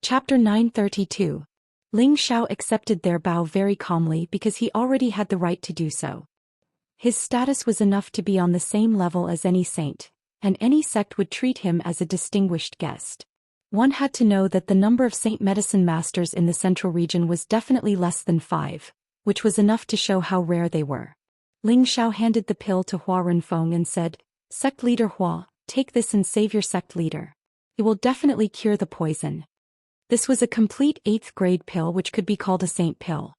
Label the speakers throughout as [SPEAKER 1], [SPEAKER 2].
[SPEAKER 1] Chapter 932. Ling Xiao accepted their bow very calmly because he already had the right to do so. His status was enough to be on the same level as any saint, and any sect would treat him as a distinguished guest. One had to know that the number of saint medicine masters in the central region was definitely less than 5, which was enough to show how rare they were. Ling Xiao handed the pill to Hua Renfeng and said, "Sect leader Hua, take this and save your sect leader. It will definitely cure the poison." This was a complete 8th grade pill which could be called a saint pill.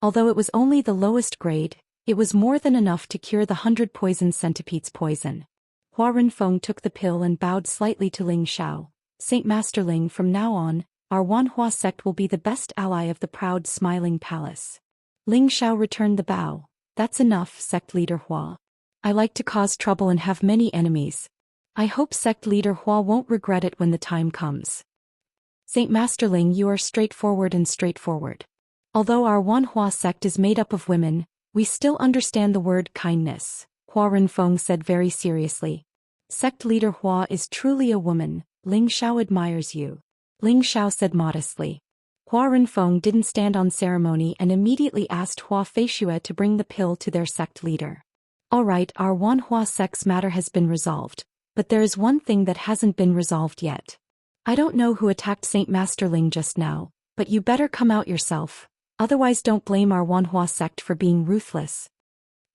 [SPEAKER 1] Although it was only the lowest grade, it was more than enough to cure the 100 poison centipedes poison. Hua Renfeng took the pill and bowed slightly to Ling Xiao. "Saint Master Ling, from now on, our Wanhua sect will be the best ally of the proud smiling palace." Ling Xiao returned the bow. "That's enough, sect leader Hua. I like to cause trouble and have many enemies. I hope sect leader Hua won't regret it when the time comes." "Saint Master Ling, you are straightforward. Although our Wanhua sect is made up of women, we still understand the word kindness," Hua Renfeng said very seriously. "Sect leader Hua is truly a woman. Ling Xiao admires you," Ling Xiao said modestly. Hua Renfeng didn't stand on ceremony and immediately asked Hua Feishue to bring the pill to their sect leader. "All right, our Wanhua sect's matter has been resolved, but there is one thing that hasn't been resolved yet. I don't know who attacked Saint Master Ling just now, but you better come out yourself, otherwise don't blame our Wanhua sect for being ruthless,"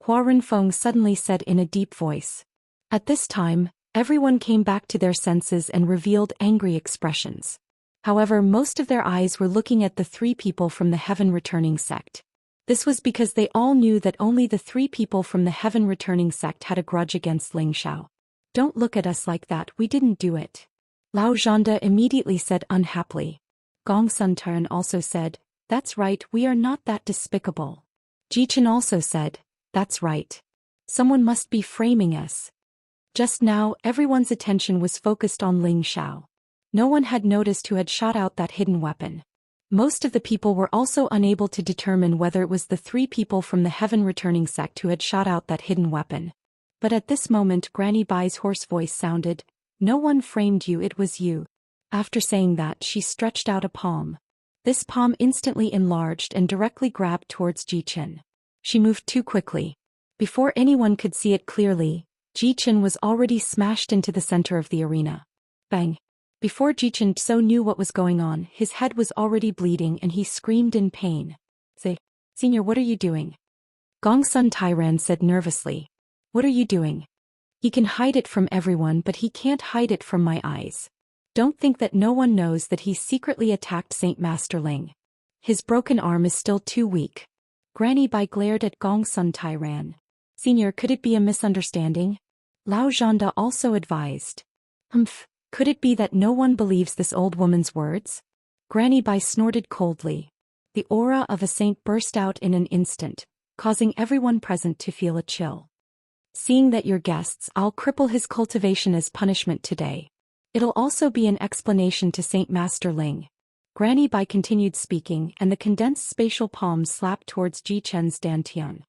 [SPEAKER 1] Hua Renfeng suddenly said in a deep voice. At this time, everyone came back to their senses and revealed angry expressions. However, most of their eyes were looking at the 3 people from the Heaven Returning sect. This was because they all knew that only the 3 people from the Heaven Returning sect had a grudge against Ling Xiao. "Don't look at us like that, we didn't do it," Lao Zhanda immediately said unhappily. Gong Sun Taran also said, "That's right, we are not that despicable." Jichen also said, "That's right. Someone must be framing us." Just now, everyone's attention was focused on Ling Xiao. No one had noticed who had shot out that hidden weapon. Most of the people were also unable to determine whether it was the 3 people from the Heaven Returning sect who had shot out that hidden weapon. But at this moment Granny Bai's hoarse voice sounded, "No one framed you, it was you." After saying that, she stretched out a palm. This palm instantly enlarged and directly grabbed towards Jichen. She moved too quickly. Before anyone could see it clearly, Jichen was already smashed into the center of the arena. Bang! Before Jichen so knew what was going on, his head was already bleeding and he screamed in pain. "Say, Senior, what are you doing?" Gong Sun Tairan said nervously. "What are you doing? He can hide it from everyone, but he can't hide it from my eyes. Don't think that no one knows that he secretly attacked Saint Master Ling. His broken arm is still too weak." Granny Bai glared at Gong Sun Tairan. "Senior, could it be a misunderstanding?" Lao Zhanda also advised. Could it be that no one believes this old woman's words?" Granny Bai snorted coldly. The aura of a saint burst out in an instant, causing everyone present to feel a chill. "Seeing that you're guests, I'll cripple his cultivation as punishment today. It'll also be an explanation to Saint Master Ling." Granny Bai continued speaking and the condensed spatial palm slapped towards Jichen's dantian.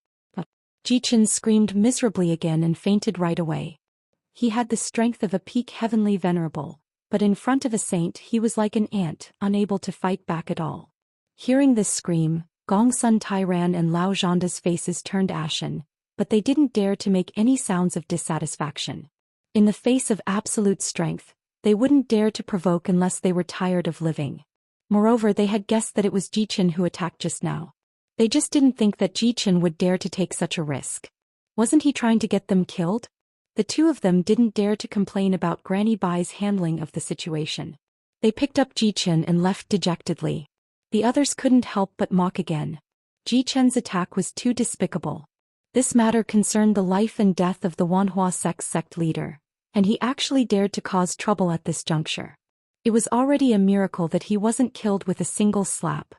[SPEAKER 1] Jichen screamed miserably again and fainted right away. He had the strength of a peak heavenly venerable, but in front of a saint he was like an ant, unable to fight back at all. Hearing this scream, Gong Sun Tairan and Lao Zhanda's faces turned ashen, but they didn't dare to make any sounds of dissatisfaction. In the face of absolute strength, they wouldn't dare to provoke unless they were tired of living. Moreover, they had guessed that it was Jichen who attacked just now. They just didn't think that Jichen would dare to take such a risk. Wasn't he trying to get them killed? The 2 of them didn't dare to complain about Granny Bai's handling of the situation. They picked up Jichen and left dejectedly. The others couldn't help but mock again. Jichen's attack was too despicable. This matter concerned the life and death of the Wanhua sect leader, and he actually dared to cause trouble at this juncture. It was already a miracle that he wasn't killed with a single slap.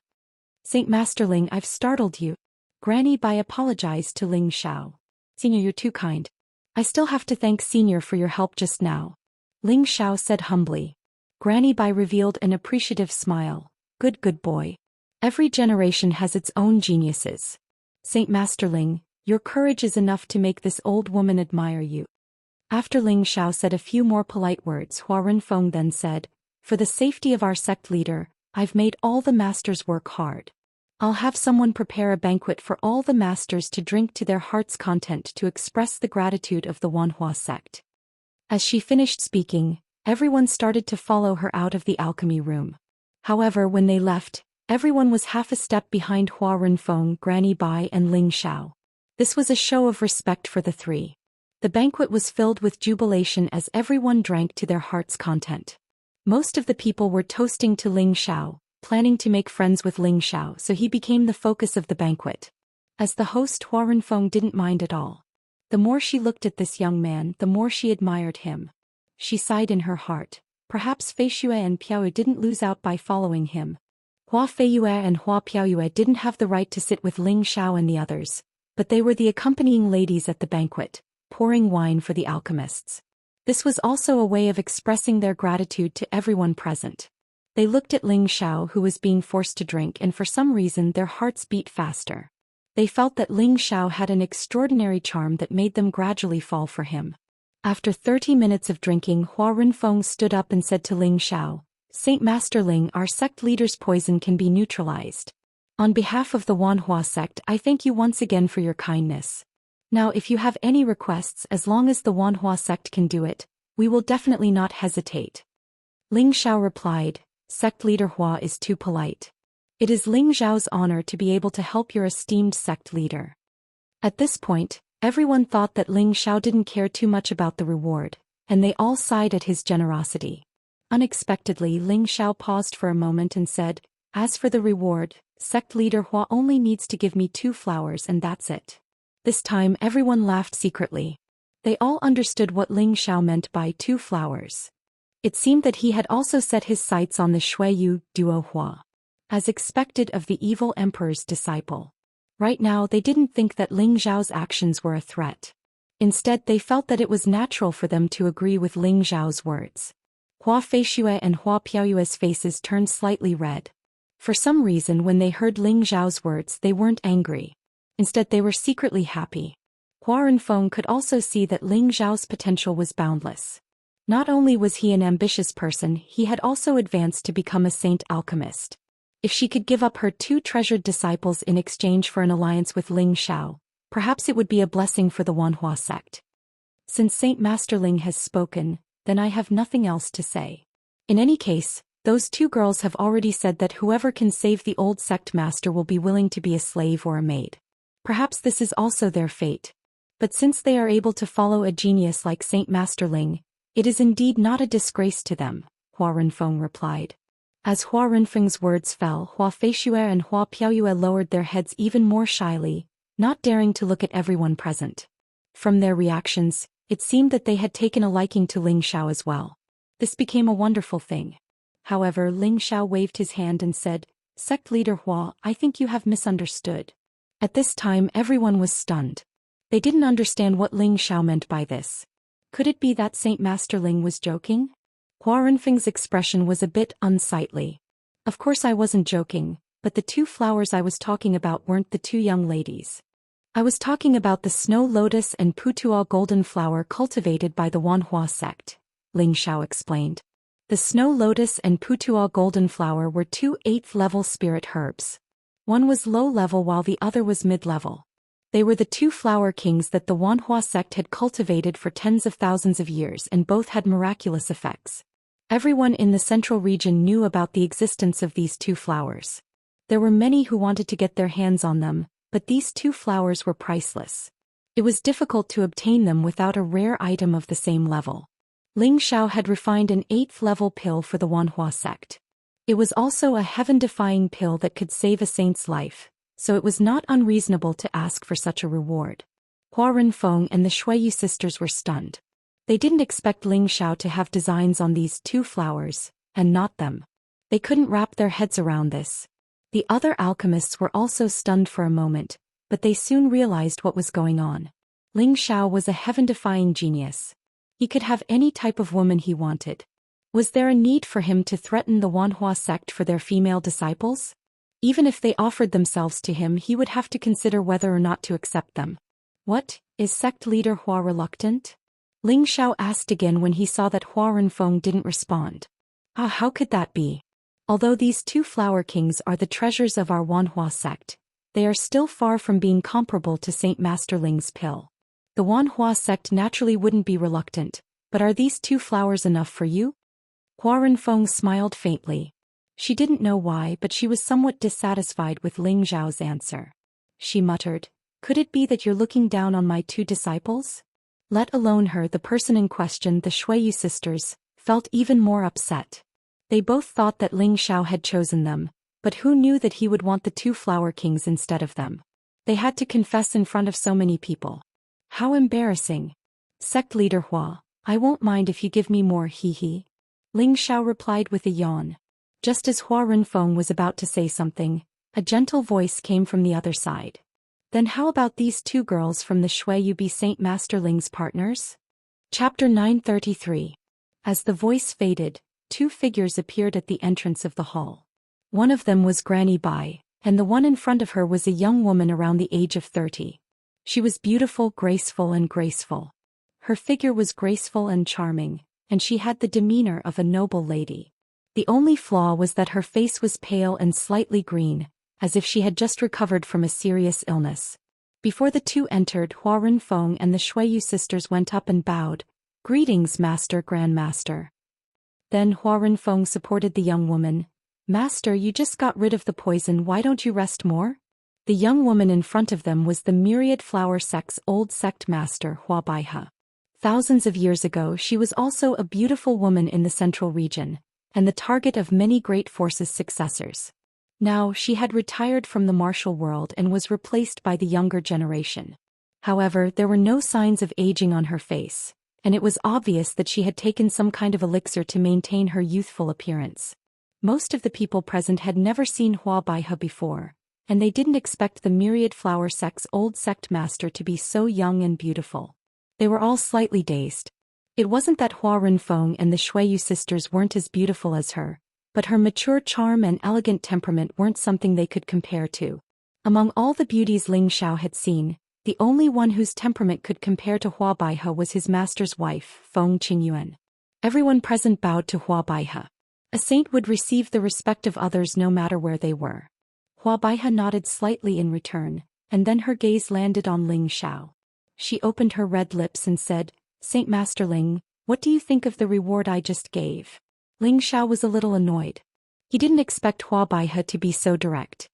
[SPEAKER 1] "Saint Master Ling, I've startled you." Granny Bai apologized to Ling Xiao. "Senior, you're too kind. I still have to thank Senior for your help just now," Ling Xiao said humbly. Granny Bai revealed an appreciative smile. Good boy. Every generation has its own geniuses. Saint Master Ling, your courage is enough to make this old woman admire you." After Ling Xiao said a few more polite words, Hua Renfeng then said, "For the safety of our sect leader, I've made all the masters work hard. I'll have someone prepare a banquet for all the masters to drink to their heart's content to express the gratitude of the Wanhua sect." As she finished speaking, everyone started to follow her out of the alchemy room. However, when they left, everyone was half a step behind Hua Renfeng, Granny Bai and Ling Xiao. This was a show of respect for the three. The banquet was filled with jubilation as everyone drank to their heart's content. Most of the people were toasting to Ling Xiao, planning to make friends with Ling Xiao, so he became the focus of the banquet. As the host, Hua Renfeng didn't mind at all. The more she looked at this young man, the more she admired him. She sighed in her heart. Perhaps Fei Xue and Piaoyu didn't lose out by following him. Hua Feiyue and Hua Piaoyu didn't have the right to sit with Ling Xiao and the others, but they were the accompanying ladies at the banquet, pouring wine for the alchemists. This was also a way of expressing their gratitude to everyone present. They looked at Ling Xiao, who was being forced to drink, and for some reason their hearts beat faster. They felt that Ling Xiao had an extraordinary charm that made them gradually fall for him. After 30 minutes of drinking, Hua Renfeng stood up and said to Ling Xiao, "Saint Master Ling, our sect leader's poison can be neutralized. On behalf of the Wanhua sect, I thank you once again for your kindness. Now if you have any requests, as long as the Wanhua sect can do it, we will definitely not hesitate." Ling Xiao replied, "Sect leader Hua is too polite. It is Ling Xiao's honor to be able to help your esteemed sect leader." At this point, everyone thought that Ling Xiao didn't care too much about the reward, and they all sighed at his generosity. Unexpectedly, Ling Xiao paused for a moment and said, "As for the reward, sect leader Hua only needs to give me 2 flowers and that's it." This time everyone laughed secretly. They all understood what Ling Xiao meant by 2 flowers. It seemed that he had also set his sights on the Shuiyu Duo Hua. As expected of the evil emperor's disciple. Right now they didn't think that Ling Xiao's actions were a threat. Instead they felt that it was natural for them to agree with Ling Xiao's words. Hua Feishue and Hua Piaoyue's faces turned slightly red. For some reason when they heard Ling Xiao's words they weren't angry. Instead they were secretly happy. Hua Renfeng could also see that Ling Xiao's potential was boundless. Not only was he an ambitious person, he had also advanced to become a saint alchemist. If she could give up her 2 treasured disciples in exchange for an alliance with Ling Xiao, perhaps it would be a blessing for the Wanhua sect. Since Saint Master Ling has spoken, then I have nothing else to say. In any case, those 2 girls have already said that whoever can save the old sect master will be willing to be a slave or a maid. Perhaps this is also their fate. But since they are able to follow a genius like Saint Master Ling, it is indeed not a disgrace to them, Hua Renfeng replied. As Hua Renfeng's words fell, Hua Feishue and Hua Piaoyue lowered their heads even more shyly, not daring to look at everyone present. From their reactions, it seemed that they had taken a liking to Ling Xiao as well. This became a wonderful thing. However, Ling Xiao waved his hand and said, "Sect leader Hua, I think you have misunderstood." At this time everyone was stunned. They didn't understand what Ling Xiao meant by this. Could it be that Saint Master Ling was joking? Hua Renfeng's expression was a bit unsightly. "Of course I wasn't joking, but the 2 flowers I was talking about weren't the 2 young ladies. I was talking about the snow lotus and putuo golden flower cultivated by the Wanhua sect," Ling Xiao explained. The snow lotus and putuo golden flower were 2 8th-level spirit herbs. One was low-level while the other was mid-level. They were the 2 flower kings that the Wanhua sect had cultivated for tens of thousands of years, and both had miraculous effects. Everyone in the central region knew about the existence of these 2 flowers. There were many who wanted to get their hands on them, but these 2 flowers were priceless. It was difficult to obtain them without a rare item of the same level. Ling Xiao had refined an 8th-level pill for the Wanhua sect. It was also a heaven-defying pill that could save a saint's life, so it was not unreasonable to ask for such a reward. Hua Renfeng and the Shuiyu sisters were stunned. They didn't expect Ling Xiao to have designs on these 2 flowers, and not them. They couldn't wrap their heads around this. The other alchemists were also stunned for a moment, but they soon realized what was going on. Ling Xiao was a heaven-defying genius. He could have any type of woman he wanted. Was there a need for him to threaten the Wanhua sect for their female disciples? Even if they offered themselves to him, he would have to consider whether or not to accept them. "What, is sect leader Hua reluctant?" Ling Xiao asked again when he saw that Hua Renfeng didn't respond. How could that be? Although these two flower kings are the treasures of our Wanhua sect, they are still far from being comparable to Saint Master Ling's pill. The Wanhua sect naturally wouldn't be reluctant, but are these two flowers enough for you? Hua Renfeng smiled faintly. She didn't know why, but she was somewhat dissatisfied with Ling Zhao's answer. She muttered, "Could it be that you're looking down on my two disciples?" Let alone her, the person in question, the Shuiyu sisters, felt even more upset. They both thought that Ling Zhao had chosen them, but who knew that he would want the two flower kings instead of them? They had to confess in front of so many people. How embarrassing. Sect leader Hua, I won't mind if you give me more, hee. Ling Zhao replied with a yawn. Just as Hua Renfeng was about to say something, a gentle voice came from the other side. Then how about these two girls from the Shuiyu be Saint Master Ling's partners? Chapter 933. As the voice faded, two figures appeared at the entrance of the hall. One of them was Granny Bai, and the one in front of her was a young woman around the age of 30. She was beautiful, graceful. Her figure was graceful and charming, and she had the demeanor of a noble lady. The only flaw was that her face was pale and slightly green, as if she had just recovered from a serious illness. Before the two entered, Hua Renfeng and the Shuiyu sisters went up and bowed. Greetings, Master, Grandmaster. Then Hua Renfeng supported the young woman. Master, you just got rid of the poison, why don't you rest more? The young woman in front of them was the Myriad Flower Sect's old sect master, Hua Baihe. Thousands of years ago she was also a beautiful woman in the central region, and the target of many great forces' successors. Now she had retired from the martial world and was replaced by the younger generation. However, there were no signs of aging on her face, and it was obvious that she had taken some kind of elixir to maintain her youthful appearance. Most of the people present had never seen Hua Baihe before, and they didn't expect the Myriad Flower Sect's old sect master to be so young and beautiful. They were all slightly dazed. It wasn't that Hua Renfeng and the Shuiyu sisters weren't as beautiful as her, but her mature charm and elegant temperament weren't something they could compare to. Among all the beauties Ling Zhao had seen, the only one whose temperament could compare to Hua Baihe was his master's wife, Feng Qingyuan. Everyone present bowed to Hua Baihe. A saint would receive the respect of others no matter where they were. Hua Baihe nodded slightly in return, and then her gaze landed on Ling Zhao. She opened her red lips and said, Saint Master Ling, what do you think of the reward I just gave? Ling Zhao was a little annoyed. He didn't expect Hua Baihe to be so direct.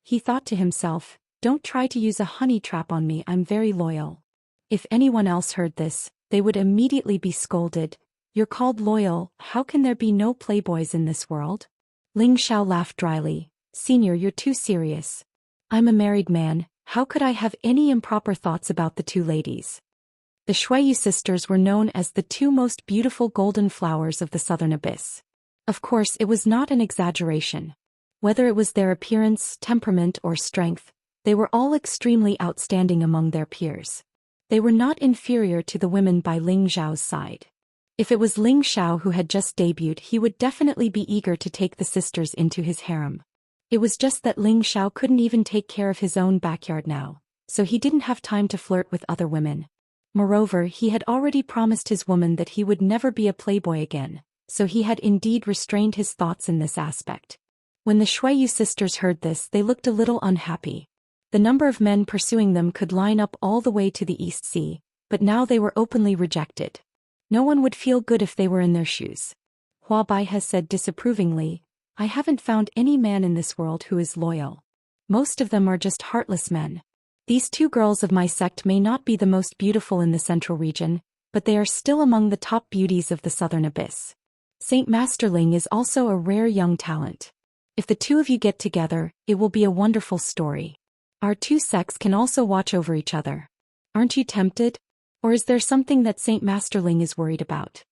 [SPEAKER 1] He thought to himself, don't try to use a honey trap on me, I'm very loyal. If anyone else heard this, they would immediately be scolded. You're called loyal, how can there be no playboys in this world? Ling Zhao laughed dryly. Senior, you're too serious. I'm a married man, how could I have any improper thoughts about the two ladies? The Shuiyu sisters were known as the two most beautiful golden flowers of the southern abyss. Of course, it was not an exaggeration. Whether it was their appearance, temperament, or strength, they were all extremely outstanding among their peers. They were not inferior to the women by Ling Zhao's side. If it was Ling Zhao who had just debuted, he would definitely be eager to take the sisters into his harem. It was just that Ling Zhao couldn't even take care of his own backyard now, so he didn't have time to flirt with other women. Moreover, he had already promised his woman that he would never be a playboy again, so he had indeed restrained his thoughts in this aspect. When the Shuiyu sisters heard this, they looked a little unhappy. The number of men pursuing them could line up all the way to the East Sea, but now they were openly rejected. No one would feel good if they were in their shoes. Hua Baihe said disapprovingly, I haven't found any man in this world who is loyal. Most of them are just heartless men. These two girls of my sect may not be the most beautiful in the central region, but they are still among the top beauties of the southern abyss. Saint Master Ling is also a rare young talent. If the two of you get together, it will be a wonderful story. Our two sects can also watch over each other. Aren't you tempted? Or is there something that Saint Master Ling is worried about?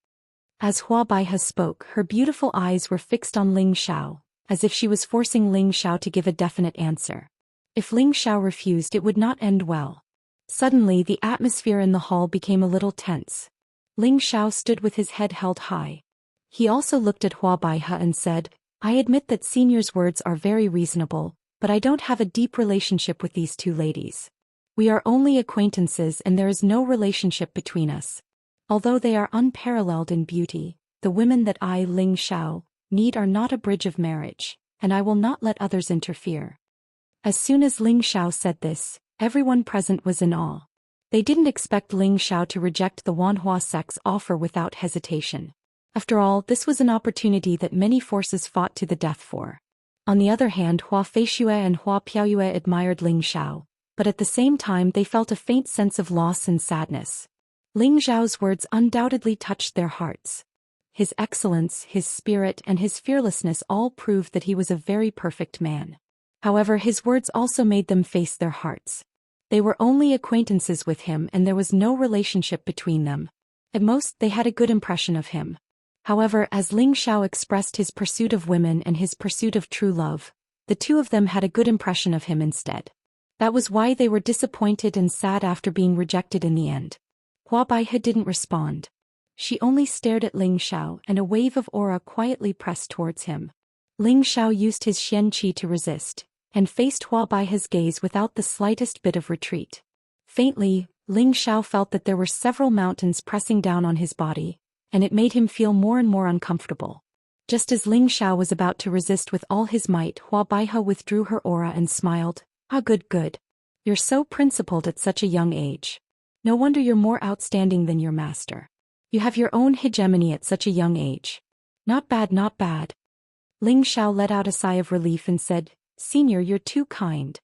[SPEAKER 1] As Hua Baihe spoke, her beautiful eyes were fixed on Ling Zhao, as if she was forcing Ling Zhao to give a definite answer. If Ling Zhao refused, it would not end well. Suddenly, the atmosphere in the hall became a little tense. Ling Zhao stood with his head held high. He also looked at Hua Baihe and said, I admit that Senior's words are very reasonable, but I don't have a deep relationship with these two ladies. We are only acquaintances and there is no relationship between us. Although they are unparalleled in beauty, the women that I, Ling Zhao, need are not a bridge of marriage, and I will not let others interfere." As soon as Ling Xiao said this, everyone present was in awe. They didn't expect Ling Xiao to reject the Wanhua sect's offer without hesitation. After all, this was an opportunity that many forces fought to the death for. On the other hand, Hua Feixue and Hua Piaoyue admired Ling Xiao, but at the same time they felt a faint sense of loss and sadness. Ling Xiao's words undoubtedly touched their hearts. His excellence, his spirit, and his fearlessness all proved that he was a very perfect man. However, his words also made them face their hearts. They were only acquaintances with him and there was no relationship between them. At most, they had a good impression of him. However, as Ling Xiao expressed his pursuit of women and his pursuit of true love, the two of them had a good impression of him instead. That was why they were disappointed and sad after being rejected in the end. Hua Baihe didn't respond. She only stared at Ling Xiao and a wave of aura quietly pressed towards him. Ling Xiao used his Xian Qi to resist, and faced Hua Baihe's gaze without the slightest bit of retreat. Faintly, Ling Xiao felt that there were several mountains pressing down on his body, and it made him feel more and more uncomfortable. Just as Ling Xiao was about to resist with all his might, Hua Baihe withdrew her aura and smiled. "Ah, good, good. You're so principled at such a young age. No wonder you're more outstanding than your master. You have your own hegemony at such a young age. Not bad, not bad." Ling Xiao let out a sigh of relief and said, "Senior, you're too kind."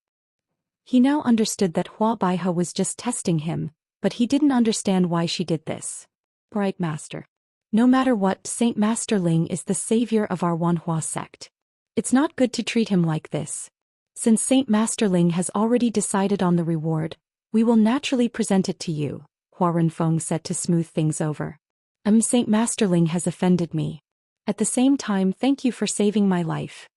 [SPEAKER 1] He now understood that Hua Baihe was just testing him, but he didn't understand why she did this. "Right, master. No matter what, Saint Master Ling is the savior of our Wanhua sect. It's not good to treat him like this. Since Saint Master Ling has already decided on the reward, we will naturally present it to you," Hua Renfeng said to smooth things over. Saint Master Ling has offended me. At the same time, thank you for saving my life."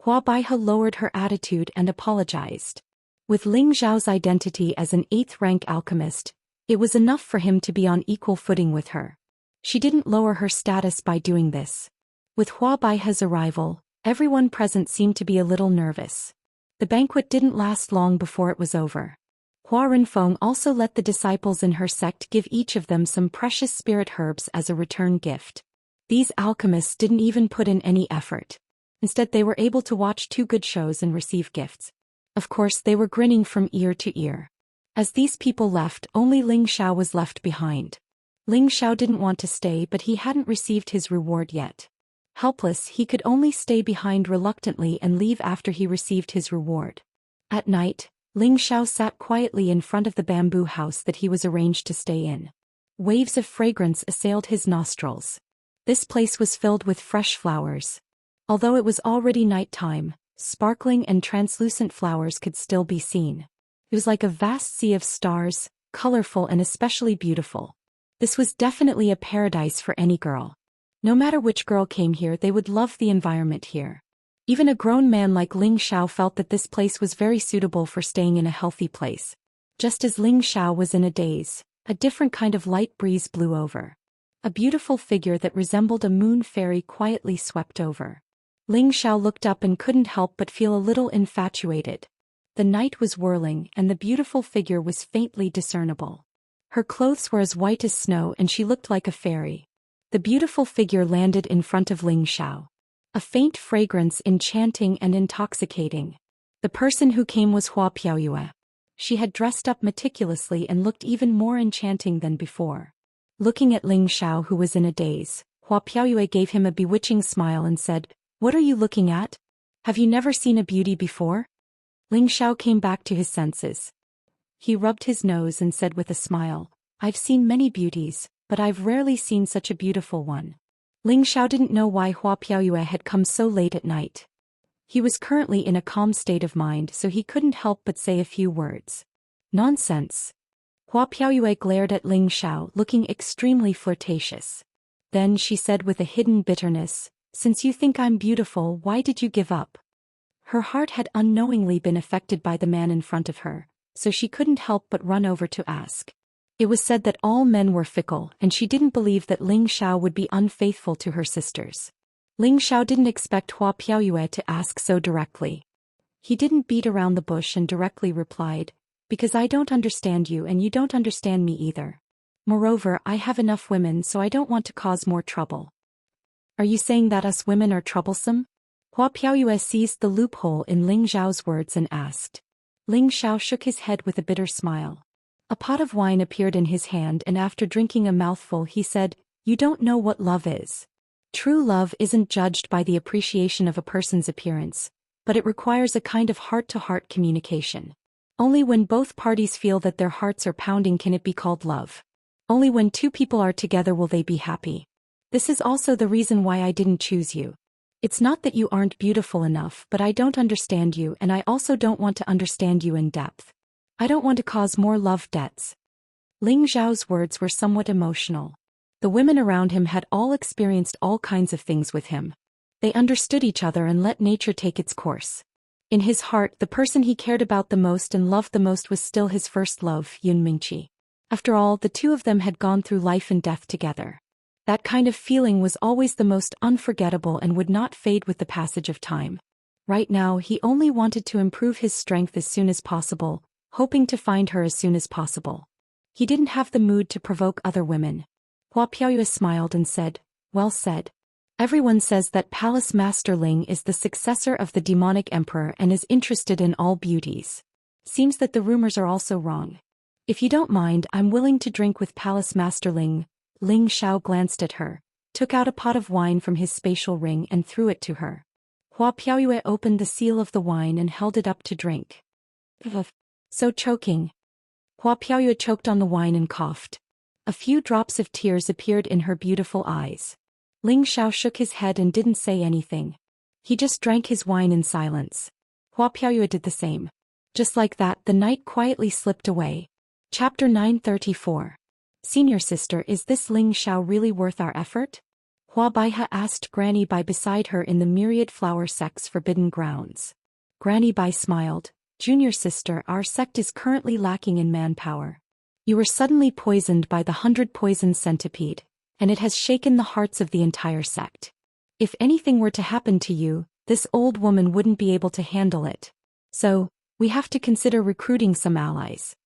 [SPEAKER 1] Hua Baihe lowered her attitude and apologized. With Ling Xiao's identity as an 8th-rank alchemist, it was enough for him to be on equal footing with her. She didn't lower her status by doing this. With Hua Baihe's arrival, everyone present seemed to be a little nervous. The banquet didn't last long before it was over. Hua Renfeng also let the disciples in her sect give each of them some precious spirit herbs as a return gift. These alchemists didn't even put in any effort. Instead, they were able to watch 2 good shows and receive gifts. Of course, they were grinning from ear to ear. As these people left, only Ling Xiao was left behind. Ling Xiao didn't want to stay, but he hadn't received his reward yet. Helpless, he could only stay behind reluctantly and leave after he received his reward. At night, Ling Xiao sat quietly in front of the bamboo house that he was arranged to stay in. Waves of fragrance assailed his nostrils. This place was filled with fresh flowers. Although it was already night time, sparkling and translucent flowers could still be seen. It was like a vast sea of stars, colorful and especially beautiful. This was definitely a paradise for any girl. No matter which girl came here, they would love the environment here. Even a grown man like Ling Xiao felt that this place was very suitable for staying in a healthy place. Just as Ling Xiao was in a daze, a different kind of light breeze blew over. A beautiful figure that resembled a moon fairy quietly swept over. Ling Xiao looked up and couldn't help but feel a little infatuated. The night was whirling and the beautiful figure was faintly discernible. Her clothes were as white as snow and she looked like a fairy. The beautiful figure landed in front of Ling Xiao. A faint fragrance enchanting and intoxicating. The person who came was Hua Piaoyue. She had dressed up meticulously and looked even more enchanting than before. Looking at Ling Xiao, who was in a daze, Hua Piaoyue gave him a bewitching smile and said, "What are you looking at? Have you never seen a beauty before?" Ling Xiao came back to his senses. He rubbed his nose and said with a smile, "I've seen many beauties, but I've rarely seen such a beautiful one." Ling Xiao didn't know why Hua Piaoyue had come so late at night. He was currently in a calm state of mind, so he couldn't help but say a few words. "Nonsense." Hua Piaoyue glared at Ling Xiao, looking extremely flirtatious. Then she said with a hidden bitterness, "Since you think I'm beautiful, why did you give up?" Her heart had unknowingly been affected by the man in front of her, so she couldn't help but run over to ask. It was said that all men were fickle, and she didn't believe that Ling Xiao would be unfaithful to her sisters. Ling Xiao didn't expect Hua Piaoyue to ask so directly. He didn't beat around the bush and directly replied, "Because I don't understand you and you don't understand me either. Moreover, I have enough women, so I don't want to cause more trouble." Are you saying that us women are troublesome? Hua Piaoyue seized the loophole in Ling Xiao's words and asked. Ling Xiao shook his head with a bitter smile. A pot of wine appeared in his hand, and after drinking a mouthful he said, "You don't know what love is. True love isn't judged by the appreciation of a person's appearance, but it requires a kind of heart-to-heart communication. Only when both parties feel that their hearts are pounding can it be called love. Only when two people are together will they be happy. This is also the reason why I didn't choose you. It's not that you aren't beautiful enough, but I don't understand you, and I also don't want to understand you in depth. I don't want to cause more love debts." Ling Xiao's words were somewhat emotional. The women around him had all experienced all kinds of things with him. They understood each other and let nature take its course. In his heart, the person he cared about the most and loved the most was still his first love, Yun Mingqi. After all, the two of them had gone through life and death together. That kind of feeling was always the most unforgettable and would not fade with the passage of time. Right now, he only wanted to improve his strength as soon as possible, hoping to find her as soon as possible. He didn't have the mood to provoke other women. Hua Piaoyue smiled and said, "Well said. Everyone says that Palace Master Ling is the successor of the demonic emperor and is interested in all beauties. Seems that the rumors are also wrong. If you don't mind, I'm willing to drink with Palace Master Ling." Ling Xiao glanced at her, took out a pot of wine from his spatial ring and threw it to her. Hua Piaoyue opened the seal of the wine and held it up to drink. So choking. Hua Piaoyue choked on the wine and coughed. A few drops of tears appeared in her beautiful eyes. Ling Xiao shook his head and didn't say anything. He just drank his wine in silence. Hua Piaoyue did the same. Just like that, the night quietly slipped away. Chapter 934. Senior sister, is this Ling Xiao really worth our effort? Hua Baihe asked Granny Bai beside her in the myriad flower sect's forbidden grounds. Granny Bai smiled. Junior sister, our sect is currently lacking in manpower. You were suddenly poisoned by the 100 poison centipede, and it has shaken the hearts of the entire sect. If anything were to happen to you, this old woman wouldn't be able to handle it. So, we have to consider recruiting some allies.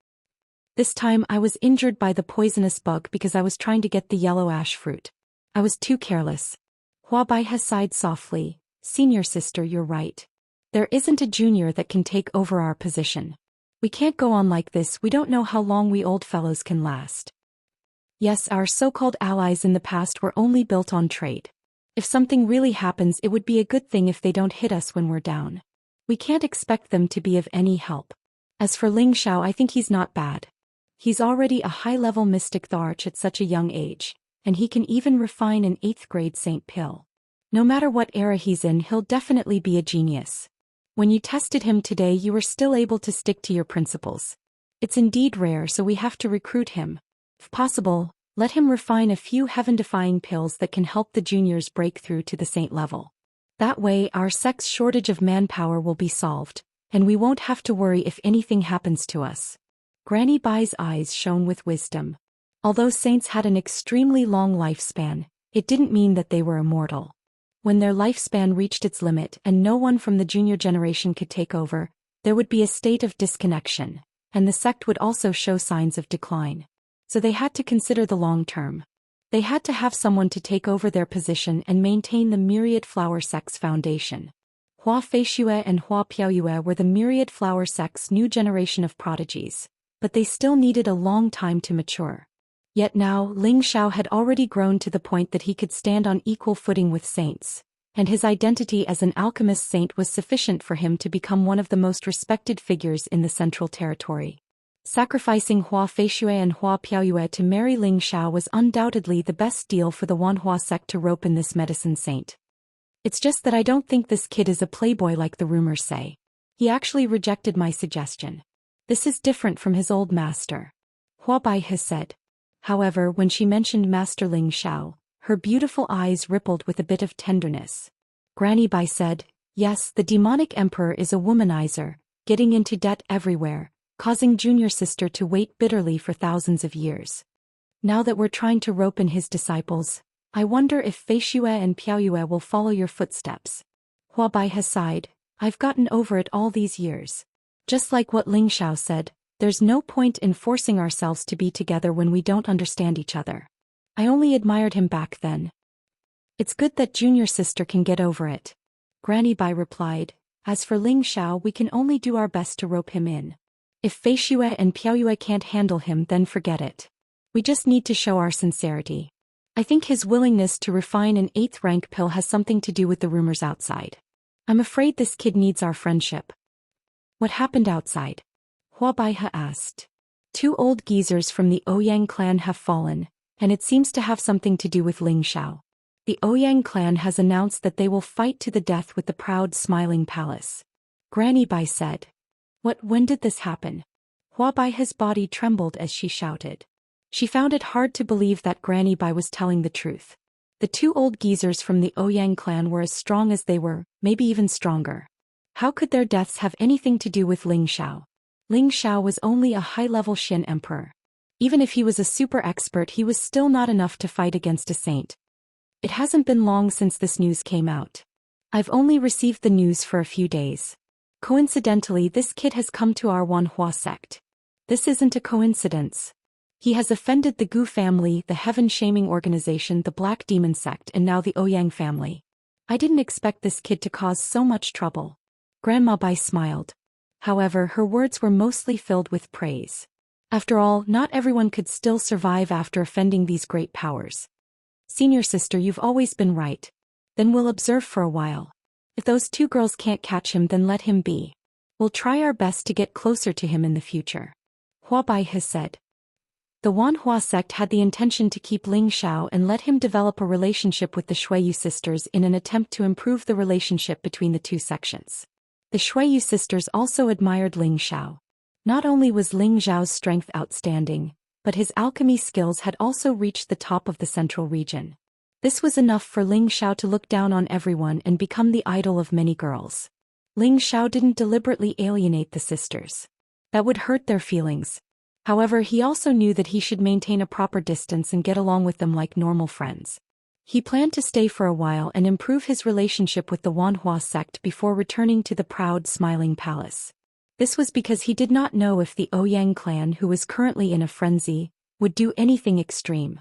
[SPEAKER 1] This time I was injured by the poisonous bug because I was trying to get the yellow ash fruit. I was too careless. Hua Baihe sighed softly. Senior sister, you're right. There isn't a junior that can take over our position. We can't go on like this, we don't know how long we old fellows can last. Yes, our so-called allies in the past were only built on trade. If something really happens, it would be a good thing if they don't hit us when we're down. We can't expect them to be of any help. As for Ling Xiao, I think he's not bad. He's already a high-level mystic Tharch at such a young age, and he can even refine an 8th-grade Saint Pill. No matter what era he's in, he'll definitely be a genius. When you tested him today, you were still able to stick to your principles. It's indeed rare, so we have to recruit him. If possible, let him refine a few heaven-defying pills that can help the juniors break through to the saint level. That way, our sect's shortage of manpower will be solved, and we won't have to worry if anything happens to us. Granny Bai's eyes shone with wisdom. Although saints had an extremely long lifespan, it didn't mean that they were immortal. When their lifespan reached its limit and no one from the junior generation could take over, there would be a state of disconnection, and the sect would also show signs of decline. So they had to consider the long term. They had to have someone to take over their position and maintain the myriad flower sect's foundation. Hua Feishue and Hua Piaoyue were the myriad flower sect's new generation of prodigies, but they still needed a long time to mature. Yet now, Ling Xiao had already grown to the point that he could stand on equal footing with saints, and his identity as an alchemist saint was sufficient for him to become one of the most respected figures in the Central Territory. Sacrificing Hua Feishue and Hua Piaoyue to marry Ling Xiao was undoubtedly the best deal for the Wanhua sect to rope in this medicine saint. It's just that I don't think this kid is a playboy like the rumors say. He actually rejected my suggestion. This is different from his old master. Hua Baihe said. However, when she mentioned Master Ling Xiao, her beautiful eyes rippled with a bit of tenderness. Granny Bai said, yes, the demonic emperor is a womanizer, getting into debt everywhere, causing junior sister to wait bitterly for thousands of years. Now that we're trying to rope in his disciples, I wonder if Feishue and Piaoyue will follow your footsteps. Hua Baihe sighed, I've gotten over it all these years. Just like what Ling Xiao said, there's no point in forcing ourselves to be together when we don't understand each other. I only admired him back then. It's good that junior sister can get over it. Granny Bai replied. As for Ling Xiao, we can only do our best to rope him in. If Fei Xue and Piao Yue can't handle him, then forget it. We just need to show our sincerity. I think his willingness to refine an 8th rank pill has something to do with the rumors outside. I'm afraid this kid needs our friendship. What happened outside? Hua Baihe asked. 2 old geezers from the Ouyang clan have fallen, and it seems to have something to do with Ling Xiao. The Ouyang clan has announced that they will fight to the death with the proud smiling palace. Granny Bai said. When did this happen? Hua Baihe's body trembled as she shouted. She found it hard to believe that Granny Bai was telling the truth. The 2 old geezers from the Ouyang clan were as strong as they were, maybe even stronger. How could their deaths have anything to do with Ling Xiao? Ling Xiao was only a high-level Xian emperor. Even if he was a super expert, he was still not enough to fight against a saint. It hasn't been long since this news came out. I've only received the news for a few days. Coincidentally, this kid has come to our Wanhua sect. This isn't a coincidence. He has offended the Gu family, the heaven-shaming organization, the Black Demon sect, and now the Ouyang family. I didn't expect this kid to cause so much trouble. Grandma Bai smiled. However, her words were mostly filled with praise. After all, not everyone could still survive after offending these great powers. Senior sister, you've always been right. Then we'll observe for a while. If those 2 girls can't catch him, then let him be. We'll try our best to get closer to him in the future. Hua Bai has said. The Wanhua sect had the intention to keep Ling Xiao and let him develop a relationship with the Shuiyu sisters in an attempt to improve the relationship between the 2 sections. The Shuiyu sisters also admired Ling Xiao. Not only was Ling Xiao's strength outstanding, but his alchemy skills had also reached the top of the central region. This was enough for Ling Xiao to look down on everyone and become the idol of many girls. Ling Xiao didn't deliberately alienate the sisters. That would hurt their feelings. However, he also knew that he should maintain a proper distance and get along with them like normal friends. He planned to stay for a while and improve his relationship with the Wanhua sect before returning to the proud smiling palace. This was because he did not know if the Ouyang clan, who was currently in a frenzy, would do anything extreme.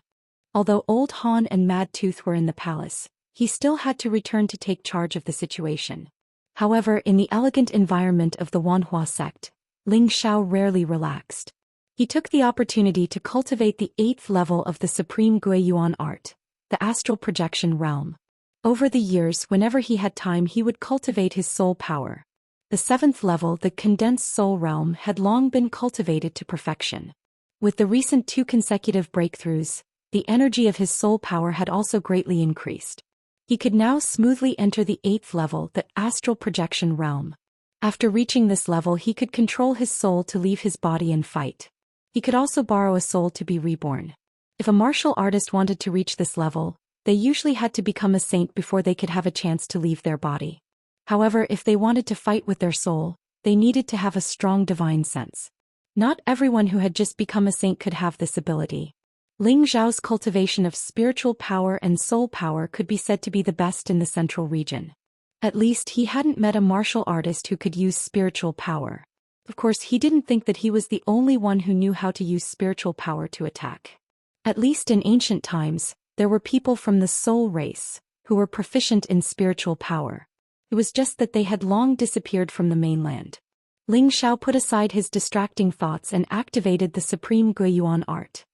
[SPEAKER 1] Although Old Han and Mad Tooth were in the palace, he still had to return to take charge of the situation. However, in the elegant environment of the Wanhua sect, Ling Xiao rarely relaxed. He took the opportunity to cultivate the 8th level of the Supreme Guiyuan art, the astral projection realm. Over the years, whenever he had time, he would cultivate his soul power. The 7th level, the condensed soul realm, had long been cultivated to perfection. With the recent 2 consecutive breakthroughs, the energy of his soul power had also greatly increased. He could now smoothly enter the 8th level, the astral projection realm. After reaching this level, he could control his soul to leave his body and fight. He could also borrow a soul to be reborn. If a martial artist wanted to reach this level, they usually had to become a saint before they could have a chance to leave their body. However, if they wanted to fight with their soul, they needed to have a strong divine sense. Not everyone who had just become a saint could have this ability. Ling Xiao's cultivation of spiritual power and soul power could be said to be the best in the central region. At least he hadn't met a martial artist who could use spiritual power. Of course, he didn't think that he was the only one who knew how to use spiritual power to attack. At least in ancient times, there were people from the soul race who were proficient in spiritual power. It was just that they had long disappeared from the mainland. Ling Xiao put aside his distracting thoughts and activated the Supreme Guiyuan art.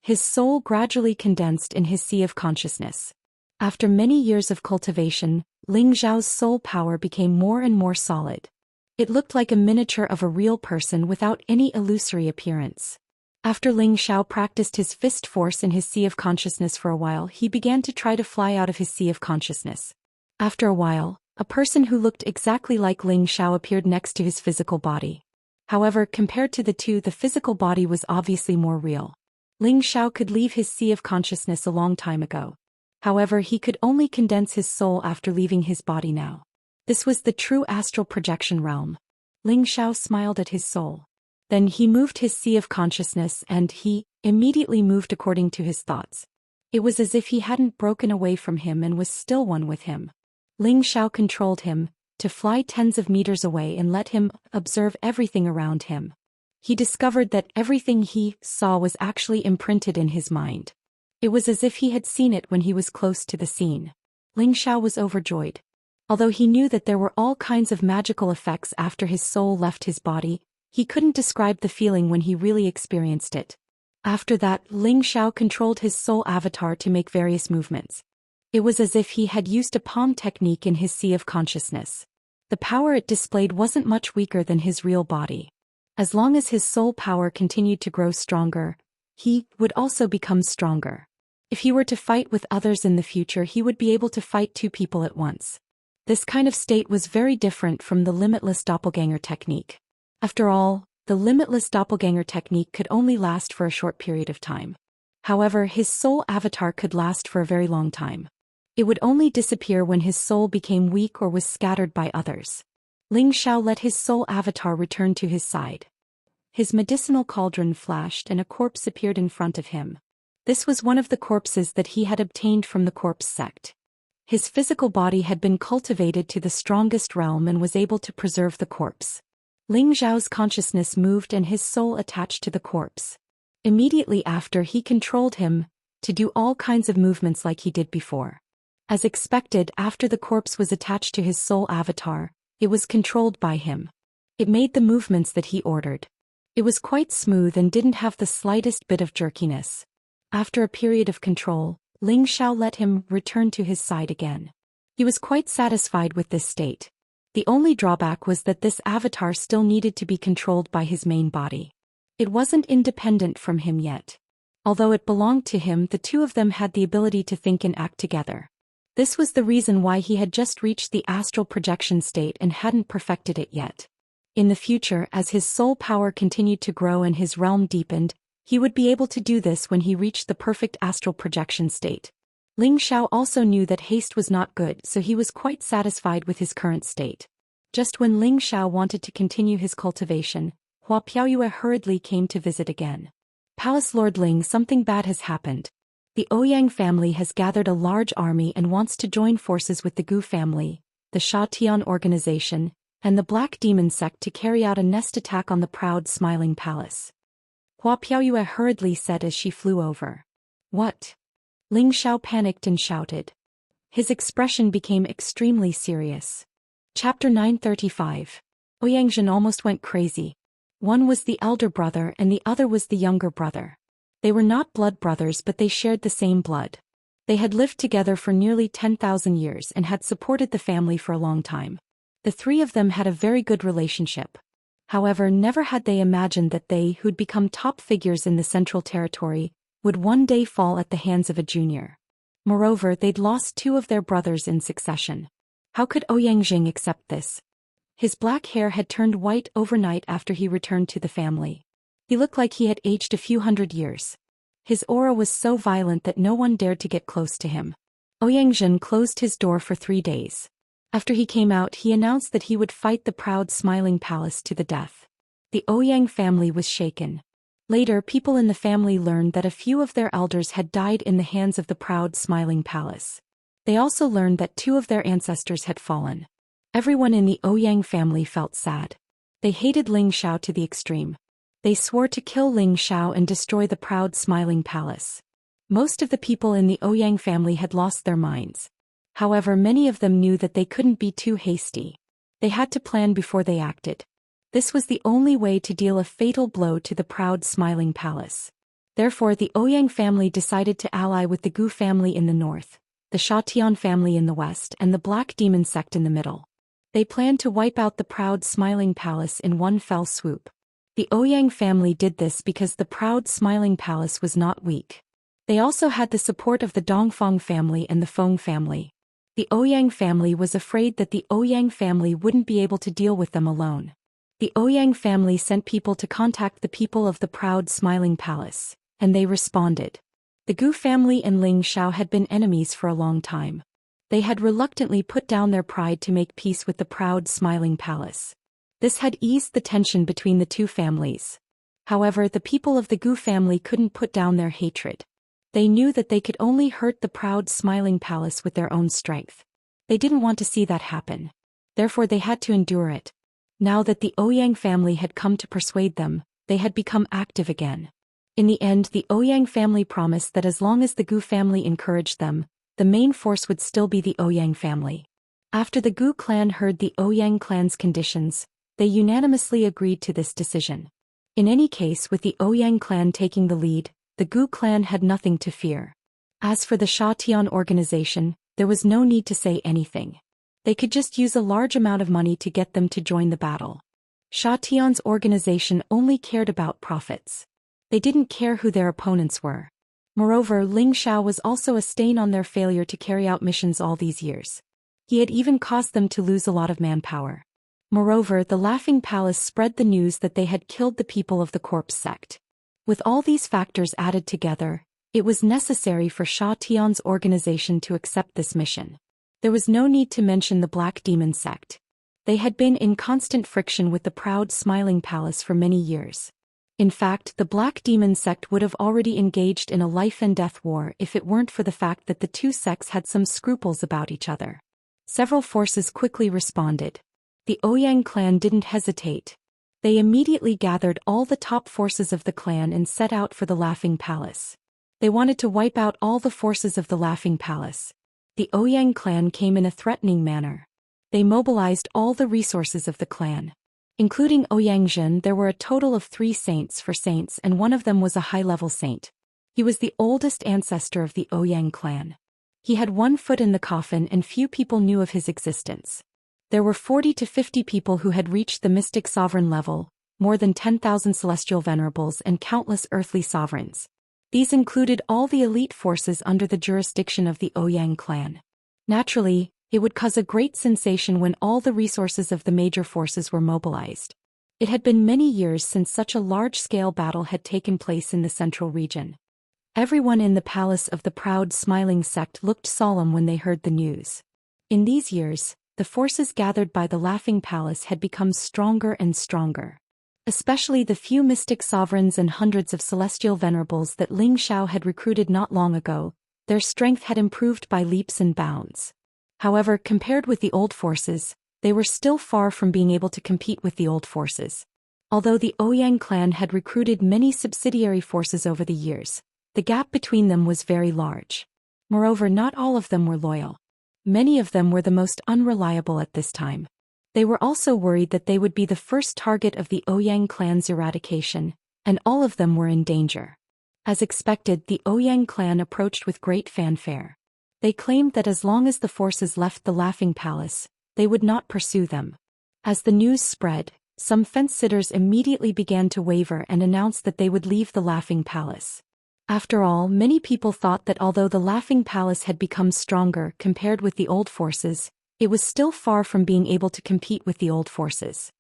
[SPEAKER 1] His soul gradually condensed in his sea of consciousness. After many years of cultivation, Ling Xiao's soul power became more and more solid. It looked like a miniature of a real person without any illusory appearance. After Ling Xiao practiced his fist force in his sea of consciousness for a while, he began to try to fly out of his sea of consciousness. After a while, a person who looked exactly like Ling Xiao appeared next to his physical body. However, compared to the two, the physical body was obviously more real. Ling Xiao could leave his sea of consciousness a long time ago. However, he could only condense his soul after leaving his body now. This was the true astral projection realm. Ling Xiao smiled at his soul. Then he moved his sea of consciousness and he immediately moved according to his thoughts. It was as if he hadn't broken away from him and was still one with him. Ling Xiao controlled him to fly tens of meters away and let him observe everything around him. He discovered that everything he saw was actually imprinted in his mind. It was as if he had seen it when he was close to the scene. Ling Xiao was overjoyed. Although he knew that there were all kinds of magical effects after his soul left his body, he couldn't describe the feeling when he really experienced it. After that, Ling Xiao controlled his soul avatar to make various movements. It was as if he had used a palm technique in his sea of consciousness. The power it displayed wasn't much weaker than his real body. As long as his soul power continued to grow stronger, he would also become stronger. If he were to fight with others in the future, he would be able to fight two people at once. This kind of state was very different from the limitless doppelganger technique. After all, the limitless doppelganger technique could only last for a short period of time. However, his soul avatar could last for a very long time. It would only disappear when his soul became weak or was scattered by others. Ling Xiao let his soul avatar return to his side. His medicinal cauldron flashed and a corpse appeared in front of him. This was one of the corpses that he had obtained from the corpse sect. His physical body had been cultivated to the strongest realm and was able to preserve the corpse. Ling Xiao's consciousness moved and his soul attached to the corpse. Immediately after, he controlled him to do all kinds of movements like he did before. As expected, after the corpse was attached to his soul avatar, it was controlled by him. It made the movements that he ordered. It was quite smooth and didn't have the slightest bit of jerkiness. After a period of control, Ling Xiao let him return to his side again. He was quite satisfied with this state. The only drawback was that this avatar still needed to be controlled by his main body. It wasn't independent from him yet. Although it belonged to him, the two of them had the ability to think and act together. This was the reason why he had just reached the astral projection state and hadn't perfected it yet. In the future, as his soul power continued to grow and his realm deepened, he would be able to do this when he reached the perfect astral projection state. Ling Xiao also knew that haste was not good, so he was quite satisfied with his current state. Just when Ling Xiao wanted to continue his cultivation, Hua Piaoyue hurriedly came to visit again. Palace Lord Ling, something bad has happened. The Ouyang family has gathered a large army and wants to join forces with the Gu family, the Sha Tian organization, and the Black Demon sect to carry out a nest attack on the proud Smiling Palace. Hua Piaoyue hurriedly said as she flew over. What? Ling Xiao panicked and shouted. His expression became extremely serious. Chapter 935. Ouyang almost went crazy. One was the elder brother and the other was the younger brother. They were not blood brothers, but they shared the same blood. They had lived together for nearly 10,000 years and had supported the family for a long time. The three of them had a very good relationship. However, never had they imagined that they, who'd become top figures in the Central Territory, would one day fall at the hands of a junior. Moreover, they'd lost two of their brothers in succession. How could Ouyang accept this? His black hair had turned white overnight after he returned to the family. He looked like he had aged a few hundred years. His aura was so violent that no one dared to get close to him. Ouyang closed his door for 3 days. After he came out, he announced that he would fight the proud Smiling Palace to the death. The Ouyang family was shaken. Later, people in the family learned that a few of their elders had died in the hands of the proud Smiling Palace. They also learned that 2 of their ancestors had fallen. Everyone in the Ouyang family felt sad. They hated Ling Xiao to the extreme. They swore to kill Ling Xiao and destroy the proud Smiling Palace. Most of the people in the Ouyang family had lost their minds. However, many of them knew that they couldn't be too hasty. They had to plan before they acted. This was the only way to deal a fatal blow to the proud Smiling Palace. Therefore, the Ouyang family decided to ally with the Gu family in the north, the Sha Tian family in the west, and the Black Demon sect in the middle. They planned to wipe out the proud Smiling Palace in one fell swoop. The Ouyang family did this because the proud Smiling Palace was not weak. They also had the support of the Dongfang family and the Feng family. The Ouyang family was afraid that the Ouyang family wouldn't be able to deal with them alone. The Ouyang family sent people to contact the people of the proud Smiling Palace, and they responded. The Gu family and Ling Xiao had been enemies for a long time. They had reluctantly put down their pride to make peace with the proud Smiling Palace. This had eased the tension between the two families. However, the people of the Gu family couldn't put down their hatred. They knew that they could only hurt the proud Smiling Palace with their own strength. They didn't want to see that happen. Therefore, they had to endure it. Now that the Ouyang family had come to persuade them, they had become active again. In the end, the Ouyang family promised that as long as the Gu family encouraged them, the main force would still be the Ouyang family. After the Gu clan heard the Ouyang clan's conditions, they unanimously agreed to this decision. In any case, with the Ouyang clan taking the lead, the Gu clan had nothing to fear. As for the Sha Tian organization, there was no need to say anything. They could just use a large amount of money to get them to join the battle. Sha Tian's organization only cared about profits. They didn't care who their opponents were. Moreover, Ling Xiao was also a stain on their failure to carry out missions all these years. He had even caused them to lose a lot of manpower. Moreover, the Laughing Palace spread the news that they had killed the people of the Corpse sect. With all these factors added together, it was necessary for Sha Tian's organization to accept this mission. There was no need to mention the Black Demon sect. They had been in constant friction with the proud Smiling Palace for many years. In fact, the Black Demon sect would have already engaged in a life-and-death war if it weren't for the fact that the two sects had some scruples about each other. Several forces quickly responded. The Ouyang clan didn't hesitate. They immediately gathered all the top forces of the clan and set out for the Laughing Palace. They wanted to wipe out all the forces of the Laughing Palace. The Ouyang clan came in a threatening manner. They mobilized all the resources of the clan. Including Ouyang Zhen, there were a total of 3 saints and one of them was a high-level saint. He was the oldest ancestor of the Ouyang clan. He had 1 foot in the coffin and few people knew of his existence. There were 40 to 50 people who had reached the mystic sovereign level, more than 10,000 celestial venerables and countless earthly sovereigns. These included all the elite forces under the jurisdiction of the Ouyang clan. Naturally, it would cause a great sensation when all the resources of the major forces were mobilized. It had been many years since such a large-scale battle had taken place in the central region. Everyone in the palace of the proud Smiling sect looked solemn when they heard the news. In these years, the forces gathered by the Laughing Palace had become stronger and stronger. Especially the few mystic sovereigns and hundreds of celestial venerables that Ling Xiao had recruited not long ago, their strength had improved by leaps and bounds. However, compared with the old forces, they were still far from being able to compete with the old forces. Although the Ouyang clan had recruited many subsidiary forces over the years, the gap between them was very large. Moreover, not all of them were loyal. Many of them were the most unreliable at this time. They were also worried that they would be the first target of the Ouyang clan's eradication, and all of them were in danger. As expected, the Ouyang clan approached with great fanfare. They claimed that as long as the forces left the Laughing Palace, they would not pursue them. As the news spread, some fence-sitters immediately began to waver and announced that they would leave the Laughing Palace. After all, many people thought that although the Laughing Palace had become stronger compared with the old forces, it was still far from being able to compete with the old forces.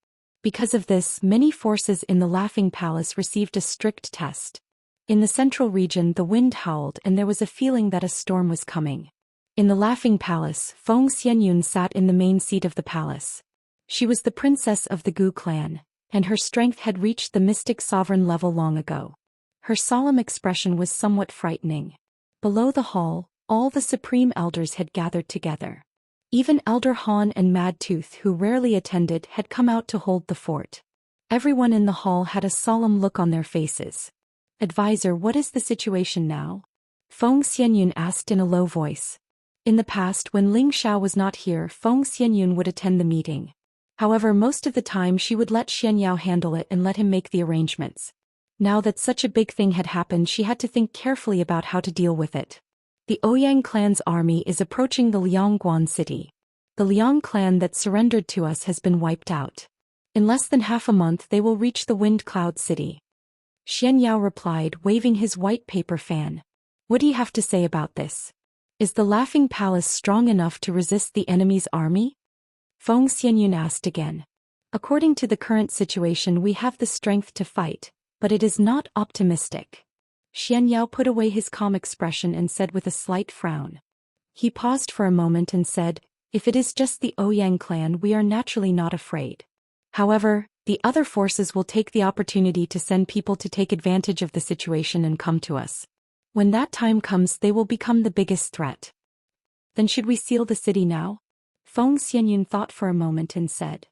[SPEAKER 1] Because of this, many forces in the Laughing Palace received a strict test. In the central region, the wind howled and there was a feeling that a storm was coming. In the Laughing Palace, Feng Xianyun sat in the main seat of the palace. She was the princess of the Gu clan, and her strength had reached the mystic sovereign level long ago. Her solemn expression was somewhat frightening. Below the hall, all the supreme elders had gathered together. Even Elder Han and Mad Tooth, who rarely attended, had come out to hold the fort. Everyone in the hall had a solemn look on their faces. "Advisor, what is the situation now?" Feng Xianyun asked in a low voice. In the past, when Ling Xiao was not here, Feng Xianyun would attend the meeting. However, most of the time she would let Xianyao handle it and let him make the arrangements. Now that such a big thing had happened, she had to think carefully about how to deal with it. The Ouyang clan's army is approaching the Liangguan city. The Liang clan that surrendered to us has been wiped out. In less than half a month they will reach the Wind Cloud city. Xianyao replied, waving his white paper fan. What do you have to say about this? Is the Laughing Palace strong enough to resist the enemy's army? Feng Xianyun asked again. According to the current situation, we have the strength to fight, but it is not optimistic. Xianyao put away his calm expression and said with a slight frown. He paused for a moment and said, if it is just the Ouyang clan, we are naturally not afraid. However, the other forces will take the opportunity to send people to take advantage of the situation and come to us. When that time comes, they will become the biggest threat. Then should we seal the city now? Feng Xianyun thought for a moment and said.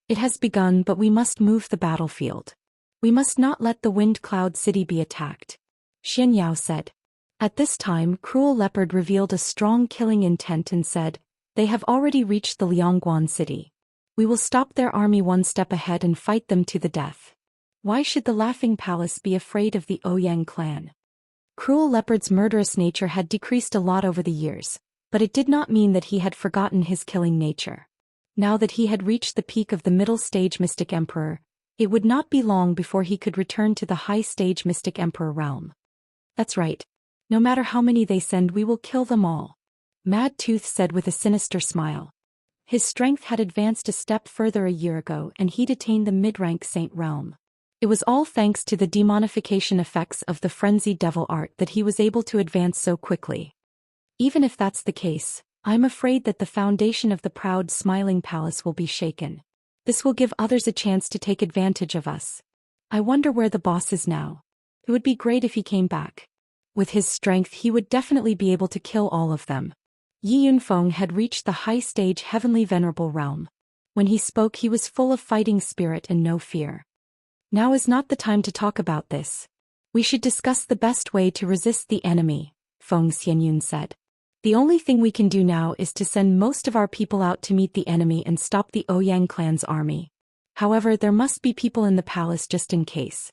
[SPEAKER 1] It has begun, but we must move the battlefield. We must not let the Wind Cloud city be attacked. Xianyao said. At this time, Cruel Leopard revealed a strong killing intent and said, "They have already reached the Liangguan city. We will stop their army one step ahead and fight them to the death. Why should the Laughing Palace be afraid of the Ouyang clan?" Cruel Leopard's murderous nature had decreased a lot over the years, but it did not mean that he had forgotten his killing nature. Now that he had reached the peak of the middle stage Mystic Emperor, it would not be long before he could return to the high stage Mystic Emperor realm. "That's right. No matter how many they send, we will kill them all," Mad Tooth said with a sinister smile. His strength had advanced a step further a year ago and he'd attained the mid-rank saint realm. It was all thanks to the demonification effects of the frenzied devil art that he was able to advance so quickly. "Even if that's the case, I'm afraid that the foundation of the proud smiling palace will be shaken. This will give others a chance to take advantage of us. I wonder where the boss is now. It would be great if he came back. With his strength he would definitely be able to kill all of them." Yi Yunfeng had reached the high stage heavenly venerable realm. When he spoke he was full of fighting spirit and no fear. "Now is not the time to talk about this. We should discuss the best way to resist the enemy," Feng Xianyun said. "The only thing we can do now is to send most of our people out to meet the enemy and stop the Ouyang clan's army. However, there must be people in the palace just in case."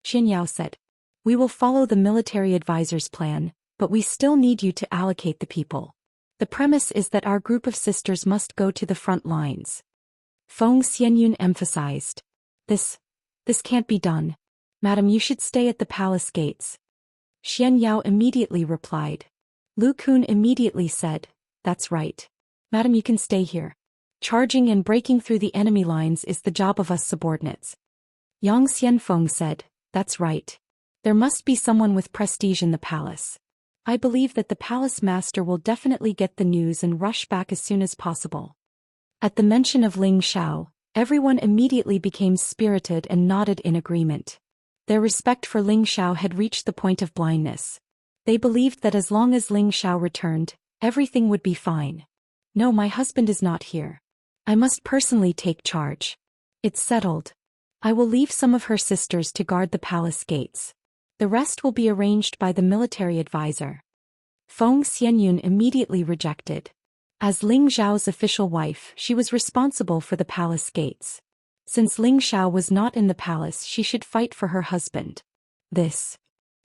[SPEAKER 1] Xianyao said. "We will follow the military advisor's plan, but we still need you to allocate the people. The premise is that our group of sisters must go to the front lines." Feng Xianyun emphasized. This can't be done. Madam, you should stay at the palace gates." Xianyao immediately replied. Lu Kun immediately said, "That's right. Madam, you can stay here. Charging and breaking through the enemy lines is the job of us subordinates." Yang Xianfeng said, "That's right. There must be someone with prestige in the palace. I believe that the palace master will definitely get the news and rush back as soon as possible." At the mention of Ling Xiao, everyone immediately became spirited and nodded in agreement. Their respect for Ling Xiao had reached the point of blindness. They believed that as long as Ling Xiao returned, everything would be fine. "No, my husband is not here. I must personally take charge. It's settled. I will leave some of her sisters to guard the palace gates. The rest will be arranged by the military advisor." Feng Xianyun immediately rejected. As Ling Xiao's official wife, she was responsible for the palace gates. Since Ling Xiao was not in the palace, she should fight for her husband.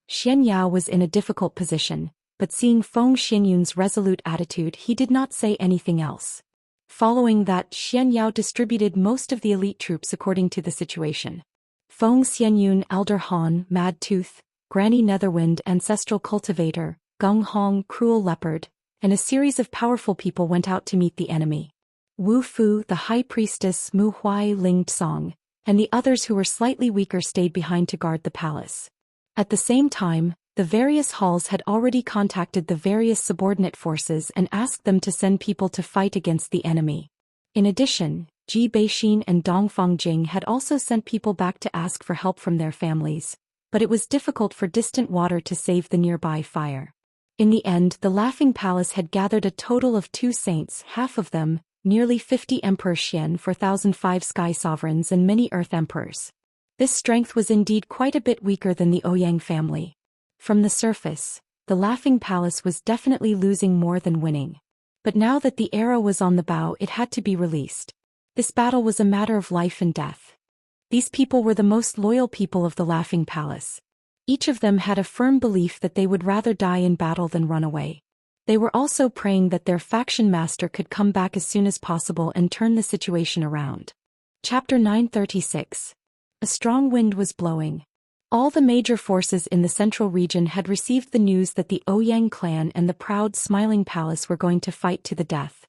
[SPEAKER 1] Xianyao was in a difficult position, but seeing Feng Xianyun's resolute attitude, he did not say anything else. Following that, Xianyao distributed most of the elite troops according to the situation. Feng Xianyun, Elder Han, Mad Tooth, Granny Netherwind, Ancestral Cultivator, Gung Hong, Cruel Leopard, and a series of powerful people went out to meet the enemy. Wu Fu, the High Priestess, Mu Huai, Ling Tsong, and the others who were slightly weaker stayed behind to guard the palace. At the same time, the various halls had already contacted the various subordinate forces and asked them to send people to fight against the enemy. In addition, Ji Beixin and Dongfang Jing had also sent people back to ask for help from their families, but it was difficult for distant water to save the nearby fire. In the end, the Laughing Palace had gathered a total of 2 saints, half of them, nearly 50 Emperor Xian, 4005 Sky Sovereigns and many Earth Emperors. This strength was indeed quite a bit weaker than the Ouyang family. From the surface, the Laughing Palace was definitely losing more than winning. But now that the arrow was on the bow, it had to be released. This battle was a matter of life and death. These people were the most loyal people of the Laughing Palace. Each of them had a firm belief that they would rather die in battle than run away. They were also praying that their faction master could come back as soon as possible and turn the situation around. Chapter 936. A strong wind was blowing. All the major forces in the central region had received the news that the Ouyang clan and the proud Smiling Palace were going to fight to the death.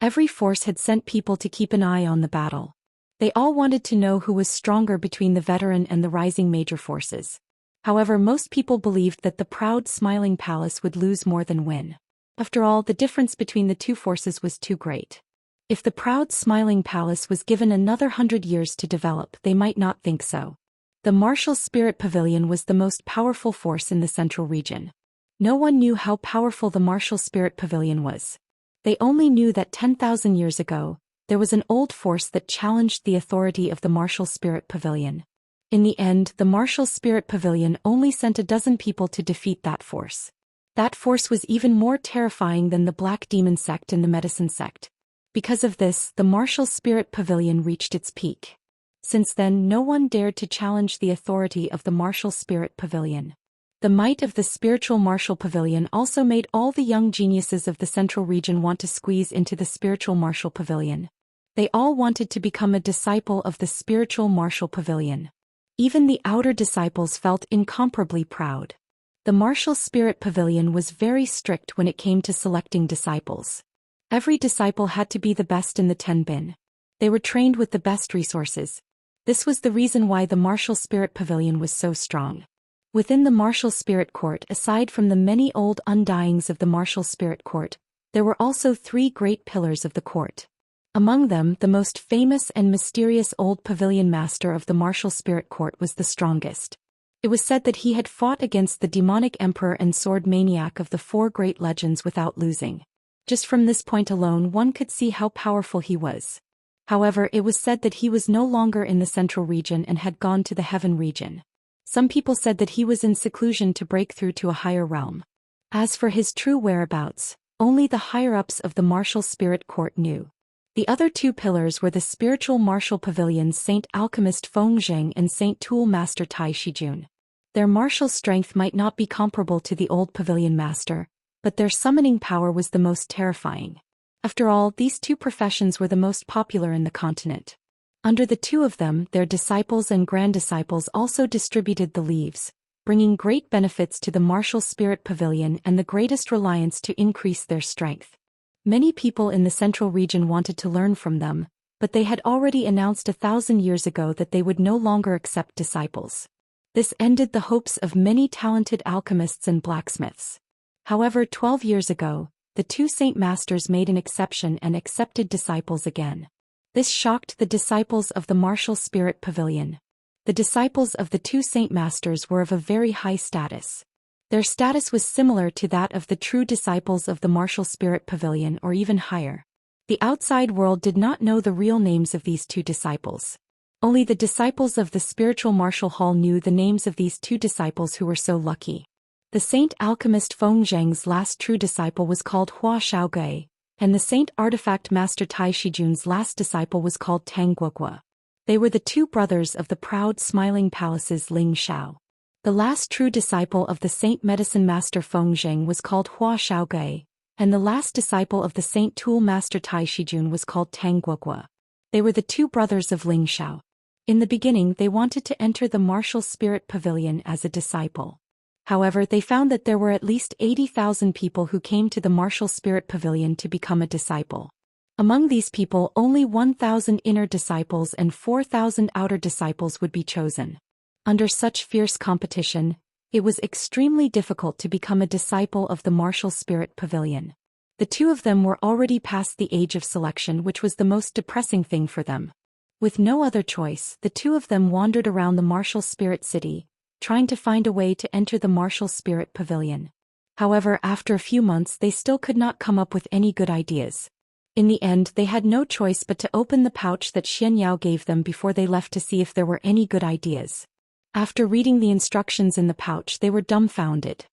[SPEAKER 1] Every force had sent people to keep an eye on the battle. They all wanted to know who was stronger between the veteran and the rising major forces. However, most people believed that the proud Smiling Palace would lose more than win. After all, the difference between the two forces was too great. If the proud Smiling Palace was given another 100 years to develop, they might not think so. The Martial Spirit Pavilion was the most powerful force in the central region. No one knew how powerful the Martial Spirit Pavilion was. They only knew that 10,000 years ago, there was an old force that challenged the authority of the Martial Spirit Pavilion. In the end, the Martial Spirit Pavilion only sent a dozen people to defeat that force. That force was even more terrifying than the Black Demon sect and the Medicine sect. Because of this, the Martial Spirit Pavilion reached its peak. Since then, no one dared to challenge the authority of the Martial Spirit Pavilion. The might of the spiritual Martial Pavilion also made all the young geniuses of the Central region want to squeeze into the spiritual Martial Pavilion. They all wanted to become a disciple of the spiritual Martial Pavilion. Even the outer disciples felt incomparably proud. The Martial Spirit Pavilion was very strict when it came to selecting disciples. Every disciple had to be the best in the Tenbin. They were trained with the best resources. This was the reason why the Martial Spirit Pavilion was so strong. Within the Martial Spirit Court, aside from the many old undyings of the Martial Spirit Court, there were also 3 great pillars of the court. Among them, the most famous and mysterious old pavilion master of the Martial Spirit Court was the strongest. It was said that he had fought against the demonic emperor and sword maniac of the 4 great legends without losing. Just from this point alone, one could see how powerful he was. However, it was said that he was no longer in the Central region and had gone to the Heaven region. Some people said that he was in seclusion to break through to a higher realm. As for his true whereabouts, only the higher-ups of the Martial Spirit Court knew. The other 2 pillars were the spiritual Martial Pavilions Saint Alchemist Feng Zheng and Saint Tool Master Tai Shijun. Their martial strength might not be comparable to the old pavilion master, but their summoning power was the most terrifying. After all, these 2 professions were the most popular in the continent. Under the 2 of them, their disciples and grand disciples also distributed the leaves, bringing great benefits to the Martial Spirit Pavilion and the greatest reliance to increase their strength. Many people in the Central region wanted to learn from them, but they had already announced 1,000 years ago that they would no longer accept disciples. This ended the hopes of many talented alchemists and blacksmiths. However, 12 years ago, the 2 Saint Masters made an exception and accepted disciples again. This shocked the disciples of the Martial Spirit Pavilion. The disciples of the 2 Saint Masters were of a very high status. Their status was similar to that of the true disciples of the Martial Spirit Pavilion or even higher. The outside world did not know the real names of these 2 disciples. Only the disciples of the spiritual Martial Hall knew the names of these 2 disciples who were so lucky. The Saint Alchemist Feng Zheng's last true disciple was called Hua Xiaogui, and the Saint Artifact Master Tai Shijun's last disciple was called Tang Guogua. They were the 2 brothers of the proud smiling palace's Ling Shao. The last true disciple of the Saint Medicine Master Feng Zheng was called Hua Xiaogui, and the last disciple of the Saint Tool Master Tai Shijun was called Tang Guogua. They were the 2 brothers of Ling Shao. In the beginning, they wanted to enter the Martial Spirit Pavilion as a disciple. However, they found that there were at least 80,000 people who came to the Martial Spirit Pavilion to become a disciple. Among these people, only 1,000 inner disciples and 4,000 outer disciples would be chosen. Under such fierce competition, it was extremely difficult to become a disciple of the Martial Spirit Pavilion. The 2 of them were already past the age of selection, which was the most depressing thing for them. With no other choice, the 2 of them wandered around the Martial Spirit City, trying to find a way to enter the Martial Spirit Pavilion. However, after a few months they still could not come up with any good ideas. In the end, they had no choice but to open the pouch that Xianxia gave them before they left to see if there were any good ideas. After reading the instructions in the pouch, they were dumbfounded.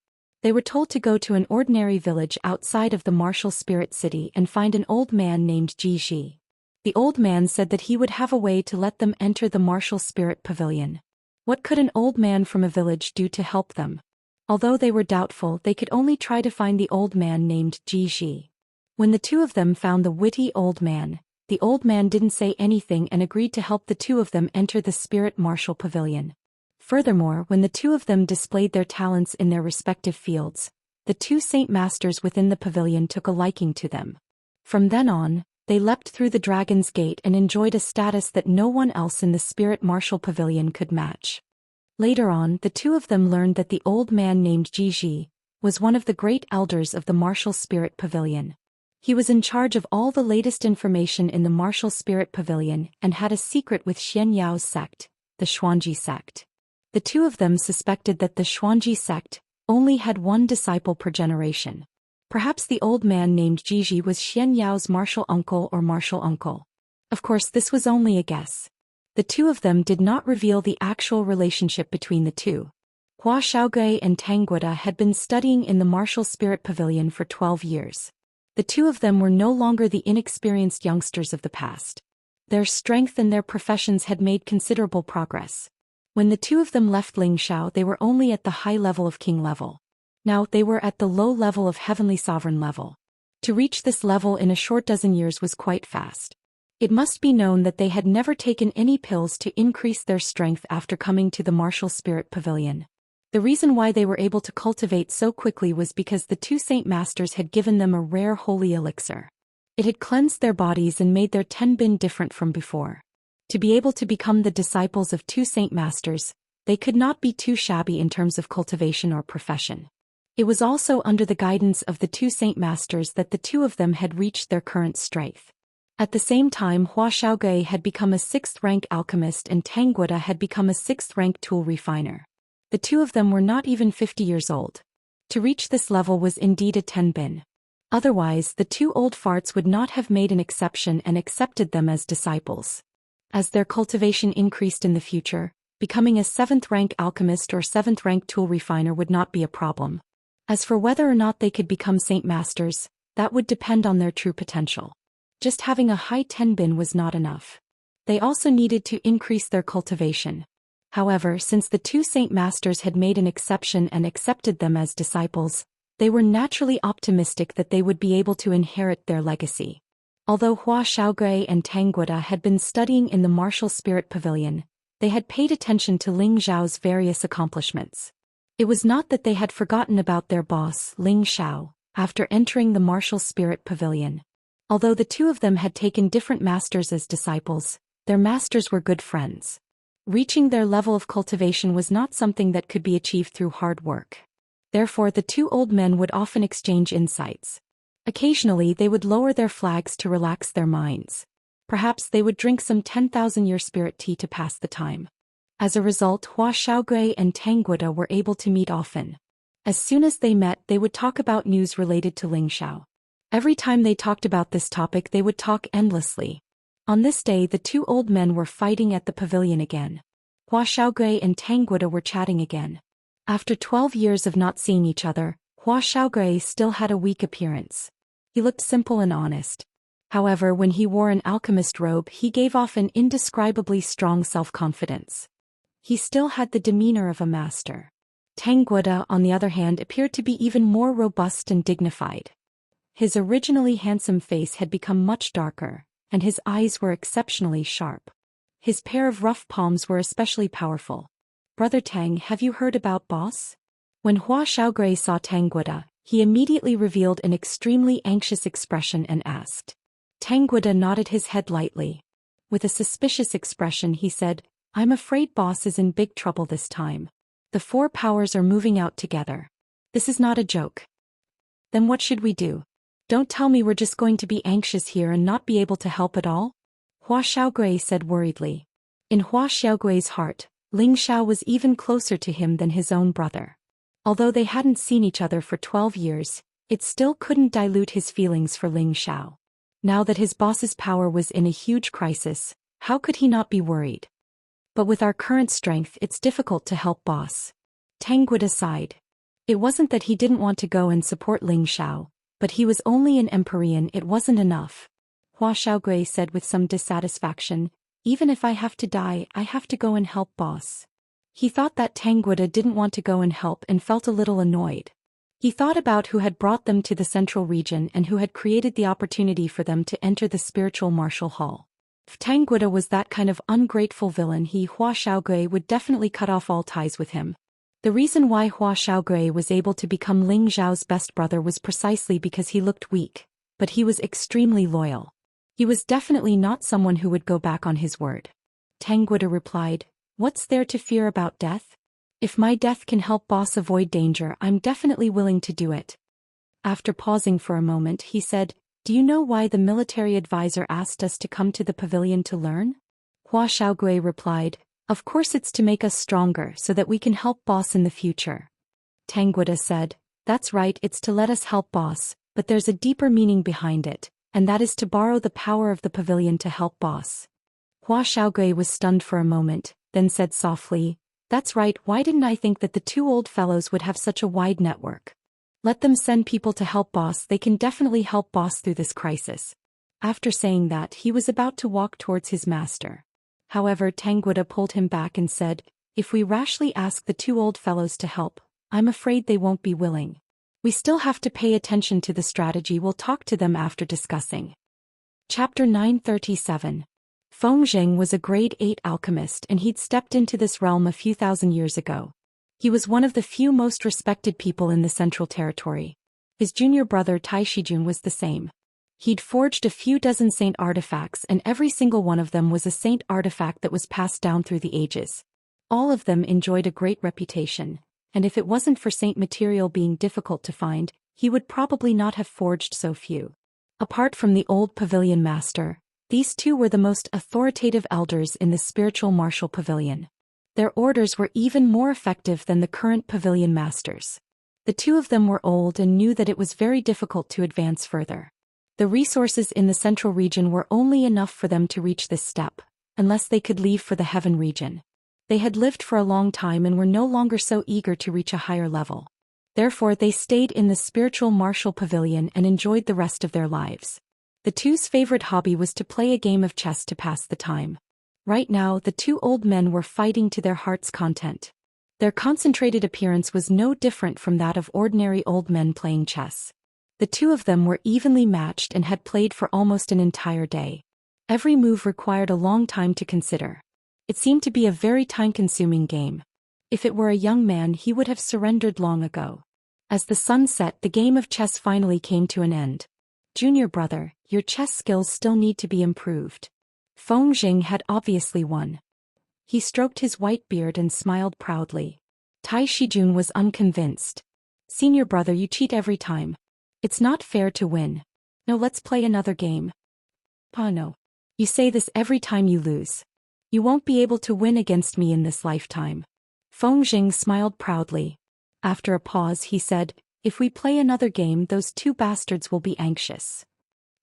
[SPEAKER 1] They were told to go to an ordinary village outside of the Martial Spirit City and find an old man named Ji. The old man said that he would have a way to let them enter the Martial Spirit Pavilion. What could an old man from a village do to help them? Although they were doubtful, they could only try to find the old man named Ji. When the 2 of them found the witty old man didn't say anything and agreed to help the 2 of them enter the Spirit Martial Pavilion. Furthermore, when the 2 of them displayed their talents in their respective fields, the 2 Saint Masters within the pavilion took a liking to them. From then on, they leapt through the Dragon's Gate and enjoyed a status that no one else in the Spirit Martial Pavilion could match. Later on, the 2 of them learned that the old man named Ji was one of the great elders of the Martial Spirit Pavilion. He was in charge of all the latest information in the Martial Spirit Pavilion and had a secret with Xianyao's sect, the Xuanji sect. The 2 of them suspected that the Xuanji sect only had 1 disciple per generation. Perhaps the old man named Ji was Xianyao's martial uncle or martial uncle. Of course, this was only a guess. The 2 of them did not reveal the actual relationship between the 2. Hua Xiaogui and Tang Guoda had been studying in the Martial Spirit Pavilion for 12 years. The two of them were no longer the inexperienced youngsters of the past. Their strength and their professions had made considerable progress. When the two of them left Lingxiao, they were only at the high level of king level. Now they were at the low level of heavenly sovereign level. To reach this level in a short dozen years was quite fast. It must be known that they had never taken any pills to increase their strength after coming to the Martial Spirit Pavilion. The reason why they were able to cultivate so quickly was because the two Saint Masters had given them a rare holy elixir. It had cleansed their bodies and made their tenbin different from before. To be able to become the disciples of two Saint Masters, they could not be too shabby in terms of cultivation or profession. It was also under the guidance of the two Saint Masters that the two of them had reached their current strength. At the same time, Hua Xiaogui had become a 6th-rank alchemist and Tang Guoda had become a 6th-rank tool refiner. The two of them were not even 50 years old. To reach this level was indeed a tenbin. Otherwise, the two old farts would not have made an exception and accepted them as disciples. As their cultivation increased in the future, becoming a 7th-rank alchemist or 7th-rank tool refiner would not be a problem. As for whether or not they could become Saint Masters, that would depend on their true potential. Just having a high tenbin was not enough. They also needed to increase their cultivation. However, since the two Saint Masters had made an exception and accepted them as disciples, they were naturally optimistic that they would be able to inherit their legacy. Although Hua Xiaogui and Tang Guoda had been studying in the Martial Spirit Pavilion, they had paid attention to Ling Xiao's various accomplishments. It was not that they had forgotten about their boss, Ling Xiao, after entering the Martial Spirit Pavilion. Although the two of them had taken different masters as disciples, their masters were good friends. Reaching their level of cultivation was not something that could be achieved through hard work. Therefore, the two old men would often exchange insights. Occasionally, they would lower their flags to relax their minds. Perhaps they would drink some 10,000-year spirit tea to pass the time. As a result, Hua Xiaogui and Tang Guoda were able to meet often. As soon as they met, they would talk about news related to Lingxiao. Every time they talked about this topic, they would talk endlessly. On this day, the two old men were fighting at the pavilion again. Hua Xiaogui and Tang Guoda were chatting again. After 12 years of not seeing each other, Hua Xiaogui still had a weak appearance. He looked simple and honest. However, when he wore an alchemist robe, he gave off an indescribably strong self-confidence. He still had the demeanor of a master. Tang Guoda, on the other hand, appeared to be even more robust and dignified. His originally handsome face had become much darker, and his eyes were exceptionally sharp. His pair of rough palms were especially powerful. "Brother Tang, have you heard about boss?" When Hua Xiaogui saw Tang Guoda, he immediately revealed an extremely anxious expression and asked. Tang Guoda nodded his head lightly. With a suspicious expression, he said, "I'm afraid boss is in big trouble this time. The four powers are moving out together. This is not a joke." "Then what should we do? Don't tell me we're just going to be anxious here and not be able to help at all?" Hua Xiaogui said worriedly. In Hua Xiaogui's heart, Ling Xiao was even closer to him than his own brother. Although they hadn't seen each other for 12 years, it still couldn't dilute his feelings for Ling Xiao. Now that his boss's power was in a huge crisis, how could he not be worried? "But with our current strength, it's difficult to help boss." Tang Guoda sighed. It wasn't that he didn't want to go and support Ling Xiao, but he was only an Empyrean, it wasn't enough. Hua Xiaogui said with some dissatisfaction, "Even if I have to die, I have to go and help boss." He thought that Tang Guoda didn't want to go and help and felt a little annoyed. He thought about who had brought them to the central region and who had created the opportunity for them to enter the spiritual martial hall. If Tang Guoda was that kind of ungrateful villain, Hua Xiaogui would definitely cut off all ties with him. The reason why Hua Xiaogui was able to become Ling Xiao's best brother was precisely because he looked weak, but he was extremely loyal. He was definitely not someone who would go back on his word. Tang Guoda replied, "What's there to fear about death? If my death can help boss avoid danger, I'm definitely willing to do it." After pausing for a moment, he said, "Do you know why the military advisor asked us to come to the pavilion to learn?" Hua Xiaogui replied, "Of course it's to make us stronger so that we can help boss in the future." Tang Guoda said, "That's right, it's to let us help boss, but there's a deeper meaning behind it, and that is to borrow the power of the pavilion to help boss." Hua Xiaogui was stunned for a moment, then said softly, That's right, why didn't I think that the two old fellows would have such a wide network? Let them send people to help boss, they can definitely help boss through this crisis. After saying that, he was about to walk towards his master. However, Tanguida pulled him back and said, if we rashly ask the two old fellows to help, I'm afraid they won't be willing. We still have to pay attention to the strategy, we'll talk to them after discussing. Chapter 937. Feng Zheng was a grade 8 alchemist and he'd stepped into this realm a few thousand years ago. He was one of the few most respected people in the Central Territory. His junior brother Tai Shijun was the same. He'd forged a few dozen saint artifacts and every single one of them was a saint artifact that was passed down through the ages. All of them enjoyed a great reputation, and if it wasn't for saint material being difficult to find, he would probably not have forged so few. Apart from the old pavilion master, these two were the most authoritative elders in the spiritual martial pavilion. Their orders were even more effective than the current pavilion masters. The two of them were old and knew that it was very difficult to advance further. The resources in the central region were only enough for them to reach this step, unless they could leave for the heaven region. They had lived for a long time and were no longer so eager to reach a higher level. Therefore they stayed in the spiritual martial pavilion and enjoyed the rest of their lives. The two's favorite hobby was to play a game of chess to pass the time. Right now the two old men were fighting to their heart's content. Their concentrated appearance was no different from that of ordinary old men playing chess. The two of them were evenly matched and had played for almost an entire day. Every move required a long time to consider. It seemed to be a very time-consuming game. If it were a young man, he would have surrendered long ago. As the sun set, the game of chess finally came to an end. Junior brother, your chess skills still need to be improved. Feng Zheng had obviously won. He stroked his white beard and smiled proudly. Tai Shijun was unconvinced. Senior brother, you cheat every time. It's not fair to win. No, let's play another game. Oh no. You say this every time you lose. You won't be able to win against me in this lifetime. Feng Zheng smiled proudly. After a pause he said, if we play another game those two bastards will be anxious.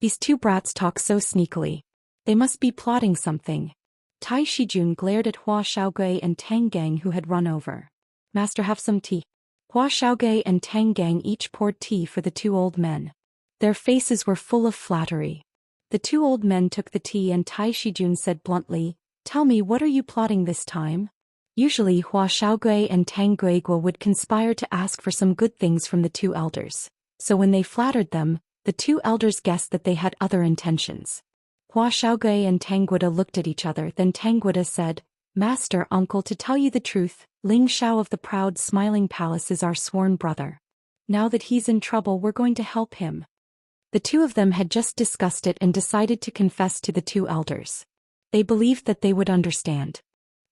[SPEAKER 1] These two brats talk so sneakily. They must be plotting something. Tai Shijun glared at Hua Xiaogui and Tang Gang who had run over. Master, have some tea. Hua Xiaogui and Tang Gang each poured tea for the two old men. Their faces were full of flattery. The two old men took the tea and Tai Shijun said bluntly, tell me, what are you plotting this time? Usually Hua Xiaogui and Tang Guigua would conspire to ask for some good things from the two elders. So when they flattered them, the two elders guessed that they had other intentions. Hua Xiaogui and Tanguida looked at each other, then Tanguida said, Master, uncle, to tell you the truth, Ling Xiao of the proud smiling palace is our sworn brother. Now that he's in trouble, we're going to help him. The two of them had just discussed it and decided to confess to the two elders. They believed that they would understand.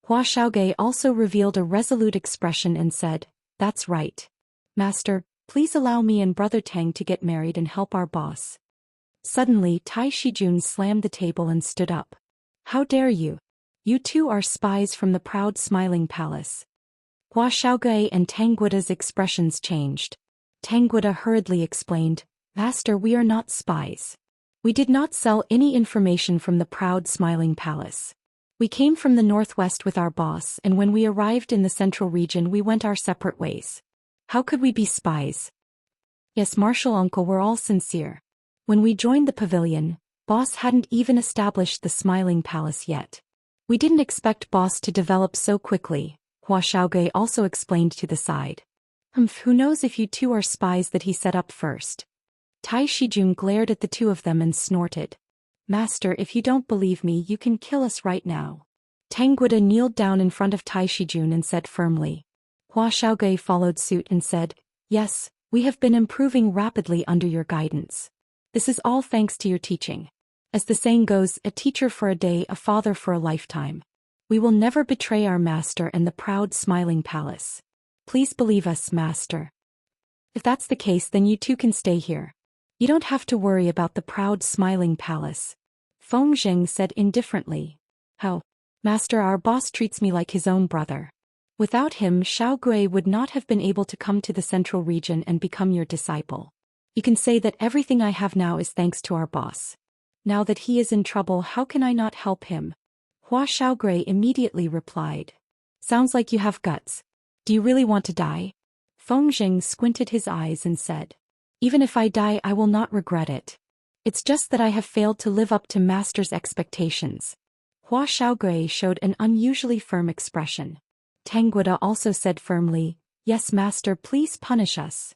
[SPEAKER 1] Hua Xiaogui also revealed a resolute expression and said, that's right. Master, please allow me and Brother Tang to get married and help our boss. Suddenly Tai Shijun slammed the table and stood up. How dare you? You two are spies from the proud smiling palace. Hua Xiaogui and Tanguida's expressions changed. Tanguida hurriedly explained, Master, we are not spies. We did not sell any information from the proud smiling palace. We came from the northwest with our boss, and when we arrived in the central region we went our separate ways. How could we be spies? Yes, Marshal Uncle, we're all sincere. When we joined the pavilion, boss hadn't even established the smiling palace yet. We didn't expect boss to develop so quickly, Hua Xiaogui also explained to the side. Who knows if you two are spies that he set up first. Tai Shijun glared at the two of them and snorted. Master, if you don't believe me, you can kill us right now. Tanguida kneeled down in front of Tai Shijun and said firmly. Hua Xiaogui followed suit and said, yes, we have been improving rapidly under your guidance. This is all thanks to your teaching. As the saying goes, a teacher for a day, a father for a lifetime. We will never betray our master and the proud smiling palace. Please believe us, master. If that's the case, then you two can stay here. You don't have to worry about the proud smiling palace. Feng Zheng said indifferently. How? Master, our boss treats me like his own brother. Without him, Xiaogui would not have been able to come to the central region and become your disciple. You can say that everything I have now is thanks to our boss. Now that he is in trouble, how can I not help him? Hua Xiaogui immediately replied. Sounds like you have guts. Do you really want to die? Feng squinted his eyes and said. Even if I die, I will not regret it. It's just that I have failed to live up to Master's expectations. Hua Xiaogui showed an unusually firm expression. Tanguida also said firmly, Yes, Master, please punish us.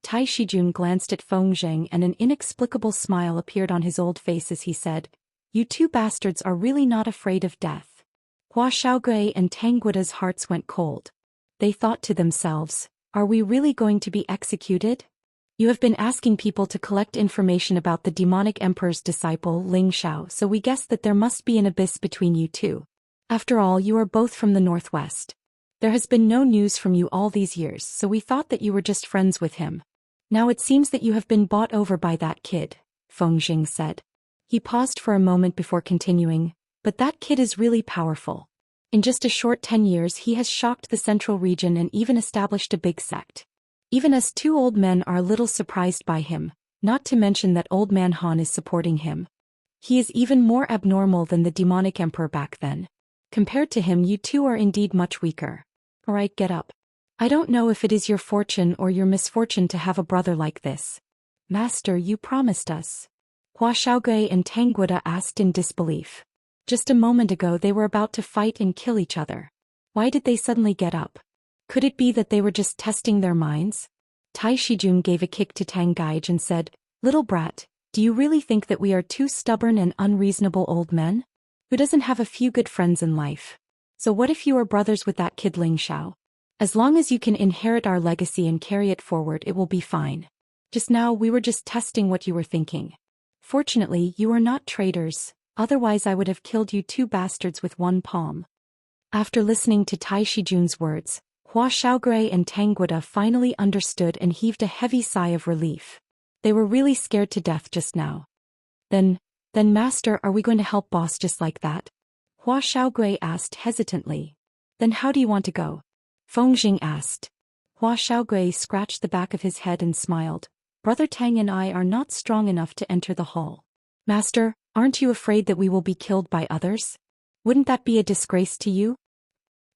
[SPEAKER 1] Tai Shijun glanced at Feng and an inexplicable smile appeared on his old face as he said, You two bastards are really not afraid of death. Hua Xiaogui and Tanguida's hearts went cold. They thought to themselves, Are we really going to be executed? You have been asking people to collect information about the demonic emperor's disciple Ling Xiao, so we guess that there must be an abyss between you two. After all, you are both from the northwest. There has been no news from you all these years, so we thought that you were just friends with him. Now it seems that you have been bought over by that kid, Feng said. He paused for a moment before continuing, But that kid is really powerful. In just a short 10 years he has shocked the central region and even established a big sect. Even us two old men are a little surprised by him, not to mention that old man Han is supporting him. He is even more abnormal than the demonic emperor back then. Compared to him, you two are indeed much weaker. Alright, get up. I don't know if it is your fortune or your misfortune to have a brother like this. Master, you promised us. Hua Xiaogui and Tanguida asked in disbelief. Just a moment ago they were about to fight and kill each other. Why did they suddenly get up? Could it be that they were just testing their minds? Tai Shijun gave a kick to Tang Gaij and said, Little brat, do you really think that we are two stubborn and unreasonable old men? Who doesn't have a few good friends in life? So what if you are brothers with that kid Ling Xiao? As long as you can inherit our legacy and carry it forward, it will be fine. Just now we were just testing what you were thinking. Fortunately, you are not traitors. Otherwise I would have killed you two bastards with one palm. After listening to Tai Shijun's words, Hua Xiaogui and Tanguida finally understood and heaved a heavy sigh of relief. They were really scared to death just now. Then Master, are we going to help boss just like that? Hua Xiaogui asked hesitantly. Then how do you want to go? Feng asked. Hua Xiaogui scratched the back of his head and smiled. Brother Tang and I are not strong enough to enter the hall. Master, aren't you afraid that we will be killed by others? Wouldn't that be a disgrace to you?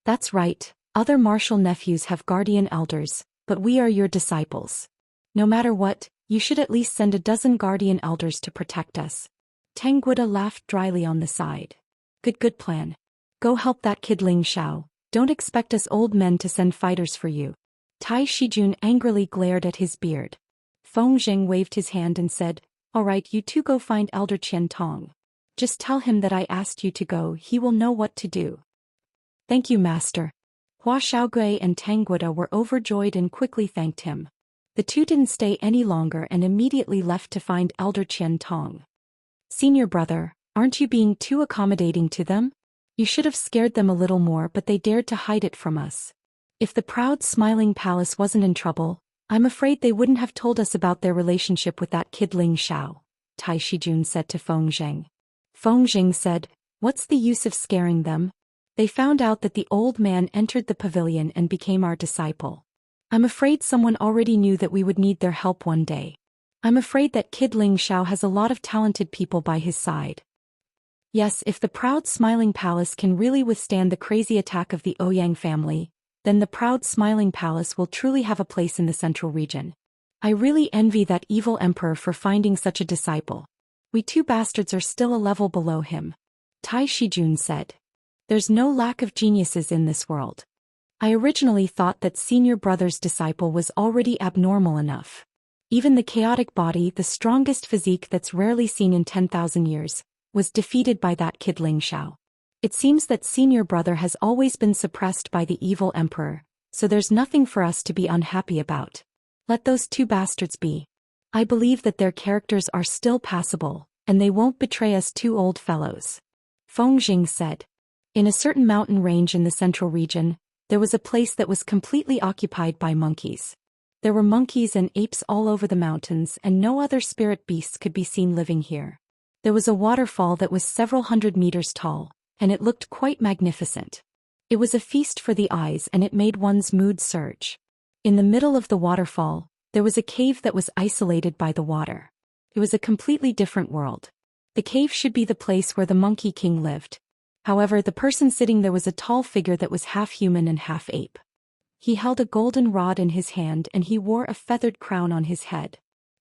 [SPEAKER 1] That's right, other martial nephews have guardian elders, but we are your disciples. No matter what, you should at least send a dozen guardian elders to protect us. Tanguida laughed dryly on the side. Good plan. Go help that kid Ling Xiao, don't expect us old men to send fighters for you. Tai Shijun angrily glared at his beard. Feng waved his hand and said, Alright, you two go find Elder Qian Tong. Just tell him that I asked you to go, he will know what to do. Thank you, Master. Hua Xiaogui and Tanguida were overjoyed and quickly thanked him. The two didn't stay any longer and immediately left to find Elder Qian Tong. Senior brother, aren't you being too accommodating to them? You should have scared them a little more, but they dared to hide it from us. If the proud smiling palace wasn't in trouble, I'm afraid they wouldn't have told us about their relationship with that kid Ling Xiao, Tai Shijun said to Feng Zheng. Feng Zheng said, What's the use of scaring them? They found out that the old man entered the pavilion and became our disciple. I'm afraid someone already knew that we would need their help one day. I'm afraid that kid Ling Xiao has a lot of talented people by his side. Yes, if the proud smiling palace can really withstand the crazy attack of the Ouyang family, then the proud smiling palace will truly have a place in the central region. I really envy that evil emperor for finding such a disciple. We two bastards are still a level below him. Tai Shijun said. There's no lack of geniuses in this world. I originally thought that senior brother's disciple was already abnormal enough. Even the chaotic body, the strongest physique that's rarely seen in 10,000 years, was defeated by that kid Ling Xiao. It seems that senior brother has always been suppressed by the evil emperor, so there's nothing for us to be unhappy about. Let those two bastards be. I believe that their characters are still passable, and they won't betray us two old fellows. Feng Zheng said. In a certain mountain range in the central region, there was a place that was completely occupied by monkeys. There were monkeys and apes all over the mountains, and no other spirit beasts could be seen living here. There was a waterfall that was several hundred meters tall, and it looked quite magnificent. It was a feast for the eyes and it made one's mood surge. In the middle of the waterfall, there was a cave that was isolated by the water. It was a completely different world. The cave should be the place where the Monkey King lived. However, the person sitting there was a tall figure that was half human and half ape. He held a golden rod in his hand and he wore a feathered crown on his head.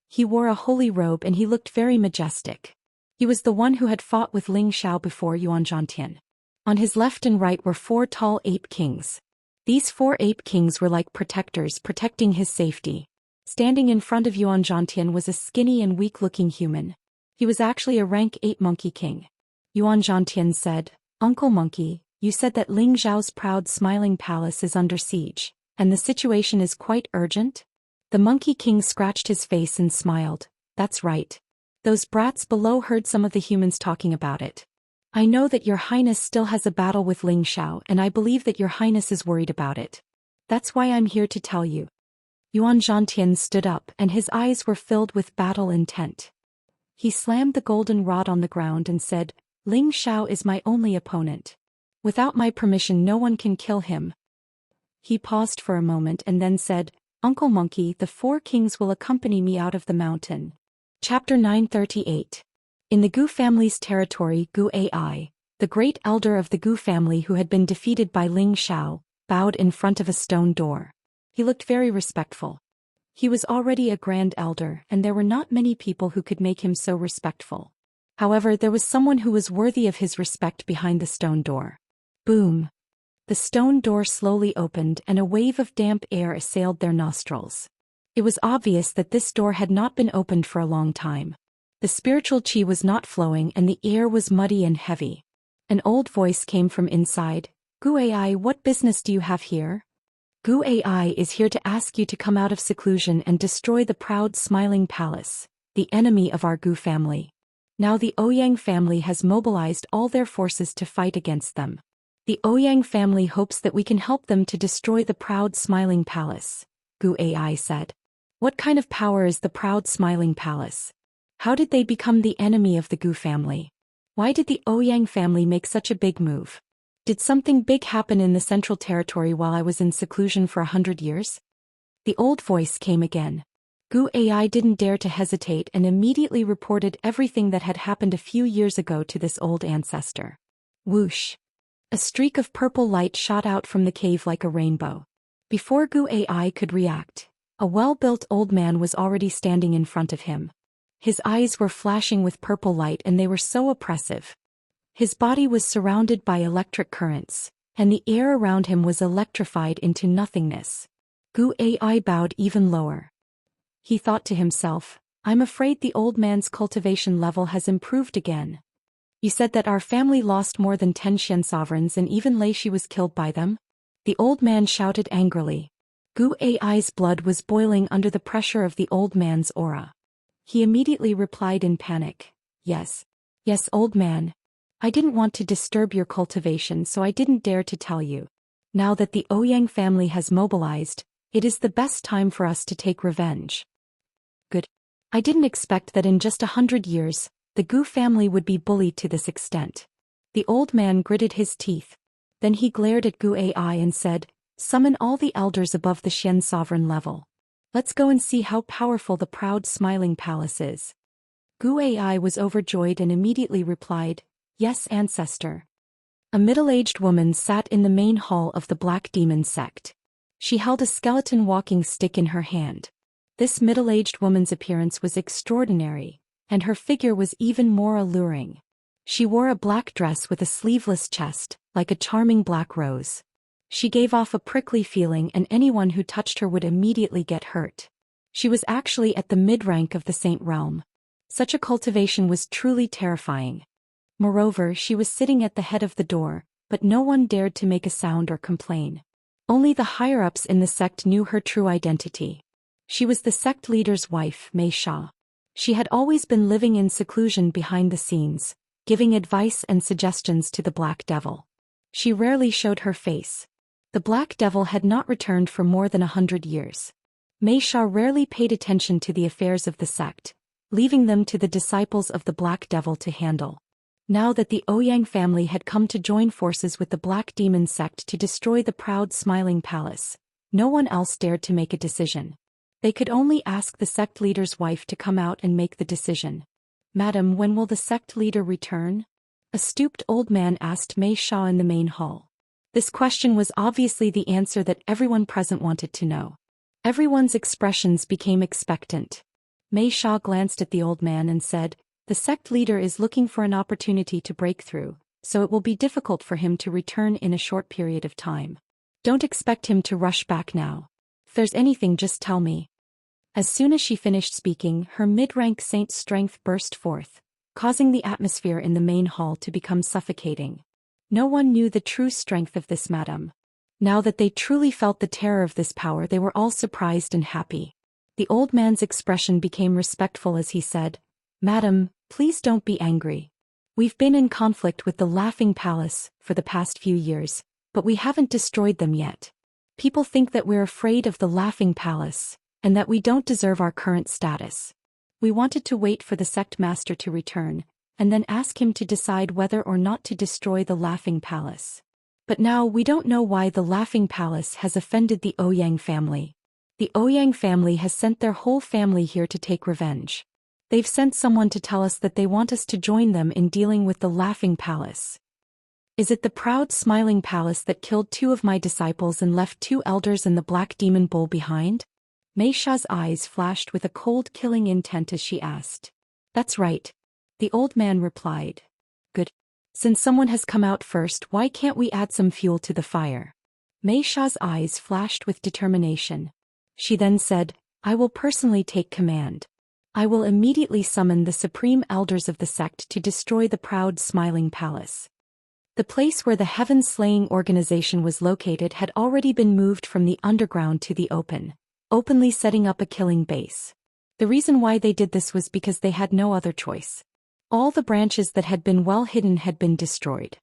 [SPEAKER 1] He wore a holy robe and he looked very majestic. He was the one who had fought with Ling Xiao before Yuan Zhantian. On his left and right were 4 tall ape kings. These 4 ape kings were like protectors protecting his safety. Standing in front of Yuan Zhantian was a skinny and weak-looking human. He was actually a rank 8 monkey king. Yuan Zhantian said, "Uncle Monkey, you said that Ling Xiao's proud smiling palace is under siege, and the situation is quite urgent?" The monkey king scratched his face and smiled. "That's right. Those brats below heard some of the humans talking about it. I know that your highness still has a battle with Ling Xiao and I believe that your highness is worried about it. That's why I'm here to tell you." Yuan Zhantian stood up and his eyes were filled with battle intent. He slammed the golden rod on the ground and said, "Ling Xiao is my only opponent. Without my permission no one can kill him." He paused for a moment and then said, "Uncle Monkey, the 4 kings will accompany me out of the mountain." Chapter 938. In the Gu family's territory, Gu Ai, the great elder of the Gu family who had been defeated by Ling Xiao, bowed in front of a stone door. He looked very respectful. He was already a grand elder and there were not many people who could make him so respectful. However, there was someone who was worthy of his respect behind the stone door. Boom! The stone door slowly opened and a wave of damp air assailed their nostrils. It was obvious that this door had not been opened for a long time. The spiritual qi was not flowing and the air was muddy and heavy. An old voice came from inside. "Gu Ai, what business do you have here?" "Gu Ai is here to ask you to come out of seclusion and destroy the proud smiling palace, the enemy of our Gu family. Now the Ouyang family has mobilized all their forces to fight against them. The Ouyang family hopes that we can help them to destroy the proud smiling palace," Gu Ai said. "What kind of power is the proud smiling palace? How did they become the enemy of the Gu family? Why did the Ouyang family make such a big move? Did something big happen in the Central Territory while I was in seclusion for 100 years? The old voice came again. Gu Ai didn't dare to hesitate and immediately reported everything that had happened a few years ago to this old ancestor. Whoosh! A streak of purple light shot out from the cave like a rainbow. Before Gu Ai could react, a well-built old man was already standing in front of him. His eyes were flashing with purple light and they were so oppressive. His body was surrounded by electric currents, and the air around him was electrified into nothingness. Gu Ai bowed even lower. He thought to himself, "I'm afraid the old man's cultivation level has improved again. You said that our family lost more than 10 Xian sovereigns and even Lei Shi was killed by them?" The old man shouted angrily. Gu Ai's blood was boiling under the pressure of the old man's aura. He immediately replied in panic, Yes, old man. I didn't want to disturb your cultivation so I didn't dare to tell you. Now that the Ouyang family has mobilized, it is the best time for us to take revenge." "Good. I didn't expect that in just 100 years, the Gu family would be bullied to this extent." The old man gritted his teeth. Then he glared at Gu Ai and said, "Summon all the elders above the Xian sovereign level. Let's go and see how powerful the proud smiling palace is." Gu Ai was overjoyed and immediately replied, "Yes, ancestor." A middle-aged woman sat in the main hall of the Black Demon sect. She held a skeleton walking stick in her hand. This middle-aged woman's appearance was extraordinary, and her figure was even more alluring. She wore a black dress with a sleeveless chest, like a charming black rose. She gave off a prickly feeling and anyone who touched her would immediately get hurt. She was actually at the mid-rank of the Saint realm. Such a cultivation was truly terrifying. Moreover, she was sitting at the head of the door, but no one dared to make a sound or complain. Only the higher-ups in the sect knew her true identity. She was the sect leader's wife, Mei Sha. She had always been living in seclusion behind the scenes, giving advice and suggestions to the Black Devil. She rarely showed her face. The Black Devil had not returned for more than 100 years. Mei Sha rarely paid attention to the affairs of the sect, leaving them to the disciples of the Black Devil to handle. Now that the Ouyang family had come to join forces with the Black Demon sect to destroy the proud smiling palace, no one else dared to make a decision. They could only ask the sect leader's wife to come out and make the decision. "Madam, when will the sect leader return?" A stooped old man asked Mei Sha in the main hall. This question was obviously the answer that everyone present wanted to know. Everyone's expressions became expectant. Mei Sha glanced at the old man and said, "The sect leader is looking for an opportunity to break through, so it will be difficult for him to return in a short period of time. Don't expect him to rush back now. If there's anything, just tell me." As soon as she finished speaking, her mid-rank saint's strength burst forth, causing the atmosphere in the main hall to become suffocating. No one knew the true strength of this madam. Now that they truly felt the terror of this power, they were all surprised and happy. The old man's expression became respectful as he said, "Madam, please don't be angry. We've been in conflict with the Laughing Palace for the past few years, but we haven't destroyed them yet. People think that we're afraid of the Laughing Palace, and that we don't deserve our current status. We wanted to wait for the sect master to return, and then ask him to decide whether or not to destroy the Laughing Palace. But now we don't know why the Laughing Palace has offended the Ouyang family. The Ouyang family has sent their whole family here to take revenge. They've sent someone to tell us that they want us to join them in dealing with the Laughing Palace. Is it the proud Smiling Palace that killed 2 of my disciples and left 2 elders and the Black Demon Bull behind?" Mei Sha's eyes flashed with a cold killing intent as she asked. "That's right," the old man replied. "Good. Since someone has come out first, why can't we add some fuel to the fire?" Mei Sha's eyes flashed with determination. She then said, "I will personally take command. I will immediately summon the supreme elders of the sect to destroy the proud Smiling Palace." The place where the Heaven-Slaying organization was located had already been moved from the underground to the open, openly setting up a killing base. The reason why they did this was because they had no other choice. All the branches that had been well hidden had been destroyed.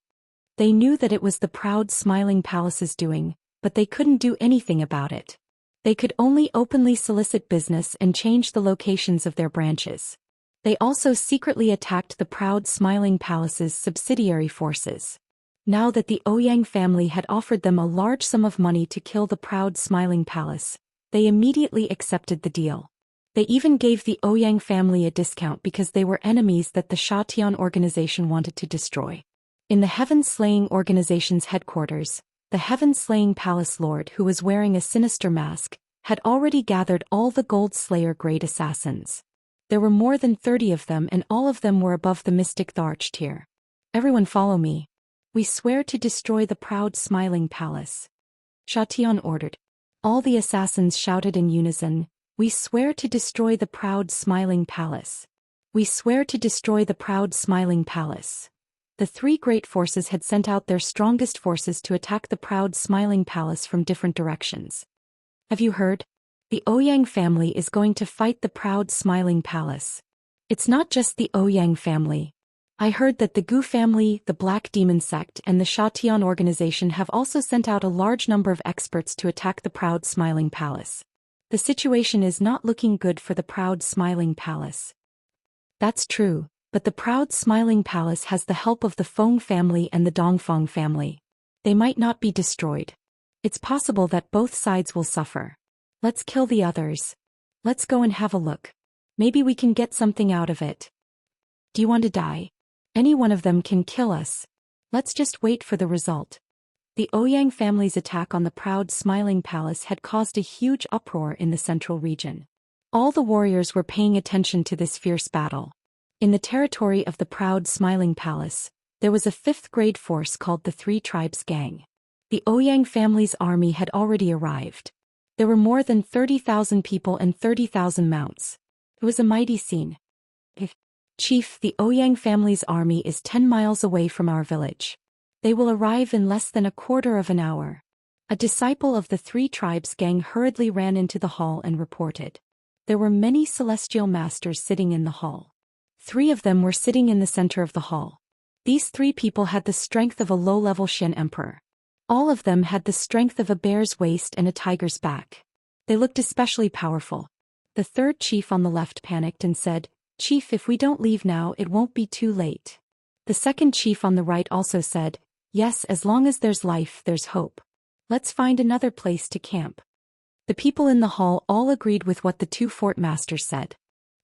[SPEAKER 1] They knew that it was the proud Smiling Palace's doing, but they couldn't do anything about it. They could only openly solicit business and change the locations of their branches. They also secretly attacked the proud Smiling Palace's subsidiary forces. Now that the Ouyang family had offered them a large sum of money to kill the proud Smiling Palace, they immediately accepted the deal. They even gave the Ouyang family a discount because they were enemies that the Xianxia organization wanted to destroy. In the Heaven-Slaying organization's headquarters, the Heaven-Slaying Palace Lord, who was wearing a sinister mask, had already gathered all the Gold Slayer grade assassins. There were more than 30 of them, and all of them were above the Mystic Tharch tier. "Everyone follow me. We swear to destroy the proud Smiling Palace," Xianxia ordered. All the assassins shouted in unison, "We swear to destroy the proud Smiling Palace. We swear to destroy the proud Smiling Palace." The 3 great forces had sent out their strongest forces to attack the proud Smiling Palace from different directions. "Have you heard? The Ouyang family is going to fight the proud Smiling Palace. It's not just the Ouyang family. I heard that the Gu family, the Black Demon sect, and the Xianxia organization have also sent out a large number of experts to attack the proud Smiling Palace. The situation is not looking good for the proud Smiling Palace." "That's true, but the proud Smiling Palace has the help of the Feng family and the Dongfeng family. They might not be destroyed. It's possible that both sides will suffer. Let's kill the others. Let's go and have a look. Maybe we can get something out of it. Do you want to die? Any one of them can kill us. Let's just wait for the result." The Ouyang family's attack on the proud Smiling Palace had caused a huge uproar in the central region. All the warriors were paying attention to this fierce battle. In the territory of the proud Smiling Palace, there was a 5th grade force called the 3 Tribes Gang. The Ouyang family's army had already arrived. There were more than 30,000 people and 30,000 mounts. It was a mighty scene. "Chief, the Ouyang family's army is 10 miles away from our village. They will arrive in less than a quarter of an hour." A disciple of the 3 Tribes Gang hurriedly ran into the hall and reported. There were many celestial masters sitting in the hall. 3 of them were sitting in the center of the hall. These 3 people had the strength of a low-level Xian emperor. All of them had the strength of a bear's waist and a tiger's back. They looked especially powerful. The 3rd chief on the left panicked and said, "Chief, if we don't leave now, it won't be too late." The 2nd chief on the right also said, "Yes, as long as there's life, there's hope. Let's find another place to camp." The people in the hall all agreed with what the 2 fort masters said.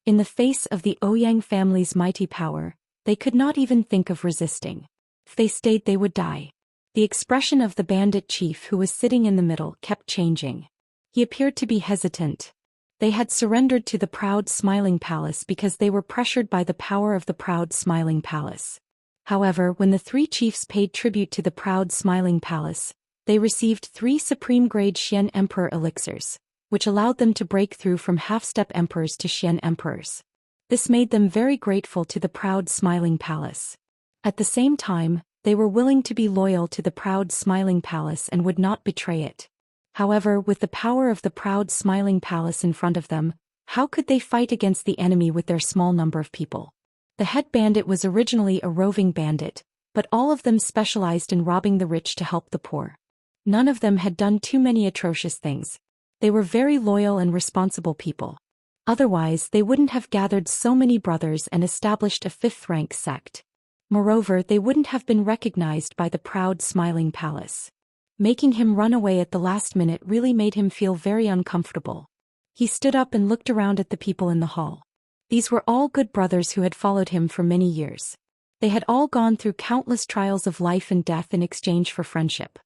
[SPEAKER 1] In the face of the Ouyang family's mighty power, They could not even think of resisting. If they stayed, they would die. The expression of the bandit chief who was sitting in the middle kept changing. He appeared to be hesitant. They had surrendered to the proud smiling palace because they were pressured by the power of the proud smiling palace. However, when the three chiefs paid tribute to the proud smiling palace, they received 3 supreme-grade Xian Emperor elixirs, which allowed them to break through from half-step emperors to Xian emperors. This made them very grateful to the proud smiling palace. At the same time, they were willing to be loyal to the proud smiling palace and would not betray it. However, with the power of the proud smiling palace in front of them, how could they fight against the enemy with their small number of people? The head bandit was originally a roving bandit, but all of them specialized in robbing the rich to help the poor. None of them had done too many atrocious things. They were very loyal and responsible people. Otherwise, they wouldn't have gathered so many brothers and established a 5th-rank sect. Moreover, they wouldn't have been recognized by the proud smiling palace. Making him run away at the last minute really made him feel very uncomfortable. He stood up and looked around at the people in the hall. These were all good brothers who had followed him for many years. They had all gone through countless trials of life and death in exchange for friendship.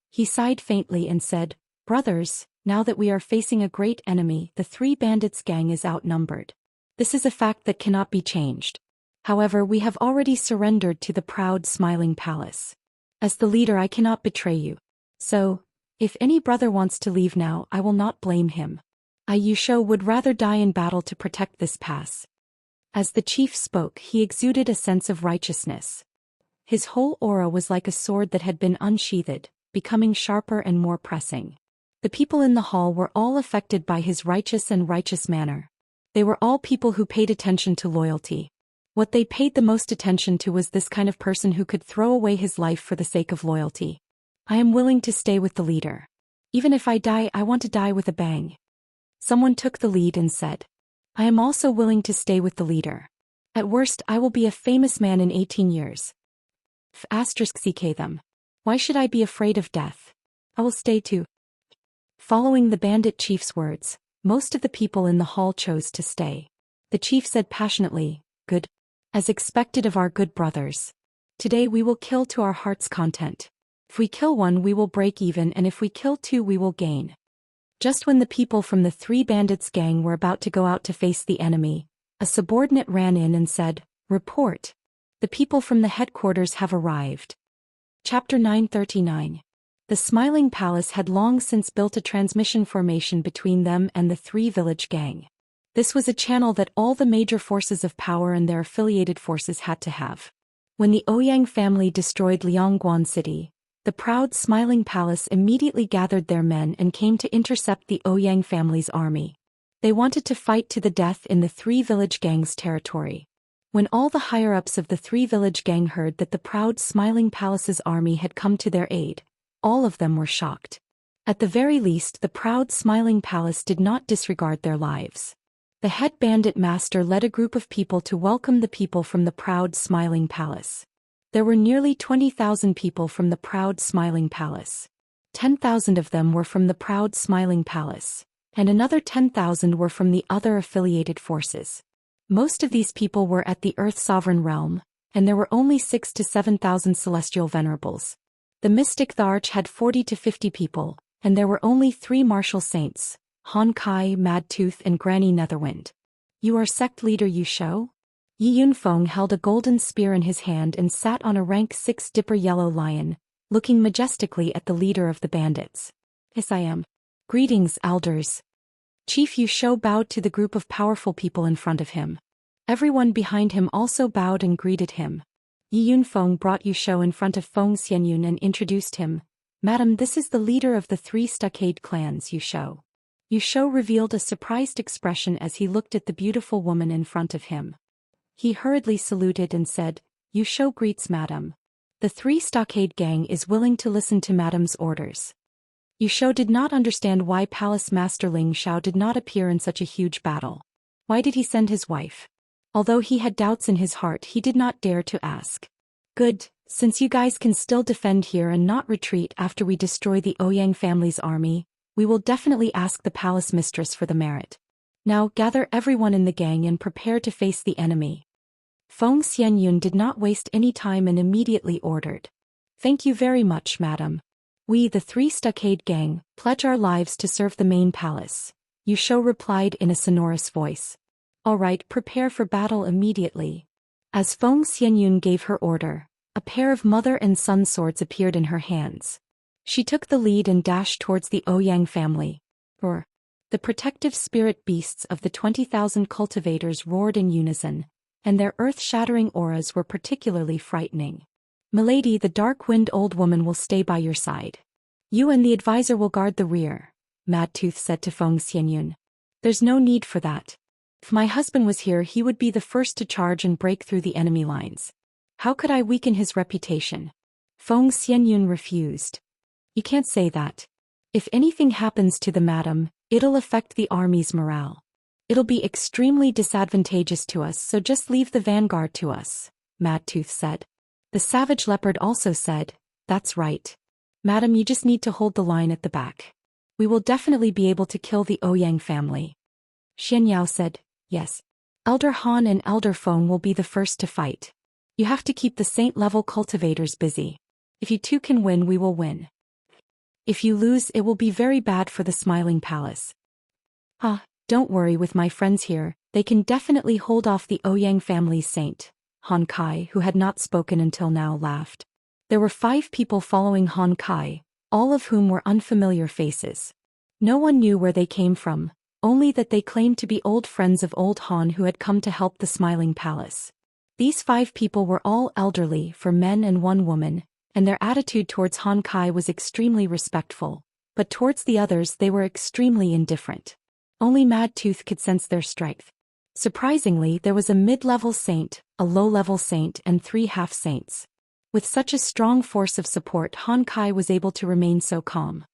[SPEAKER 1] He sighed faintly and said, "Brothers, now that we are facing a great enemy, the 3 bandits' gang is outnumbered. This is a fact that cannot be changed. However, we have already surrendered to the proud smiling palace. As the leader, I cannot betray you. So, if any brother wants to leave now, I will not blame him. I, Yusho, would rather die in battle to protect this pass." As the chief spoke, he exuded a sense of righteousness. His whole aura was like a sword that had been unsheathed, becoming sharper and more pressing. The people in the hall were all affected by his righteous manner. They were all people who paid attention to loyalty. What they paid the most attention to was this kind of person who could throw away his life for the sake of loyalty. "I am willing to stay with the leader. Even if I die, I want to die with a bang." Someone took the lead and said, "I am also willing to stay with the leader. At worst, I will be a famous man in 18 years. *CK them. Why should I be afraid of death? I will stay too." Following the bandit chief's words, most of the people in the hall chose to stay. The chief said passionately, "Good. As expected of our good brothers. Today we will kill to our heart's content. If we kill 1, we will break even, and if we kill 2, we will gain." Just when the people from the 3 bandits' gang were about to go out to face the enemy, a subordinate ran in and said, "Report. The people from the headquarters have arrived." Chapter 939. The Smiling Palace had long since built a transmission formation between them and the 3 village gang. This was a channel that all the major forces of power and their affiliated forces had to have. When the Ouyang family destroyed Liangguan City, the proud Smiling Palace immediately gathered their men and came to intercept the Ouyang family's army. They wanted to fight to the death in the 3 village gangs' territory. When all the higher-ups of the 3 village gang heard that the proud Smiling Palace's army had come to their aid, all of them were shocked. At the very least, the proud Smiling Palace did not disregard their lives. The head bandit master led a group of people to welcome the people from the proud Smiling Palace. There were nearly 20,000 people from the proud Smiling Palace. 10,000 of them were from the proud Smiling Palace, and another 10,000 were from the other affiliated forces. Most of these people were at the Earth Sovereign Realm, and there were only 6,000 to 7,000 celestial venerables. The Mystic Tharch had 40 to 50 people, and there were only 3 martial saints, Han Kai, Madtooth, and Granny Netherwind. "You are sect leader Yusho?" Yi Yunfeng held a golden spear in his hand and sat on a rank 6 dipper yellow lion, looking majestically at the leader of the bandits. "Yes, I am." "Greetings, elders." Chief Yusho bowed to the group of powerful people in front of him. Everyone behind him also bowed and greeted him. Yi Yunfeng brought Yusho in front of Feng Xianyun and introduced him. "Madam, this is the leader of the 3 stockade clans, Yusho." Yusho revealed a surprised expression as he looked at the beautiful woman in front of him. He hurriedly saluted and said, "Yusho greets Madam. The 3 stockade gang is willing to listen to Madam's orders." Yusho did not understand why Palace Master Ling Xiao did not appear in such a huge battle. Why did he send his wife? Although he had doubts in his heart, he did not dare to ask. "Good, since you guys can still defend here and not retreat after we destroy the Ouyang family's army, we will definitely ask the palace mistress for the merit. Now gather everyone in the gang and prepare to face the enemy." Feng Xianyun did not waste any time and immediately ordered. Thank you very much, madam. We, the 3 Stockade Gang, pledge our lives to serve the main palace. Yusho replied in a sonorous voice. All right, prepare for battle immediately. As Feng Xianyun gave her order, a pair of mother and son swords appeared in her hands. She took the lead and dashed towards the Ouyang family. The protective spirit beasts of the 20,000 cultivators roared in unison, and their earth-shattering auras were particularly frightening. Milady, the dark-wind old woman will stay by your side. You and the advisor will guard the rear, Madtooth said to Feng Xianyun. There's no need for that. If my husband was here, he would be the first to charge and break through the enemy lines. How could I weaken his reputation? Feng Xianyun refused. You can't say that. If anything happens to the madam, it'll affect the army's morale. It'll be extremely disadvantageous to us, so just leave the vanguard to us, Madtooth said. The savage leopard also said, that's right. Madam, you just need to hold the line at the back. We will definitely be able to kill the Ouyang family. Xianyao said, yes. Elder Han and Elder Feng will be the first to fight. You have to keep the saint-level cultivators busy. If you two can win, we will win. If you lose, it will be very bad for the Smiling Palace. Don't worry, with my friends here, they can definitely hold off the Ouyang family's saint. Han Kai, who had not spoken until now, laughed. There were 5 people following Han Kai, all of whom were unfamiliar faces. No one knew where they came from, only that they claimed to be old friends of old Han who had come to help the Smiling Palace. These 5 people were all elderly, 4 men and 1 woman, and their attitude towards Han Kai was extremely respectful, but towards the others they were extremely indifferent. Only Madtooth could sense their strength. Surprisingly, there was a mid-level saint, a low-level saint, and 3 half-saints. With such a strong force of support, Han Kai was able to remain so calm.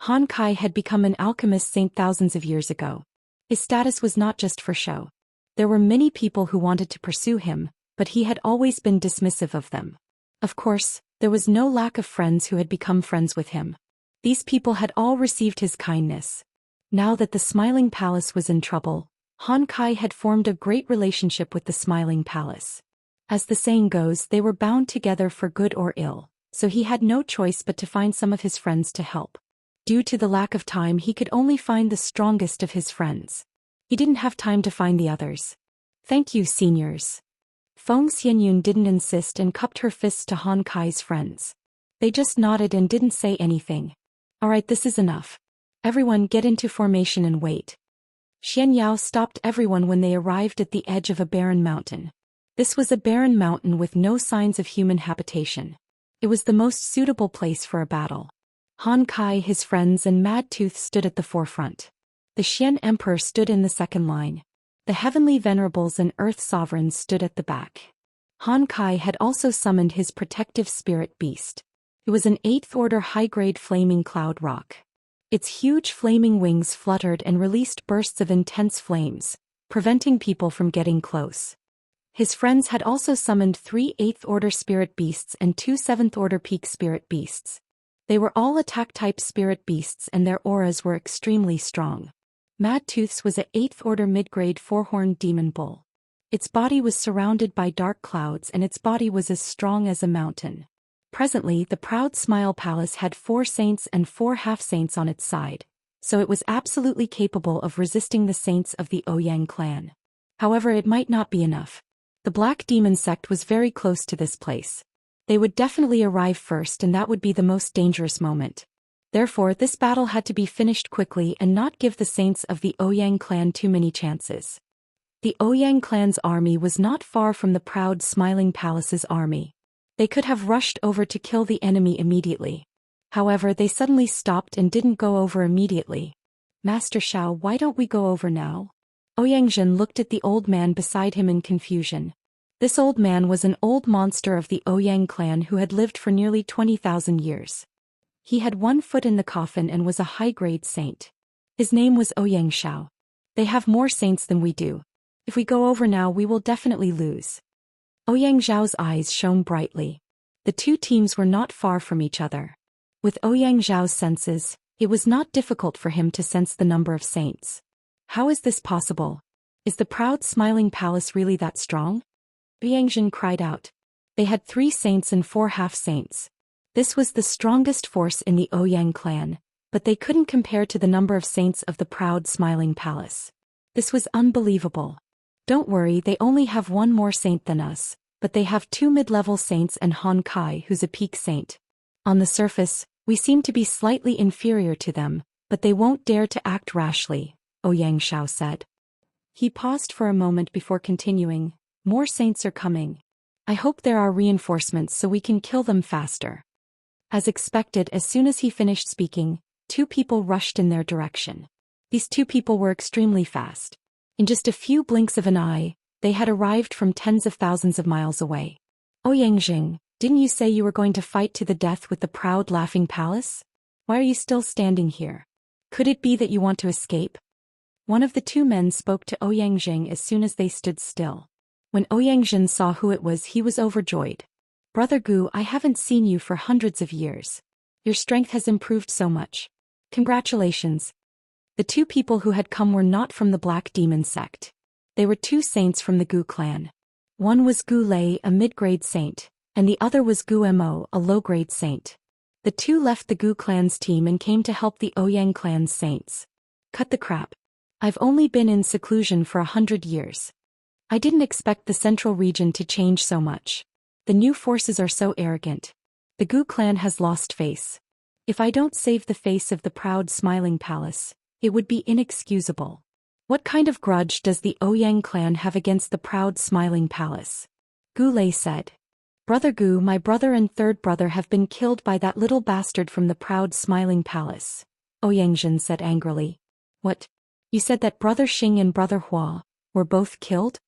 [SPEAKER 1] Han Kai had become an alchemist saint thousands of years ago. His status was not just for show. There were many people who wanted to pursue him, but he had always been dismissive of them. Of course, there was no lack of friends who had become friends with him. These people had all received his kindness. Now that the Smiling Palace was in trouble, Han Kai had formed a great relationship with the Smiling Palace. As the saying goes, they were bound together for good or ill, so he had no choice but to find some of his friends to help. Due to the lack of time, he could only find the strongest of his friends. He didn't have time to find the others. Thank you, seniors. Feng Xianyun didn't insist and cupped her fists to Han Kai's friends. They just nodded and didn't say anything. All right, this is enough. Everyone get into formation and wait. Xianyao stopped everyone when they arrived at the edge of a barren mountain. This was a barren mountain with no signs of human habitation. It was the most suitable place for a battle. Han Kai, his friends, and Madtooth stood at the forefront. The Xian Emperor stood in the second line. The Heavenly Venerables and Earth Sovereigns stood at the back. Han Kai had also summoned his protective spirit beast. It was an 8th order high-grade flaming cloud rock. Its huge flaming wings fluttered and released bursts of intense flames, preventing people from getting close. His friends had also summoned 3 8th order spirit beasts and 2 7th order peak spirit beasts. They were all attack-type spirit beasts and their auras were extremely strong. Madtooth's was a 8th order mid-grade 4-horned demon bull. Its body was surrounded by dark clouds and its body was as strong as a mountain. Presently, the proud Smile Palace had 4 saints and 4 half-saints on its side, so it was absolutely capable of resisting the saints of the Ouyang clan. However, it might not be enough. The Black Demon sect was very close to this place. They would definitely arrive first and that would be the most dangerous moment. Therefore, this battle had to be finished quickly and not give the saints of the Ouyang clan too many chances. The Ouyang clan's army was not far from the proud Smiling Palace's army. They could have rushed over to kill the enemy immediately. However, they suddenly stopped and didn't go over immediately. Master Shao, why don't we go over now? Ouyang looked at the old man beside him in confusion. This old man was an old monster of the Ouyang clan who had lived for nearly 20,000 years. He had 1 foot in the coffin and was a high-grade saint. His name was Ouyang Shao. They have more saints than we do. If we go over now, we will definitely lose. Ouyang Zhao's eyes shone brightly. The 2 teams were not far from each other. With Ouyang Zhao's senses, it was not difficult for him to sense the number of saints. How is this possible? Is the proud Smiling Palace really that strong? Xianxia cried out. They had 3 saints and 4 half-saints. This was the strongest force in the Ouyang clan, but they couldn't compare to the number of saints of the proud smiling palace. This was unbelievable. Don't worry, they only have 1 more saint than us, but they have 2 mid-level saints and Han Kai, who's a peak saint. On the surface, we seem to be slightly inferior to them, but they won't dare to act rashly, Ouyang Xiao said. He paused for a moment before continuing. More saints are coming. I hope there are reinforcements so we can kill them faster. As expected, as soon as he finished speaking, 2 people rushed in their direction. These 2 people were extremely fast. In just a few blinks of an eye, they had arrived from tens of thousands of miles away. Ouyang, didn't you say you were going to fight to the death with the proud laughing palace? Why are you still standing here? Could it be that you want to escape? One of the 2 men spoke to Ouyang as soon as they stood still. When Ouyang saw who it was, he was overjoyed. Brother Gu, I haven't seen you for hundreds of years. Your strength has improved so much. Congratulations. The 2 people who had come were not from the Black Demon sect. They were 2 saints from the Gu clan. One was Gu Lei, a mid-grade saint, and the other was Gu Mo, a low-grade saint. The 2 left the Gu clan's team and came to help the Ouyang clan's saints. Cut the crap. I've only been in seclusion for 100 years. I didn't expect the central region to change so much. The new forces are so arrogant. The Gu clan has lost face. If I don't save the face of the proud smiling palace, it would be inexcusable. What kind of grudge does the Ouyang clan have against the proud smiling palace? Gu Lei said. Brother Gu, my brother and 3rd brother have been killed by that little bastard from the proud smiling palace, Ouyang said angrily. What? You said that Brother Xing and Brother Hua were both killed?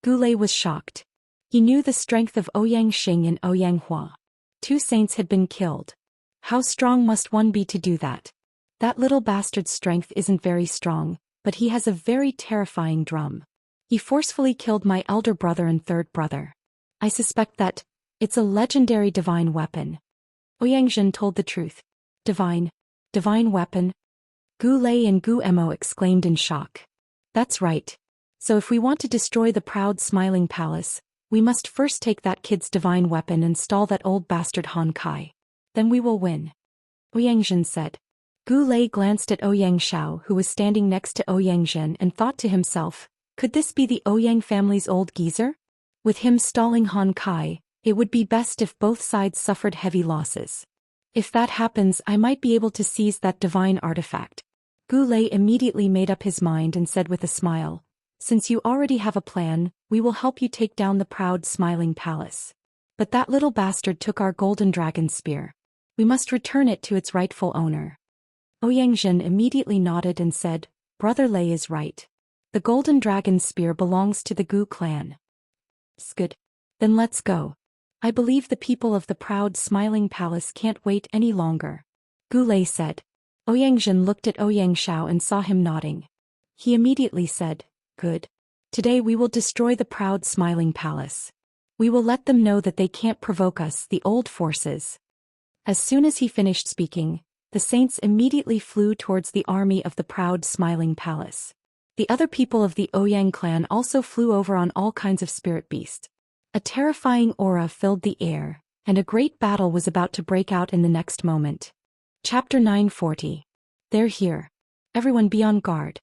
[SPEAKER 1] Gu Lei was shocked. He knew the strength of Ouyang Xing and Ouyang Hua. 2 saints had been killed. How strong must one be to do that? That little bastard's strength isn't very strong, but he has a very terrifying drum. He forcefully killed my elder brother and 3rd brother. I suspect that it's a legendary divine weapon. Ouyang told the truth. Divine weapon? Gu Lei and Gu Mo exclaimed in shock. That's right. So if we want to destroy the proud smiling palace, we must first take that kid's divine weapon and stall that old bastard Han Kai. Then we will win. Ouyang said. Gu Lei glanced at Ouyang Xiao, who was standing next to Ouyang, and thought to himself, could this be the Ouyang family's old geezer? With him stalling Han Kai, it would be best if both sides suffered heavy losses. If that happens, I might be able to seize that divine artifact. Gu Lei immediately made up his mind and said with a smile, since you already have a plan, we will help you take down the proud smiling palace. But that little bastard took our golden dragon spear. We must return it to its rightful owner. Ouyang immediately nodded and said, Brother Lei is right. The golden dragon spear belongs to the Gu clan. Good. Then let's go. I believe the people of the proud smiling palace can't wait any longer. Gu Lei said. Ouyang looked at Ouyang Xiao and saw him nodding. He immediately said, Good. Today we will destroy the proud smiling palace. We will let them know that they can't provoke us, the old forces. As soon as he finished speaking, the saints immediately flew towards the army of the proud smiling palace. The other people of the Ouyang clan also flew over on all kinds of spirit beasts. A terrifying aura filled the air, and a great battle was about to break out in the next moment. Chapter 940. They're here. Everyone be on guard.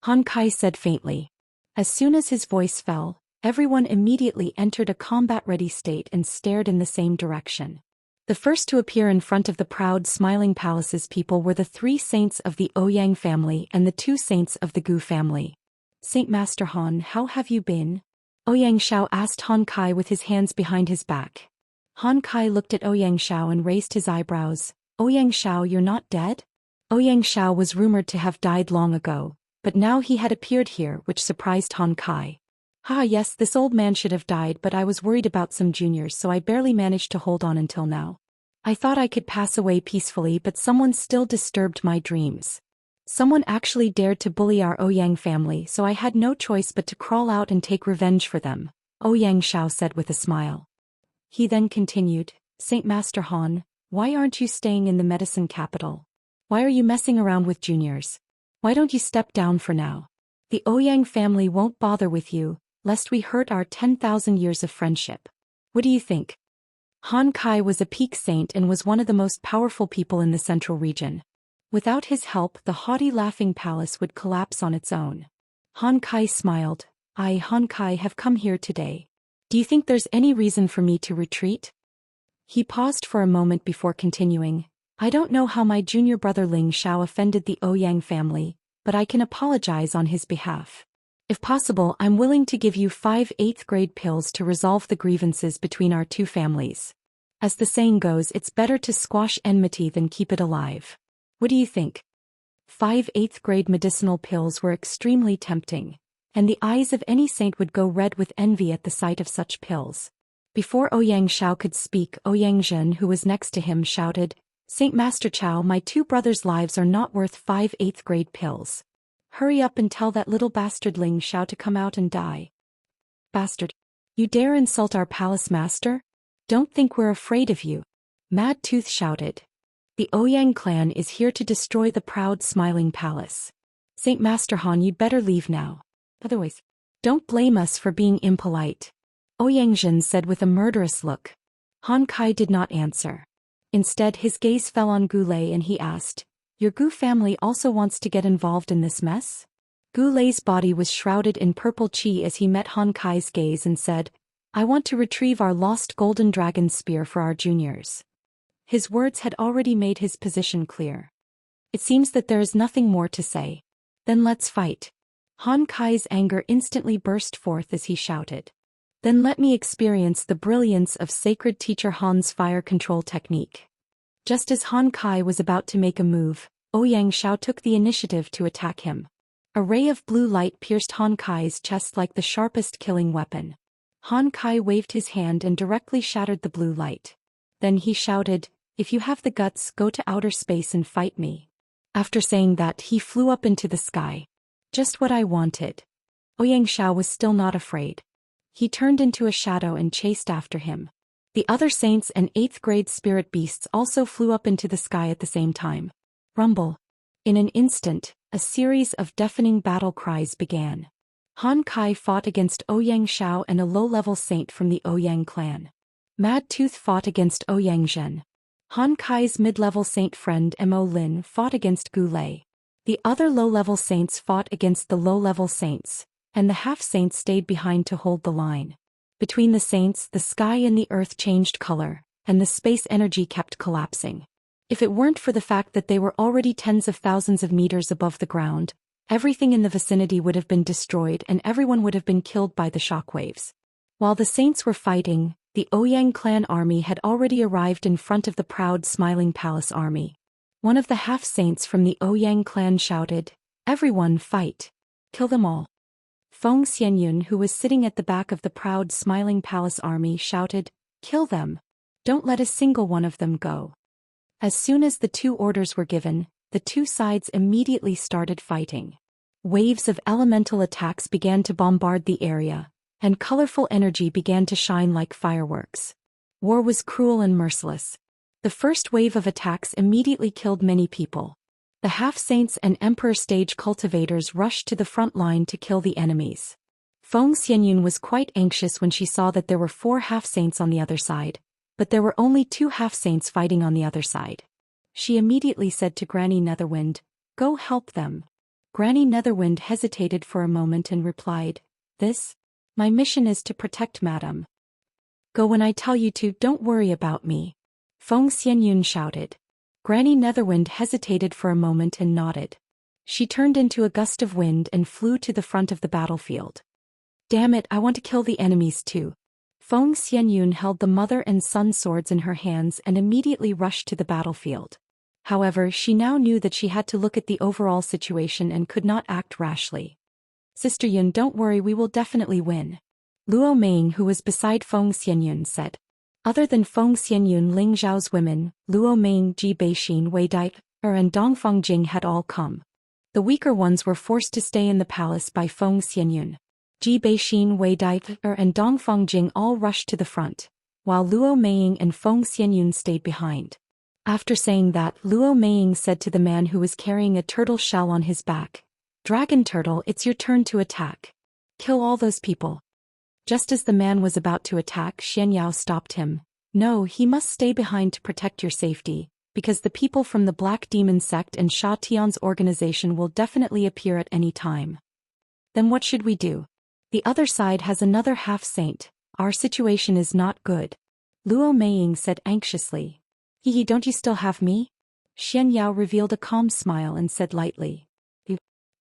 [SPEAKER 1] Han Kai said faintly. As soon as his voice fell, everyone immediately entered a combat-ready state and stared in the same direction. The first to appear in front of the proud smiling palace's people were the 3 saints of the Ouyang family and the 2 saints of the Gu family. Saint Master Han, how have you been? Ouyang Xiao asked Han Kai with his hands behind his back. Han Kai looked at Ouyang Xiao and raised his eyebrows. Ouyang Xiao, you're not dead? Ouyang Xiao was rumored to have died long ago, but now he had appeared here, which surprised Han Kai. Yes, this old man should have died, but I was worried about some juniors, so I barely managed to hold on until now. I thought I could pass away peacefully, but someone still disturbed my dreams. Someone actually dared to bully our Ouyang family, so I had no choice but to crawl out and take revenge for them, Ouyang Xiao said with a smile. He then continued, Saint Master Han, why aren't you staying in the medicine capital? Why are you messing around with juniors? Why don't you step down for now? The Ouyang family won't bother with you, lest we hurt our 10,000 years of friendship. What do you think? Han Kai was a peak saint and was one of the most powerful people in the central region. Without his help, the haughty laughing palace would collapse on its own. Han Kai smiled. I, Han Kai, have come here today. Do you think there's any reason for me to retreat? He paused for a moment before continuing. I don't know how my junior brother Ling Xiao offended the Ouyang family, but I can apologize on his behalf. If possible, I'm willing to give you 5 8th-grade pills to resolve the grievances between our two families. As the saying goes, it's better to squash enmity than keep it alive. What do you think? 5 8th-grade medicinal pills were extremely tempting, and the eyes of any saint would go red with envy at the sight of such pills. Before Ouyang Xiao could speak, Ouyang Zhen, who was next to him, shouted, Saint Master Chao, my 2 brothers' lives are not worth 5 8th-grade pills. Hurry up and tell that little bastard Ling Xiao to come out and die. Bastard! You dare insult our palace master? Don't think we're afraid of you. Mad Tooth shouted. The Ouyang clan is here to destroy the proud smiling palace. Saint Master Han, you'd better leave now. Otherwise, don't blame us for being impolite. Ouyang Zhen said with a murderous look. Han Kai did not answer. Instead, his gaze fell on Gu Lei and he asked, Your Gu family also wants to get involved in this mess? Gu Lei's body was shrouded in purple qi as he met Han Kai's gaze and said, I want to retrieve our lost golden dragon spear for our juniors. His words had already made his position clear. It seems that there is nothing more to say. Then let's fight. Han Kai's anger instantly burst forth as he shouted. Then let me experience the brilliance of sacred teacher Han's fire control technique. Just as Han Kai was about to make a move, Ouyang Xiao took the initiative to attack him. A ray of blue light pierced Han Kai's chest like the sharpest killing weapon. Han Kai waved his hand and directly shattered the blue light. Then he shouted, If you have the guts, go to outer space and fight me. After saying that, he flew up into the sky. Just what I wanted. Ouyang Xiao was still not afraid. He turned into a shadow and chased after him. The other saints and 8th-grade spirit beasts also flew up into the sky at the same time. Rumble. In an instant, a series of deafening battle cries began. Han Kai fought against Ouyang Xiao and a low-level saint from the Ouyang clan. Mad Tooth fought against Ouyang Zhen. Han Kai's mid-level saint friend Mo Lin fought against Gu Lei. The other low-level saints fought against the low-level saints, and the half-saints stayed behind to hold the line. Between the saints, the sky and the earth changed color, and the space energy kept collapsing. If it weren't for the fact that they were already tens of thousands of meters above the ground, everything in the vicinity would have been destroyed and everyone would have been killed by the shockwaves. While the saints were fighting, the Ouyang clan army had already arrived in front of the proud smiling palace army. One of the half-saints from the Ouyang clan shouted, Everyone fight! Kill them all! Feng Xianyun, who was sitting at the back of the proud smiling palace army, shouted, Kill them! Don't let a single one of them go! As soon as the 2 orders were given, the 2 sides immediately started fighting. Waves of elemental attacks began to bombard the area, and colorful energy began to shine like fireworks. War was cruel and merciless. The first wave of attacks immediately killed many people. The half-saints and emperor stage cultivators rushed to the front line to kill the enemies. Feng Xianyun was quite anxious when she saw that there were 4 half-saints on the other side, but there were only 2 half-saints fighting on the other side. She immediately said to Granny Netherwind, Go help them. Granny Netherwind hesitated for a moment and replied, My mission is to protect Madam. Go when I tell you to, don't worry about me. Feng Xianyun shouted. Granny Netherwind hesitated for a moment and nodded. She turned into a gust of wind and flew to the front of the battlefield. Damn it, I want to kill the enemies too. Feng Xianyun held the mother and son swords in her hands and immediately rushed to the battlefield. However, she now knew that she had to look at the overall situation and could not act rashly. Sister Yun, don't worry, we will definitely win. Luo Meng, who was beside Feng Xianyun, said. Other than Feng Xianyun, Ling Zhao's women, Luo Meng, Ji Beixin, Wei Dai, and Dongfeng Jing had all come. The weaker ones were forced to stay in the palace by Feng Xianyun. Ji Beixin, Wei Dai, and Dongfeng Jing all rushed to the front, while Luo Meng and Feng Xianyun stayed behind. After saying that, Luo Meng said to the man who was carrying a turtle shell on his back, Dragon Turtle, it's your turn to attack. Kill all those people. Just as the man was about to attack, Xianyao stopped him. No, he must stay behind to protect your safety, because the people from the Black Demon sect and Sha Tian's organization will definitely appear at any time. Then what should we do? The other side has another half-saint. Our situation is not good. Luo Meiying said anxiously. Hehe, don't you still have me? Xianyao revealed a calm smile and said lightly.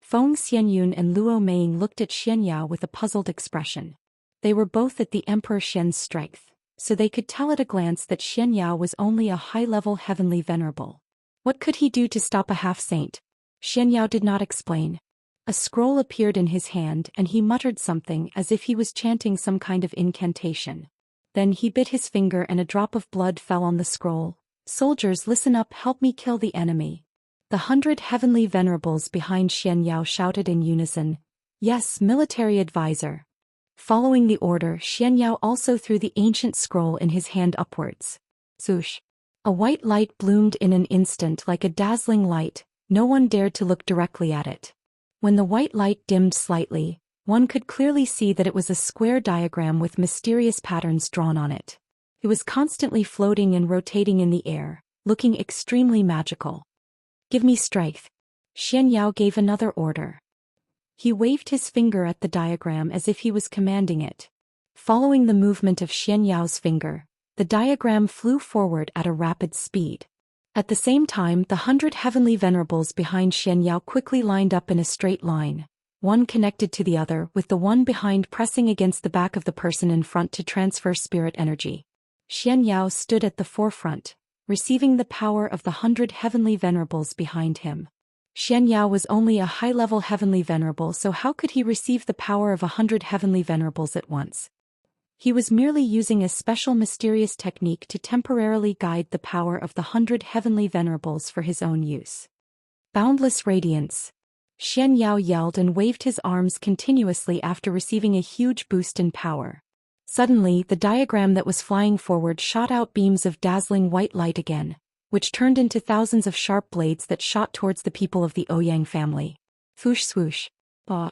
[SPEAKER 1] Feng Xianyun and Luo Meiying looked at Xianyao with a puzzled expression. They were both at the Emperor Xian's strength, so they could tell at a glance that Xianyao was only a high-level heavenly venerable. What could he do to stop a half-saint? Xianyao did not explain. A scroll appeared in his hand and he muttered something as if he was chanting some kind of incantation. Then he bit his finger and a drop of blood fell on the scroll. Soldiers, listen up, help me kill the enemy. The 100 heavenly venerables behind Xianyao shouted in unison. Yes, military advisor. Following the order, Xianyao also threw the ancient scroll in his hand upwards. Swoosh! A white light bloomed in an instant like a dazzling light. No one dared to look directly at it. When the white light dimmed slightly, one could clearly see that it was a square diagram with mysterious patterns drawn on it. It was constantly floating and rotating in the air, looking extremely magical. Give me strength. Xianyao gave another order. He waved his finger at the diagram as if he was commanding it. Following the movement of Xianyao's finger, the diagram flew forward at a rapid speed. At the same time, the 100 heavenly venerables behind Xianyao quickly lined up in a straight line, one connected to the other, with the one behind pressing against the back of the person in front to transfer spirit energy. Xianyao stood at the forefront, receiving the power of the 100 heavenly venerables behind him. Xianyao was only a high-level heavenly venerable, so how could he receive the power of 100 heavenly venerables at once? He was merely using a special mysterious technique to temporarily guide the power of the 100 heavenly venerables for his own use. Boundless radiance. Xianyao yelled and waved his arms continuously after receiving a huge boost in power. Suddenly, the diagram that was flying forward shot out beams of dazzling white light again, which turned into thousands of sharp blades that shot towards the people of the Ouyang family. Swoosh swoosh. Bah.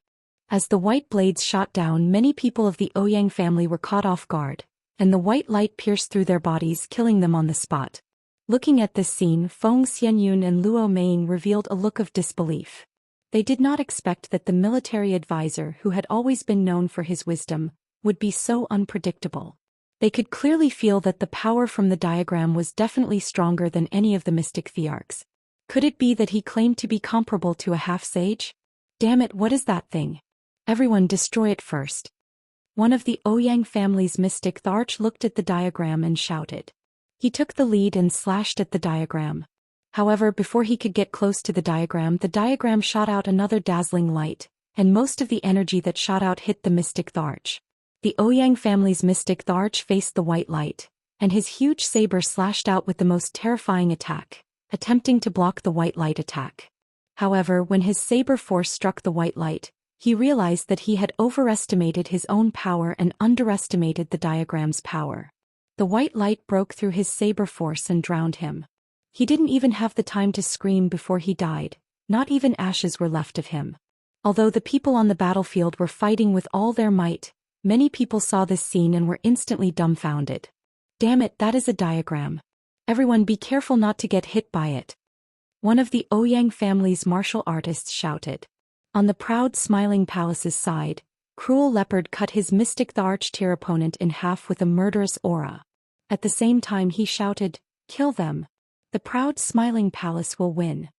[SPEAKER 1] As the white blades shot down, many people of the Ouyang family were caught off guard, and the white light pierced through their bodies, killing them on the spot. Looking at this scene, Feng Xianyun and Luo Meiying revealed a look of disbelief. They did not expect that the military advisor, who had always been known for his wisdom, would be so unpredictable. They could clearly feel that the power from the diagram was definitely stronger than any of the mystic thearchs. Could it be that he claimed to be comparable to a half-sage? Damn it, what is that thing? Everyone destroy it first. One of the Ouyang family's mystic thearch looked at the diagram and shouted. He took the lead and slashed at the diagram. However, before he could get close to the diagram shot out another dazzling light, and most of the energy that shot out hit the mystic thearch. The Ouyang family's mystic thearch faced the white light, and his huge saber slashed out with the most terrifying attack, attempting to block the white light attack. However, when his saber force struck the white light, he realized that he had overestimated his own power and underestimated the diagram's power. The white light broke through his saber force and drowned him. He didn't even have the time to scream before he died, not even ashes were left of him. Although the people on the battlefield were fighting with all their might, many people saw this scene and were instantly dumbfounded. Damn it, that is a diagram. Everyone be careful not to get hit by it. One of the Ouyang family's martial artists shouted. On the proud smiling palace's side, Cruel Leopard cut his mystic thearch opponent in half with a murderous aura. At the same time he shouted, kill them. The proud smiling palace will win.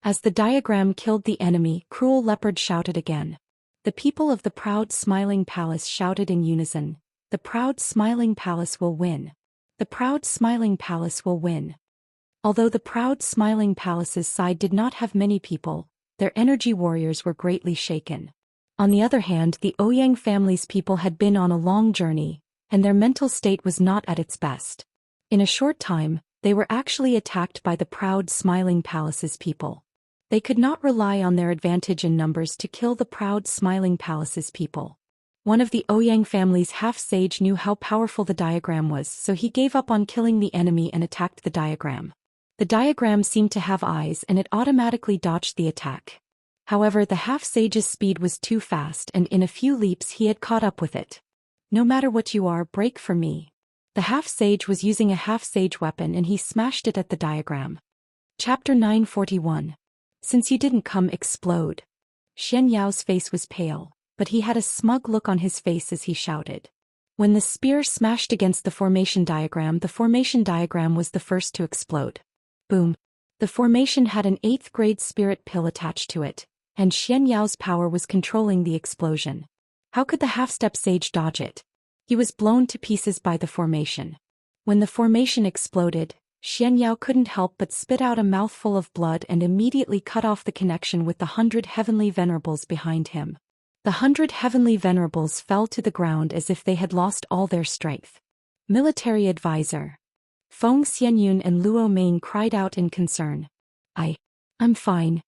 [SPEAKER 1] As the diagram killed the enemy, Cruel Leopard shouted again. The people of the proud smiling palace shouted in unison, the proud smiling palace will win. The proud smiling palace will win. Although the proud smiling palace's side did not have many people, their energy warriors were greatly shaken. On the other hand, the Ouyang family's people had been on a long journey, and their mental state was not at its best. In a short time, they were actually attacked by the proud smiling palace's people. They could not rely on their advantage in numbers to kill the proud smiling palace's people. One of the Ouyang family's half-sage knew how powerful the diagram was, so he gave up on killing the enemy and attacked the diagram. The diagram seemed to have eyes and it automatically dodged the attack. However, the half-sage's speed was too fast and in a few leaps he had caught up with it. No matter what you are, break for me. The half-sage was using a half-sage weapon and he smashed it at the diagram. Chapter 941. Since you didn't come, explode. Xianyao's face was pale, but he had a smug look on his face as he shouted. When the spear smashed against the formation diagram was the first to explode. Boom. The formation had an 8th grade spirit pill attached to it, and Xianyao's power was controlling the explosion. How could the half-step sage dodge it? He was blown to pieces by the formation. When the formation exploded, Xianyao couldn't help but spit out a mouthful of blood and immediately cut off the connection with the 100 heavenly venerables behind him. The 100 heavenly venerables fell to the ground as if they had lost all their strength. Military advisor. Feng Xianyun and Luo Ming cried out in concern. I'm fine.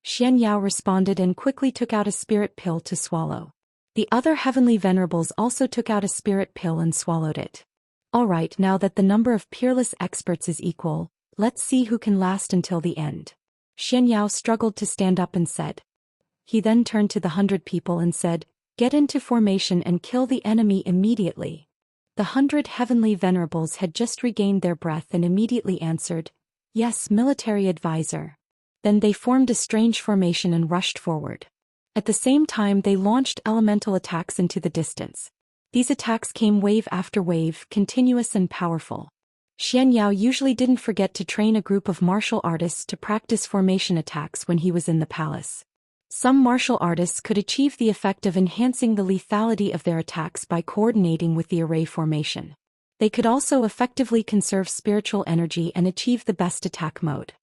[SPEAKER 1] Xianyao responded and quickly took out a spirit pill to swallow. The other heavenly venerables also took out a spirit pill and swallowed it. Alright, now that the number of peerless experts is equal, let's see who can last until the end. Xianyao struggled to stand up and said. He then turned to the 100 people and said, get into formation and kill the enemy immediately. The 100 heavenly venerables had just regained their breath and immediately answered, yes, military advisor. Then they formed a strange formation and rushed forward. At the same time they launched elemental attacks into the distance. These attacks came wave after wave, continuous and powerful. Xianyao usually didn't forget to train a group of martial artists to practice formation attacks when he was in the palace. Some martial artists could achieve the effect of enhancing the lethality of their attacks by coordinating with the array formation. They could also effectively conserve spiritual energy and achieve the best attack mode.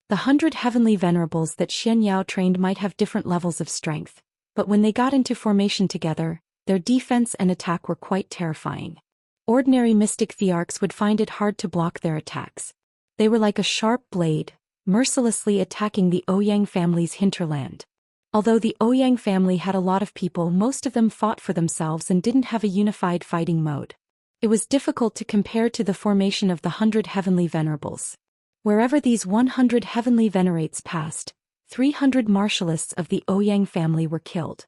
[SPEAKER 1] The 100 heavenly venerables that Xianyao trained might have different levels of strength, but when they got into formation together, their defense and attack were quite terrifying. Ordinary mystic thearchs would find it hard to block their attacks. They were like a sharp blade, mercilessly attacking the Ouyang family's hinterland. Although the Ouyang family had a lot of people, most of them fought for themselves and didn't have a unified fighting mode. It was difficult to compare to the formation of the 100 heavenly venerables. Wherever these 100 heavenly venerates passed, 300 martialists of the Ouyang family were killed.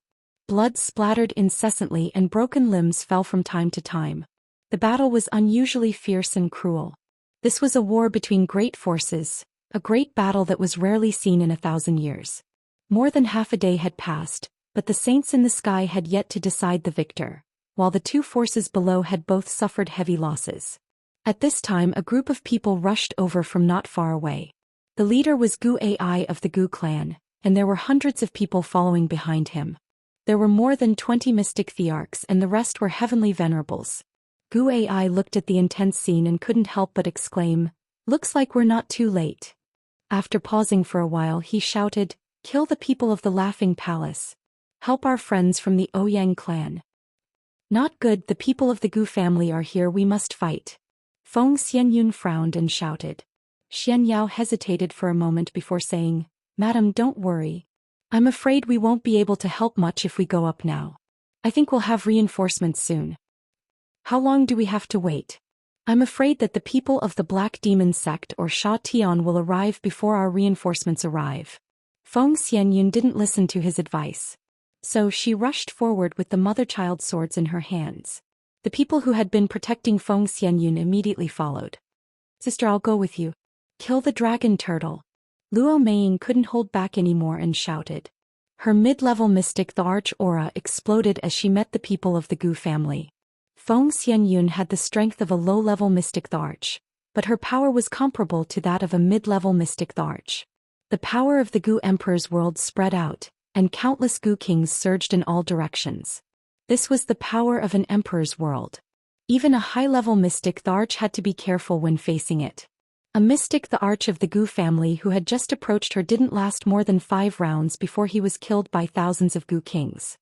[SPEAKER 1] Blood splattered incessantly and broken limbs fell from time to time. The battle was unusually fierce and cruel. This was a war between great forces, a great battle that was rarely seen in 1,000 years. More than half a day had passed, but the saints in the sky had yet to decide the victor, while the two forces below had both suffered heavy losses. At this time a group of people rushed over from not far away. The leader was Gu Ai of the Gu clan, and there were hundreds of people following behind him. There were more than 20 mystic thearchs and the rest were heavenly venerables. Gu Ai looked at the intense scene and couldn't help but exclaim, looks like we're not too late. After pausing for a while he shouted, kill the people of the Laughing Palace. Help our friends from the Ouyang clan. Not good, the people of the Gu family are here, we must fight. Feng Xianyun frowned and shouted. Xianyao hesitated for a moment before saying, Madam, don't worry. I'm afraid we won't be able to help much if we go up now. I think we'll have reinforcements soon. How long do we have to wait? I'm afraid that the people of the Black Demon sect or Sha Tian will arrive before our reinforcements arrive. Feng Xianyun didn't listen to his advice. So she rushed forward with the mother-child swords in her hands. The people who had been protecting Feng Xianyun immediately followed. Sister, I'll go with you. Kill the dragon turtle. Luo Ming couldn't hold back anymore and shouted. Her mid-level mystic the arch aura exploded as she met the people of the Gu family. Feng Xianyun had the strength of a low-level mystic the arch, but her power was comparable to that of a mid-level mystic the arch. The power of the Gu Emperor's world spread out, and countless Gu kings surged in all directions. This was the power of an emperor's world. Even a high-level mystic the arch had to be careful when facing it. A mystic the arch of the Gu family who had just approached her didn't last more than 5 rounds before he was killed by thousands of Gu kings.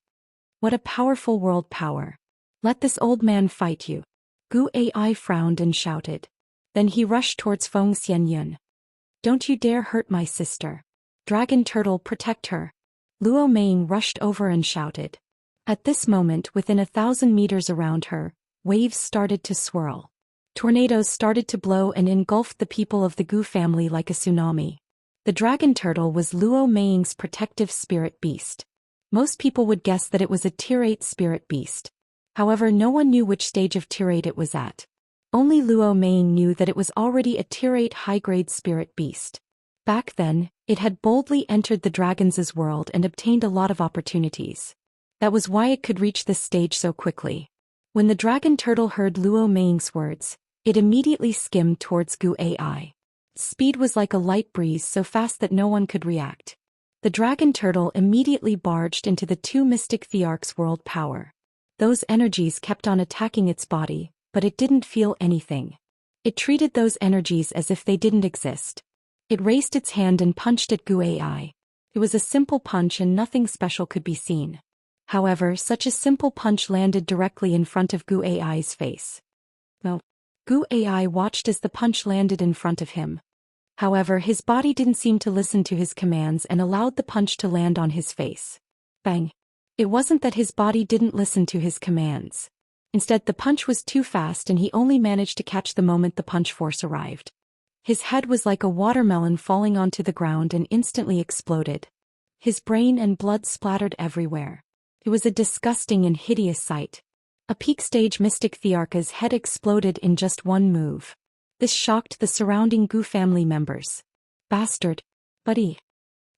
[SPEAKER 1] What a powerful world power. Let this old man fight you. Gu Ai frowned and shouted. Then he rushed towards Feng Xianyun. Don't you dare hurt my sister. Dragon turtle, protect her. Luo Ming rushed over and shouted. At this moment, within 1,000 meters around her, waves started to swirl. Tornadoes started to blow and engulfed the people of the Gu family like a tsunami. The dragon turtle was Luo Ming's protective spirit beast. Most people would guess that it was a tier 8 spirit beast. However, no one knew which stage of tier 8 it was at. Only Luo Meng knew that it was already a tier 8 high-grade spirit beast. Back then, it had boldly entered the dragon's world and obtained a lot of opportunities. That was why it could reach this stage so quickly. When the dragon turtle heard Luo Meng's words, it immediately skimmed towards Gu Ai. Speed was like a light breeze, so fast that no one could react. The dragon turtle immediately barged into the two mystic thearchs' world power. Those energies kept on attacking its body, but it didn't feel anything. It treated those energies as if they didn't exist. It raised its hand and punched at Gu Ai. It was a simple punch and nothing special could be seen. However, such a simple punch landed directly in front of Gu Ai's face. No. Gu Ai watched as the punch landed in front of him. However, his body didn't seem to listen to his commands and allowed the punch to land on his face. Bang! It wasn't that his body didn't listen to his commands. Instead, the punch was too fast and he only managed to catch the moment the punch force arrived. His head was like a watermelon falling onto the ground and instantly exploded. His brain and blood splattered everywhere. It was a disgusting and hideous sight. A peak-stage mystic thearch's head exploded in just one move. This shocked the surrounding Gu family members. Bastard! Buddy!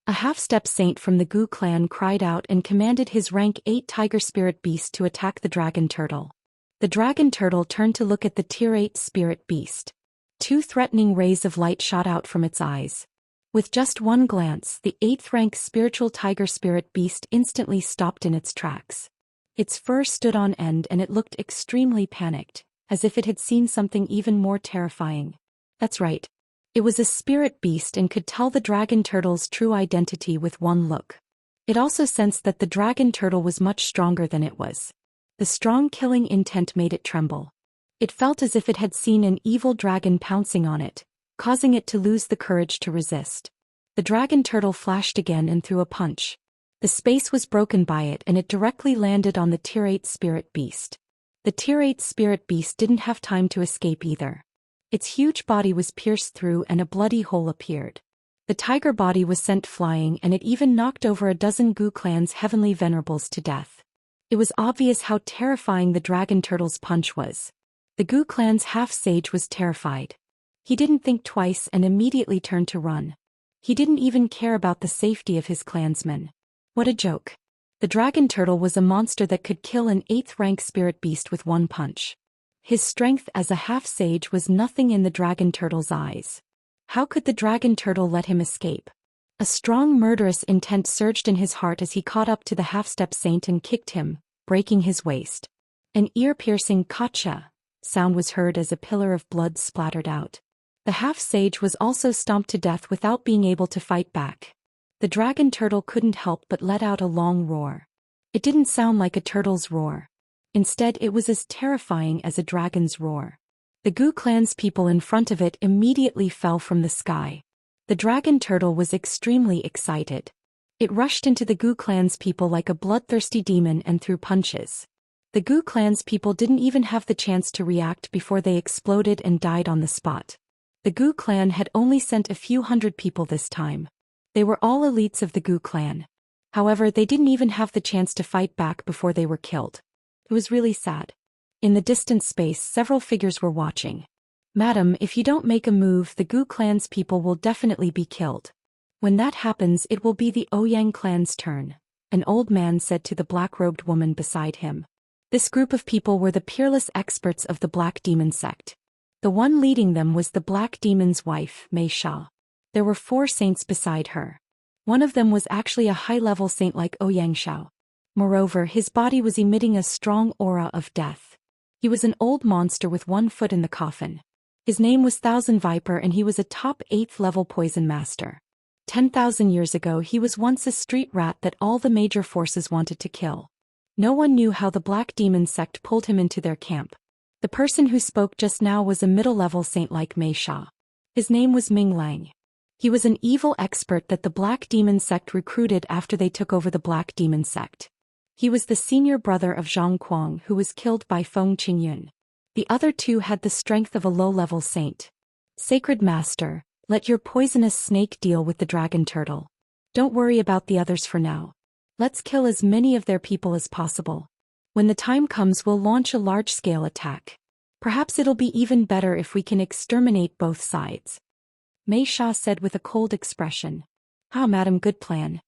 [SPEAKER 1] A half-step saint from the Gu clan cried out and commanded his rank 8 tiger spirit beast to attack the dragon turtle. The dragon turtle turned to look at the tier 8 spirit beast. 2 threatening rays of light shot out from its eyes. With just one glance, the 8th rank spiritual tiger spirit beast instantly stopped in its tracks. Its fur stood on end and it looked extremely panicked, as if it had seen something even more terrifying. That's right. It was a spirit beast and could tell the dragon turtle's true identity with one look. It also sensed that the dragon turtle was much stronger than it was. The strong killing intent made it tremble. It felt as if it had seen an evil dragon pouncing on it, causing it to lose the courage to resist. The dragon turtle flashed again and threw a punch. The space was broken by it and it directly landed on the tier 8 spirit beast. The tier 8 spirit beast didn't have time to escape either. Its huge body was pierced through and a bloody hole appeared. The tiger body was sent flying and it even knocked over a dozen Gu clan's heavenly venerables to death. It was obvious how terrifying the dragon turtle's punch was. The Gu clan's half-sage was terrified. He didn't think twice and immediately turned to run. He didn't even care about the safety of his clansmen. What a joke. The dragon turtle was a monster that could kill an 8th rank spirit beast with one punch. His strength as a half-sage was nothing in the dragon turtle's eyes. How could the dragon turtle let him escape? A strong murderous intent surged in his heart as he caught up to the half-step saint and kicked him, breaking his waist. An ear-piercing "Kacha" sound was heard as a pillar of blood splattered out. The half-sage was also stomped to death without being able to fight back. The dragon turtle couldn't help but let out a long roar. It didn't sound like a turtle's roar. Instead, it was as terrifying as a dragon's roar. The Gu clan's people in front of it immediately fell from the sky. The dragon turtle was extremely excited. It rushed into the Gu clan's people like a bloodthirsty demon and threw punches. The Gu clan's people didn't even have the chance to react before they exploded and died on the spot. The Gu clan had only sent a few hundred people this time. They were all elites of the Gu clan. However, they didn't even have the chance to fight back before they were killed. It was really sad. In the distant space, several figures were watching. "Madam, if you don't make a move, the Gu clan's people will definitely be killed. When that happens, it will be the Ouyang clan's turn," an old man said to the black-robed woman beside him. This group of people were the peerless experts of the Black Demon sect. The one leading them was the Black Demon's wife, Mei Sha. There were 4 saints beside her. One of them was actually a high-level saint like Ouyang Shao. Moreover, his body was emitting a strong aura of death. He was an old monster with 1 foot in the coffin. His name was Thousand Viper and he was a top 8th level poison master. 10,000 years ago he was once a street rat that all the major forces wanted to kill. No one knew how the Black Demon sect pulled him into their camp. The person who spoke just now was a middle-level saint like Mei Sha. His name was Ming Lang. He was an evil expert that the Black Demon sect recruited after they took over the Black Demon sect. He was the senior brother of Zhang Kuang who was killed by Feng Qingyun. The other 2 had the strength of a low-level saint. "Sacred Master, let your poisonous snake deal with the dragon turtle. Don't worry about the others for now. Let's kill as many of their people as possible." When the time comes, we'll launch a large-scale attack. Perhaps it'll be even better if we can exterminate both sides. Mei Sha said with a cold expression. Ah, madam, good plan.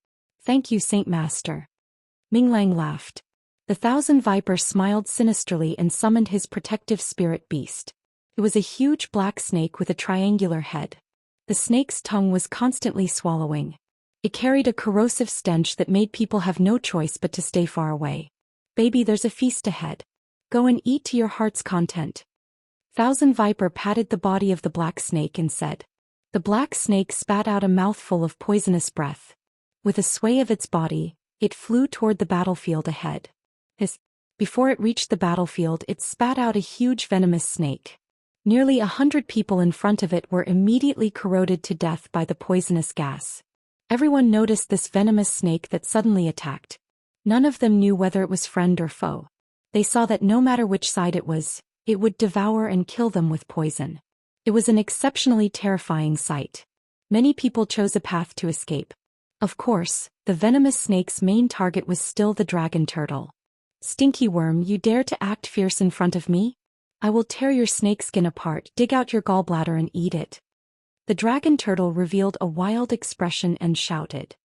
[SPEAKER 1] Thank you, Saint Master. Ming Lang laughed. The Thousand Viper smiled sinisterly and summoned his protective spirit beast. It was a huge black snake with a triangular head. The snake's tongue was constantly swallowing. It carried a corrosive stench that made people have no choice but to stay far away. Baby, there's a feast ahead. Go and eat to your heart's content. Thousand Viper patted the body of the black snake and said. The black snake spat out a mouthful of poisonous breath. With a sway of its body, it flew toward the battlefield ahead. Before it reached the battlefield, it spat out a huge venomous snake. Nearly 100 people in front of it were immediately corroded to death by the poisonous gas. Everyone noticed this venomous snake that suddenly attacked. None of them knew whether it was friend or foe. They saw that no matter which side it was, it would devour and kill them with poison. It was an exceptionally terrifying sight. Many people chose a path to escape. Of course, the venomous snake's main target was still the dragon turtle. Stinky worm, you dare to act fierce in front of me? I will tear your snakeskin apart, dig out your gallbladder and eat it. The dragon turtle revealed a wild expression and shouted.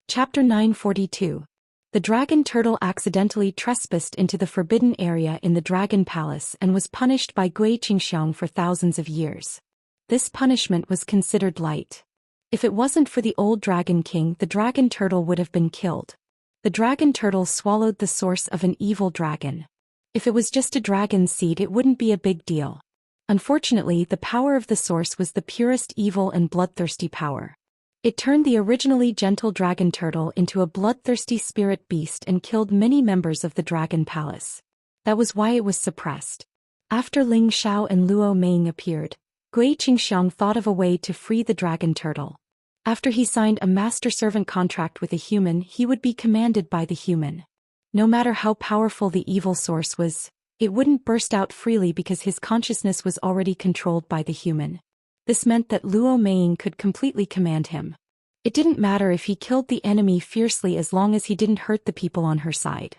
[SPEAKER 1] Chapter 942. The dragon turtle accidentally trespassed into the forbidden area in the dragon palace and was punished by Gui Qingxiang for thousands of years. This punishment was considered light. If it wasn't for the old dragon king, the dragon turtle would have been killed. The dragon turtle swallowed the source of an evil dragon. If it was just a dragon seed, it wouldn't be a big deal. Unfortunately, the power of the source was the purest evil and bloodthirsty power. It turned the originally gentle dragon turtle into a bloodthirsty spirit beast and killed many members of the dragon palace. That was why it was suppressed. After Ling Xiao and Luo Meng appeared, Gui Qingxiang thought of a way to free the dragon turtle. After he signed a master-servant contract with a human, he would be commanded by the human. No matter how powerful the evil source was, it wouldn't burst out freely because his consciousness was already controlled by the human. This meant that Luo Meng could completely command him. It didn't matter if he killed the enemy fiercely as long as he didn't hurt the people on her side.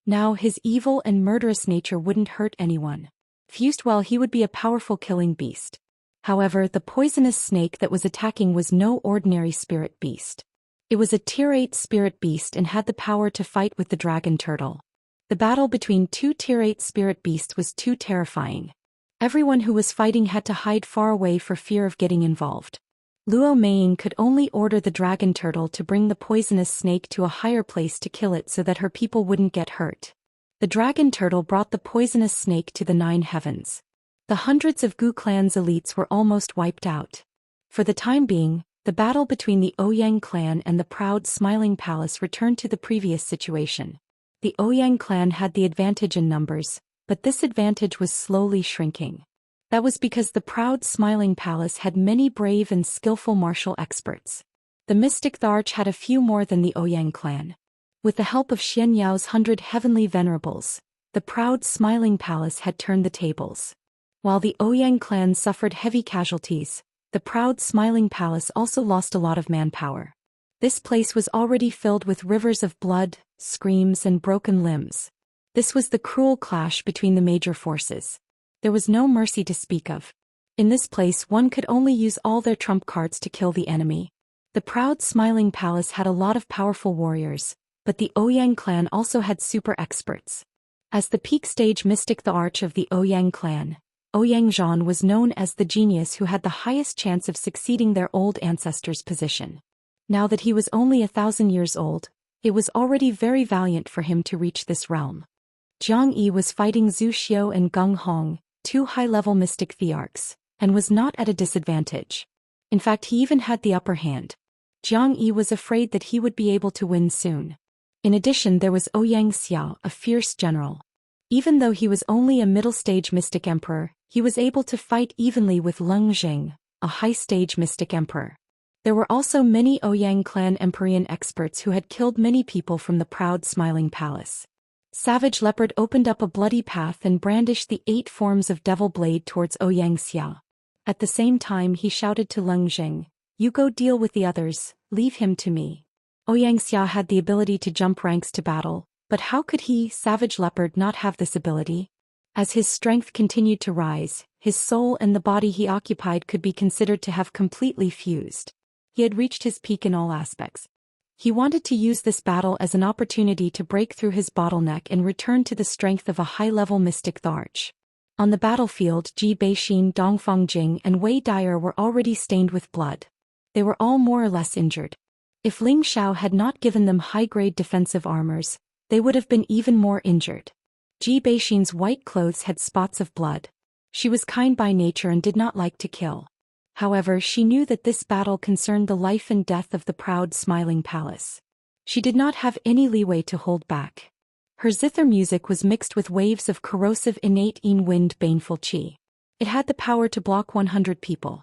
[SPEAKER 1] Now his evil and murderous nature wouldn't hurt anyone. Fused well, he would be a powerful killing beast. However, the poisonous snake that was attacking was no ordinary spirit beast. It was a Tier 8 spirit beast and had the power to fight with the dragon turtle. The battle between two Tier 8 spirit beasts was too terrifying. Everyone who was fighting had to hide far away for fear of getting involved. Luo Meng could only order the dragon turtle to bring the poisonous snake to a higher place to kill it so that her people wouldn't get hurt. The dragon turtle brought the poisonous snake to the 9 heavens. The hundreds of Gu clan's elites were almost wiped out. For the time being, the battle between the Ouyang clan and the proud Smiling Palace returned to the previous situation. The Ouyang clan had the advantage in numbers, but this advantage was slowly shrinking. That was because the proud Smiling Palace had many brave and skillful martial experts. The Mystic Tharch had a few more than the Ouyang clan. With the help of Xianyao's 100 heavenly venerables, the proud Smiling Palace had turned the tables. While the Ouyang clan suffered heavy casualties, the proud Smiling Palace also lost a lot of manpower. This place was already filled with rivers of blood, screams and broken limbs. This was the cruel clash between the major forces. There was no mercy to speak of. In this place, one could only use all their trump cards to kill the enemy. The proud Smiling Palace had a lot of powerful warriors, but the Ouyang clan also had super experts. As the peak stage mystic, the arch of the Ouyang clan, Ouyang Zhan was known as the genius who had the highest chance of succeeding their old ancestors' position. Now that he was only 1,000 years old, it was already very valiant for him to reach this realm. Jiang Yi was fighting Zhu Xian and Geng Hong, 2 high-level mystic thearchs, and was not at a disadvantage. In fact, he even had the upper hand. Jiang Yi was afraid that he would be able to win soon. In addition, there was Ouyang Xiao, a fierce general. Even though he was only a middle-stage mystic emperor, he was able to fight evenly with Leng Jing, a high-stage mystic emperor. There were also many Ouyang clan Empyrean experts who had killed many people from the proud Smiling Palace. Savage Leopard opened up a bloody path and brandished the 8 forms of Devil Blade towards Ouyang Xia. At the same time, he shouted to Leng Jing, "You go deal with the others, leave him to me." Ouyang Xia had the ability to jump ranks to battle, But how could he, Savage Leopard, not have this ability? As his strength continued to rise, his soul and the body he occupied could be considered to have completely fused. He had reached his peak in all aspects. He wanted to use this battle as an opportunity to break through his bottleneck and return to the strength of a high-level mystic Tharch. On the battlefield, Ji Beixin, Dongfang Jing, and Wei Dyer were already stained with blood. They were all more or less injured. If Ling Xiao had not given them high-grade defensive armors, they would have been even more injured. Ji Beixin's white clothes had spots of blood. She was kind by nature and did not like to kill. However, she knew that this battle concerned the life and death of the proud smiling palace. She did not have any leeway to hold back. Her zither music was mixed with waves of corrosive innate wind baneful qi. It had the power to block 100 people.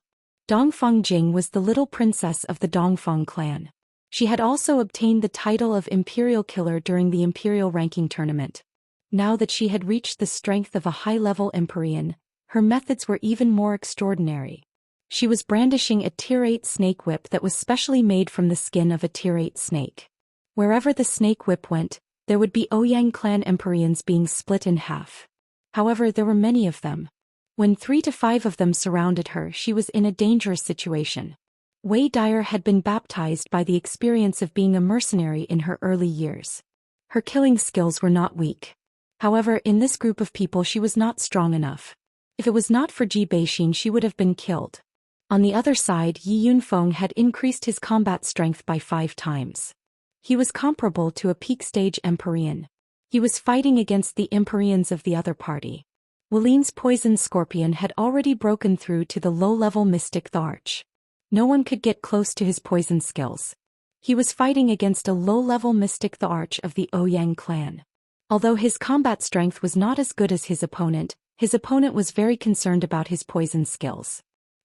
[SPEAKER 1] Dongfang Jing was the little princess of the Dongfang clan. She had also obtained the title of Imperial Killer during the Imperial Ranking Tournament. Now that she had reached the strength of a high-level Empyrean, her methods were even more extraordinary. She was brandishing a Tier 8 snake whip that was specially made from the skin of a Tier 8 snake. Wherever the snake whip went, there would be Ouyang clan Empyreans being split in half. However, there were many of them. When 3 to 5 of them surrounded her, she was in a dangerous situation. Wei Dyer had been baptized by the experience of being a mercenary in her early years. Her killing skills were not weak. However, in this group of people she was not strong enough. If it was not for Ji Beixin, she would have been killed. On the other side, Yi Yunfeng had increased his combat strength by 5 times. He was comparable to a peak-stage Empyrean. He was fighting against the Empyreans of the other party. Wulin's poison scorpion had already broken through to the low-level mystic Tharch. No one could get close to his poison skills. He was fighting against a low-level mystic Tharch of the Ouyang clan. Although his combat strength was not as good as his opponent was very concerned about his poison skills.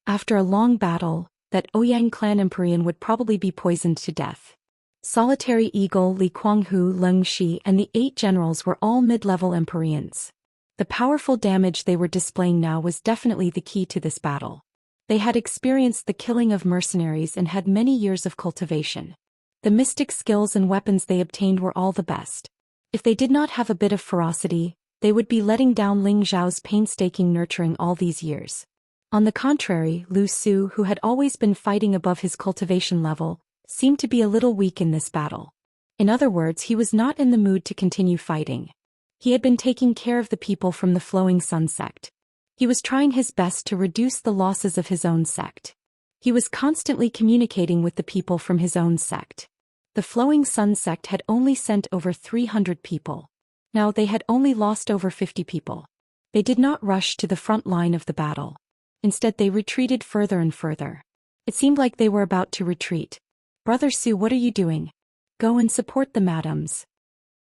[SPEAKER 1] After a long battle, that Ouyang clan Empyrean would probably be poisoned to death. Solitary Eagle, Li Kuanghu, Leng Shi, and the 8 generals were all mid-level Empyreans. The powerful damage they were displaying now was definitely the key to this battle. They had experienced the killing of mercenaries and had many years of cultivation. The mystic skills and weapons they obtained were all the best. If they did not have a bit of ferocity, they would be letting down Ling Xiao's painstaking nurturing all these years. On the contrary, Lu Su, who had always been fighting above his cultivation level, seemed to be a little weak in this battle. In other words, he was not in the mood to continue fighting. He had been taking care of the people from the Flowing Sun sect. He was trying his best to reduce the losses of his own sect. He was constantly communicating with the people from his own sect. The Flowing Sun sect had only sent over 300 people. Now they had only lost over 50 people. They did not rush to the front line of the battle. Instead, they retreated further and further. It seemed like they were about to retreat. "Brother Su, what are you doing? Go and support the madams."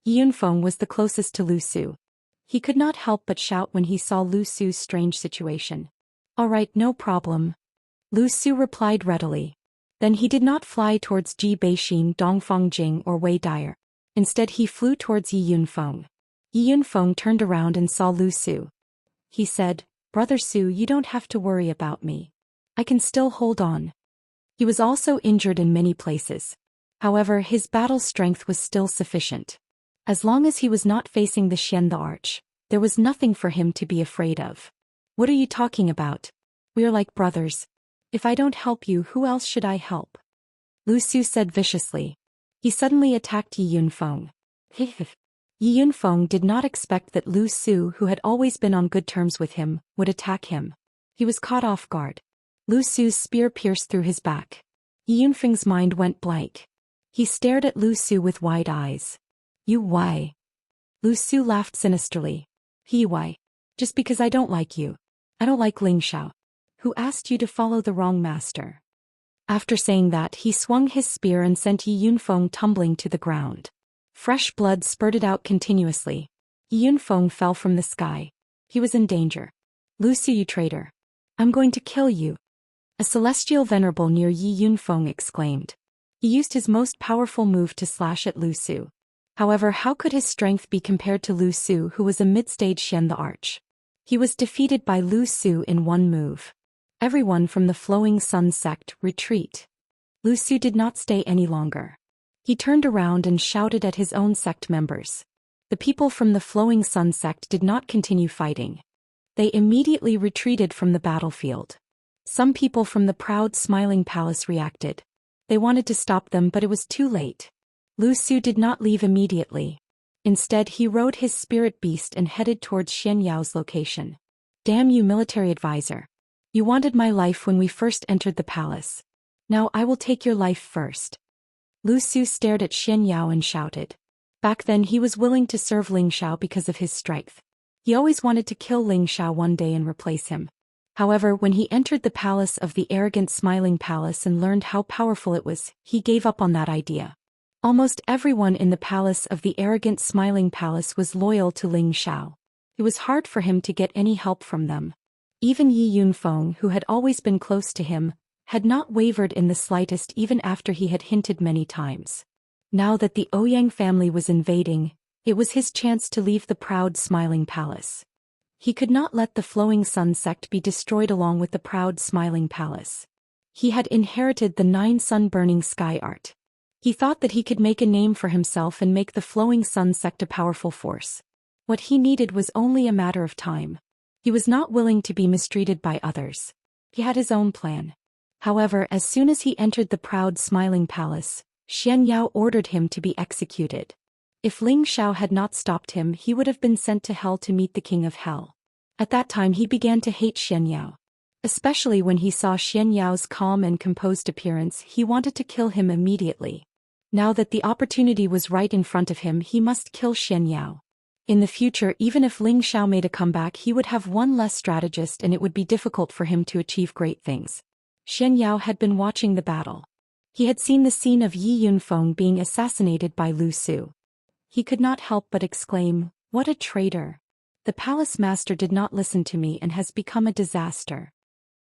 [SPEAKER 1] Yunfeng was the closest to Lu Su. He could not help but shout when he saw Lu Su's strange situation. "All right, no problem." Lu Su replied readily. Then he did not fly towards Ji Beixin, Dongfang Jing, or Wei Dyer. Instead, he flew towards Yi Yunfeng. Yi Yunfeng turned around and saw Lu Su. He said, "Brother Su, you don't have to worry about me. I can still hold on." He was also injured in many places. However, his battle strength was still sufficient. As long as he was not facing the Xian the Arch, there was nothing for him to be afraid of. "What are you talking about? We are like brothers. If I don't help you, who else should I help?" Lu Su said viciously. He suddenly attacked Yi Yunfeng. Yi Yunfeng did not expect that Lu Su, who had always been on good terms with him, would attack him. He was caught off guard. Lu Su's spear pierced through his back. Yi Yunfeng's mind went blank. He stared at Lu Su with wide eyes. "You why?" Lu Su laughed sinisterly. Why? Just because I don't like you. I don't like Ling Xiao. Who asked you to follow the wrong master?" After saying that, he swung his spear and sent Yi Yunfeng tumbling to the ground. Fresh blood spurted out continuously. Yi Yunfeng fell from the sky. He was in danger. "Lu Su, you traitor. I'm going to kill you." A celestial venerable near Yi Yunfeng exclaimed. He used his most powerful move to slash at Lu Su. However, how could his strength be compared to Lu Su, who was a mid-stage Xian the Arch? He was defeated by Lu Su in one move. Everyone from the Flowing Sun sect, retreat. Lu Su did not stay any longer. He turned around and shouted at his own sect members. The people from the Flowing Sun sect did not continue fighting. They immediately retreated from the battlefield. Some people from the proud Smiling Palace reacted. They wanted to stop them, but it was too late. Lu Su did not leave immediately. Instead, he rode his spirit beast and headed towards Xianyao's location. Damn you, military advisor. You wanted my life when we first entered the palace. Now I will take your life first. Lu Su stared at Xianyao and shouted. Back then he was willing to serve Ling Xiao because of his strength. He always wanted to kill Ling Xiao one day and replace him. However, when he entered the palace of the arrogant Smiling Palace and learned how powerful it was, he gave up on that idea. Almost everyone in the palace of the arrogant Smiling Palace was loyal to Ling Xiao. It was hard for him to get any help from them. Even Yi Yunfeng, who had always been close to him, had not wavered in the slightest even after he had hinted many times. Now that the Ouyang family was invading, it was his chance to leave the proud Smiling Palace. He could not let the Flowing Sun sect be destroyed along with the proud Smiling Palace. He had inherited the 9 sun-burning sky art. He thought that he could make a name for himself and make the Flowing Sun sect a powerful force. What he needed was only a matter of time. He was not willing to be mistreated by others. He had his own plan. However, as soon as he entered the proud Smiling Palace, Xianyao ordered him to be executed. If Ling Xiao had not stopped him, he would have been sent to hell to meet the King of Hell. At that time he began to hate Xianyao. Especially when he saw Xianyao's calm and composed appearance, he wanted to kill him immediately. Now that the opportunity was right in front of him, he must kill Xianyao. In the future, even if Ling Xiao made a comeback, he would have one less strategist and it would be difficult for him to achieve great things. Xianyao had been watching the battle. He had seen the scene of Yi Yunfeng being assassinated by Lu Su. He could not help but exclaim, "What a traitor! The palace master did not listen to me and has become a disaster."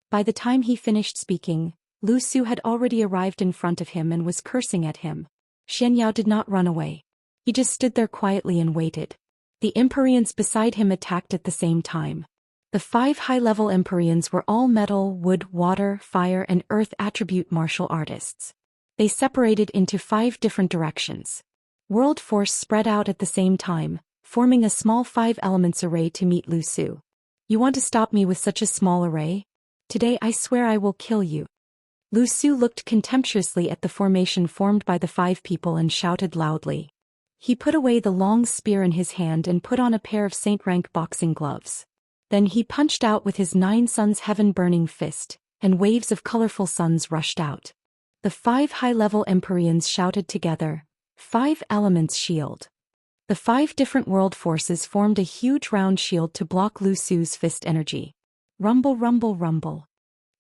[SPEAKER 1] By the time he finished speaking, Lu Su had already arrived in front of him and was cursing at him. Xianyao did not run away. He just stood there quietly and waited. The Empyreans beside him attacked at the same time. The 5 high-level Empyreans were all metal, wood, water, fire and earth attribute martial artists. They separated into 5 different directions. World force spread out at the same time, forming a small 5 elements array to meet Lu Su. You want to stop me with such a small array? Today I swear I will kill you. Lu Su looked contemptuously at the formation formed by the 5 people and shouted loudly. He put away the long spear in his hand and put on a pair of saint-rank boxing gloves. Then he punched out with his 9 suns heaven-burning fist, and waves of colorful suns rushed out. The 5 high-level Empyreans shouted together, "5 elements shield." The 5 different world forces formed a huge round shield to block Lu Su's fist energy. Rumble, rumble, rumble.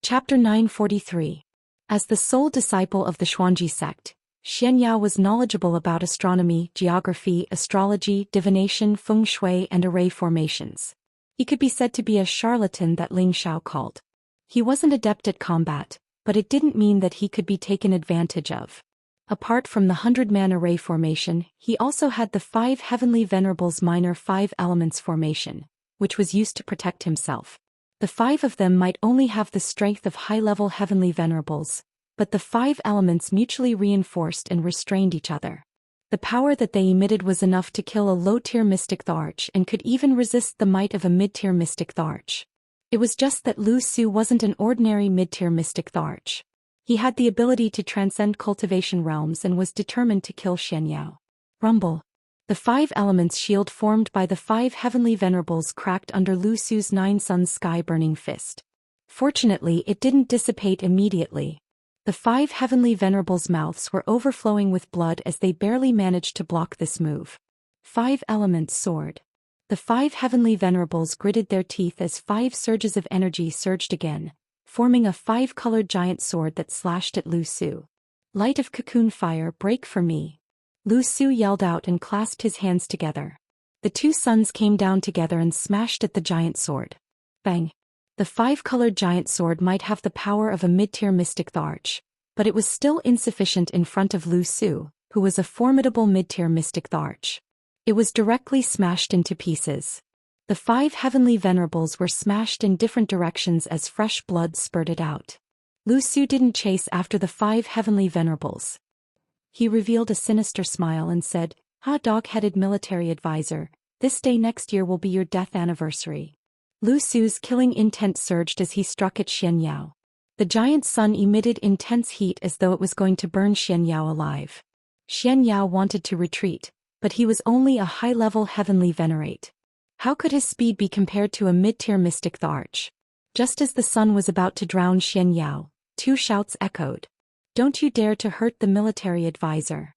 [SPEAKER 1] Chapter 943. As the sole disciple of the Xuanji sect, Xianyao was knowledgeable about astronomy, geography, astrology, divination, feng shui and array formations. He could be said to be a charlatan that Ling Xiao called. He wasn't adept at combat, but it didn't mean that he could be taken advantage of. Apart from the 100-man array formation, he also had the 5 heavenly venerables minor 5 elements formation, which was used to protect himself. The 5 of them might only have the strength of high-level heavenly venerables, but the 5 elements mutually reinforced and restrained each other. The power that they emitted was enough to kill a low-tier mystic Tharch and could even resist the might of a mid-tier mystic Tharch. It was just that Lu Su wasn't an ordinary mid-tier mystic Tharch. He had the ability to transcend cultivation realms and was determined to kill Xianyao. Rumble. The 5 elements shield formed by the 5 heavenly venerables cracked under Lu Su's 9 suns sky-burning fist. Fortunately, it didn't dissipate immediately. The 5 heavenly venerables' mouths were overflowing with blood as they barely managed to block this move. 5 elements sword. The 5 heavenly venerables gritted their teeth as 5 surges of energy surged again, forming a 5-colored giant sword that slashed at Lu Su. Light of cocoon fire, break for me. Lu Su yelled out and clasped his hands together. The 2 suns came down together and smashed at the giant sword. Bang! The 5-colored giant sword might have the power of a mid-tier mystic Tharch, but it was still insufficient in front of Lu Su, who was a formidable mid-tier mystic Tharch. It was directly smashed into pieces. The 5 heavenly venerables were smashed in different directions as fresh blood spurted out. Lu Su didn't chase after the 5 heavenly venerables. He revealed a sinister smile and said, Ha, dog-headed military advisor, this day next year will be your death anniversary. Lu Su's killing intent surged as he struck at Xianxia. The giant sun emitted intense heat as though it was going to burn Xianxia alive. Xianxia wanted to retreat, but he was only a high-level heavenly venerate. How could his speed be compared to a mid-tier mystic the Arch? Just as the sun was about to drown Xianxia, two shouts echoed. Don't you dare to hurt the military advisor.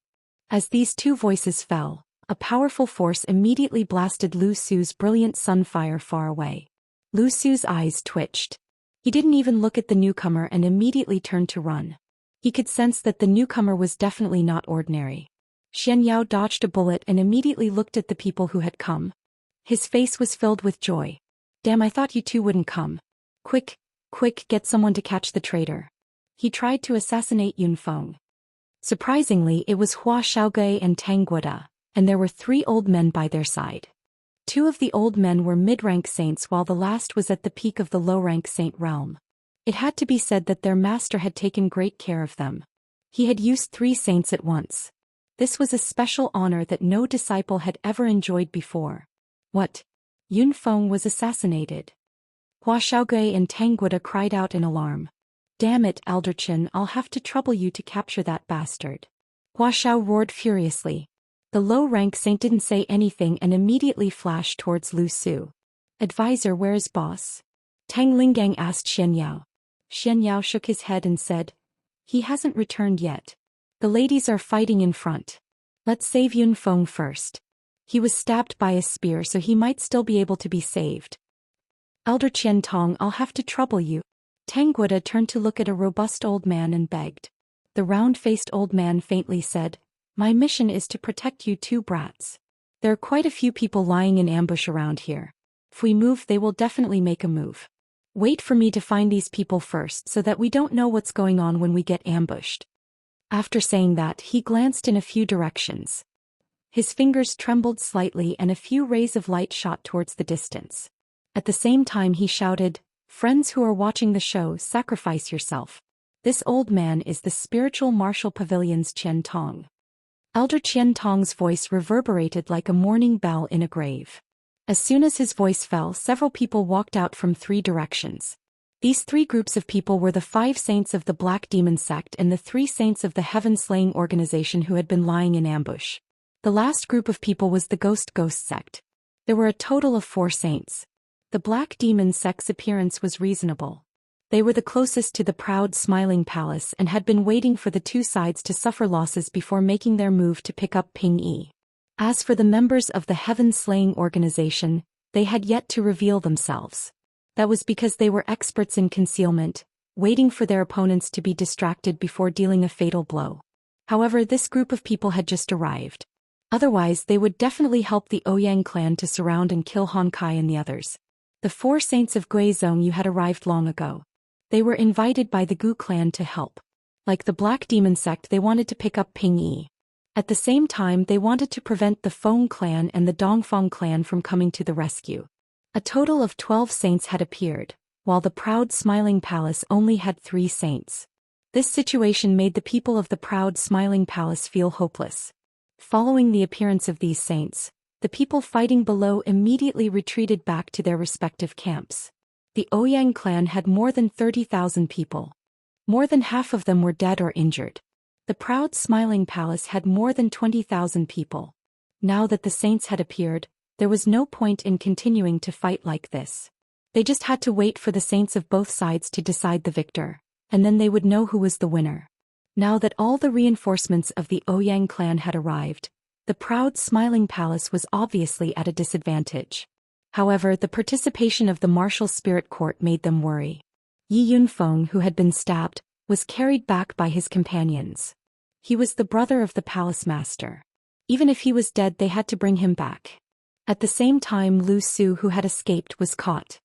[SPEAKER 1] As these two voices fell, a powerful force immediately blasted Lu Su's brilliant sunfire far away. Lu Su's eyes twitched. He didn't even look at the newcomer and immediately turned to run. He could sense that the newcomer was definitely not ordinary. Xianxia dodged a bullet and immediately looked at the people who had come. His face was filled with joy. Damn, I thought you two wouldn't come. Quick, quick, get someone to catch the traitor. He tried to assassinate Yunfeng. Surprisingly, it was Hua Xiaogui and Tang Guoda, and there were 3 old men by their side. 2 of the old men were mid-rank saints while the last was at the peak of the low-rank saint realm. It had to be said that their master had taken great care of them. He had used 3 saints at once. This was a special honor that no disciple had ever enjoyed before. What? Yunfeng was assassinated. Hua Xiaogui and Tang Guoda cried out in alarm. Damn it, Elder Qin, I'll have to trouble you to capture that bastard. Hua Xiao roared furiously. The low-rank saint didn't say anything and immediately flashed towards Lu Su. Advisor, where is boss? Tang Lingang asked Xianxia. Xianxia shook his head and said, he hasn't returned yet. The ladies are fighting in front. Let's save Yunfeng first. He was stabbed by a spear, so he might still be able to be saved. Elder Qian Tong, I'll have to trouble you. Tang Guoda turned to look at a robust old man and begged. The round-faced old man faintly said, my mission is to protect you 2 brats. There are quite a few people lying in ambush around here. If we move, they will definitely make a move. Wait for me to find these people first so that we don't know what's going on when we get ambushed. After saying that, he glanced in a few directions. His fingers trembled slightly and a few rays of light shot towards the distance. At the same time he shouted, friends who are watching the show, sacrifice yourself. This old man is the spiritual martial pavilion's Qian Tong. Elder Qian Tong's voice reverberated like a mourning bell in a grave. As soon as his voice fell, several people walked out from 3 directions. These 3 groups of people were the 5 saints of the Black Demon sect and the 3 saints of the Heaven-Slaying organization who had been lying in ambush. The last group of people was the Ghost sect. There were a total of 4 saints. The Black Demon sect's appearance was reasonable. They were the closest to the proud smiling palace and had been waiting for the 2 sides to suffer losses before making their move to pick up Ping Yi. As for the members of the Heaven-Slaying organization, they had yet to reveal themselves. That was because they were experts in concealment, waiting for their opponents to be distracted before dealing a fatal blow. However, this group of people had just arrived. Otherwise, they would definitely help the Ouyang clan to surround and kill Han Kai and the others. The 4 saints of Guizhong had arrived long ago. They were invited by the Gu clan to help. Like the Black Demon sect, they wanted to pick up Ping Yi. At the same time, they wanted to prevent the Feng clan and the Dongfang clan from coming to the rescue. A total of 12 saints had appeared, while the proud smiling palace only had 3 saints. This situation made the people of the proud smiling palace feel hopeless. Following the appearance of these saints, the people fighting below immediately retreated back to their respective camps. The Ouyang clan had more than 30,000 people. More than half of them were dead or injured. The proud smiling palace had more than 20,000 people. Now that the saints had appeared, there was no point in continuing to fight like this. They just had to wait for the saints of both sides to decide the victor, and then they would know who was the winner. Now that all the reinforcements of the Ouyang clan had arrived, the proud smiling palace was obviously at a disadvantage. However, the participation of the martial spirit court made them worry. Yi Yunfeng, who had been stabbed, was carried back by his companions. He was the brother of the palace master. Even if he was dead, they had to bring him back. At the same time, Lu Su, who had escaped, was caught.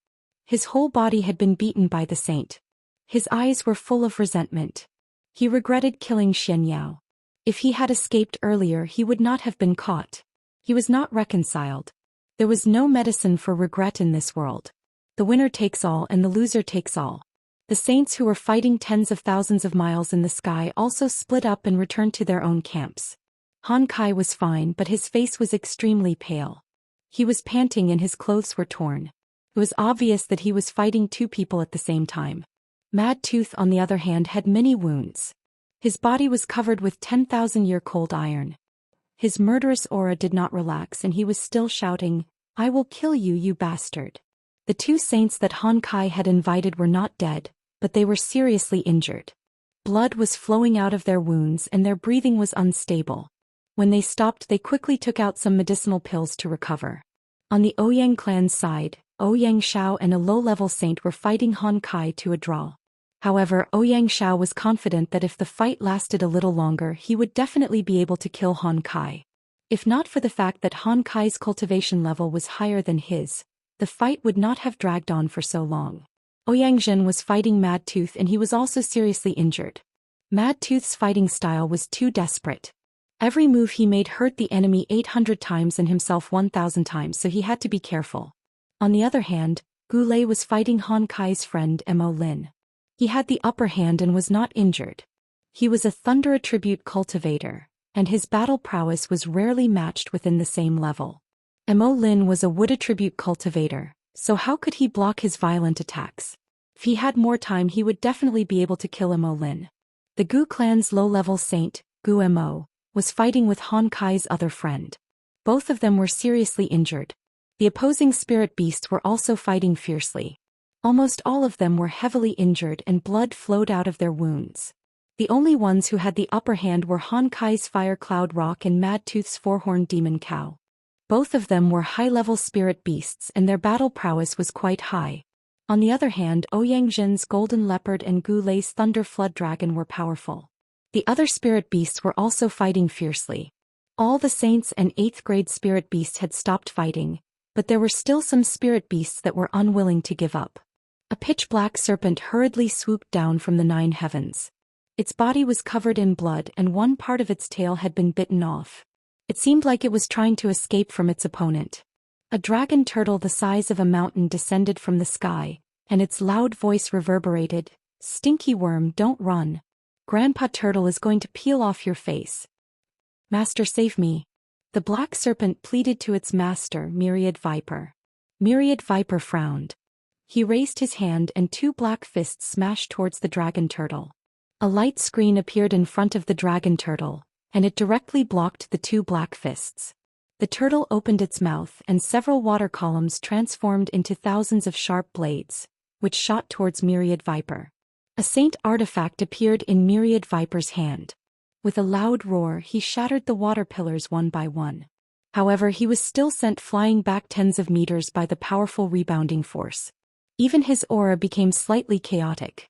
[SPEAKER 1] His whole body had been beaten by the saint. His eyes were full of resentment. He regretted killing Xianxia. If he had escaped earlier, he would not have been caught. He was not reconciled. There was no medicine for regret in this world. The winner takes all and the loser takes all. The saints who were fighting tens of thousands of miles in the sky also split up and returned to their own camps. Han Kai was fine, but his face was extremely pale. He was panting and his clothes were torn. It was obvious that he was fighting two people at the same time. Mad Tooth, on the other hand, had many wounds. His body was covered with 10,000-year cold iron. His murderous aura did not relax and he was still shouting, "I will kill you, you bastard." The two saints that Han Kai had invited were not dead, but they were seriously injured. Blood was flowing out of their wounds and their breathing was unstable. When they stopped, they quickly took out some medicinal pills to recover. On the Ouyang clan's side, Ouyang Xiao and a low-level saint were fighting Han Kai to a draw. However, Ouyang Xiao was confident that if the fight lasted a little longer he would definitely be able to kill Han Kai. If not for the fact that Han Kai's cultivation level was higher than his, the fight would not have dragged on for so long. Ouyang Zhen was fighting Mad Tooth and he was also seriously injured. Mad Tooth's fighting style was too desperate. Every move he made hurt the enemy 800 times and himself 1,000 times, so he had to be careful. On the other hand, Gu Lei was fighting Han Kai's friend Mo Lin. He had the upper hand and was not injured. He was a thunder attribute cultivator, and his battle prowess was rarely matched within the same level. Mo Lin was a wood attribute cultivator, so how could he block his violent attacks? If he had more time he would definitely be able to kill Mo Lin. The Gu clan's low-level saint, Gu Mo, was fighting with Han Kai's other friend. Both of them were seriously injured. The opposing spirit beasts were also fighting fiercely. Almost all of them were heavily injured and blood flowed out of their wounds. The only ones who had the upper hand were Han Kai's Fire Cloud Rock and Mad Tooth's Four-Horned Demon Cow. Both of them were high-level spirit beasts and their battle prowess was quite high. On the other hand, Ouyang Zhen's Golden Leopard and Gu Lei's Thunder Flood Dragon were powerful. The other spirit beasts were also fighting fiercely. All the saints and 8th grade spirit beasts had stopped fighting, but there were still some spirit beasts that were unwilling to give up. A pitch-black serpent hurriedly swooped down from the 9 heavens. Its body was covered in blood and one part of its tail had been bitten off. It seemed like it was trying to escape from its opponent. A dragon turtle the size of a mountain descended from the sky, and its loud voice reverberated, "Stinky worm, don't run. Grandpa Turtle is going to peel off your face. Master, save me." The black serpent pleaded to its master, Myriad Viper. Myriad Viper frowned. He raised his hand and 2 black fists smashed towards the dragon turtle. A light screen appeared in front of the dragon turtle, and it directly blocked the 2 black fists. The turtle opened its mouth and several water columns transformed into thousands of sharp blades, which shot towards Myriad Viper. A saint artifact appeared in Myriad Viper's hand. With a loud roar he shattered the water pillars one by one. However, he was still sent flying back tens of meters by the powerful rebounding force. Even his aura became slightly chaotic.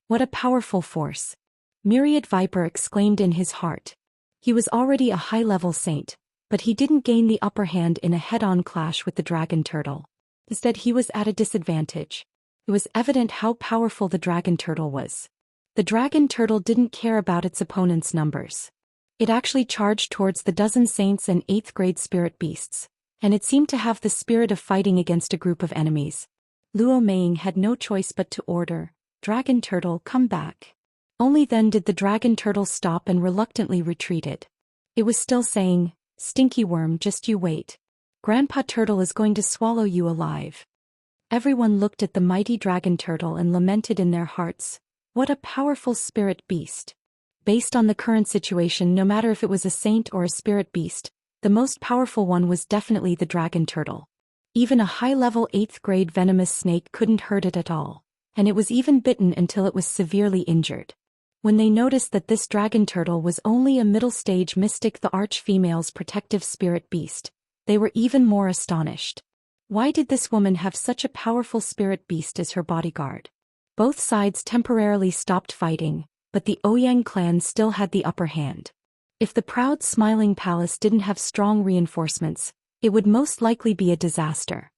[SPEAKER 1] What a powerful force! Myriad Viper exclaimed in his heart. He was already a high-level saint, but he didn't gain the upper hand in a head-on clash with the dragon turtle. Instead, he was at a disadvantage. It was evident how powerful the dragon turtle was. The dragon turtle didn't care about its opponent's numbers. It actually charged towards the dozen saints and 8th grade spirit beasts, and it seemed to have the spirit of fighting against a group of enemies. Luo Meiying had no choice but to order, "Dragon turtle, come back." Only then did the dragon turtle stop and reluctantly retreated. It was still saying, "Stinky worm, just you wait. Grandpa Turtle is going to swallow you alive." Everyone looked at the mighty dragon turtle and lamented in their hearts, "What a powerful spirit beast." Based on the current situation, no matter if it was a saint or a spirit beast, the most powerful one was definitely the dragon turtle. Even a high-level 8th grade venomous snake couldn't hurt it at all, and it was even bitten until it was severely injured. When they noticed that this dragon turtle was only a middle-stage mystic, the arch-female's protective spirit beast, they were even more astonished. Why did this woman have such a powerful spirit beast as her bodyguard? Both sides temporarily stopped fighting, but the Ouyang clan still had the upper hand. If the proud smiling palace didn't have strong reinforcements, it would most likely be a disaster.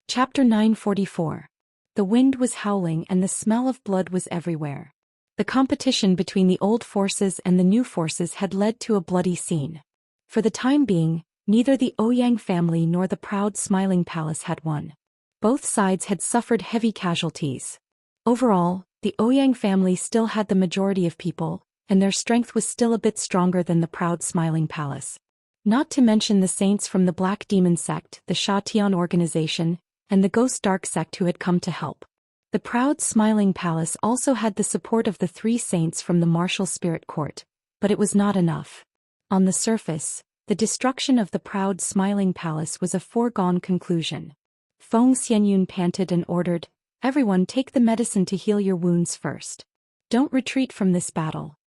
[SPEAKER 1] Chapter 944. The wind was howling and the smell of blood was everywhere. The competition between the old forces and the new forces had led to a bloody scene. For the time being, neither the Ouyang family nor the proud smiling palace had won. Both sides had suffered heavy casualties. Overall, the Ouyang family still had the majority of people, and their strength was still a bit stronger than the proud Smiling Palace. Not to mention the saints from the Black Demon sect, the Xianxia organization, and the Ghost Dark sect who had come to help. The proud Smiling Palace also had the support of the 3 saints from the martial spirit court, but it was not enough. On the surface, the destruction of the proud Smiling Palace was a foregone conclusion. Feng Xianyun panted and ordered, "Everyone take the medicine to heal your wounds first. Don't retreat from this battle."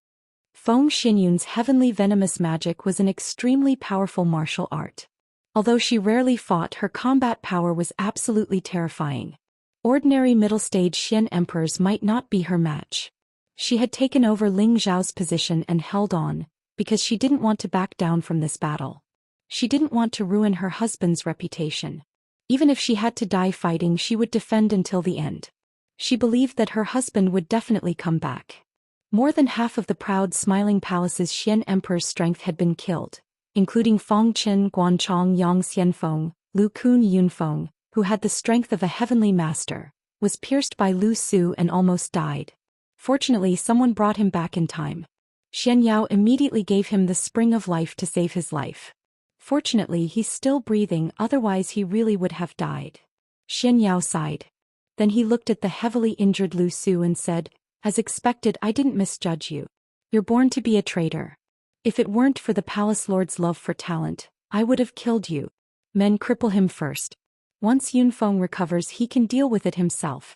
[SPEAKER 1] Feng Xianyun's heavenly venomous magic was an extremely powerful martial art. Although she rarely fought, her combat power was absolutely terrifying. Ordinary middle-stage Xian emperors might not be her match. She had taken over Ling Zhao's position and held on, because she didn't want to back down from this battle. She didn't want to ruin her husband's reputation. Even if she had to die fighting, she would defend until the end. She believed that her husband would definitely come back. More than half of the proud Smiling Palace's Xian emperor's strength had been killed, including Feng Qin, Guanchong Yang Xianfeng, Lu Kun Yunfeng, who had the strength of a heavenly master, was pierced by Lu Su and almost died. Fortunately, someone brought him back in time. Xian Yao immediately gave him the spring of life to save his life. Fortunately, he's still breathing, otherwise he really would have died. Xian Yao sighed. Then he looked at the heavily injured Lu Su and said, "As expected, I didn't misjudge you. You're born to be a traitor. If it weren't for the palace lord's love for talent, I would have killed you. Men cripple him first. Once Yunfeng recovers, he can deal with it himself."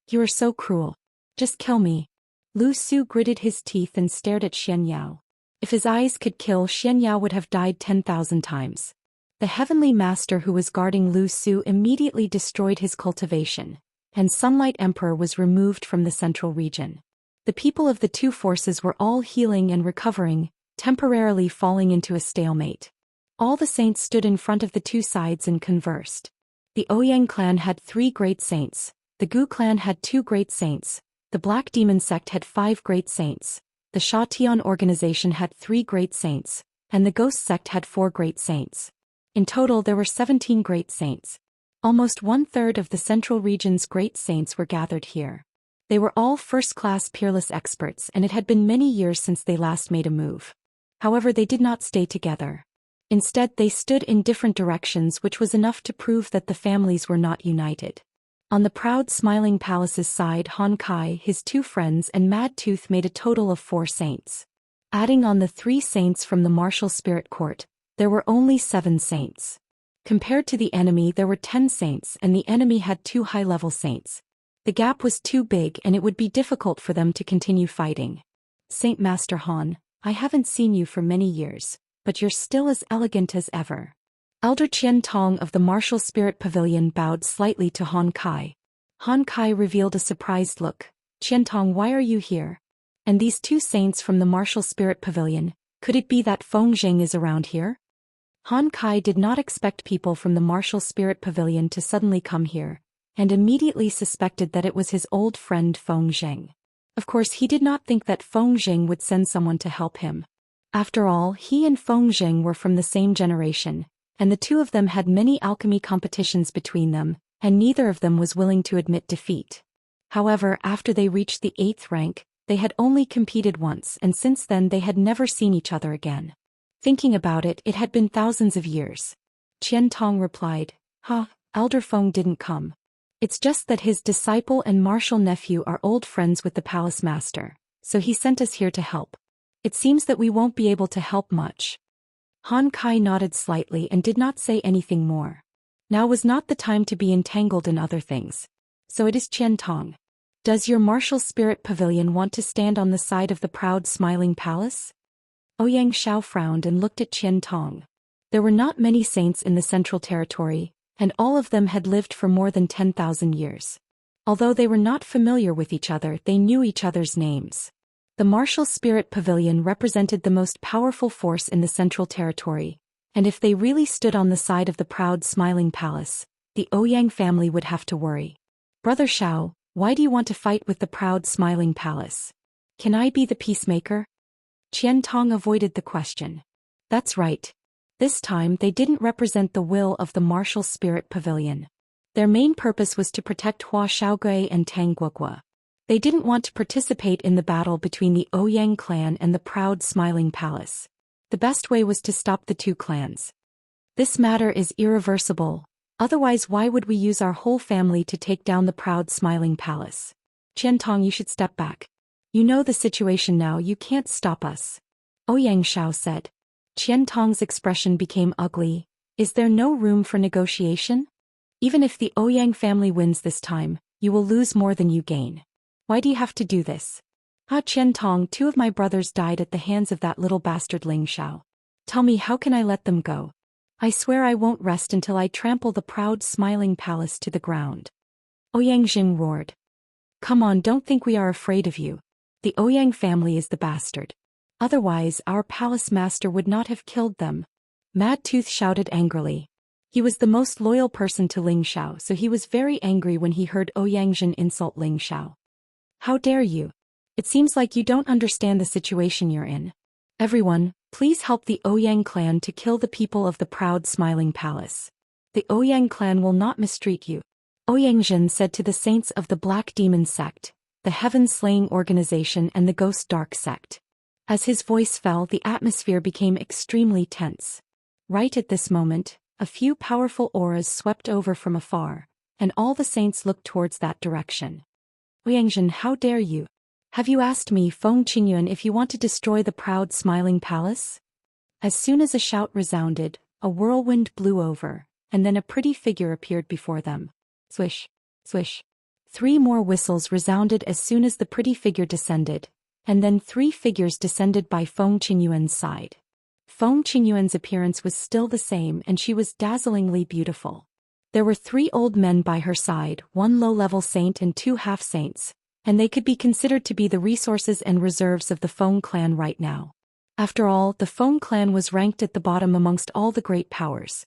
[SPEAKER 1] "You are so cruel. Just kill me." Lu Su gritted his teeth and stared at Xian Yao. If his eyes could kill, Xian Yao would have died 10,000 times. The heavenly master who was guarding Lu Su immediately destroyed his cultivation, and Sunlight Emperor was removed from the central region. The people of the 2 forces were all healing and recovering, temporarily falling into a stalemate. All the saints stood in front of the 2 sides and conversed. The Ouyang clan had 3 great saints, the Gu clan had 2 great saints, the Black Demon sect had 5 great saints, the Xianxia organization had 3 great saints, and the Ghost sect had 4 great saints. In total there were 17 great saints. Almost 1/3 of the central region's great saints were gathered here. They were all first-class peerless experts, and it had been many years since they last made a move. However, they did not stay together. Instead, they stood in different directions, which was enough to prove that the families were not united. On the proud Smiling Palace's side, Han Kai, his 2 friends, and Mad Tooth made a total of 4 saints. Adding on the 3 saints from the martial spirit court, there were only 7 saints. Compared to the enemy, there were 10 saints, and the enemy had 2 high-level saints. The gap was too big, and it would be difficult for them to continue fighting. "Saint Master Han, I haven't seen you for many years, but you're still as elegant as ever." Elder Qian Tong of the Martial Spirit Pavilion bowed slightly to Han Kai. Han Kai revealed a surprised look. "Qian Tong, why are you here? And these 2 saints from the Martial Spirit Pavilion, could it be that Feng Zheng is around here?" Han Kai did not expect people from the Martial Spirit Pavilion to suddenly come here, and immediately suspected that it was his old friend Feng Zheng. Of course, he did not think that Feng Zheng would send someone to help him. After all, he and Feng Zheng were from the same generation, and the 2 of them had many alchemy competitions between them, and neither of them was willing to admit defeat. However, after they reached the 8th rank, they had only competed once, and since then they had never seen each other again. Thinking about it, it had been thousands of years. Qian Tong replied, Elder Feng didn't come. It's just that his disciple and martial nephew are old friends with the palace master, so he sent us here to help. It seems that we won't be able to help much." Han Kai nodded slightly and did not say anything more. Now was not the time to be entangled in other things. "So it is Qian Tong. Does your martial spirit pavilion want to stand on the side of the proud Smiling Palace?" Ouyang Shao frowned and looked at Qian Tong. There were not many saints in the Central Territory, and all of them had lived for more than 10,000 years. Although they were not familiar with each other, they knew each other's names. The Martial Spirit Pavilion represented the most powerful force in the Central Territory, and if they really stood on the side of the proud Smiling Palace, the Ouyang family would have to worry. "Brother Shao, why do you want to fight with the proud Smiling Palace? Can I be the peacemaker?" Qian Tong avoided the question. That's right. This time they didn't represent the will of the Martial Spirit Pavilion. Their main purpose was to protect Hua Xiaogui and Tang Guogua. They didn't want to participate in the battle between the Ouyang clan and the proud Smiling Palace. The best way was to stop the two clans. This matter is irreversible, otherwise why would we use our whole family to take down the proud Smiling Palace? Qiantong, you should step back. You know the situation now, you can't stop us. Ouyang Xiao said. Qiantong's expression became ugly. Is there no room for negotiation? Even if the Ouyang family wins this time, you will lose more than you gain. Why do you have to do this? Qiantong, 2 of my brothers died at the hands of that little bastard Ling Xiao. Tell me, how can I let them go? I swear I won't rest until I trample the proud Smiling Palace to the ground. Ouyang Jing roared. Come on, don't think we are afraid of you. The Ouyang family is the bastard. Otherwise, our palace master would not have killed them. Mad Tooth shouted angrily. He was the most loyal person to Ling Xiao, so he was very angry when he heard Ouyang Jin insult Ling Xiao. How dare you? It seems like you don't understand the situation you're in. Everyone, please help the Ouyang clan to kill the people of the proud Smiling Palace. The Ouyang clan will not mistreat you. Ouyang Jin said to the saints of the Black Demon sect, the Heaven Slaying Organization and the Ghost Dark sect. As his voice fell, the atmosphere became extremely tense. Right at this moment, a few powerful auras swept over from afar, and all the saints looked towards that direction. Ouyang, how dare you? Have you asked me, Feng Qingyuan, if you want to destroy the proud Smiling Palace? As soon as a shout resounded, a whirlwind blew over, and then a pretty figure appeared before them. Swish, swish. 3 more whistles resounded as soon as the pretty figure descended, and then 3 figures descended by Feng Qingyuan's side. Feng Qingyuan's appearance was still the same, and she was dazzlingly beautiful. There were 3 old men by her side, 1 low-level saint and 2 half-saints, and they could be considered to be the resources and reserves of the Feng clan right now. After all, the Feng clan was ranked at the bottom amongst all the great powers.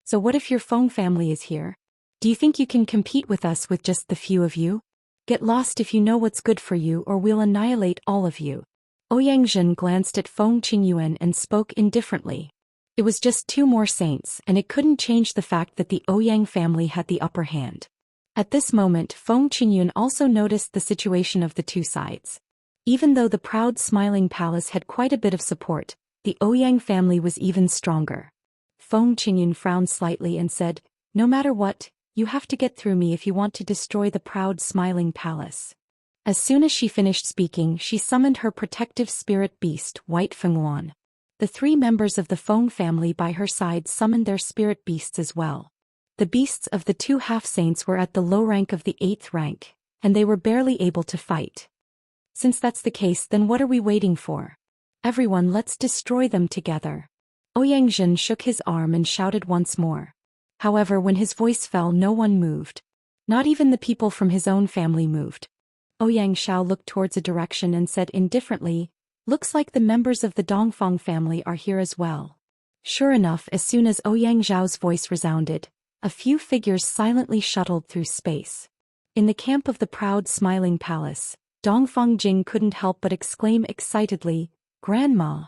[SPEAKER 1] So what if your Feng family is here? Do you think you can compete with us with just the few of you? Get lost if you know what's good for you, or we'll annihilate all of you. Ouyang Jin glanced at Feng Qingyuan and spoke indifferently. It was just 2 more saints, and it couldn't change the fact that the Ouyang family had the upper hand. At this moment, Feng Qingyuan also noticed the situation of the 2 sides. Even though the proud Smiling Palace had quite a bit of support, the Ouyang family was even stronger. Feng Qingyuan frowned slightly and said, no matter what, you have to get through me if you want to destroy the proud Smiling Palace. As soon as she finished speaking, she summoned her protective spirit beast, White Fengluan. The 3 members of the Feng family by her side summoned their spirit beasts as well. The beasts of the 2 half-saints were at the low rank of the 8th rank, and they were barely able to fight. Since that's the case, then what are we waiting for? Everyone, let's destroy them together. Ouyang Jin shook his arm and shouted once more. However, when his voice fell, no one moved. Not even the people from his own family moved. Ouyang Xiao looked towards a direction and said indifferently, looks like the members of the Dongfang family are here as well. Sure enough, as soon as Ouyang Xiao's voice resounded, a few figures silently shuttled through space. In the camp of the proud Smiling Palace, Dongfang Jing couldn't help but exclaim excitedly, Grandma!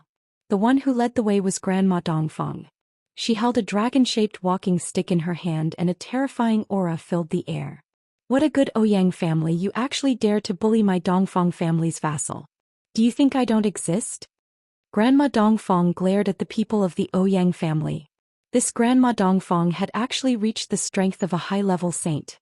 [SPEAKER 1] The one who led the way was Grandma Dongfang. She held a dragon-shaped walking stick in her hand, and a terrifying aura filled the air. What a good Ouyang family, you actually dare to bully my Dongfang family's vassal. Do you think I don't exist? Grandma Dongfang glared at the people of the Ouyang family. This Grandma Dongfang had actually reached the strength of a high-level saint.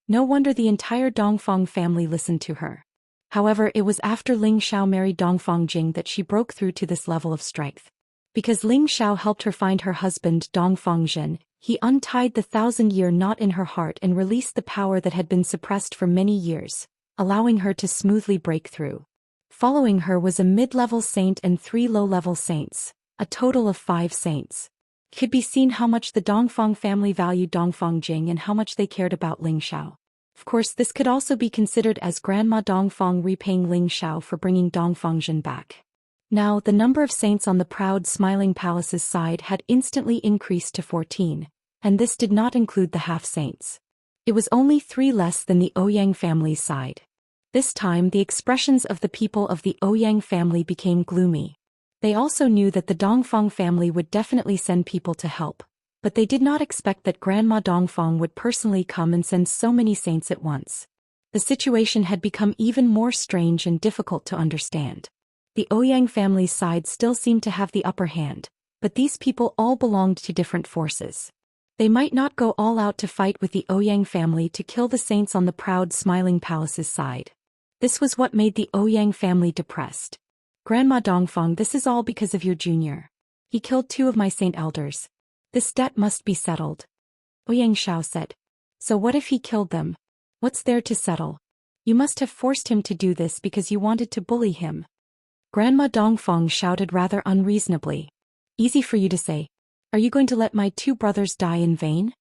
[SPEAKER 1] No wonder the entire Dongfang family listened to her. However, it was after Ling Xiao married Dongfang Jing that she broke through to this level of strength. Because Ling Xiao helped her find her husband Dongfang Jin, he untied the 1,000-year knot in her heart and released the power that had been suppressed for many years, allowing her to smoothly break through. Following her was a mid-level saint and 3 low-level saints, a total of 5 saints. It could be seen how much the Dongfang family valued Dongfang Jing and how much they cared about Ling Xiao. Of course, this could also be considered as Grandma Dongfang repaying Ling Xiao for bringing Dongfang Jin back. Now, the number of saints on the proud Smiling Palace's side had instantly increased to 14, and this did not include the half-saints. It was only 3 less than the Ouyang family's side. This time, the expressions of the people of the Ouyang family became gloomy. They also knew that the Dongfang family would definitely send people to help, but they did not expect that Grandma Dongfang would personally come and send so many saints at once. The situation had become even more strange and difficult to understand. The Ouyang family's side still seemed to have the upper hand, but these people all belonged to different forces. They might not go all out to fight with the Ouyang family to kill the saints on the proud smiling palace's side. This was what made the Ouyang family depressed. Grandma Dongfang, this is all because of your junior. He killed 2 of my saint elders. This debt must be settled. Ouyang Xiao said. So what if he killed them? What's there to settle? You must have forced him to do this because you wanted to bully him. Grandma Dongfang shouted rather unreasonably. Easy for you to say. Are you going to let my 2 brothers die in vain?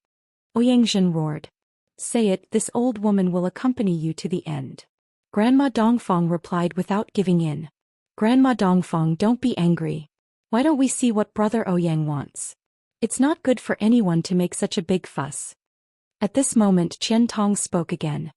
[SPEAKER 1] Ouyang Zhen roared. Say it, this old woman will accompany you to the end. Grandma Dongfang replied without giving in. Grandma Dongfang, don't be angry. Why don't we see what Brother Ouyang wants? It's not good for anyone to make such a big fuss. At this moment Qian Tong spoke again.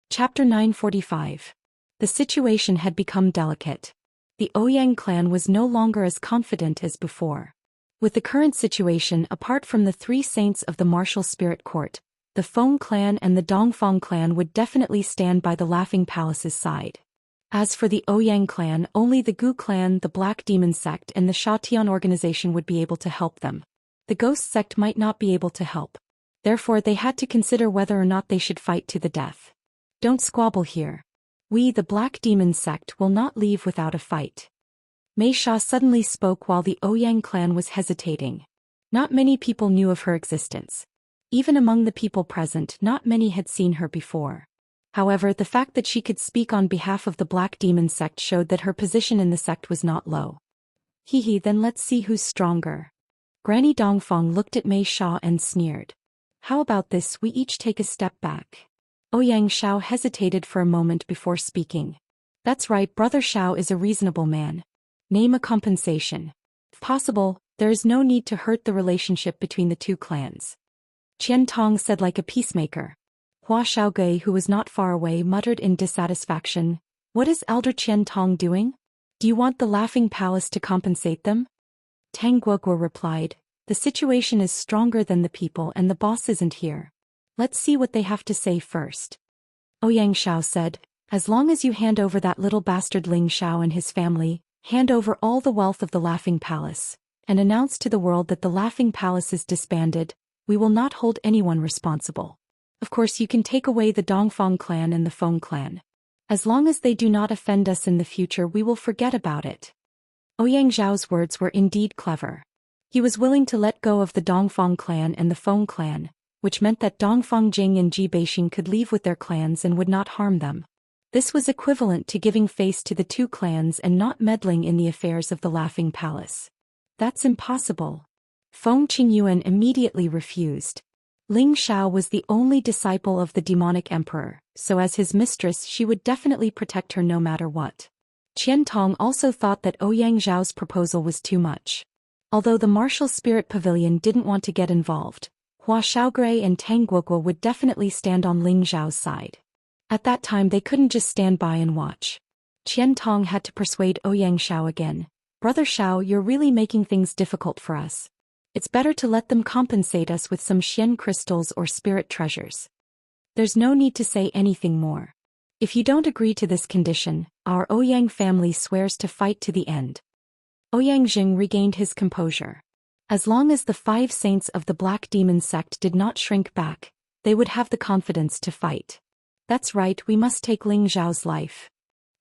[SPEAKER 1] Chapter 945. The situation had become delicate. The Ouyang clan was no longer as confident as before. With the current situation, apart from the 3 saints of the martial spirit court, the Feng clan and the Dongfang clan would definitely stand by the Laughing Palace's side. As for the Ouyang clan, only the Gu clan, the Black Demon sect and the Shatian organization would be able to help them. The Ghost sect might not be able to help. Therefore they had to consider whether or not they should fight to the death. Don't squabble here. We, the Black Demon sect, will not leave without a fight. Mei Sha suddenly spoke while the Ouyang clan was hesitating. Not many people knew of her existence. Even among the people present, not many had seen her before. However, the fact that she could speak on behalf of the Black Demon sect showed that her position in the sect was not low. Then let's see who's stronger. Granny Dongfang looked at Mei Sha and sneered. How about this, we each take a step back? Ouyang Xiao hesitated for a moment before speaking. That's right, Brother Xiao is a reasonable man. Name a compensation. If possible, there is no need to hurt the relationship between the 2 clans. Qian Tong said like a peacemaker. Hua Xiaogui, who was not far away, muttered in dissatisfaction. What is Elder Qian Tong doing? Do you want the Laughing Palace to compensate them? Tang Guoguo replied. The situation is stronger than the people and the boss isn't here. Let's see what they have to say first. Ouyang Xiao said, as long as you hand over that little bastard Ling Xiao and his family, hand over all the wealth of the Laughing Palace, and announce to the world that the Laughing Palace is disbanded, we will not hold anyone responsible. Of course you can take away the Dongfang clan and the Feng clan. As long as they do not offend us in the future, we will forget about it. Ouyang Zhao's words were indeed clever. He was willing to let go of the Dongfang clan and the Feng clan, which meant that Dongfang Jing and Ji Beixing could leave with their clans and would not harm them. This was equivalent to giving face to the 2 clans and not meddling in the affairs of the Laughing Palace. That's impossible. Feng Qingyuan immediately refused. Ling Xiao was the only disciple of the demonic emperor, so as his mistress she would definitely protect her no matter what. Qian Tong also thought that Ouyang Zhao's proposal was too much. Although the martial spirit pavilion didn't want to get involved, Hua Xiaogui and Tang Guoguo would definitely stand on Ling Zhao's side. At that time they couldn't just stand by and watch. Qian Tong had to persuade Ouyang Xiao again. Brother Xiao, you're really making things difficult for us. It's better to let them compensate us with some Xian crystals or spirit treasures. There's no need to say anything more. If you don't agree to this condition, our Ouyang family swears to fight to the end. Ouyang Jing regained his composure. As long as the 5 saints of the Black Demon sect did not shrink back, they would have the confidence to fight. That's right, we must take Ling Zhao's life.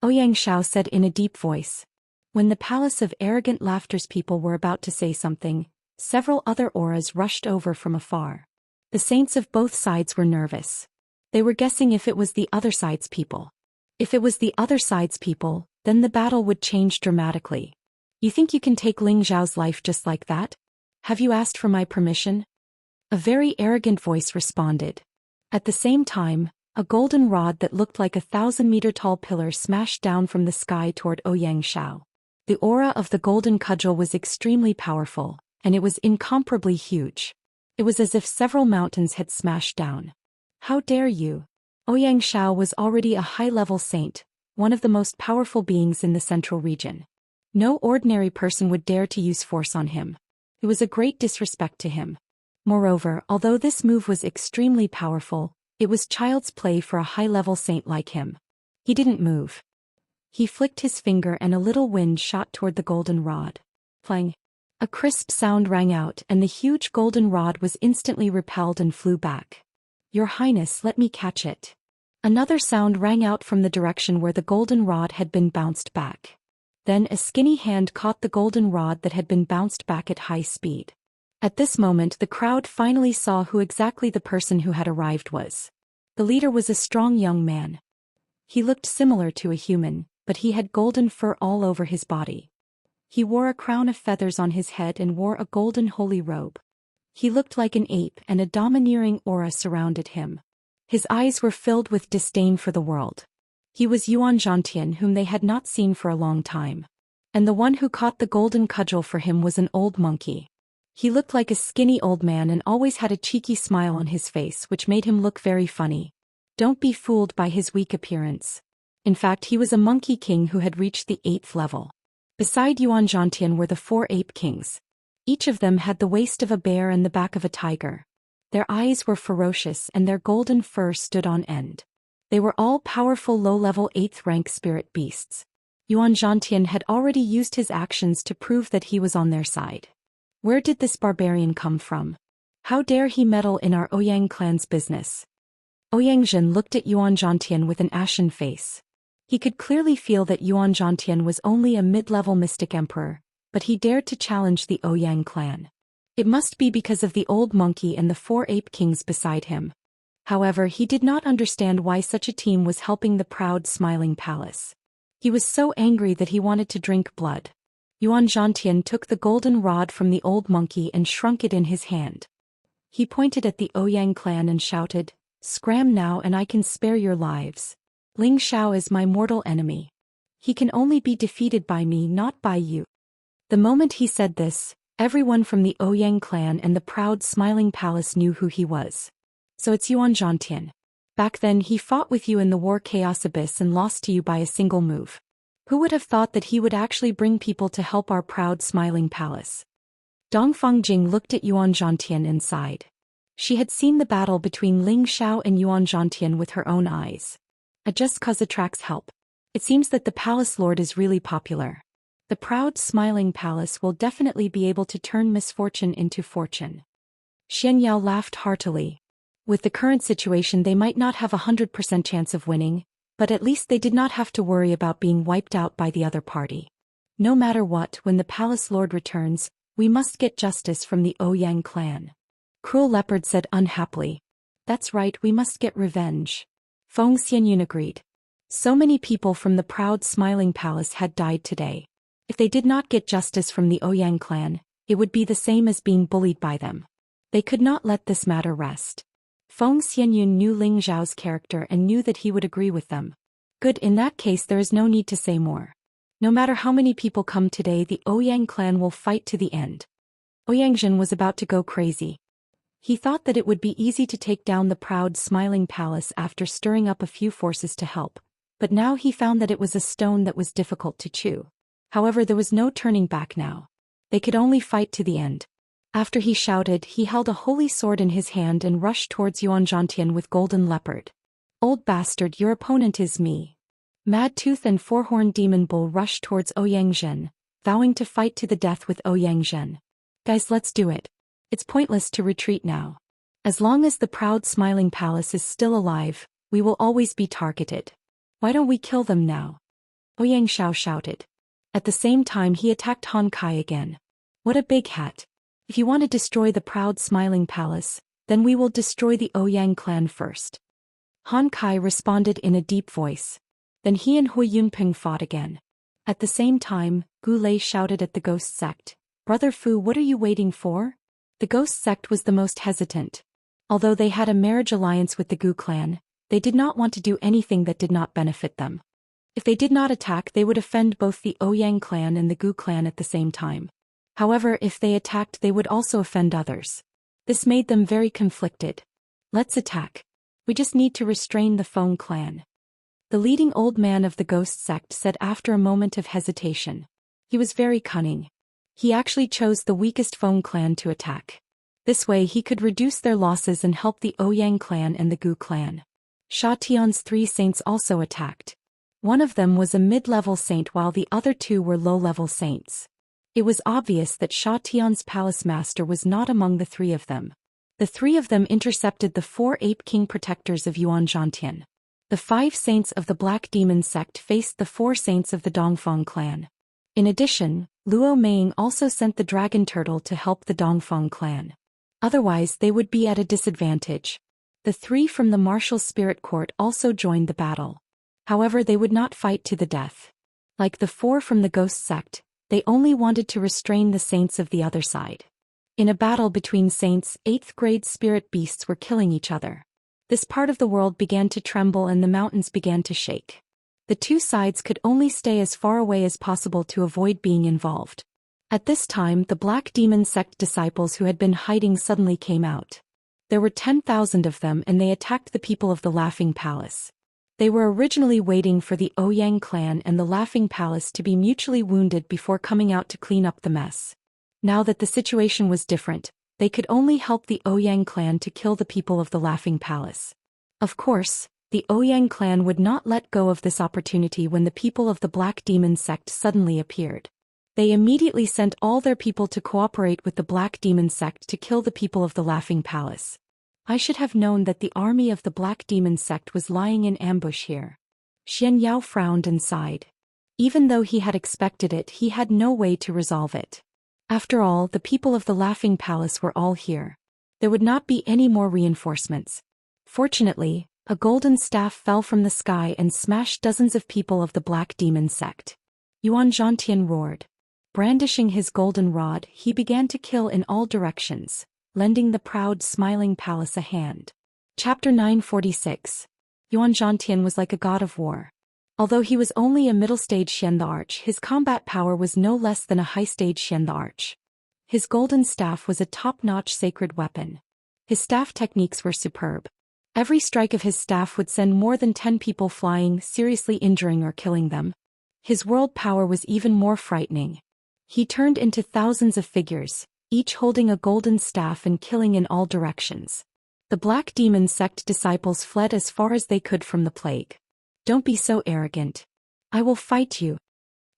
[SPEAKER 1] Ouyang Xiao said in a deep voice. When the Palace of Arrogant Laughter's people were about to say something, several other auras rushed over from afar. The saints of both sides were nervous. They were guessing if it was the other side's people. If it was the other side's people, then the battle would change dramatically. You think you can take Ling Zhao's life just like that? Have you asked for my permission? A very arrogant voice responded. At the same time, a golden rod that looked like a 1,000-meter-tall pillar smashed down from the sky toward Ouyang Xiao. The aura of the golden cudgel was extremely powerful, and it was incomparably huge. It was as if several mountains had smashed down. How dare you? Ouyang Xiao was already a high-level saint, one of the most powerful beings in the central region. No ordinary person would dare to use force on him. It was a great disrespect to him. Moreover, although this move was extremely powerful, It was child's play for a high-level saint like him. He didn't move. He flicked his finger and a little wind shot toward the golden rod. Plang. A crisp sound rang out and the huge golden rod was instantly repelled and flew back. Your Highness, let me catch it. Another sound rang out from the direction where the golden rod had been bounced back. Then a skinny hand caught the golden rod that had been bounced back at high speed. At this moment the crowd finally saw who exactly the person who had arrived was. The leader was a strong young man. He looked similar to a human, but he had golden fur all over his body. He wore a crown of feathers on his head and wore a golden holy robe. He looked like an ape and a domineering aura surrounded him. His eyes were filled with disdain for the world. He was Yuan Zhantian, whom they had not seen for a long time. And the one who caught the golden cudgel for him was an old monkey. He looked like a skinny old man and always had a cheeky smile on his face which made him look very funny. Don't be fooled by his weak appearance. In fact, he was a monkey king who had reached the 8th level. Beside Yuan Zhantian were the 4 ape kings. Each of them had the waist of a bear and the back of a tiger. Their eyes were ferocious and their golden fur stood on end. They were all powerful low-level 8th rank spirit beasts. Yuan Zhantian had already used his actions to prove that he was on their side. Where did this barbarian come from? How dare he meddle in our Ouyang clan's business? Ouyang Zhen looked at Yuan Zhantian with an ashen face. He could clearly feel that Yuan Zhantian was only a mid-level mystic emperor, but he dared to challenge the Ouyang clan. It must be because of the old monkey and the 4 ape kings beside him. However, he did not understand why such a team was helping the proud smiling palace. He was so angry that he wanted to drink blood. Yuan Zhantian took the golden rod from the old monkey and shrunk it in his hand. He pointed at the Ouyang clan and shouted, "Scram now and I can spare your lives. Ling Xiao is my mortal enemy. He can only be defeated by me, not by you." The moment he said this, everyone from the Ouyang clan and the proud smiling palace knew who he was. So it's Yuan Zhantian. Back then he fought with you in the War Chaos Abyss and lost to you by a single move. Who would have thought that he would actually bring people to help our proud smiling palace? Dongfang Jing looked at Yuan Zhantian and sighed. She had seen the battle between Ling Xiao and Yuan Zhantian with her own eyes. A just cause attracts help. It seems that the palace lord is really popular. The proud smiling palace will definitely be able to turn misfortune into fortune. Xianxia laughed heartily. With the current situation they might not have 100% chance of winning, but at least they did not have to worry about being wiped out by the other party. No matter what, when the palace lord returns, we must get justice from the Ouyang clan. Cruel Leopard said unhappily. That's right, we must get revenge. Feng Xianyun agreed. So many people from the proud smiling palace had died today. If they did not get justice from the Ouyang clan, it would be the same as being bullied by them. They could not let this matter rest. Feng Xianyun knew Ling Zhao's character and knew that he would agree with them. Good, in that case there is no need to say more. No matter how many people come today, the Ouyang clan will fight to the end. Ouyang Zhen was about to go crazy. He thought that it would be easy to take down the proud smiling palace after stirring up a few forces to help, but now he found that it was a stone that was difficult to chew. However, there was no turning back now. They could only fight to the end. After he shouted, he held a holy sword in his hand and rushed towards Yuan Zhantian with Golden Leopard. Old bastard, your opponent is me. Mad Tooth and Four-Horned Demon Bull rushed towards Ouyang Zhen, vowing to fight to the death with Ouyang Zhen. Guys, let's do it. It's pointless to retreat now. As long as the proud smiling palace is still alive, we will always be targeted. Why don't we kill them now? Ouyang Xiao shouted. At the same time he attacked Han Kai again. What a big hat. If you want to destroy the proud smiling palace, then we will destroy the Ouyang clan first. Han Kai responded in a deep voice. Then he and Hui Yunping fought again. At the same time, Gu Lei shouted at the ghost sect. Brother Fu, what are you waiting for? The ghost sect was the most hesitant. Although they had a marriage alliance with the Gu clan, they did not want to do anything that did not benefit them. If they did not attack, they would offend both the Ouyang clan and the Gu clan at the same time. However, if they attacked, they would also offend others. This made them very conflicted. Let's attack. We just need to restrain the Feng clan. The leading old man of the ghost sect said after a moment of hesitation. He was very cunning. He actually chose the weakest Feng clan to attack. This way he could reduce their losses and help the Ouyang clan and the Gu clan. Sha Tian's 3 saints also attacked. One of them was a mid-level saint while the other 2 were low-level saints. It was obvious that Sha Tian's palace master was not among the 3 of them. The 3 of them intercepted the 4 Ape King protectors of Yuan Zhantian. The 5 saints of the Black Demon sect faced the 4 saints of the Dongfeng clan. In addition, Luo Meiying also sent the dragon turtle to help the Dongfeng clan. Otherwise they would be at a disadvantage. The 3 from the martial spirit court also joined the battle. However, they would not fight to the death. Like the 4 from the ghost sect, they only wanted to restrain the saints of the other side. In a battle between saints, 8th-grade spirit beasts were killing each other. This part of the world began to tremble and the mountains began to shake. The 2 sides could only stay as far away as possible to avoid being involved. At this time, the Black Demon sect disciples who had been hiding suddenly came out. There were 10,000 of them and they attacked the people of the Laughing Palace. They were originally waiting for the Ouyang clan and the Laughing Palace to be mutually wounded before coming out to clean up the mess. Now that the situation was different, they could only help the Ouyang clan to kill the people of the Laughing Palace. Of course, the Ouyang clan would not let go of this opportunity when the people of the Black Demon sect suddenly appeared. They immediately sent all their people to cooperate with the Black Demon sect to kill the people of the Laughing Palace. I should have known that the army of the Black Demon sect was lying in ambush here. Xianxia frowned and sighed. Even though he had expected it, he had no way to resolve it. After all, the people of the Laughing Palace were all here. There would not be any more reinforcements. Fortunately, a golden staff fell from the sky and smashed dozens of people of the Black Demon sect. Yuan Zhantian roared. Brandishing his golden rod, he began to kill in all directions, lending the proud smiling palace a hand. Chapter 946. Yuan Zhantian was like a god of war. Although he was only a middle-stage Xian the Arch, his combat power was no less than a high-stage Xian the Arch. His golden staff was a top-notch sacred weapon. His staff techniques were superb. Every strike of his staff would send more than 10 people flying, seriously injuring or killing them. His world power was even more frightening. He turned into thousands of figures, each holding a golden staff and killing in all directions. The Black Demon sect disciples fled as far as they could from the plague. Don't be so arrogant. I will fight you.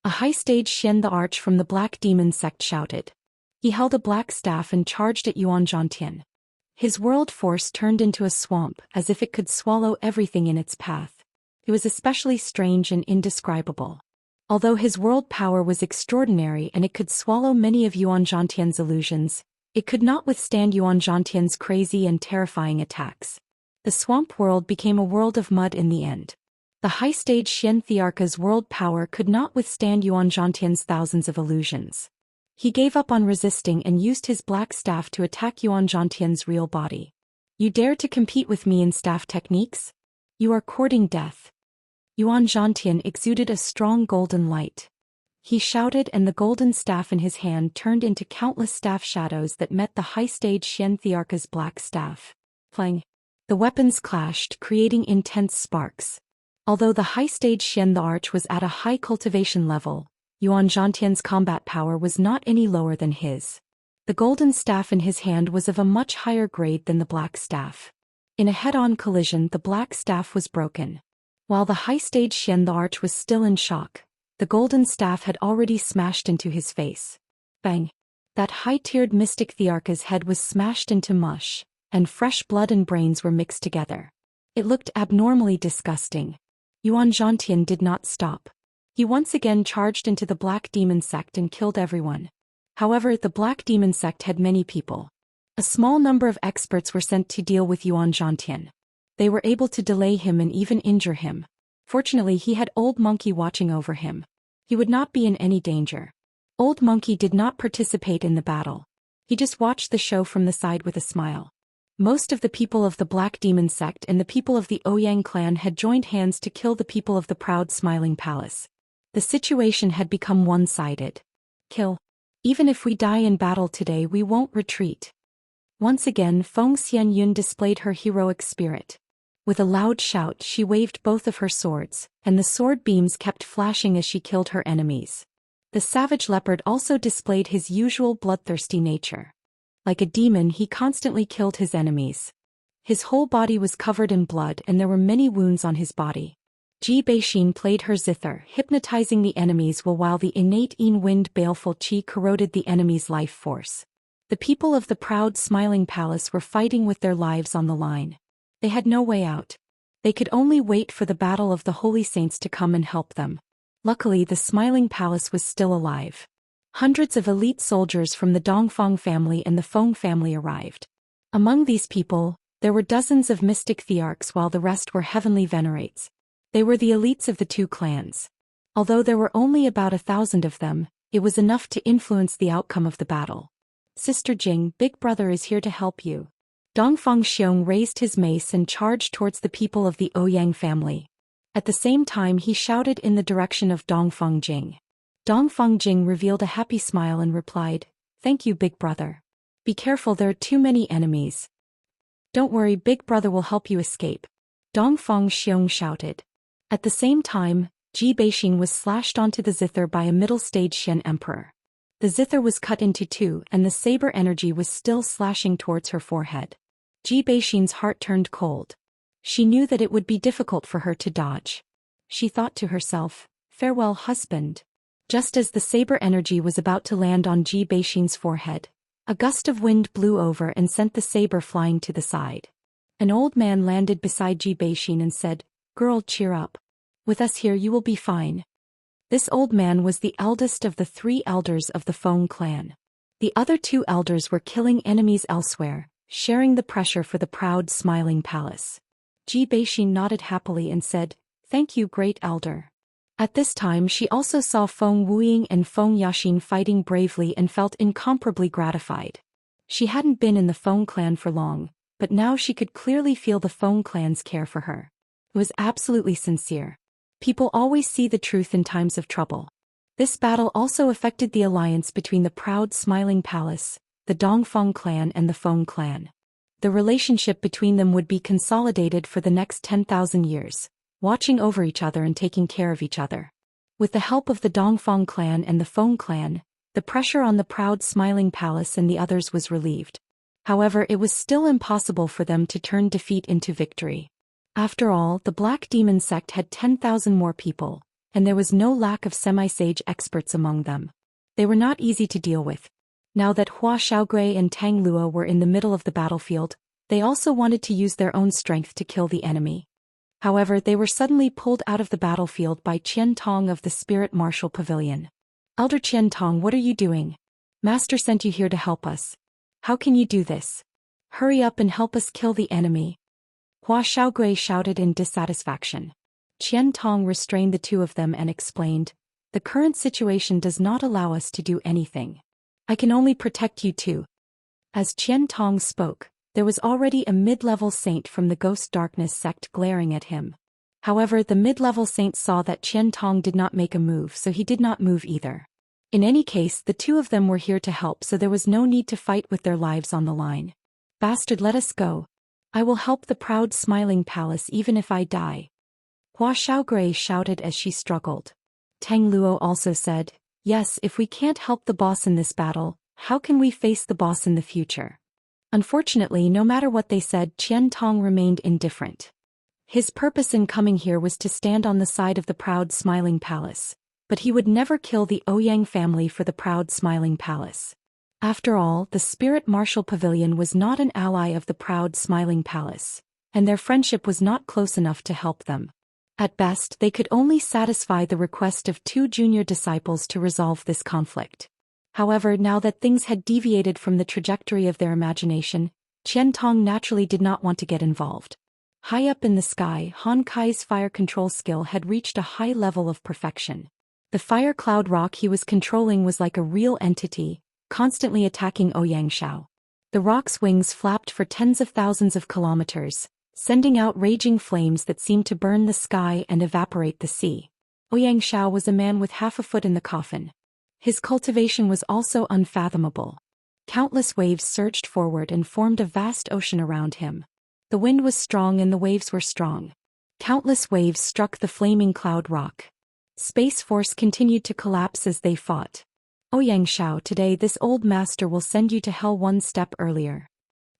[SPEAKER 1] A high-stage Xian the Arch from the Black Demon sect shouted. He held a black staff and charged at Yuan Zhantian. His world force turned into a swamp as if it could swallow everything in its path. It was especially strange and indescribable. Although his world power was extraordinary and it could swallow many of Yuan Zhantian's illusions, it could not withstand Yuan Zhantian's crazy and terrifying attacks. The swamp world became a world of mud in the end. The high-stage Xian Thearka's world power could not withstand Yuan Zhantian's thousands of illusions. He gave up on resisting and used his black staff to attack Yuan Zhantian's real body. You dare to compete with me in staff techniques? You are courting death. Yuan Zhantian exuded a strong golden light. He shouted and the golden staff in his hand turned into countless staff shadows that met the high-stage Xian Thearka's black staff. Clang. The weapons clashed, creating intense sparks. Although the high-stage Xian the Arch was at a high cultivation level, Yuan Zhantian's combat power was not any lower than his. The golden staff in his hand was of a much higher grade than the black staff. In a head-on collision, the black staff was broken. While the high-stage Xian the Arch was still in shock, the golden staff had already smashed into his face. Bang! That high-tiered mystic Thearka's head was smashed into mush, and fresh blood and brains were mixed together. It looked abnormally disgusting. Yuan Zhantian did not stop. He once again charged into the Black Demon sect and killed everyone. However, the Black Demon sect had many people. A small number of experts were sent to deal with Yuan Zhantian. They were able to delay him and even injure him. Fortunately, he had Old Monkey watching over him. He would not be in any danger. Old Monkey did not participate in the battle. He just watched the show from the side with a smile. Most of the people of the Black Demon sect and the people of the Ouyang clan had joined hands to kill the people of the proud Smiling Palace. The situation had become one-sided. Kill. Even if we die in battle today, we won't retreat. Once again, Feng Xianyun displayed her heroic spirit. With a loud shout, she waved both of her swords, and the sword beams kept flashing as she killed her enemies. The savage leopard also displayed his usual bloodthirsty nature. Like a demon, he constantly killed his enemies. His whole body was covered in blood and there were many wounds on his body. Ji Beixin played her zither, hypnotizing the enemies while the innate wind baleful qi corroded the enemy's life force. The people of the proud smiling palace were fighting with their lives on the line. They had no way out. They could only wait for the battle of the holy saints to come and help them. Luckily, the smiling palace was still alive. Hundreds of elite soldiers from the Dongfang family and the Feng family arrived. Among these people, there were dozens of mystic thearchs while the rest were heavenly venerates. They were the elites of the two clans. Although there were only about 1,000 of them, it was enough to influence the outcome of the battle. Sister Jing, Big Brother is here to help you. Dongfang Xiong raised his mace and charged towards the people of the Ouyang family. At the same time he shouted in the direction of Dongfang Jing. Dongfang Jing revealed a happy smile and replied, "Thank you, Big Brother. Be careful, there are too many enemies." "Don't worry, Big Brother will help you escape," Dongfang Xiong shouted. At the same time, Ji Beixin was slashed onto the zither by a middle-stage Xian emperor. The zither was cut into two and the saber energy was still slashing towards her forehead. Ji Beixin's heart turned cold. She knew that it would be difficult for her to dodge. She thought to herself, "Farewell, husband." Just as the saber energy was about to land on Ji Beixin's forehead, a gust of wind blew over and sent the saber flying to the side. An old man landed beside Ji Beixin and said, "Girl, cheer up. With us here you will be fine." This old man was the eldest of the 3 elders of the Feng clan. The other 2 elders were killing enemies elsewhere, sharing the pressure for the proud smiling palace. Ji Beixin nodded happily and said, "Thank you, great elder." At this time she also saw Feng Wuying and Feng Yaxin fighting bravely and felt incomparably gratified. She hadn't been in the Feng clan for long, but now she could clearly feel the Feng clan's care for her. It was absolutely sincere. People always see the truth in times of trouble. This battle also affected the alliance between the proud smiling palace, the Dongfang clan and the Feng clan. The relationship between them would be consolidated for the next 10,000 years, watching over each other and taking care of each other. With the help of the Dongfang clan and the Feng clan, the pressure on the proud smiling palace and the others was relieved. However, it was still impossible for them to turn defeat into victory. After all, the Black Demon sect had 10,000 more people, and there was no lack of semi-sage experts among them. They were not easy to deal with. Now that Hua Xiaogui and Tang Luo were in the middle of the battlefield, they also wanted to use their own strength to kill the enemy. However, they were suddenly pulled out of the battlefield by Qian Tong of the Spirit Martial Pavilion. "Elder Qian Tong, what are you doing? Master sent you here to help us. How can you do this? Hurry up and help us kill the enemy." Hua Xiaogui shouted in dissatisfaction. Qian Tong restrained the 2 of them and explained, "The current situation does not allow us to do anything. I can only protect you 2. As Qian Tong spoke, there was already a mid-level saint from the Ghost Darkness sect glaring at him. However, the mid-level saint saw that Qian Tong did not make a move, so he did not move either. In any case, the 2 of them were here to help, so there was no need to fight with their lives on the line. "Bastard, let us go. I will help the proud smiling palace even if I die." Hua Xiaogui shouted as she struggled. Tang Luo also said, "Yes, if we can't help the boss in this battle, how can we face the boss in the future?" Unfortunately, no matter what they said, Qian Tong remained indifferent. His purpose in coming here was to stand on the side of the proud smiling palace, but he would never kill the Ouyang family for the proud smiling palace. After all, the Spirit Martial Pavilion was not an ally of the proud smiling palace, and their friendship was not close enough to help them. At best, they could only satisfy the request of 2 junior disciples to resolve this conflict. However, now that things had deviated from the trajectory of their imagination, Qian Tong naturally did not want to get involved. High up in the sky, Han Kai's fire control skill had reached a high level of perfection. The fire cloud rock he was controlling was like a real entity, constantly attacking Ouyang Shao. The rock's wings flapped for tens of thousands of kilometers, sending out raging flames that seemed to burn the sky and evaporate the sea. Ouyang Shao was a man with half a foot in the coffin. His cultivation was also unfathomable. Countless waves surged forward and formed a vast ocean around him. The wind was strong and the waves were strong. Countless waves struck the flaming cloud rock. Space Force continued to collapse as they fought. Xianxia, today this old master will send you to hell one step earlier.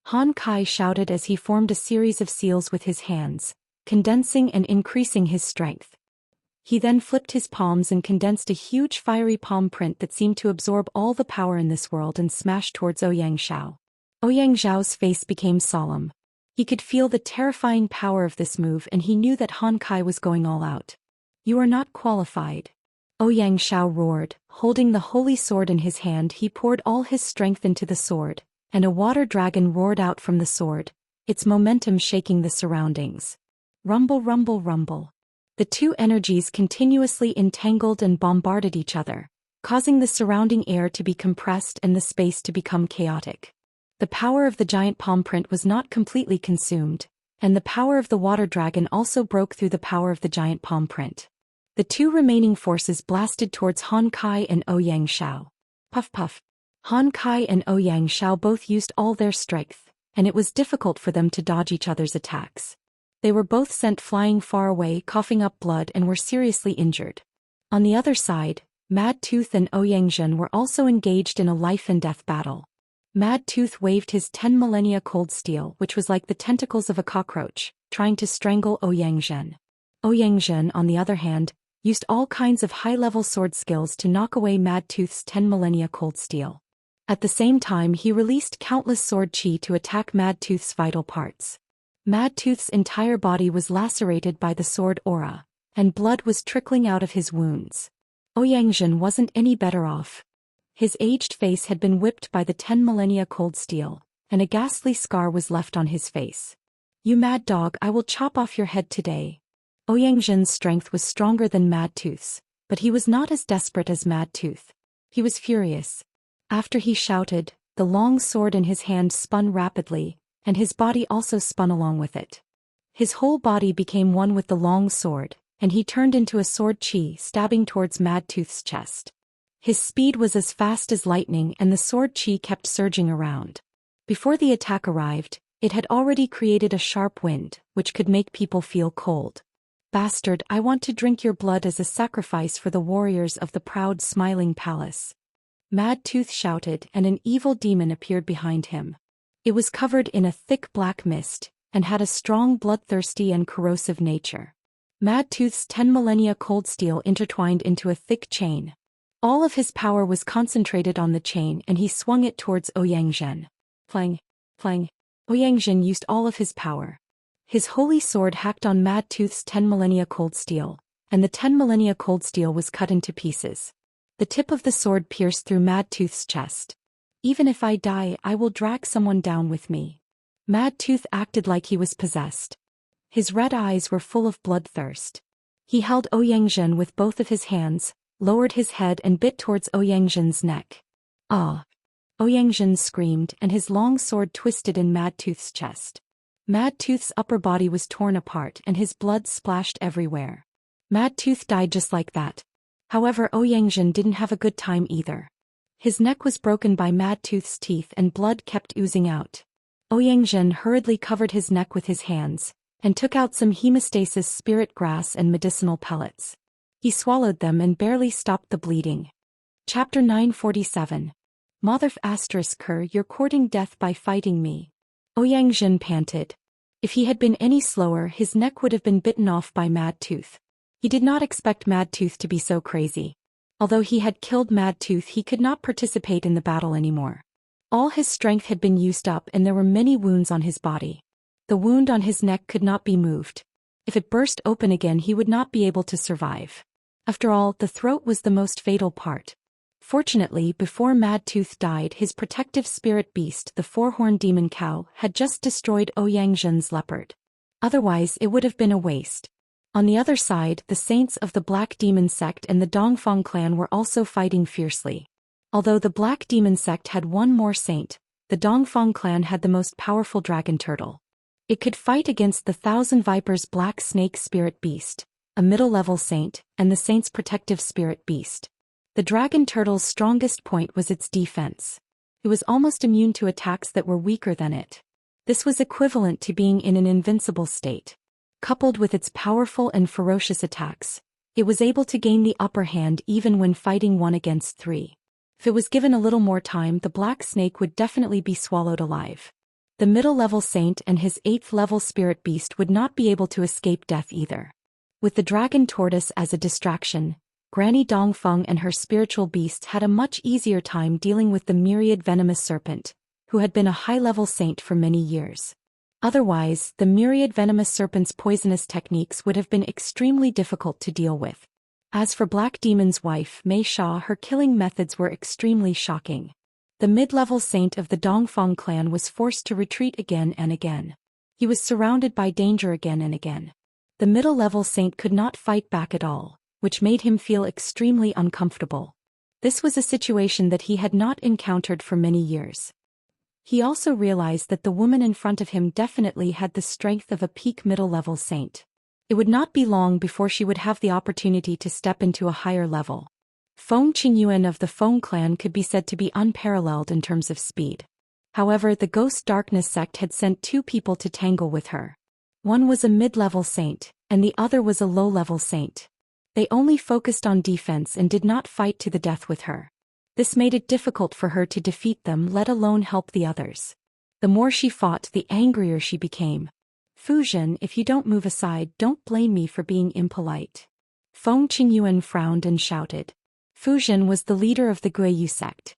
[SPEAKER 1] Han Kai shouted as he formed a series of seals with his hands, condensing and increasing his strength. He then flipped his palms and condensed a huge fiery palm print that seemed to absorb all the power in this world and smashed towards Xianxia. Xiao's face became solemn. He could feel the terrifying power of this move and he knew that Han Kai was going all out. You are not qualified. Xiao roared, holding the holy sword in his hand. He poured all his strength into the sword, and a water dragon roared out from the sword, its momentum shaking the surroundings. Rumble, rumble, rumble. The two energies continuously entangled and bombarded each other, causing the surrounding air to be compressed and the space to become chaotic. The power of the giant palm print was not completely consumed, and the power of the water dragon also broke through the power of the giant palm print. The two remaining forces blasted towards Han Kai and Xiao. Puff puff. Han Kai and Xiao both used all their strength, and it was difficult for them to dodge each other's attacks. They were both sent flying far away, coughing up blood, and were seriously injured. On the other side, Mad Tooth and Zhen were also engaged in a life-and-death battle. Mad Tooth waved his 10 millennia cold steel, which was like the tentacles of a cockroach, trying to strangle Zhen. Zhen, on the other hand, used all kinds of high-level sword skills to knock away Mad Tooth's 10 millennia cold steel. At the same time, he released countless sword chi to attack Mad Tooth's vital parts. Mad Tooth's entire body was lacerated by the sword aura, and blood was trickling out of his wounds. Zhen wasn't any better off. His aged face had been whipped by the 10 millennia cold steel, and a ghastly scar was left on his face. You mad dog, I will chop off your head today. Zhen's strength was stronger than Mad Tooth's, but he was not as desperate as Mad Tooth. He was furious. After he shouted, the long sword in his hand spun rapidly, and his body also spun along with it. His whole body became one with the long sword, and he turned into a sword chi stabbing towards Mad Tooth's chest. His speed was as fast as lightning and the sword chi kept surging around. Before the attack arrived, it had already created a sharp wind, which could make people feel cold. Bastard, I want to drink your blood as a sacrifice for the warriors of the proud smiling palace. Mad Tooth shouted, and an evil demon appeared behind him. It was covered in a thick black mist, and had a strong bloodthirsty and corrosive nature. Mad Tooth's 10 millennia cold steel intertwined into a thick chain. All of his power was concentrated on the chain and he swung it towards Zhen. Plang, plang. Zhen used all of his power. His holy sword hacked on Mad Tooth's 10 millennia cold steel, and the 10 millennia cold steel was cut into pieces. The tip of the sword pierced through Mad Tooth's chest. Even if I die, I will drag someone down with me. Mad Tooth acted like he was possessed. His red eyes were full of bloodthirst. He held Zhen with both of his hands, lowered his head and bit towards Zhen's neck. Ah! Zhen screamed and his long sword twisted in Mad Tooth's chest. Mad Tooth's upper body was torn apart and his blood splashed everywhere. Mad Tooth died just like that. However, Zhen didn't have a good time either. His neck was broken by Mad Tooth's teeth and blood kept oozing out. Zhen hurriedly covered his neck with his hands, and took out some hemostasis spirit grass and medicinal pellets. He swallowed them and barely stopped the bleeding. Chapter 947. Motherf *Ker, you're courting death by fighting me. Zhen panted. If he had been any slower, his neck would have been bitten off by Mad Tooth. He did not expect Mad Tooth to be so crazy. Although he had killed Mad Tooth, he could not participate in the battle anymore. All his strength had been used up and there were many wounds on his body. The wound on his neck could not be moved. If it burst open again, he would not be able to survive. After all, the throat was the most fatal part. Fortunately, before Mad Tooth died, his protective spirit beast, the four-horned demon cow, had just destroyed Zhen's leopard. Otherwise, it would have been a waste. On the other side, the saints of the Black Demon Sect and the Dongfang clan were also fighting fiercely. Although the Black Demon Sect had one more saint, the Dongfang clan had the most powerful dragon turtle. It could fight against the Thousand Vipers Black Snake Spirit Beast, a middle-level saint, and the saint's protective spirit beast. The dragon turtle's strongest point was its defense. It was almost immune to attacks that were weaker than it. This was equivalent to being in an invincible state. Coupled with its powerful and ferocious attacks, it was able to gain the upper hand even when fighting 1 against 3. If it was given a little more time, the black snake would definitely be swallowed alive. The middle-level saint and his 8th-level spirit beast would not be able to escape death either. With the dragon tortoise as a distraction, Granny Dongfeng and her spiritual beast had a much easier time dealing with the myriad venomous serpent, who had been a high-level saint for many years. Otherwise, the myriad venomous serpent's poisonous techniques would have been extremely difficult to deal with. As for Black Demon's wife, Mei Sha, her killing methods were extremely shocking. The mid-level saint of the Dongfeng clan was forced to retreat again and again. He was surrounded by danger again and again. The middle-level saint could not fight back at all, which made him feel extremely uncomfortable. This was a situation that he had not encountered for many years. He also realized that the woman in front of him definitely had the strength of a peak middle-level saint. It would not be long before she would have the opportunity to step into a higher level. Feng Qingyuan of the Feng clan could be said to be unparalleled in terms of speed. However, the Ghost Darkness sect had sent 2 people to tangle with her. One was a mid-level saint, and the other was a low-level saint. They only focused on defense and did not fight to the death with her. This made it difficult for her to defeat them, let alone help the others. The more she fought, the angrier she became. Fu Zhen, if you don't move aside, don't blame me for being impolite. Feng Qingyuan frowned and shouted. Fu Zhen was the leader of the Guiyu sect.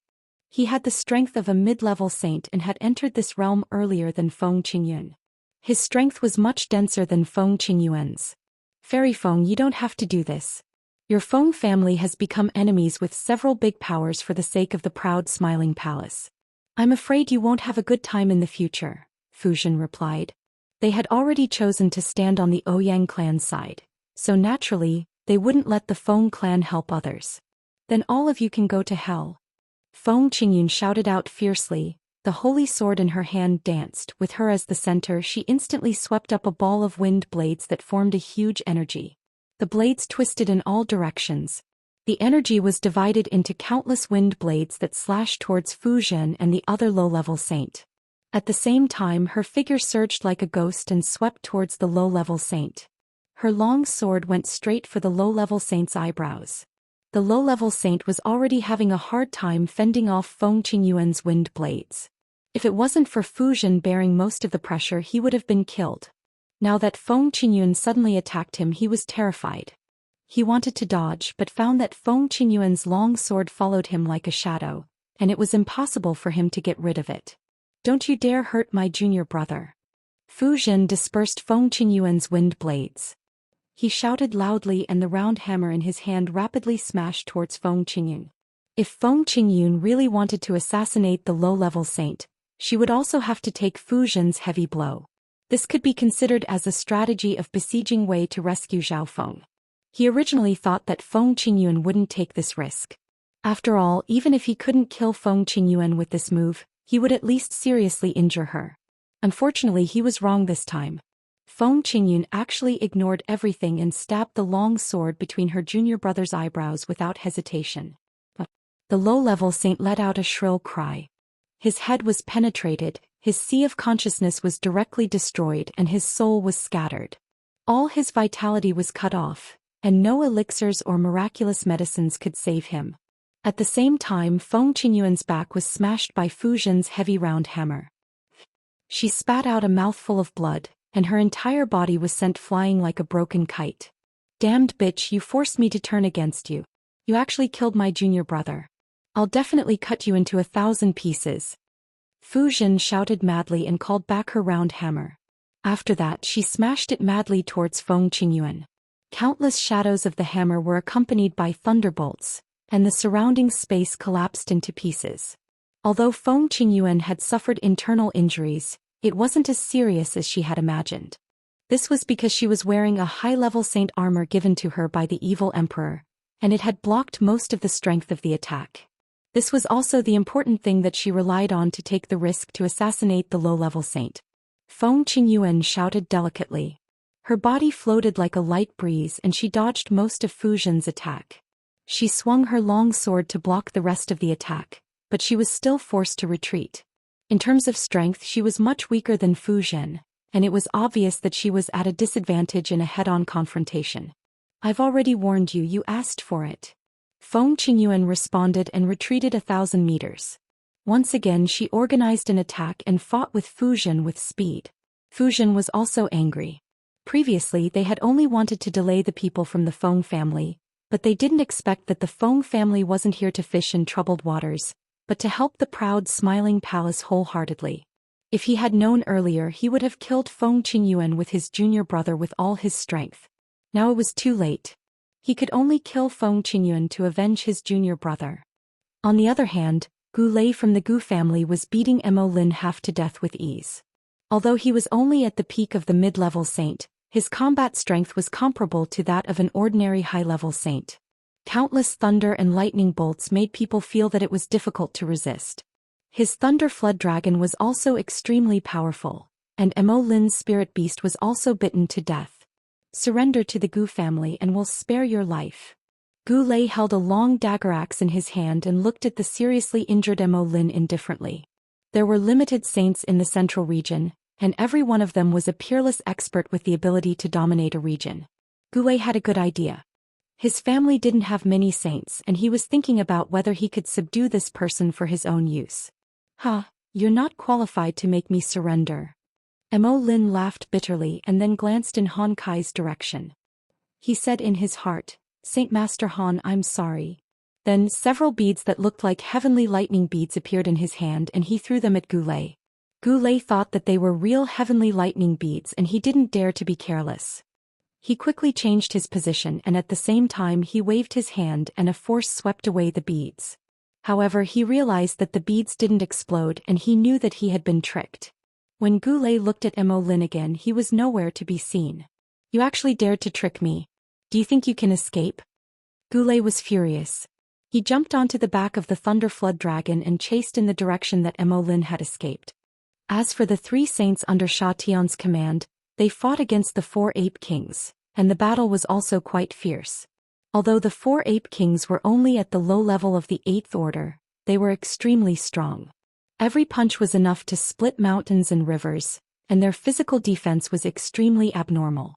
[SPEAKER 1] He had the strength of a mid-level saint and had entered this realm earlier than Feng Qingyuan. His strength was much denser than Feng Qingyuan's. Fairy Feng, you don't have to do this. Your Feng family has become enemies with several big powers for the sake of the proud smiling palace. I'm afraid you won't have a good time in the future, Fu Zhen replied. They had already chosen to stand on the Ouyang clan's side, so naturally, they wouldn't let the Feng clan help others. Then all of you can go to hell. Feng Qingyun shouted out fiercely. The holy sword in her hand danced. With her as the center, she instantly swept up a ball of wind blades that formed a huge energy. The blades twisted in all directions. The energy was divided into countless wind blades that slashed towards Fu Zhen and the other low-level saint. At the same time, her figure surged like a ghost and swept towards the low-level saint. Her long sword went straight for the low-level saint's eyebrows. The low-level saint was already having a hard time fending off Feng Qingyuan's wind blades. If it wasn't for Fu Zhen bearing most of the pressure, he would have been killed. Now that Feng Qingyuan suddenly attacked him, he was terrified. He wanted to dodge but found that Feng Qingyuan's long sword followed him like a shadow, and it was impossible for him to get rid of it. Don't you dare hurt my junior brother. Fu Zhen dispersed Feng Qingyuan's wind blades. He shouted loudly and the round hammer in his hand rapidly smashed towards Feng Qingyun. If Feng Qingyun really wanted to assassinate the low-level saint, she would also have to take Fu Zhen's heavy blow. This could be considered as a strategy of besieging Wei to rescue Zhao Feng. He originally thought that Feng Qingyuan wouldn't take this risk. After all, even if he couldn't kill Feng Qingyuan with this move, he would at least seriously injure her. Unfortunately, he was wrong this time. Feng Qingyun actually ignored everything and stabbed the long sword between her junior brother's eyebrows without hesitation. The low-level saint let out a shrill cry. His head was penetrated, his sea of consciousness was directly destroyed, and his soul was scattered. All his vitality was cut off, and no elixirs or miraculous medicines could save him. At the same time, Feng Qingyuan's back was smashed by Fu Zhen's heavy round hammer. She spat out a mouthful of blood, and her entire body was sent flying like a broken kite. Damned bitch, you forced me to turn against you. You actually killed my junior brother. I'll definitely cut you into 1,000 pieces. Fu Zhen shouted madly and called back her round hammer. After that, she smashed it madly towards Feng Qingyuan. Countless shadows of the hammer were accompanied by thunderbolts, and the surrounding space collapsed into pieces. Although Feng Qingyuan had suffered internal injuries, it wasn't as serious as she had imagined. This was because she was wearing a high-level saint armor given to her by the evil emperor, and it had blocked most of the strength of the attack. This was also the important thing that she relied on to take the risk to assassinate the low-level saint. Feng Qingyuan shouted delicately. Her body floated like a light breeze and she dodged most of Fu Zhen's attack. She swung her long sword to block the rest of the attack, but she was still forced to retreat. In terms of strength, she was much weaker than Fu Zhen, and it was obvious that she was at a disadvantage in a head-on confrontation. I've already warned you, you asked for it. Feng Qingyuan responded and retreated 1,000 meters. Once again she organized an attack and fought with Fu Zhen with speed. Fu Zhen was also angry. Previously they had only wanted to delay the people from the Feng family, but they didn't expect that the Feng family wasn't here to fish in troubled waters, but to help the proud smiling palace wholeheartedly. If he had known earlier he would have killed Feng Qingyuan with his junior brother with all his strength. Now it was too late. He could only kill Feng Qingyuan to avenge his junior brother. On the other hand, Gu Lei from the Gu family was beating Mo Lin half to death with ease. Although he was only at the peak of the mid-level saint, his combat strength was comparable to that of an ordinary high-level saint. Countless thunder and lightning bolts made people feel that it was difficult to resist. His Thunder Flood Dragon was also extremely powerful, and Mo Lin's spirit beast was also bitten to death. Surrender to the Gu family and we'll spare your life. Gu Lei held a long dagger axe in his hand and looked at the seriously injured Mo Lin indifferently. There were limited saints in the central region, and every one of them was a peerless expert with the ability to dominate a region. Gu Lei had a good idea. His family didn't have many saints and he was thinking about whether he could subdue this person for his own use. You're not qualified to make me surrender. Mo Lin laughed bitterly and then glanced in Han Kai's direction. He said in his heart, Saint Master Han, I'm sorry. Then several beads that looked like heavenly lightning beads appeared in his hand and he threw them at Gu Lei. Gu Lei thought that they were real heavenly lightning beads and he didn't dare to be careless. He quickly changed his position and at the same time he waved his hand and a force swept away the beads. However, he realized that the beads didn't explode and he knew that he had been tricked. When Gu Lei looked at Mo Lin again he was nowhere to be seen. You actually dared to trick me. Do you think you can escape? Gu Lei was furious. He jumped onto the back of the Thunder Flood Dragon and chased in the direction that Mo Lin had escaped. As for the three saints under Sha Tian's command, they fought against the 4 Ape Kings, and the battle was also quite fierce. Although the 4 Ape Kings were only at the low level of the 8th order, they were extremely strong. Every punch was enough to split mountains and rivers, and their physical defense was extremely abnormal.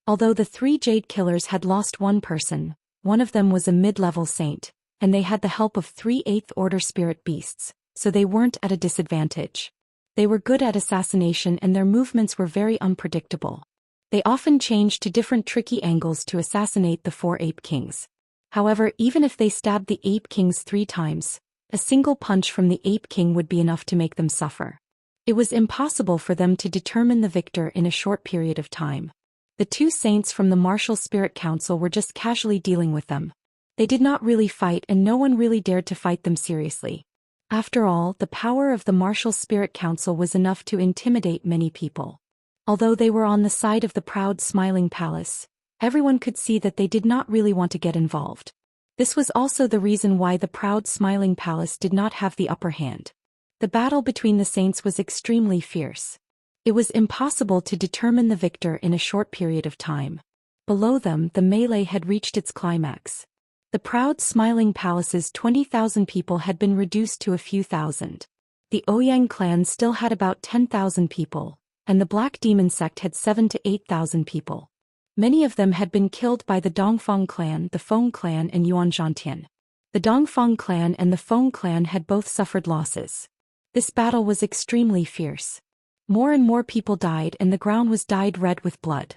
[SPEAKER 1] Although the 3 Jade Killers had lost one person, one of them was a mid-level saint, and they had the help of 3 8th order spirit beasts, so they weren't at a disadvantage. They were good at assassination and their movements were very unpredictable. They often changed to different tricky angles to assassinate the 4 Ape Kings. However, even if they stabbed the Ape Kings 3 times, a single punch from the Ape King would be enough to make them suffer. It was impossible for them to determine the victor in a short period of time. The 2 saints from the Martial Spirit Council were just casually dealing with them. They did not really fight and no one really dared to fight them seriously. After all, the power of the Martial Spirit Council was enough to intimidate many people. Although they were on the side of the proud smiling palace, everyone could see that they did not really want to get involved. This was also the reason why the proud smiling palace did not have the upper hand. The battle between the saints was extremely fierce. It was impossible to determine the victor in a short period of time. Below them, the melee had reached its climax. The proud smiling palace's 20,000 people had been reduced to a few thousand. The Ouyang clan still had about 10,000 people, and the Black Demon sect had 7,000 to 8,000 people. Many of them had been killed by the Dongfang clan, the Feng clan and Yuan Zhantian. The Dongfang clan and the Feng clan had both suffered losses. This battle was extremely fierce. More and more people died and the ground was dyed red with blood.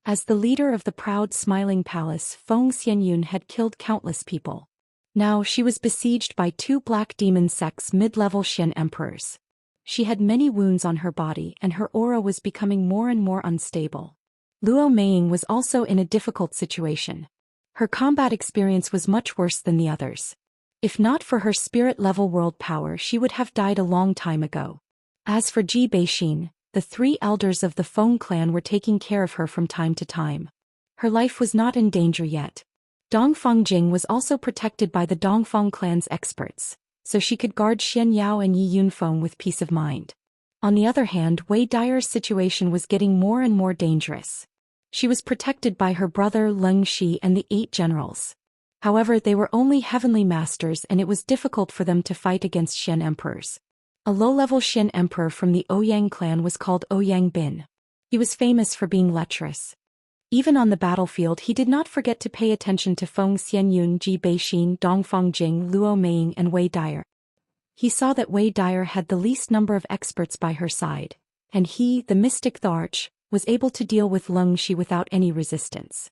[SPEAKER 1] As the leader of the proud smiling palace, Feng Xianyun had killed countless people. Now she was besieged by 2 Black Demon sect's mid-level Xian emperors. She had many wounds on her body and her aura was becoming more and more unstable. Luo Meiying was also in a difficult situation. Her combat experience was much worse than the others. If not for her spirit-level world power she would have died a long time ago. As for Ji Beixin, the 3 elders of the Feng clan were taking care of her from time to time. Her life was not in danger yet. Dongfang Jing was also protected by the Dongfang clan's experts, so she could guard Xian Yao and Yi Yunfeng with peace of mind. On the other hand, Wei Dai's situation was getting more and more dangerous. She was protected by her brother Leng Shi and the 8 generals. However, they were only heavenly masters and it was difficult for them to fight against Xian emperors. A low-level Xian emperor from the Ouyang clan was called Ouyang Bin. He was famous for being lecherous. Even on the battlefield he did not forget to pay attention to Feng Xianyun, Ji Beixin, Dongfang Jing, Luo Meiying and Wei Dyer. He saw that Wei Dyer had the least number of experts by her side, and he, the mystic the Arch, was able to deal with Leng Shi without any resistance.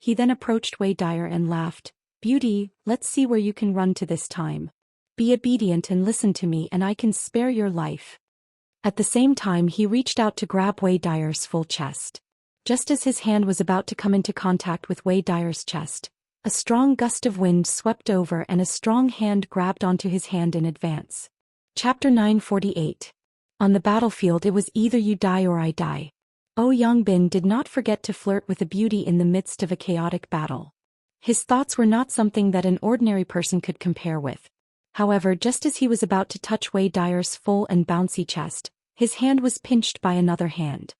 [SPEAKER 1] He then approached Wei Dyer and laughed, "Beauty, let's see where you can run to this time. Be obedient and listen to me and I can spare your life." At the same time he reached out to grab Wei Dyer's full chest. Just as his hand was about to come into contact with Wei Dyer's chest, a strong gust of wind swept over and a strong hand grabbed onto his hand in advance. Chapter 948. On the battlefield it was either you die or I die. Yangbin did not forget to flirt with a beauty in the midst of a chaotic battle. His thoughts were not something that an ordinary person could compare with. However, just as he was about to touch Wei Dyer's full and bouncy chest, his hand was pinched by another hand.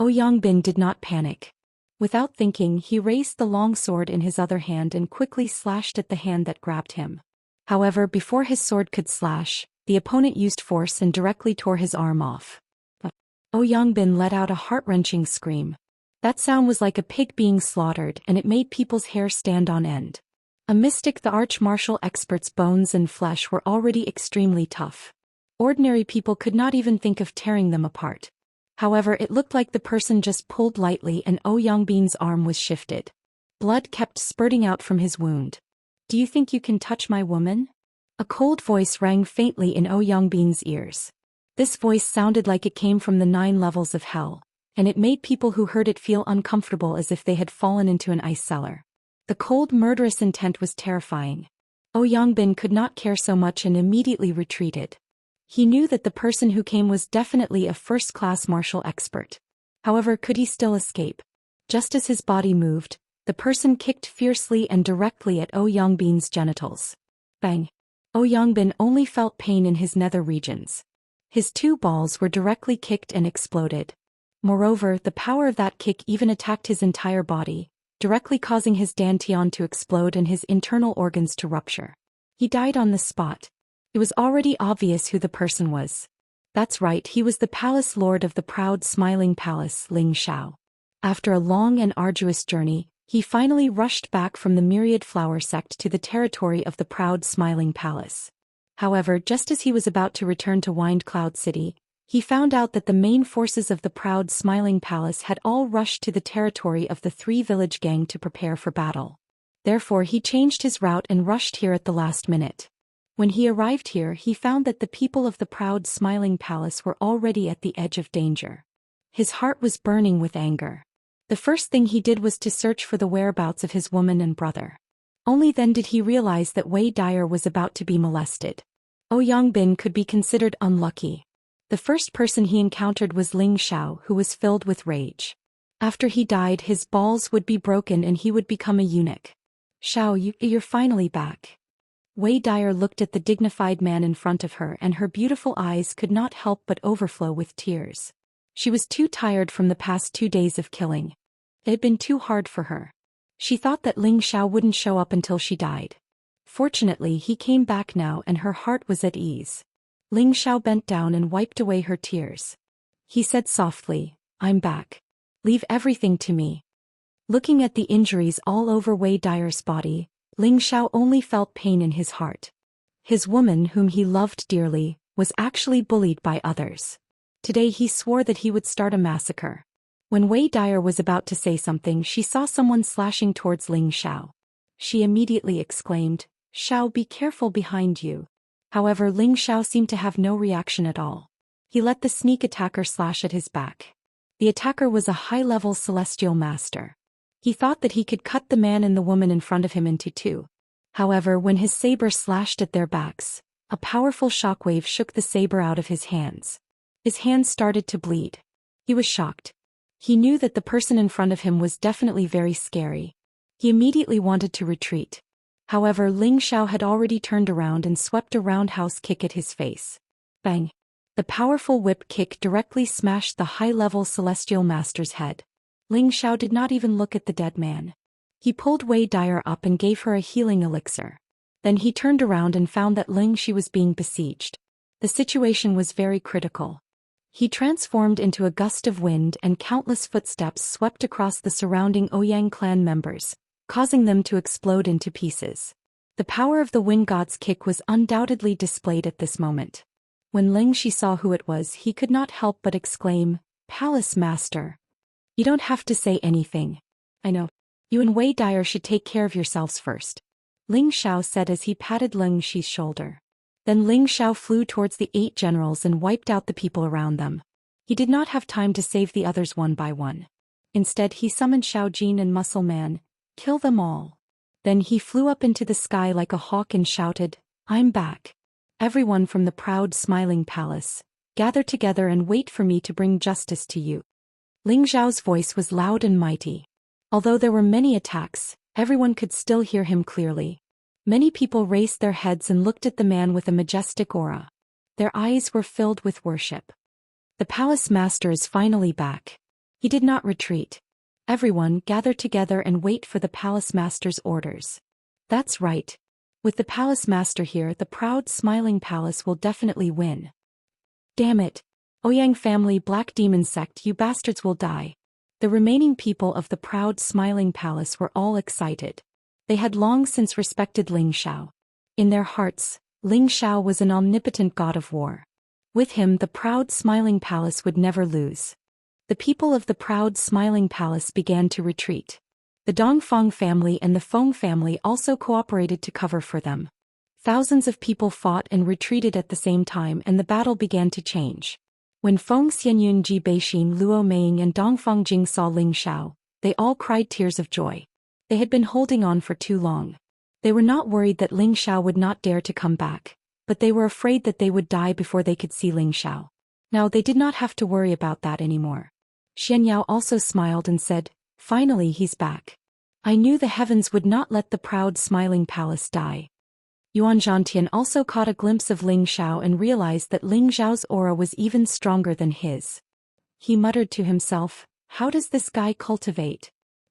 [SPEAKER 1] Yangbin did not panic. Without thinking, he raised the long sword in his other hand and quickly slashed at the hand that grabbed him. However, before his sword could slash, the opponent used force and directly tore his arm off. Yangbin let out a heart-wrenching scream. That sound was like a pig being slaughtered, and it made people's hair stand on end. A mystic, the arch martial expert's bones and flesh were already extremely tough. Ordinary people could not even think of tearing them apart. However, it looked like the person just pulled lightly and Yangbin's arm was shifted. Blood kept spurting out from his wound. "Do you think you can touch my woman?" A cold voice rang faintly in Yangbin's ears. This voice sounded like it came from the 9 levels of hell, and it made people who heard it feel uncomfortable as if they had fallen into an ice cellar. The cold, murderous intent was terrifying. Yangbin could not care so much and immediately retreated. He knew that the person who came was definitely a first-class martial expert. However, could he still escape? Just as his body moved, the person kicked fiercely and directly at Yangbin's genitals. Bang! Yangbin only felt pain in his nether regions. His 2 balls were directly kicked and exploded. Moreover, the power of that kick even attacked his entire body, directly causing his dantian to explode and his internal organs to rupture. He died on the spot. It was already obvious who the person was. That's right, he was the palace lord of the proud smiling palace, Ling Shao. After a long and arduous journey, he finally rushed back from the myriad flower sect to the territory of the proud smiling palace. However, just as he was about to return to Wind Cloud City, he found out that the main forces of the proud smiling palace had all rushed to the territory of the 3 village gang to prepare for battle. Therefore he changed his route and rushed here at the last minute. When he arrived here, he found that the people of the proud smiling palace were already at the edge of danger. His heart was burning with anger. The first thing he did was to search for the whereabouts of his woman and brother. Only then did he realize that Wei Dyer was about to be molested. Yangbin could be considered unlucky. The first person he encountered was Ling Shao, who was filled with rage. After he died, his balls would be broken and he would become a eunuch. "Shao, you're finally back." Wei Dyer looked at the dignified man in front of her and her beautiful eyes could not help but overflow with tears. She was too tired from the past 2 days of killing. It had been too hard for her. She thought that Ling Shao wouldn't show up until she died. Fortunately, he came back now and her heart was at ease. Ling Shao bent down and wiped away her tears. He said softly, "I'm back. Leave everything to me." Looking at the injuries all over Wei Dyer's body, Ling Shao only felt pain in his heart. His woman, whom he loved dearly, was actually bullied by others. Today he swore that he would start a massacre. When Wei Dyer was about to say something, she saw someone slashing towards Ling Shao. She immediately exclaimed, "Shao, be careful behind you." However, Ling Shao seemed to have no reaction at all. He let the sneak attacker slash at his back. The attacker was a high-level celestial master. He thought that he could cut the man and the woman in front of him into 2. However, when his saber slashed at their backs, a powerful shockwave shook the saber out of his hands. His hands started to bleed. He was shocked. He knew that the person in front of him was definitely very scary. He immediately wanted to retreat. However, Ling Shao had already turned around and swept a roundhouse kick at his face. Bang! The powerful whip kick directly smashed the high-level celestial master's head. Ling Shao did not even look at the dead man. He pulled Wei Dyer up and gave her a healing elixir. Then he turned around and found that Ling Shi was being besieged. The situation was very critical. He transformed into a gust of wind and countless footsteps swept across the surrounding Ouyang clan members, causing them to explode into pieces. The power of the wind god's kick was undoubtedly displayed at this moment. When Ling Shi saw who it was, he could not help but exclaim, "Palace Master. You don't have to say anything. I know. You and Wei Dyer should take care of yourselves first," Ling Xiao said as he patted Ling Shi's shoulder. Then Ling Xiao flew towards the 8 generals and wiped out the people around them. He did not have time to save the others one by one. Instead, he summoned Xiao Jin and Muscle Man, "Kill them all." Then he flew up into the sky like a hawk and shouted, "I'm back. Everyone from the proud smiling palace, gather together and wait for me to bring justice to you." Ling Xiao's voice was loud and mighty. Although there were many attacks, everyone could still hear him clearly. Many people raised their heads and looked at the man with a majestic aura. Their eyes were filled with worship. The palace master is finally back. He did not retreat. Everyone gather together and wait for the palace master's orders. That's right. With the palace master here, the proud smiling palace will definitely win. Damn it. Ouyang family black demon sect, you bastards will die. The remaining people of the proud smiling palace were all excited. They had long since respected Ling Xiao. In their hearts, Ling Xiao was an omnipotent god of war. With him, the proud smiling palace would never lose. The people of the proud smiling palace began to retreat. The Dongfang family and the Feng family also cooperated to cover for them. Thousands of people fought and retreated at the same time, and the battle began to change. When Feng Xianyun, Ji Beixin, Luo Meiying and Dongfang Jing saw Ling Xiao, they all cried tears of joy. They had been holding on for too long. They were not worried that Ling Xiao would not dare to come back, but they were afraid that they would die before they could see Ling Xiao. Now they did not have to worry about that anymore. Xianyao also smiled and said, "Finally he's back. I knew the heavens would not let the proud smiling palace die." Yuan Zhantian also caught a glimpse of Ling Xiao and realized that Ling Xiao's aura was even stronger than his. He muttered to himself, "How does this guy cultivate?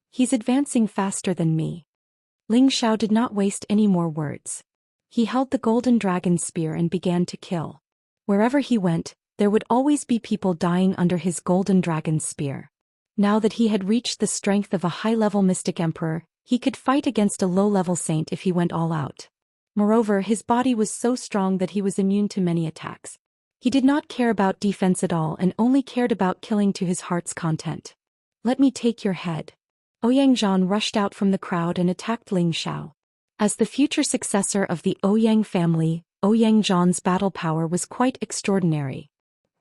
[SPEAKER 1] He's advancing faster than me." Ling Xiao did not waste any more words. He held the golden dragon spear and began to kill. Wherever he went, there would always be people dying under his golden dragon spear. Now that he had reached the strength of a high-level mystic emperor, he could fight against a low-level saint if he went all out. Moreover, his body was so strong that he was immune to many attacks. He did not care about defense at all and only cared about killing to his heart's content. "Let me take your head." Ouyang Zhan rushed out from the crowd and attacked Ling Xiao. As the future successor of the Ouyang family, Ouyang Zhan's battle power was quite extraordinary.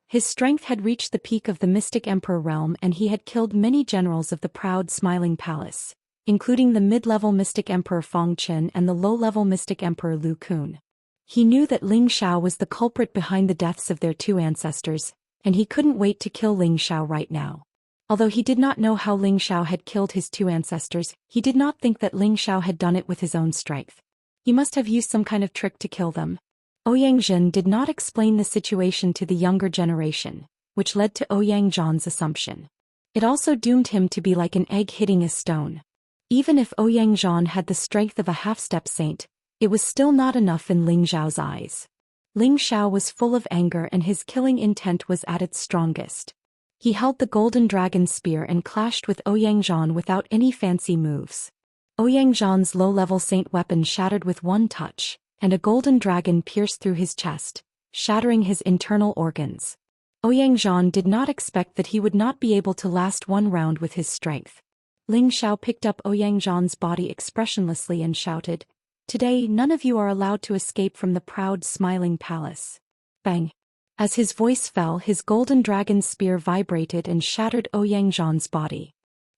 [SPEAKER 1] His strength had reached the peak of the Mystic Emperor realm, and he had killed many generals of the proud smiling palace, including the mid-level Mystic Emperor Fong Qin and the low-level Mystic Emperor Lu Kun. He knew that Ling Xiao was the culprit behind the deaths of their 2 ancestors, and he couldn't wait to kill Ling Xiao right now. Although he did not know how Ling Xiao had killed his 2 ancestors, he did not think that Ling Xiao had done it with his own strength. He must have used some kind of trick to kill them. Ouyang Zhen did not explain the situation to the younger generation, which led to Ouyang Zhan's assumption. It also doomed him to be like an egg hitting a stone. Even if Ouyang Zhan had the strength of a half-step saint, it was still not enough in Ling Xiao's eyes. Ling Xiao was full of anger and his killing intent was at its strongest. He held the golden dragon spear and clashed with Ouyang Zhan without any fancy moves. Ouyang Zhan's low-level saint weapon shattered with one touch, and a golden dragon pierced through his chest, shattering his internal organs. Ouyang Zhan did not expect that he would not be able to last one round with his strength. Ling Xiao picked up Ouyang Zhan's body expressionlessly and shouted, "Today none of you are allowed to escape from the proud smiling palace." Bang! As his voice fell, his golden dragon spear vibrated and shattered Ouyang Zhan's body.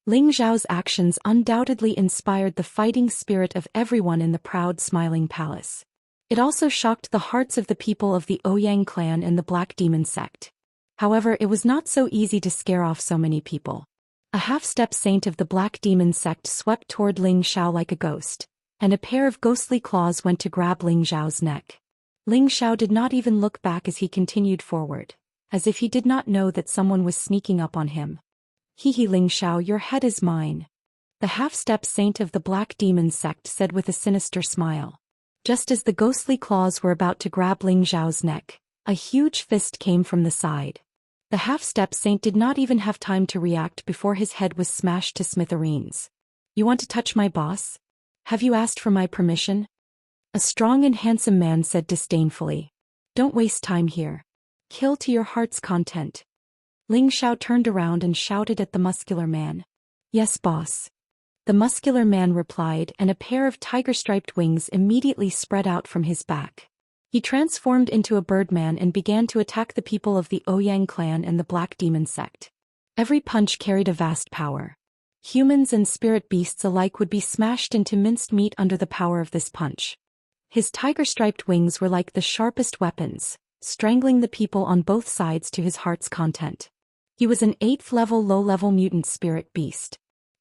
[SPEAKER 1] Ling Xiao's actions undoubtedly inspired the fighting spirit of everyone in the proud smiling palace. It also shocked the hearts of the people of the Ouyang clan and the Black Demon sect. However, it was not so easy to scare off so many people. A half-step saint of the Black Demon sect swept toward Ling Xiao like a ghost, and a pair of ghostly claws went to grab Ling Xiao's neck. Ling Xiao did not even look back as he continued forward, as if he did not know that someone was sneaking up on him. "Hee Ling Xiao, your head is mine," the half-step saint of the Black Demon sect said with a sinister smile. Just as the ghostly claws were about to grab Ling Xiao's neck, a huge fist came from the side. The half-step saint did not even have time to react before his head was smashed to smithereens. You want to touch my boss? Have you asked for my permission? A strong and handsome man said disdainfully. Don't waste time here. Kill to your heart's content. Ling Xiao turned around and shouted at the muscular man. Yes, boss. The muscular man replied, and a pair of tiger-striped wings immediately spread out from his back. He transformed into a birdman and began to attack the people of the Ouyang clan and the Black Demon sect. Every punch carried a vast power. Humans and spirit beasts alike would be smashed into minced meat under the power of this punch. His tiger-striped wings were like the sharpest weapons, strangling the people on both sides to his heart's content. He was an 8th-level low-level mutant spirit beast.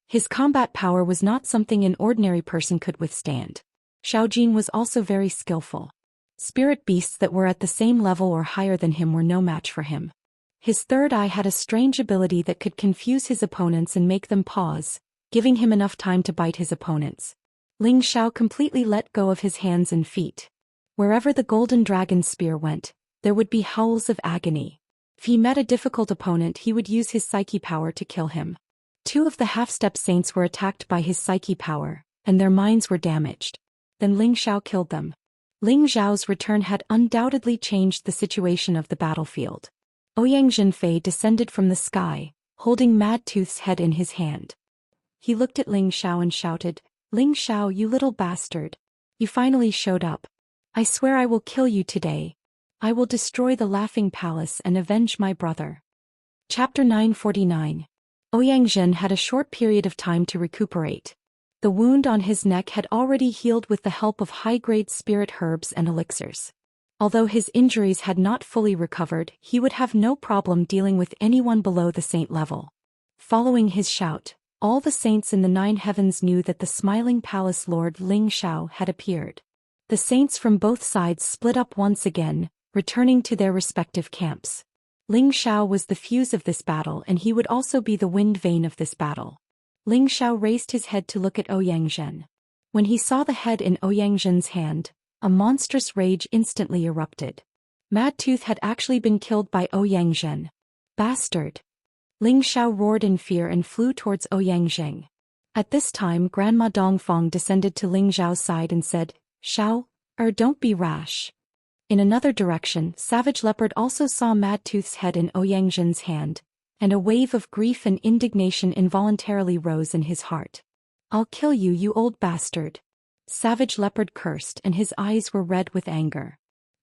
[SPEAKER 1] His combat power was not something an ordinary person could withstand. Xiaojin was also very skillful. Spirit beasts that were at the same level or higher than him were no match for him. His third eye had a strange ability that could confuse his opponents and make them pause, giving him enough time to bite his opponents. Ling Xiao completely let go of his hands and feet. Wherever the golden dragon spear went, there would be howls of agony. If he met a difficult opponent, he would use his psyche power to kill him. 2 of the half-step saints were attacked by his psyche power, and their minds were damaged. Then Ling Xiao killed them. Ling Xiao's return had undoubtedly changed the situation of the battlefield. Ouyang Zhenfei descended from the sky, holding Mad Tooth's head in his hand. He looked at Ling Xiao and shouted, Ling Xiao, you little bastard. You finally showed up. I swear I will kill you today. I will destroy the Laughing Palace and avenge my brother. Chapter 949. Ouyang Zhen had a short period of time to recuperate. The wound on his neck had already healed with the help of high-grade spirit herbs and elixirs. Although his injuries had not fully recovered, he would have no problem dealing with anyone below the saint level. Following his shout, all the saints in the 9 heavens knew that the Smiling Palace Lord Ling Xiao had appeared. The saints from both sides split up once again, returning to their respective camps. Ling Xiao was the fuse of this battle, and he would also be the wind vane of this battle. Ling Xiao raised his head to look at Ouyang Zhen. When he saw the head in Ouyang Zhen's hand, a monstrous rage instantly erupted. Mad Tooth had actually been killed by Ouyang Zhen. Bastard! Ling Xiao roared in fear and flew towards Ouyang Zhen. At this time, Grandma Dongfang descended to Ling Xiao's side and said, Xiao, don't be rash. In another direction, Savage Leopard also saw Mad Tooth's head in Ouyang Zhen's hand, and a wave of grief and indignation involuntarily rose in his heart. I'll kill you, you old bastard. Savage Leopard cursed, and his eyes were red with anger.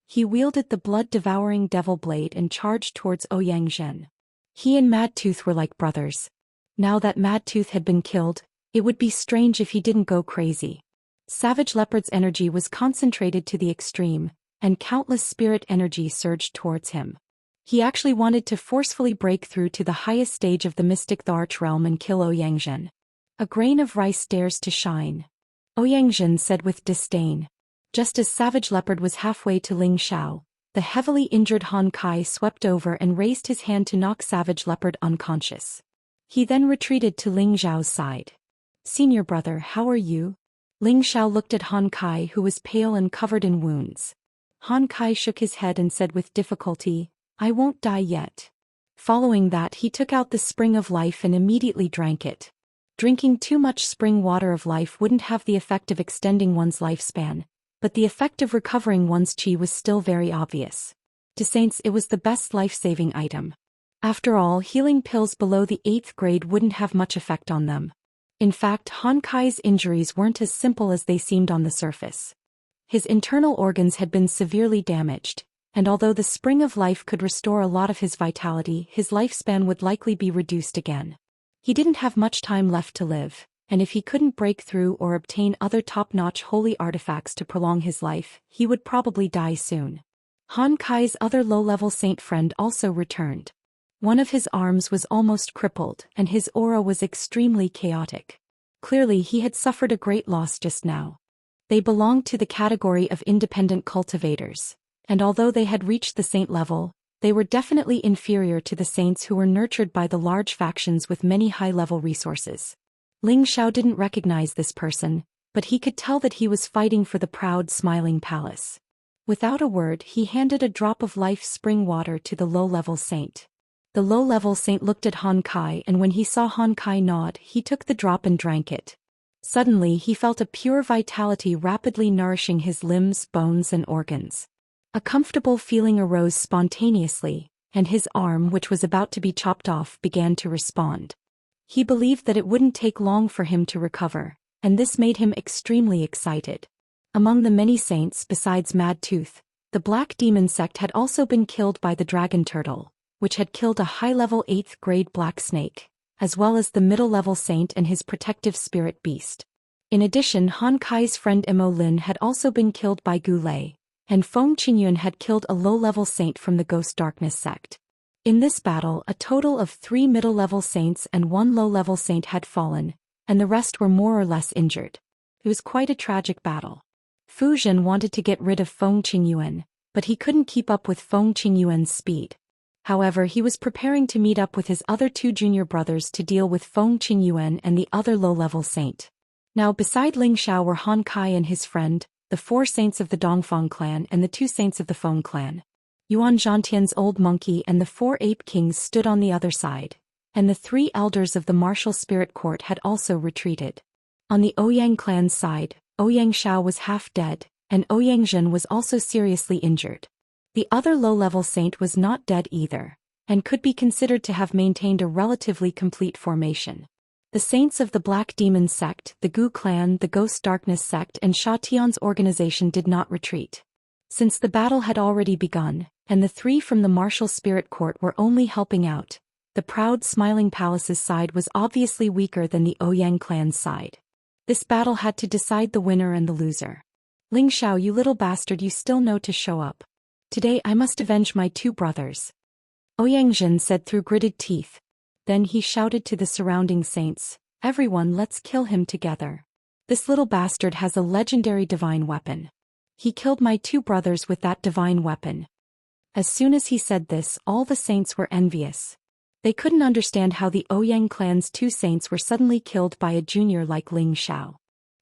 [SPEAKER 1] He wielded the blood-devouring devil blade and charged towards Ouyang Zhen. He and Mad Tooth were like brothers. Now that Mad Tooth had been killed, it would be strange if he didn't go crazy. Savage Leopard's energy was concentrated to the extreme, and countless spirit energy surged towards him. He actually wanted to forcefully break through to the highest stage of the mystic Arch realm and kill Ouyang Zhen. A grain of rice dares to shine, Ouyang Zhen said with disdain. Just as Savage Leopard was halfway to Ling Xiao, the heavily injured Han Kai swept over and raised his hand to knock Savage Leopard unconscious. He then retreated to Ling Xiao's side. Senior brother, how are you? Ling Xiao looked at Han Kai, who was pale and covered in wounds. Han Kai shook his head and said with difficulty, I won't die yet. Following that, he took out the spring of life and immediately drank it. Drinking too much spring water of life wouldn't have the effect of extending one's lifespan, but the effect of recovering one's chi was still very obvious. To saints, it was the best life-saving item. After all, healing pills below the 8th grade wouldn't have much effect on them. In fact, Han Kai's injuries weren't as simple as they seemed on the surface. His internal organs had been severely damaged, and although the spring of life could restore a lot of his vitality, his lifespan would likely be reduced again. He didn't have much time left to live, and if he couldn't break through or obtain other top-notch holy artifacts to prolong his life, he would probably die soon. Han Kai's other low-level saint friend also returned. One of his arms was almost crippled, and his aura was extremely chaotic. Clearly, he had suffered a great loss just now. They belonged to the category of independent cultivators, and although they had reached the saint level, they were definitely inferior to the saints who were nurtured by the large factions with many high-level resources. Ling Xiao didn't recognize this person, but he could tell that he was fighting for the proud Smiling Palace. Without a word, he handed a drop of life spring water to the low-level saint. The low-level saint looked at Han Kai, and when he saw Han Kai nod, he took the drop and drank it. Suddenly he felt a pure vitality rapidly nourishing his limbs, bones and organs. A comfortable feeling arose spontaneously, and his arm, which was about to be chopped off, began to respond. He believed that it wouldn't take long for him to recover, and this made him extremely excited. Among the many saints besides Mad Tooth, the Black Demon sect had also been killed by the Dragon Turtle, which had killed a high-level 8th grade Black Snake, as well as the middle-level saint and his protective spirit beast. In addition, Han Kai's friend Imo Lin had also been killed by Gu Lei, and Feng Qingyuan had killed a low-level saint from the Ghost Darkness sect. In this battle, a total of 3 middle-level saints and 1 low-level saint had fallen, and the rest were more or less injured. It was quite a tragic battle. Fu Zhen wanted to get rid of Feng Qingyuan, but he couldn't keep up with Feng Qingyuan's speed. However, he was preparing to meet up with his other 2 junior brothers to deal with Feng Qingyuan and the other low-level saint. Now beside Ling Xiao were Han Kai and his friend, the 4 saints of the Dongfang clan and the 2 saints of the Feng clan. Yuan Zhantian's old monkey and the 4 ape kings stood on the other side, and the 3 elders of the martial spirit court had also retreated. On the Ouyang clan's side, Ouyang Xiao was half dead, and Ouyang Zhen was also seriously injured. The other low-level saint was not dead either, and could be considered to have maintained a relatively complete formation. The saints of the Black Demon sect, the Gu clan, the Ghost Darkness sect and Sha Tian's organization did not retreat. Since the battle had already begun, and the 3 from the martial spirit court were only helping out, the proud Smiling Palace's side was obviously weaker than the Ouyang clan's side. This battle had to decide the winner and the loser. Ling Xiao, you little bastard, you still know to show up. Today I must avenge my 2 brothers. Ouyang Zhen said through gritted teeth. Then he shouted to the surrounding saints, everyone, let's kill him together. This little bastard has a legendary divine weapon. He killed my 2 brothers with that divine weapon. As soon as he said this, all the saints were envious. They couldn't understand how the Ouyang clan's 2 saints were suddenly killed by a junior like Ling Xiao.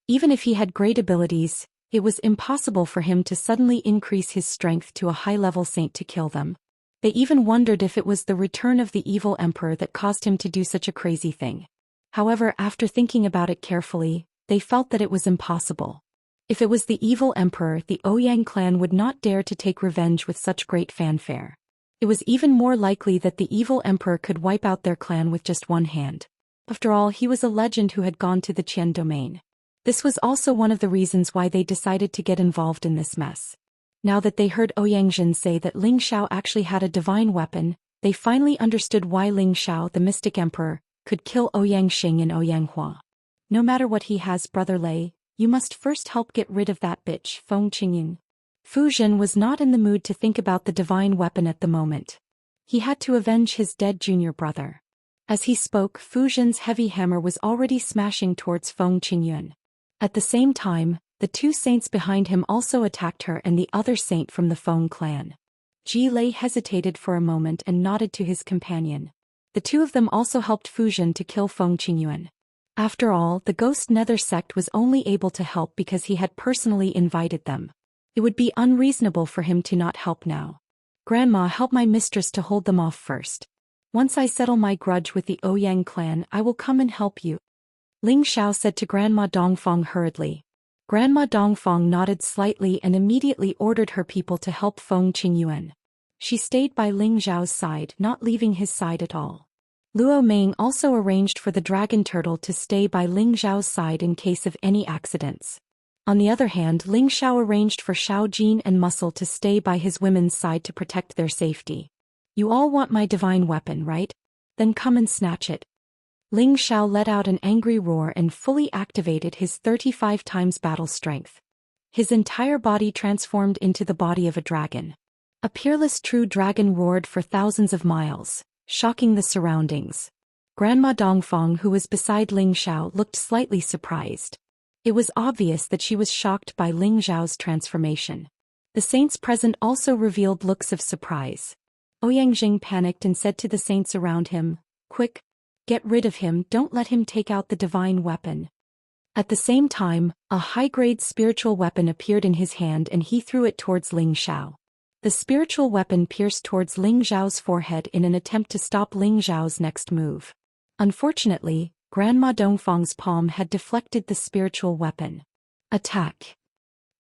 [SPEAKER 1] Even if he had great abilities, it was impossible for him to suddenly increase his strength to a high-level saint to kill them. They even wondered if it was the return of the evil emperor that caused him to do such a crazy thing. However, after thinking about it carefully, they felt that it was impossible. If it was the evil emperor, the Ouyang clan would not dare to take revenge with such great fanfare. It was even more likely that the evil emperor could wipe out their clan with just one hand. After all, he was a legend who had gone to the Qian domain. This was also one of the reasons why they decided to get involved in this mess. Now that they heard Ouyang Zhen say that Ling Xiao actually had a divine weapon, they finally understood why Ling Xiao, the mystic emperor, could kill Ouyang Xing and Ouyang Hua. No matter what he has, Brother Lei, you must first help get rid of that bitch, Feng Qingyun. Fu Zhen was not in the mood to think about the divine weapon at the moment. He had to avenge his dead junior brother. As he spoke, Fu Zhen's heavy hammer was already smashing towards Feng Qingyun. At the same time, the 2 saints behind him also attacked her and the other saint from the Feng clan. Ji Lei hesitated for a moment and nodded to his companion. The 2 of them also helped Fu Zhen to kill Feng Qingyuan. After all, the Ghost Nether sect was only able to help because he had personally invited them. It would be unreasonable for him to not help now. Grandma, help my mistress to hold them off first. Once I settle my grudge with the Ouyang clan, I will come and help you. Ling Xiao said to Grandma Dongfang hurriedly. Grandma Dongfang nodded slightly and immediately ordered her people to help Feng Qingyuan. She stayed by Ling Xiao's side, not leaving his side at all. Luo Meng also arranged for the dragon turtle to stay by Ling Xiao's side in case of any accidents. On the other hand, Ling Xiao arranged for Xiao Jin and Muscle to stay by his women's side to protect their safety. You all want my divine weapon, right? Then come and snatch it. Ling Xiao let out an angry roar and fully activated his 35 times battle strength. His entire body transformed into the body of a dragon. A peerless true dragon roared for thousands of miles, shocking the surroundings. Grandma Dongfang, who was beside Ling Xiao, looked slightly surprised. It was obvious that she was shocked by Ling Xiao's transformation. The saints present also revealed looks of surprise. Ouyang Jing panicked and said to the saints around him, "Quick! Get rid of him, don't let him take out the divine weapon." At the same time, a high-grade spiritual weapon appeared in his hand and he threw it towards Ling Xiao. The spiritual weapon pierced towards Ling Zhao's forehead in an attempt to stop Ling Zhao's next move. Unfortunately, Grandma Dongfang's palm had deflected the spiritual weapon. Attack.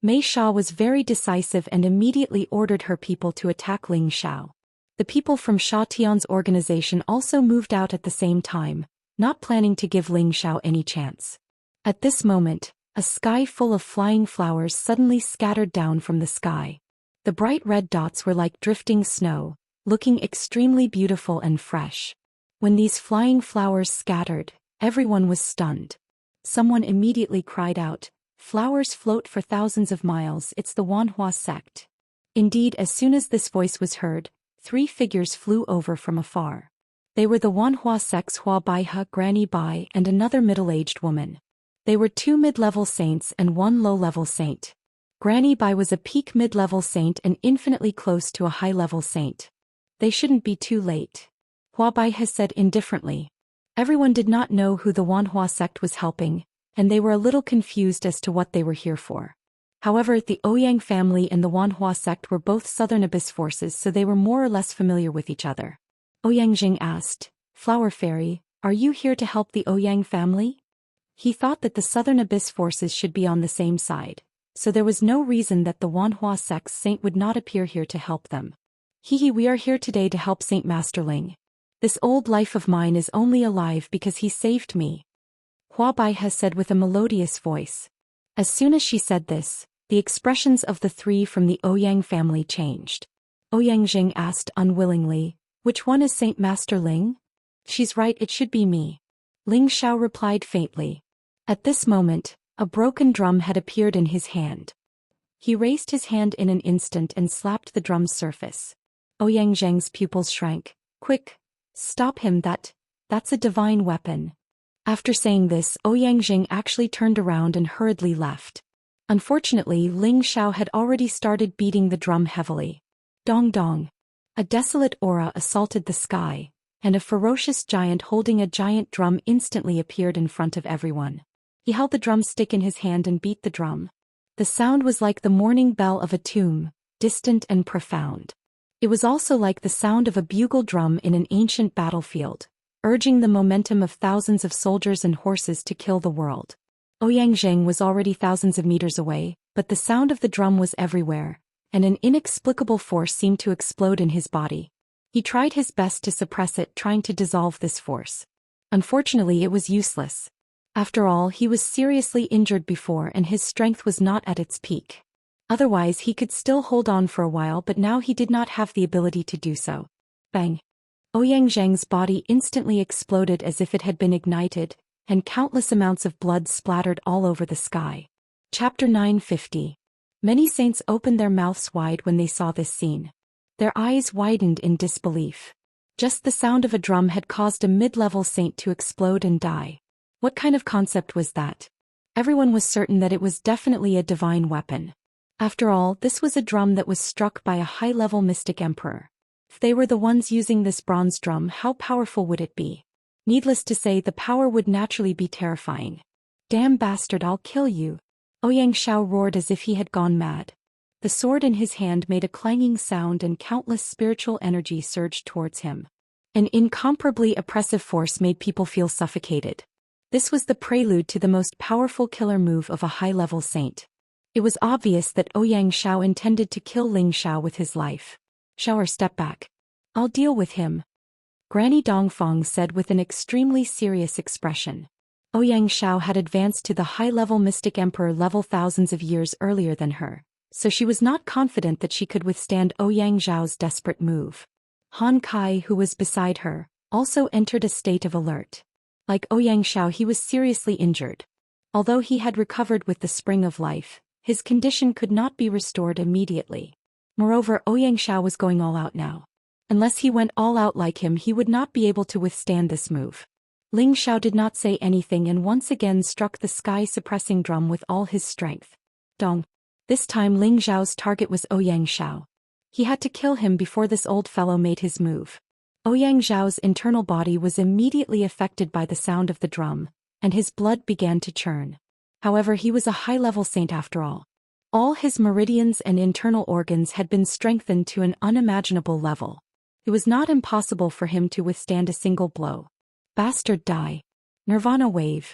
[SPEAKER 1] Mei Sha was very decisive and immediately ordered her people to attack Ling Zhao. The people from Sha Tian's organization also moved out at the same time, not planning to give Ling Zhao any chance. At this moment, a sky full of flying flowers suddenly scattered down from the sky. The bright red dots were like drifting snow, looking extremely beautiful and fresh. When these flying flowers scattered, everyone was stunned. Someone immediately cried out, "Flowers float for thousands of miles, it's the Wanhua sect." Indeed, as soon as this voice was heard, 3 figures flew over from afar. They were the Wanhua sect's Hua Baihe, Granny Bai, and another middle-aged woman. They were 2 mid-level saints and 1 low-level saint. Granny Bai was a peak mid-level saint and infinitely close to a high-level saint. They shouldn't be too late, Hua Baihe said indifferently. Everyone did not know who the Wanhua sect was helping, and they were a little confused as to what they were here for. However, the Ouyang family and the Wanhua sect were both Southern Abyss forces, so they were more or less familiar with each other. Ouyang Jing asked, "Flower Fairy, are you here to help the Ouyang family?" He thought that the Southern Abyss forces should be on the same side, so there was no reason that the Wanhua sect's saint would not appear here to help them. "Hehe, we are here today to help Saint Master Ling. This old life of mine is only alive because he saved me," Hua Baihe said with a melodious voice. As soon as she said this, the expressions of the 3 from the Ouyang family changed. Ouyang Jing asked unwillingly, "Which one is Saint Master Ling?" "She's right, it should be me," Ling Zhao replied faintly. At this moment, a broken drum had appeared in his hand. He raised his hand in an instant and slapped the drum's surface. Ouyang Zheng's pupils shrank. "Quick! Stop him, that's a divine weapon." After saying this, Ouyang Jing actually turned around and hurriedly left. Unfortunately, Ling Zhao had already started beating the drum heavily. Dong dong. A desolate aura assaulted the sky, and a ferocious giant holding a giant drum instantly appeared in front of everyone. He held the drumstick in his hand and beat the drum. The sound was like the morning bell of a tomb, distant and profound. It was also like the sound of a bugle drum in an ancient battlefield, urging the momentum of thousands of soldiers and horses to kill the world. Ouyang Zheng was already thousands of meters away, but the sound of the drum was everywhere, and an inexplicable force seemed to explode in his body. He tried his best to suppress it, trying to dissolve this force. Unfortunately, it was useless. After all, he was seriously injured before and his strength was not at its peak. Otherwise, he could still hold on for a while, but now he did not have the ability to do so. Bang! Ouyang Zheng's body instantly exploded as if it had been ignited, and countless amounts of blood splattered all over the sky. Chapter 950. Many saints opened their mouths wide when they saw this scene. Their eyes widened in disbelief. Just the sound of a drum had caused a mid-level saint to explode and die. What kind of concept was that? Everyone was certain that it was definitely a divine weapon. After all, this was a drum that was struck by a high-level mystic emperor. If they were the ones using this bronze drum, how powerful would it be? Needless to say, the power would naturally be terrifying. "Damn bastard, I'll kill you!" Ouyang Zhao roared as if he had gone mad. The sword in his hand made a clanging sound and countless spiritual energy surged towards him. An incomparably oppressive force made people feel suffocated. This was the prelude to the most powerful killer move of a high-level saint. It was obvious that Ouyang Zhao intended to kill Ling Zhao with his life. "Zhao, step back. I'll deal with him," Granny Dongfang said with an extremely serious expression. Ouyang Zhao had advanced to the high-level mystic emperor level thousands of years earlier than her, so she was not confident that she could withstand Ouyang Zhao's desperate move. Han Kai, who was beside her, also entered a state of alert. Like Ouyang Zhao, he was seriously injured. Although he had recovered with the spring of life, his condition could not be restored immediately. Moreover, Ouyang Zhao was going all out now. Unless he went all out like him, he would not be able to withstand this move. Ling Zhao did not say anything and once again struck the sky-suppressing drum with all his strength. Dong. This time Ling Zhao's target was Ouyang Zhao. He had to kill him before this old fellow made his move. Ouyang Zhao's internal body was immediately affected by the sound of the drum, and his blood began to churn. However, he was a high-level saint after all. All his meridians and internal organs had been strengthened to an unimaginable level. It was not impossible for him to withstand a single blow. Bastard die. Nirvana wave.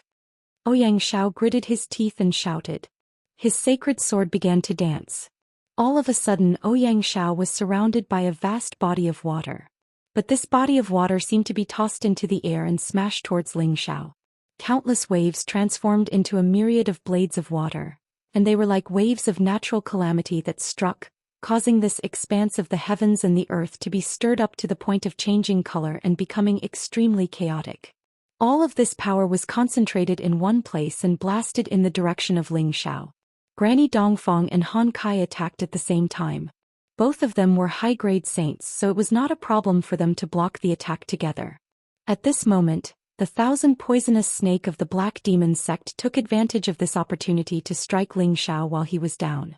[SPEAKER 1] Xianxia gritted his teeth and shouted. His sacred sword began to dance. All of a sudden Xianxia was surrounded by a vast body of water. But this body of water seemed to be tossed into the air and smashed towards Xiao. Countless waves transformed into a myriad of blades of water, and they were like waves of natural calamity that struck, causing this expanse of the heavens and the earth to be stirred up to the point of changing color and becoming extremely chaotic. All of this power was concentrated in one place and blasted in the direction of Xiao. Granny Dongfang and Han Kai attacked at the same time. Both of them were high-grade saints, so it was not a problem for them to block the attack together. At this moment, the 1,000 poisonous snake of the Black Demon sect took advantage of this opportunity to strike Xiao while he was down.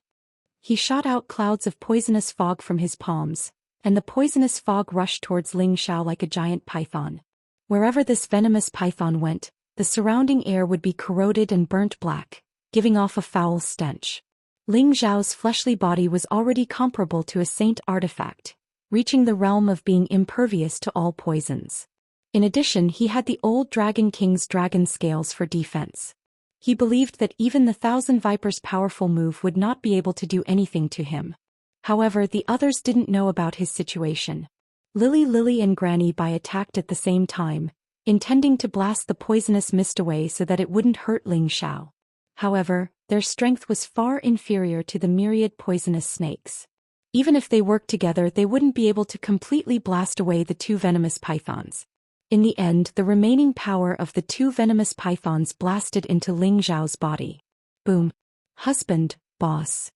[SPEAKER 1] He shot out clouds of poisonous fog from his palms, and the poisonous fog rushed towards Xiao like a giant python. Wherever this venomous python went, the surrounding air would be corroded and burnt black, giving off a foul stench. Xiao's fleshly body was already comparable to a saint artifact, reaching the realm of being impervious to all poisons. In addition, he had the old Dragon King's dragon scales for defense. He believed that even the 1,000 Vipers' powerful move would not be able to do anything to him. However, the others didn't know about his situation. Lily and Granny Bai attacked at the same time, intending to blast the poisonous mist away so that it wouldn't hurt Xiao. However, their strength was far inferior to the myriad poisonous snakes. Even if they worked together, they wouldn't be able to completely blast away the two venomous pythons. In the end, the remaining power of the two venomous pythons blasted into Xiao's body. Boom. Husband, boss.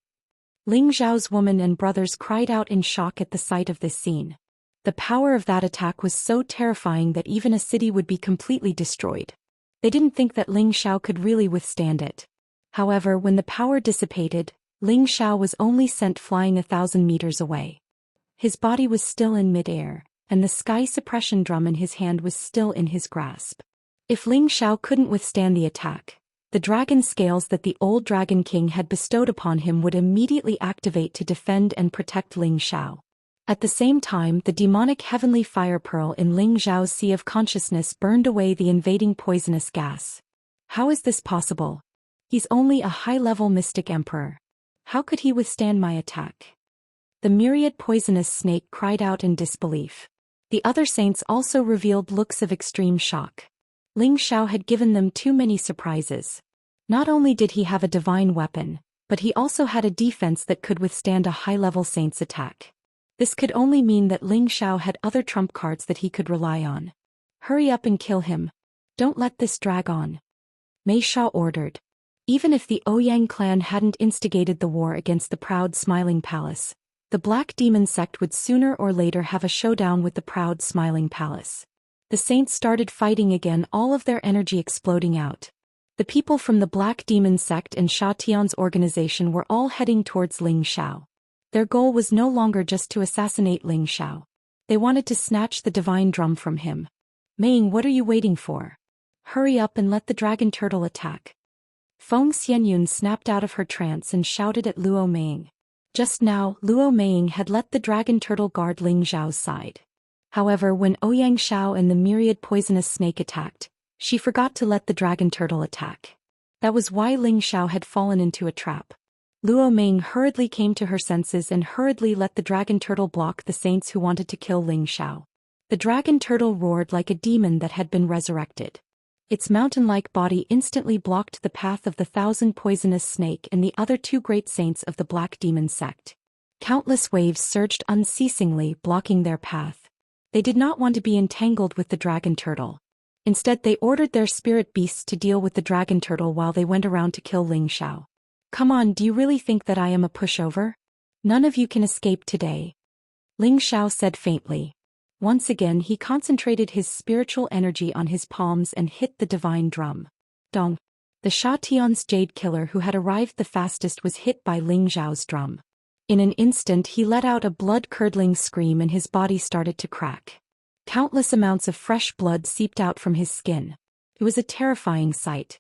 [SPEAKER 1] Xiao's woman and brothers cried out in shock at the sight of this scene. The power of that attack was so terrifying that even a city would be completely destroyed. They didn't think that Xiao could really withstand it. However, when the power dissipated, Xiao was only sent flying 1,000 meters away. His body was still in mid-air, and the sky suppression drum in his hand was still in his grasp. If Xiao couldn't withstand the attack, the dragon scales that the old Dragon King had bestowed upon him would immediately activate to defend and protect Xiao. At the same time, the demonic heavenly fire pearl in Xiao's sea of consciousness burned away the invading poisonous gas. How is this possible? He's only a high-level mystic emperor. How could he withstand my attack? The myriad poisonous snake cried out in disbelief. The other saints also revealed looks of extreme shock. Xiao had given them too many surprises. Not only did he have a divine weapon, but he also had a defense that could withstand a high-level saint's attack. This could only mean that Xiao had other trump cards that he could rely on. Hurry up and kill him. Don't let this drag on. Mei Sha ordered. Even if the Ouyang clan hadn't instigated the war against the proud Smiling Palace, the Black Demon sect would sooner or later have a showdown with the proud Smiling Palace. The saints started fighting again, all of their energy exploding out. The people from the Black Demon sect and Sha Tian's organization were all heading towards Xiao. Their goal was no longer just to assassinate Xiao. They wanted to snatch the divine drum from him. Ming, what are you waiting for? Hurry up and let the dragon turtle attack. Feng Xianyun snapped out of her trance and shouted at Luo Ming. Just now, Luo Ming had let the dragon turtle guard Xiao's side. However, when Ouyang and the myriad poisonous snake attacked, she forgot to let the dragon turtle attack. That was why Xiao had fallen into a trap. Luo Ming hurriedly came to her senses and hurriedly let the dragon turtle block the saints who wanted to kill Xiao. The dragon turtle roared like a demon that had been resurrected. Its mountain-like body instantly blocked the path of the 1,000 poisonous snake and the other two great saints of the Black Demon sect. Countless waves surged unceasingly, blocking their path. They did not want to be entangled with the dragon turtle. Instead, they ordered their spirit beasts to deal with the dragon turtle while they went around to kill Xiao. Come on, do you really think that I am a pushover? None of you can escape today. Xiao said faintly. Once again he concentrated his spiritual energy on his palms and hit the divine drum. Dong. The Sha Tian's jade killer who had arrived the fastest was hit by Xiao's drum. In an instant he let out a blood-curdling scream and his body started to crack. Countless amounts of fresh blood seeped out from his skin. It was a terrifying sight.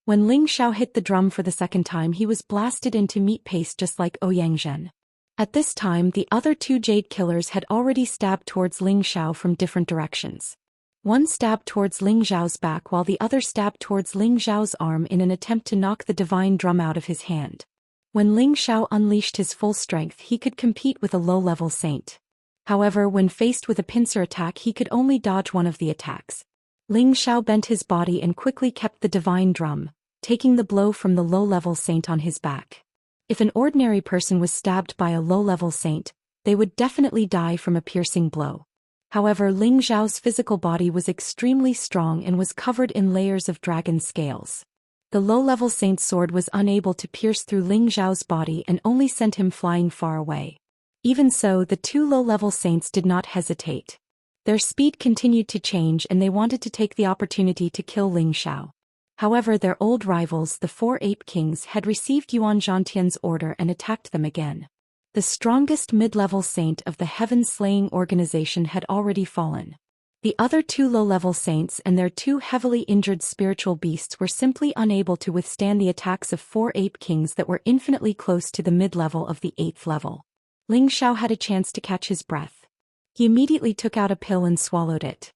[SPEAKER 1] When Ling Xiao hit the drum for the second time, he was blasted into meat paste just like Ouyang. At this time, the other two jade killers had already stabbed towards Ling Xiao from different directions. One stabbed towards Ling Xiao's back while the other stabbed towards Ling Xiao's arm in an attempt to knock the divine drum out of his hand. When Ling Xiao unleashed his full strength, he could compete with a low-level saint. However, when faced with a pincer attack, he could only dodge one of the attacks. Ling Xiao bent his body and quickly kept the divine drum, taking the blow from the low-level saint on his back. If an ordinary person was stabbed by a low-level saint, they would definitely die from a piercing blow. However, Ling Xiao's physical body was extremely strong and was covered in layers of dragon scales. The low-level saint's sword was unable to pierce through Ling Xiao's body and only sent him flying far away. Even so, the two low-level saints did not hesitate. Their speed continued to change and they wanted to take the opportunity to kill Ling Xiao. However, their old rivals, the four ape kings, had received Yuan Zhantian's order and attacked them again. The strongest mid-level saint of the heaven-slaying organization had already fallen. The other two low-level saints and their two heavily injured spiritual beasts were simply unable to withstand the attacks of four ape kings that were infinitely close to the mid-level of the 8th level. Ling Xiao had a chance to catch his breath. He immediately took out a pill and swallowed it.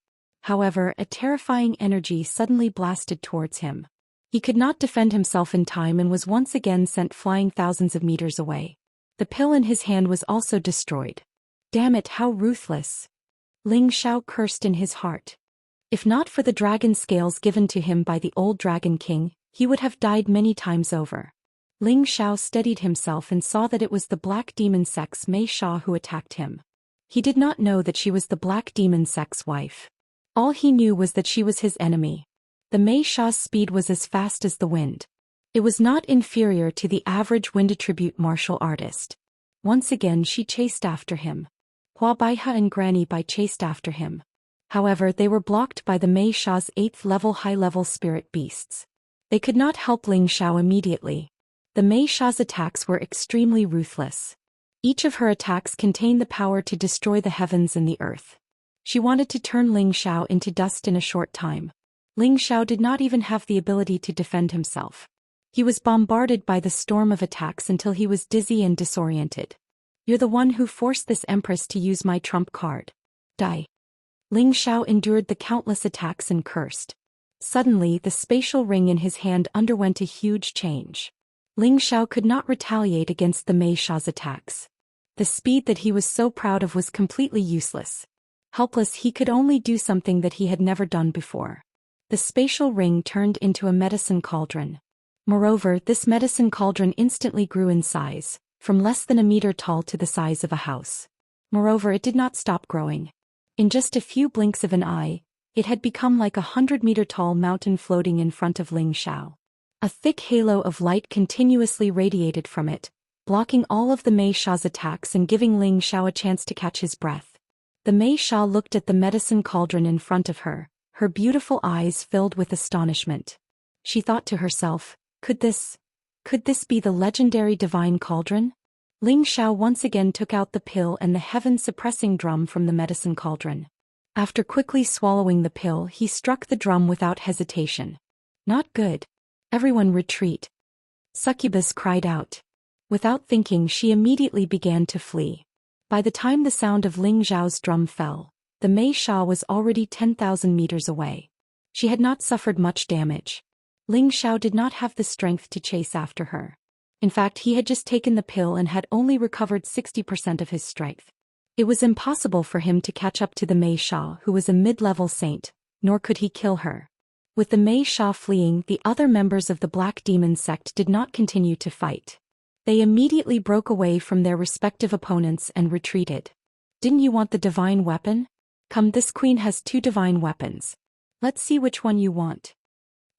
[SPEAKER 1] However, a terrifying energy suddenly blasted towards him. He could not defend himself in time and was once again sent flying thousands of meters away. The pill in his hand was also destroyed. Damn it, how ruthless! Ling Xiao cursed in his heart. If not for the dragon scales given to him by the old Dragon King, he would have died many times over. Ling Xiao steadied himself and saw that it was the Black Demon Sect's Mei Sha who attacked him. He did not know that she was the Black Demon Sect's wife. All he knew was that she was his enemy. The Mei Sha's speed was as fast as the wind. It was not inferior to the average wind attribute martial artist. Once again she chased after him. Hua Baiha and Granny Bai chased after him. However, they were blocked by the Mei Sha's 8th level high-level spirit beasts. They could not help Ling Xiao immediately. The Mei Sha's attacks were extremely ruthless. Each of her attacks contained the power to destroy the heavens and the earth. She wanted to turn Ling Xiao into dust in a short time. Ling Xiao did not even have the ability to defend himself. He was bombarded by the storm of attacks until he was dizzy and disoriented. You're the one who forced this empress to use my trump card. Die. Ling Xiao endured the countless attacks and cursed. Suddenly, the spatial ring in his hand underwent a huge change. Ling Xiao could not retaliate against the Mei Sha's attacks. The speed that he was so proud of was completely useless. Helpless, he could only do something that he had never done before. The spatial ring turned into a medicine cauldron. Moreover, this medicine cauldron instantly grew in size, from less than a meter tall to the size of a house. Moreover, it did not stop growing. In just a few blinks of an eye, it had become like a 100-meter-tall mountain floating in front of Ling Xiao. A thick halo of light continuously radiated from it, blocking all of the Mei Sha's attacks and giving Ling Xiao a chance to catch his breath. The Mei Sha looked at the medicine cauldron in front of her, her beautiful eyes filled with astonishment. She thought to herself, could this be the legendary divine cauldron? Ling Xiao once again took out the pill and the heaven-suppressing drum from the medicine cauldron. After quickly swallowing the pill, he struck the drum without hesitation. Not good. Everyone retreat. Succubus cried out. Without thinking, she immediately began to flee. By the time the sound of Ling Xiao's drum fell, the Mei Sha was already 10,000 meters away. She had not suffered much damage. Ling Xiao did not have the strength to chase after her. In fact, he had just taken the pill and had only recovered 60% of his strength. It was impossible for him to catch up to the Mei Sha, who was a mid-level saint, nor could he kill her. With the Mei Sha fleeing, the other members of the Black Demon Sect did not continue to fight. They immediately broke away from their respective opponents and retreated. Didn't you want the divine weapon? Come, this queen has 2 divine weapons. Let's see which one you want.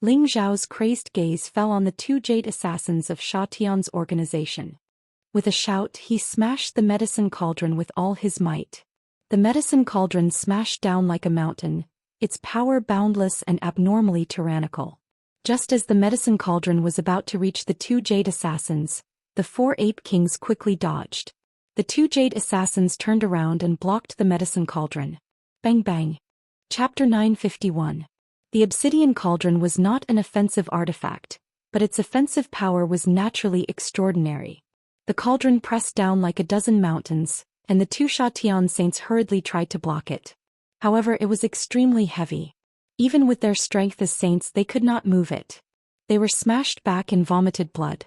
[SPEAKER 1] Ling Xiao's crazed gaze fell on the 2 jade assassins of Sha Tian's organization. With a shout, he smashed the medicine cauldron with all his might. The medicine cauldron smashed down like a mountain, its power boundless and abnormally tyrannical. Just as the medicine cauldron was about to reach the 2 jade assassins, the 4 ape kings quickly dodged. The 2 jade assassins turned around and blocked the medicine cauldron. Bang bang. Chapter 951. The obsidian cauldron was not an offensive artifact, but its offensive power was naturally extraordinary. The cauldron pressed down like a dozen mountains, and the two Xiatian saints hurriedly tried to block it. However, it was extremely heavy. Even with their strength as saints, they could not move it. They were smashed back and vomited blood.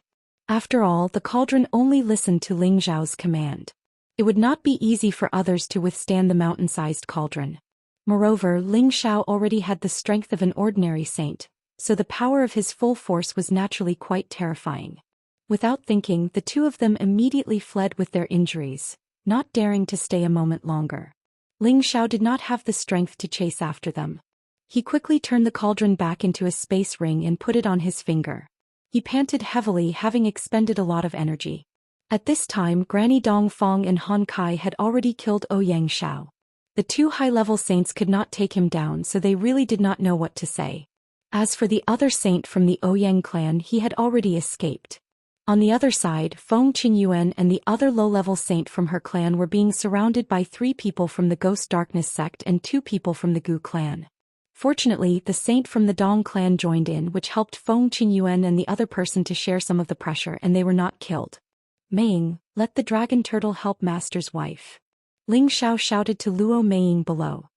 [SPEAKER 1] After all, the cauldron only listened to Ling Zhao's command. It would not be easy for others to withstand the mountain-sized cauldron. Moreover, Ling Zhao already had the strength of an ordinary saint, so the power of his full force was naturally quite terrifying. Without thinking, the two of them immediately fled with their injuries, not daring to stay a moment longer. Ling Zhao did not have the strength to chase after them. He quickly turned the cauldron back into a space ring and put it on his finger. He panted heavily, having expended a lot of energy. At this time, Granny Dongfang and Han Kai had already killed Ouyang Xiao. The two high-level saints could not take him down, so they really did not know what to say. As for the other saint from the Ouyang clan, he had already escaped. On the other side, Feng Qingyuan and the other low-level saint from her clan were being surrounded by 3 people from the Ghost Darkness sect and 2 people from the Gu clan. Fortunately, the saint from the Dong clan joined in, which helped Feng Qingyuan and the other person to share some of the pressure, and they were not killed. Meiying, let the dragon turtle help master's wife. Ling Zhao shouted to Luo Meiying below.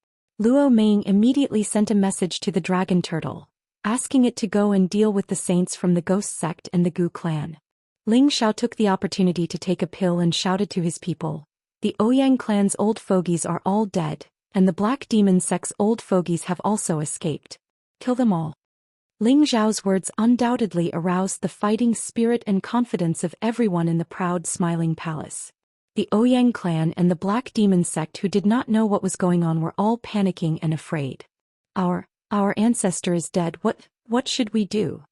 [SPEAKER 1] Luo Meiying immediately sent a message to the dragon turtle, asking it to go and deal with the saints from the Ghost sect and the Gu clan. Ling Zhao took the opportunity to take a pill and shouted to his people, the Ouyang clan's old fogies are all dead, and the Black Demon sect's old fogies have also escaped. Kill them all. Ling Zhao's words undoubtedly aroused the fighting spirit and confidence of everyone in the proud smiling palace. The Ouyang clan and the Black Demon sect, who did not know what was going on, were all panicking and afraid. Our ancestor is dead. What should we do?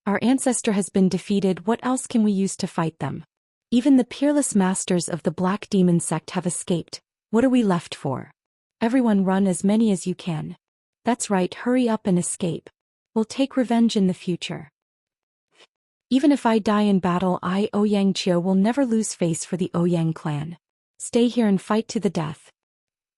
[SPEAKER 1] Our ancestor has been defeated. What else can we use to fight them? Even the peerless masters of the Black Demon sect have escaped. What are we left for? Everyone run as many as you can. That's right, hurry up and escape. We'll take revenge in the future. Even if I die in battle, I, Ouyang Qiu, will never lose face for the Ouyang clan. Stay here and fight to the death.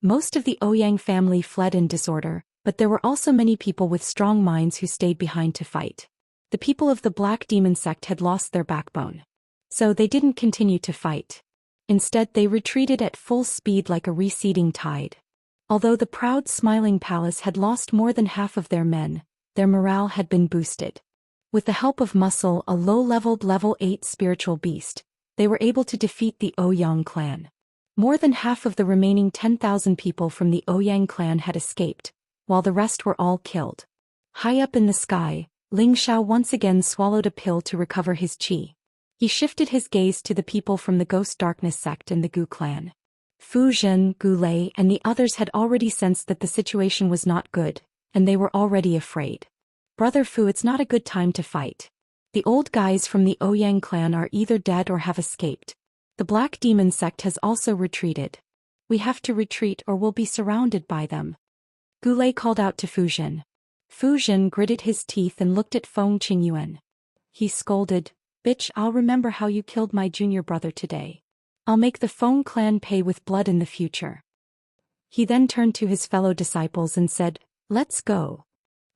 [SPEAKER 1] Most of the Ouyang family fled in disorder, but there were also many people with strong minds who stayed behind to fight. The people of the Black Demon sect had lost their backbone. So they didn't continue to fight. Instead, they retreated at full speed like a receding tide. Although the proud smiling palace had lost more than half of their men, their morale had been boosted. With the help of Muscle, a low-leveled level 8 spiritual beast, they were able to defeat the Ouyang clan. More than half of the remaining 10,000 people from the Ouyang clan had escaped, while the rest were all killed. High up in the sky, Ling Zhao once again swallowed a pill to recover his qi. He shifted his gaze to the people from the Ghost Darkness sect and the Gu clan. Fu Zhen, Gu Lei, and the others had already sensed that the situation was not good, and they were already afraid. Brother Fu, it's not a good time to fight. The old guys from the Ouyang clan are either dead or have escaped. The Black Demon sect has also retreated. We have to retreat or we'll be surrounded by them. Gu Lei called out to Fu Zhen. Fu Zhen gritted his teeth and looked at Feng Qingyuan. He scolded, "Bitch, I'll remember how you killed my junior brother today. I'll make the Feng clan pay with blood in the future." He then turned to his fellow disciples and said, "Let's go."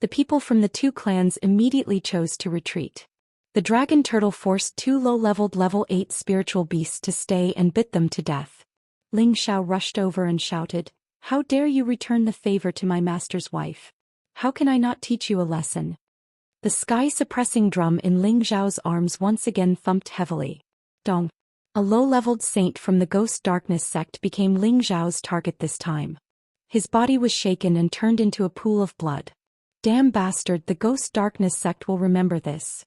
[SPEAKER 1] The people from the 2 clans immediately chose to retreat. The dragon turtle forced 2 low-leveled level 8 spiritual beasts to stay and bit them to death. Ling Zhao rushed over and shouted, "How dare you return the favor to my master's wife? How can I not teach you a lesson?" The sky-suppressing drum in Ling Zhao's arms once again thumped heavily. Dong. A low-leveled saint from the Ghost Darkness sect became Ling Zhao's target this time. His body was shaken and turned into a pool of blood. Damn bastard, the Ghost Darkness sect will remember this.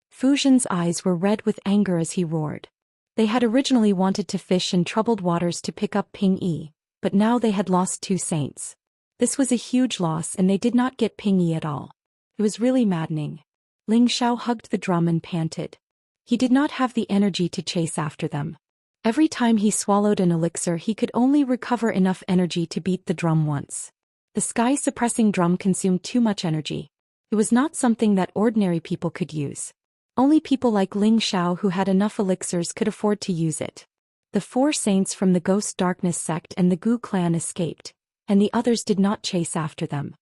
[SPEAKER 1] Fu Zhen's eyes were red with anger as he roared. They had originally wanted to fish in troubled waters to pick up Ping Yi, but now they had lost 2 saints. This was a huge loss and they did not get Ping Yi at all. It was really maddening. Ling Zhao hugged the drum and panted. He did not have the energy to chase after them. Every time he swallowed an elixir, he could only recover enough energy to beat the drum once. The sky-suppressing drum consumed too much energy. It was not something that ordinary people could use. Only people like Ling Zhao who had enough elixirs could afford to use it. The 4 saints from the Ghost Darkness sect and the Gu clan escaped, and the others did not chase after them.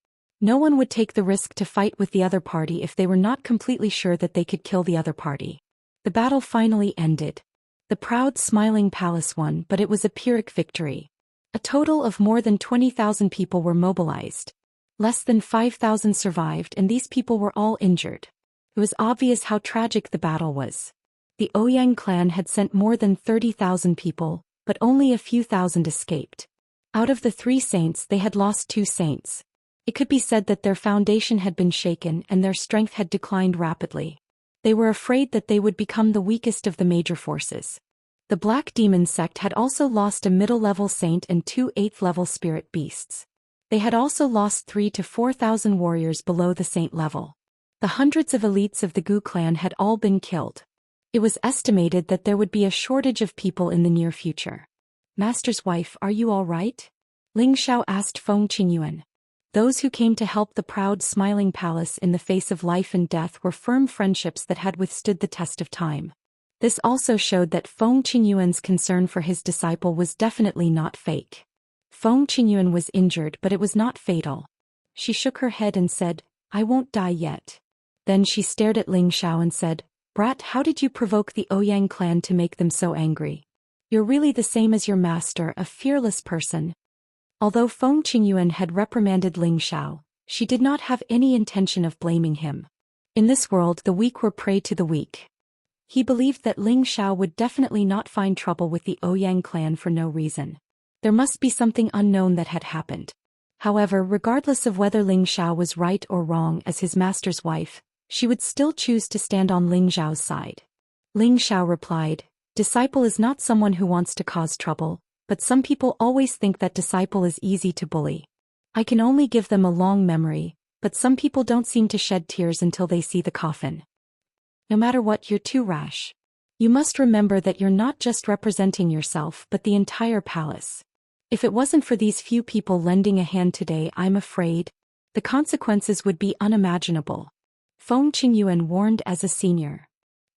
[SPEAKER 1] No one would take the risk to fight with the other party if they were not completely sure that they could kill the other party. The battle finally ended. The proud smiling palace won, but it was a Pyrrhic victory. A total of more than 20,000 people were mobilized. Less than 5,000 survived, and these people were all injured. It was obvious how tragic the battle was. The Ouyang clan had sent more than 30,000 people, but only a few thousand escaped. Out of the 3 saints, they had lost 2 saints. It could be said that their foundation had been shaken and their strength had declined rapidly. They were afraid that they would become the weakest of the major forces. The Black Demon sect had also lost a middle-level saint and 2 8th-level spirit beasts. They had also lost 3 to 4,000 warriors below the saint level. The hundreds of elites of the Gu clan had all been killed. It was estimated that there would be a shortage of people in the near future. "Master's wife, are you all right?" Ling Xiao asked Feng Qingyuan. Those who came to help the proud smiling palace in the face of life and death were firm friendships that had withstood the test of time. This also showed that Feng Qingyuan's concern for his disciple was definitely not fake. Feng Qingyuan was injured, but it was not fatal. She shook her head and said, "I won't die yet." Then she stared at Ling Xiao and said, "Brat, how did you provoke the Ouyang clan to make them so angry? You're really the same as your master, a fearless person." Although Feng Qingyuan had reprimanded Ling Xiao, she did not have any intention of blaming him. In this world, the weak were prey to the weak. He believed that Ling Xiao would definitely not find trouble with the Ouyang clan for no reason. There must be something unknown that had happened. However, regardless of whether Ling Xiao was right or wrong as his master's wife, she would still choose to stand on Ling Xiao's side. Ling Xiao replied, "Disciple is not someone who wants to cause trouble, but some people always think that disciple is easy to bully. I can only give them a long memory, but some people don't seem to shed tears until they see the coffin. No matter what, you're too rash. You must remember that you're not just representing yourself but the entire palace. If it wasn't for these few people lending a hand today, I'm afraid the consequences would be unimaginable." Feng Qingyuan warned as a senior.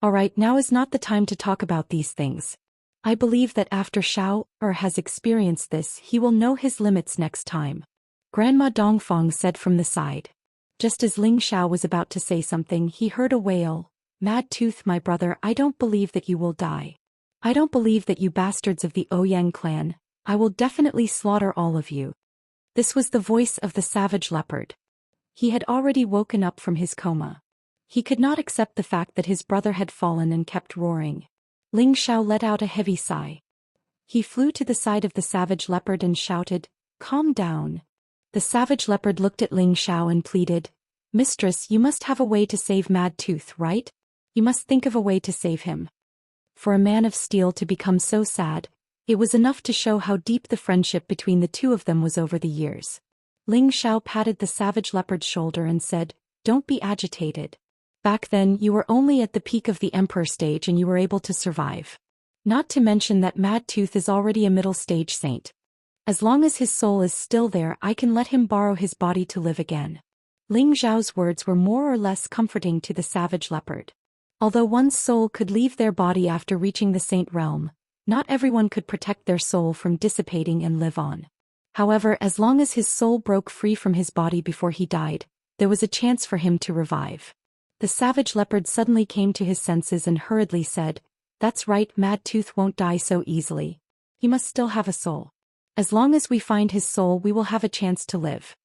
[SPEAKER 1] "Alright, now is not the time to talk about these things. I believe that after Xiao has experienced this, he will know his limits next time," Grandma Dongfang said from the side. Just as Ling Xiao was about to say something, he heard a wail. "Mad Tooth, my brother, I don't believe that you will die. I don't believe that you bastards of the Ouyang clan. I will definitely slaughter all of you." This was the voice of the savage leopard. He had already woken up from his coma. He could not accept the fact that his brother had fallen and kept roaring. Ling Xiao let out a heavy sigh. He flew to the side of the savage leopard and shouted, "Calm down." The savage leopard looked at Ling Xiao and pleaded, "Mistress, you must have a way to save Mad Tooth, right? You must think of a way to save him." For a man of steel to become so sad, it was enough to show how deep the friendship between the two of them was over the years. Ling Xiao patted the savage leopard's shoulder and said, "Don't be agitated. Back then, you were only at the peak of the Emperor stage and you were able to survive. Not to mention that Mad Tooth is already a middle stage saint. As long as his soul is still there, I can let him borrow his body to live again." Ling Xiao's words were more or less comforting to the savage leopard. Although one's soul could leave their body after reaching the saint realm, not everyone could protect their soul from dissipating and live on. However, as long as his soul broke free from his body before he died, there was a chance for him to revive. The savage leopard suddenly came to his senses and hurriedly said, "That's right, Mad Tooth won't die so easily. He must still have a soul. As long as we find his soul, we will have a chance to live."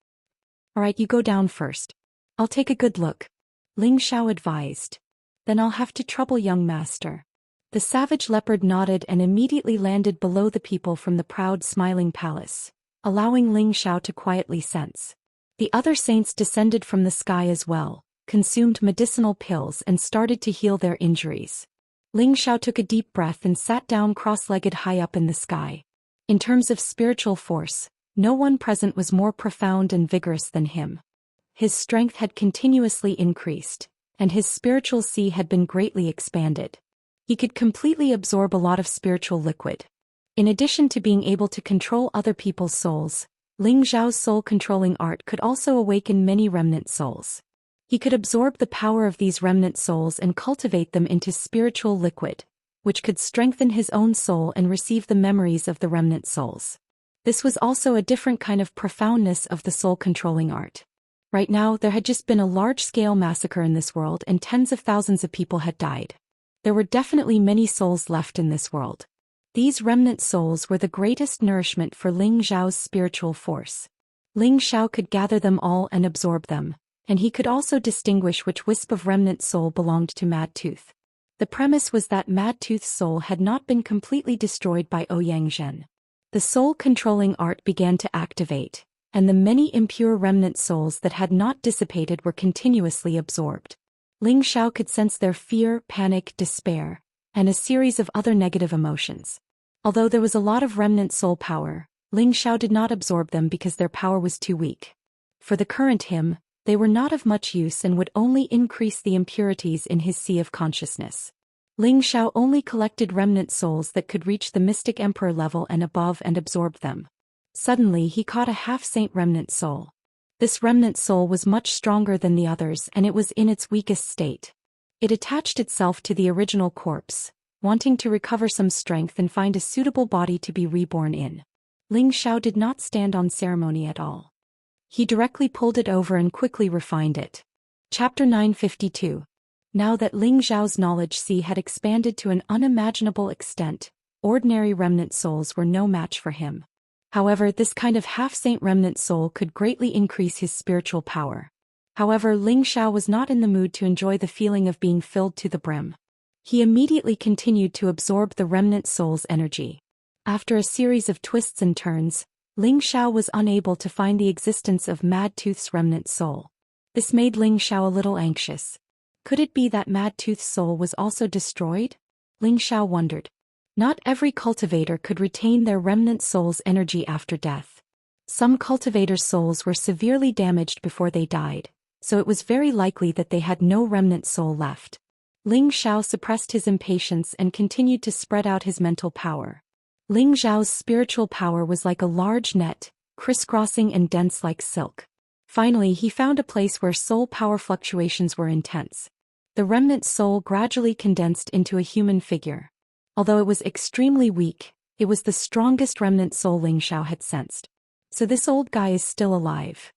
[SPEAKER 1] "Alright, you go down first. I'll take a good look," Ling Xiao advised. "Then I'll have to trouble young master." The savage leopard nodded and immediately landed below the people from the proud smiling palace, allowing Ling Xiao to quietly sense. The other saints descended from the sky as well, consumed medicinal pills and started to heal their injuries. Ling Xiao took a deep breath and sat down cross-legged high up in the sky. In terms of spiritual force, no one present was more profound and vigorous than him. His strength had continuously increased, and his spiritual sea had been greatly expanded. He could completely absorb a lot of spiritual liquid. In addition to being able to control other people's souls, Ling Xiao's soul-controlling art could also awaken many remnant souls. He could absorb the power of these remnant souls and cultivate them into spiritual liquid, which could strengthen his own soul and receive the memories of the remnant souls. This was also a different kind of profoundness of the soul-controlling art. Right now, there had just been a large-scale massacre in this world and tens of thousands of people had died. There were definitely many souls left in this world. These remnant souls were the greatest nourishment for Ling Xiao's spiritual force. Ling Xiao could gather them all and absorb them, and he could also distinguish which wisp of remnant soul belonged to Mad Tooth. The premise was that Mad Tooth's soul had not been completely destroyed by Ouyang Zhen. The soul-controlling art began to activate, and the many impure remnant souls that had not dissipated were continuously absorbed. Ling Xiao could sense their fear, panic, despair, and a series of other negative emotions. Although there was a lot of remnant soul power, Ling Xiao did not absorb them because their power was too weak. For the current him, they were not of much use and would only increase the impurities in his sea of consciousness. Ling Xiao only collected remnant souls that could reach the Mystic Emperor level and above and absorbed them. Suddenly he caught a half-saint remnant soul. This remnant soul was much stronger than the others and it was in its weakest state. It attached itself to the original corpse, wanting to recover some strength and find a suitable body to be reborn in. Ling Xiao did not stand on ceremony at all. He directly pulled it over and quickly refined it. Chapter 952. Now that Ling Xiao's knowledge sea had expanded to an unimaginable extent, ordinary remnant souls were no match for him. However, this kind of half-saint remnant soul could greatly increase his spiritual power. However, Ling Xiao was not in the mood to enjoy the feeling of being filled to the brim. He immediately continued to absorb the remnant soul's energy. After a series of twists and turns, Ling Xiao was unable to find the existence of Mad Tooth's remnant soul. This made Ling Xiao a little anxious. Could it be that Mad Tooth's soul was also destroyed? Ling Xiao wondered. Not every cultivator could retain their remnant soul's energy after death. Some cultivators' souls were severely damaged before they died, so it was very likely that they had no remnant soul left. Ling Xiao suppressed his impatience and continued to spread out his mental power. Ling Xiao's spiritual power was like a large net, crisscrossing and dense like silk. Finally, he found a place where soul power fluctuations were intense. The remnant soul gradually condensed into a human figure. Although it was extremely weak, it was the strongest remnant soul Ling Xiao had sensed. So this old guy is still alive.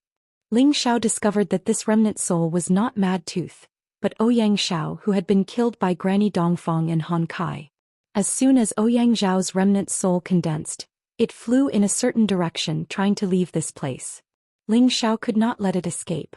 [SPEAKER 1] Ling Xiao discovered that this remnant soul was not Mad Tooth, but Ouyang Xiao, who had been killed by Granny Dongfang and Han Kai. As soon as Ouyang Zhao's remnant soul condensed, it flew in a certain direction trying to leave this place. Ling Xiao could not let it escape.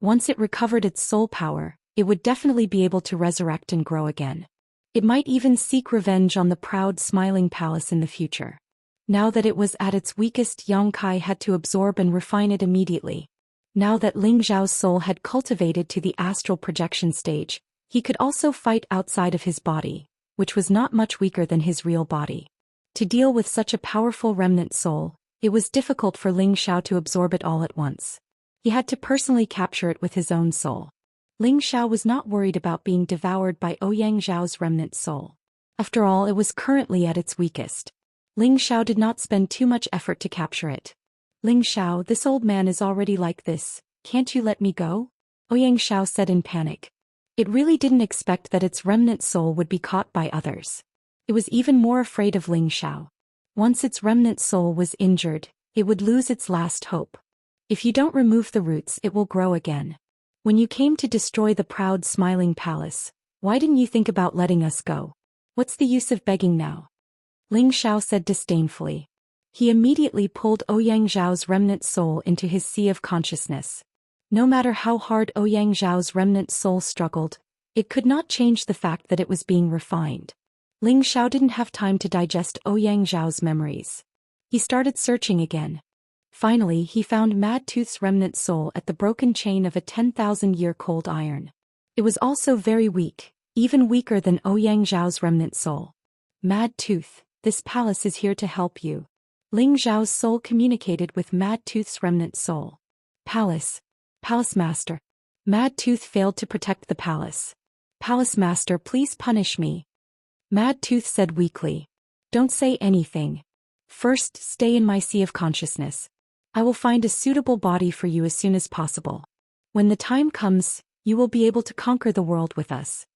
[SPEAKER 1] Once it recovered its soul power, it would definitely be able to resurrect and grow again. It might even seek revenge on the proud smiling palace in the future. Now that it was at its weakest, Yang Kai had to absorb and refine it immediately. Now that Ling Zhao's soul had cultivated to the astral projection stage, he could also fight outside of his body, which was not much weaker than his real body. To deal with such a powerful remnant soul, it was difficult for Ling Xiao to absorb it all at once. He had to personally capture it with his own soul. Ling Xiao was not worried about being devoured by Ouyang Zhao's remnant soul. After all, it was currently at its weakest. Ling Xiao did not spend too much effort to capture it. Ling Xiao, this old man is already like this, can't you let me go? Ouyang Xiao said in panic. It really didn't expect that its remnant soul would be caught by others. It was even more afraid of Ling Xiao. Once its remnant soul was injured, it would lose its last hope. If you don't remove the roots, it will grow again. When you came to destroy the proud smiling palace, why didn't you think about letting us go? What's the use of begging now? Ling Xiao said disdainfully. He immediately pulled Ouyang Zhao's remnant soul into his sea of consciousness. No matter how hard Ouyang Zhao's remnant soul struggled, it could not change the fact that it was being refined. Ling Xiao didn't have time to digest Ouyang Zhao's memories. He started searching again. Finally, he found Mad Tooth's remnant soul at the broken chain of a 10,000-year cold iron. It was also very weak, even weaker than Ouyang Zhao's remnant soul. Mad Tooth, this palace is here to help you. Ling Zhao's soul communicated with Mad Tooth's remnant soul. Palace Master. Mad Tooth failed to protect the palace. Palace Master, please punish me. Mad Tooth said weakly. Don't say anything. First, stay in my sea of consciousness. I will find a suitable body for you as soon as possible. When the time comes, you will be able to conquer the world with us.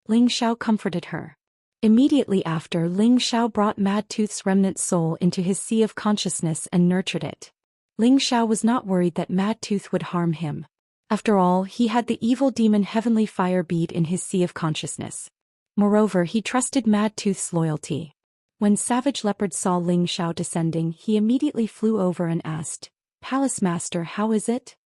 [SPEAKER 1] Ling Xiao comforted her. Immediately after, Ling Xiao brought Mad Tooth's remnant soul into his sea of consciousness and nurtured it. Ling Xiao was not worried that Mad Tooth would harm him. After all, he had the evil demon Heavenly Fire bead in his sea of consciousness. Moreover, he trusted Mad Tooth's loyalty. When Savage Leopard saw Ling Xiao descending, he immediately flew over and asked, "Palace Master, how is it?"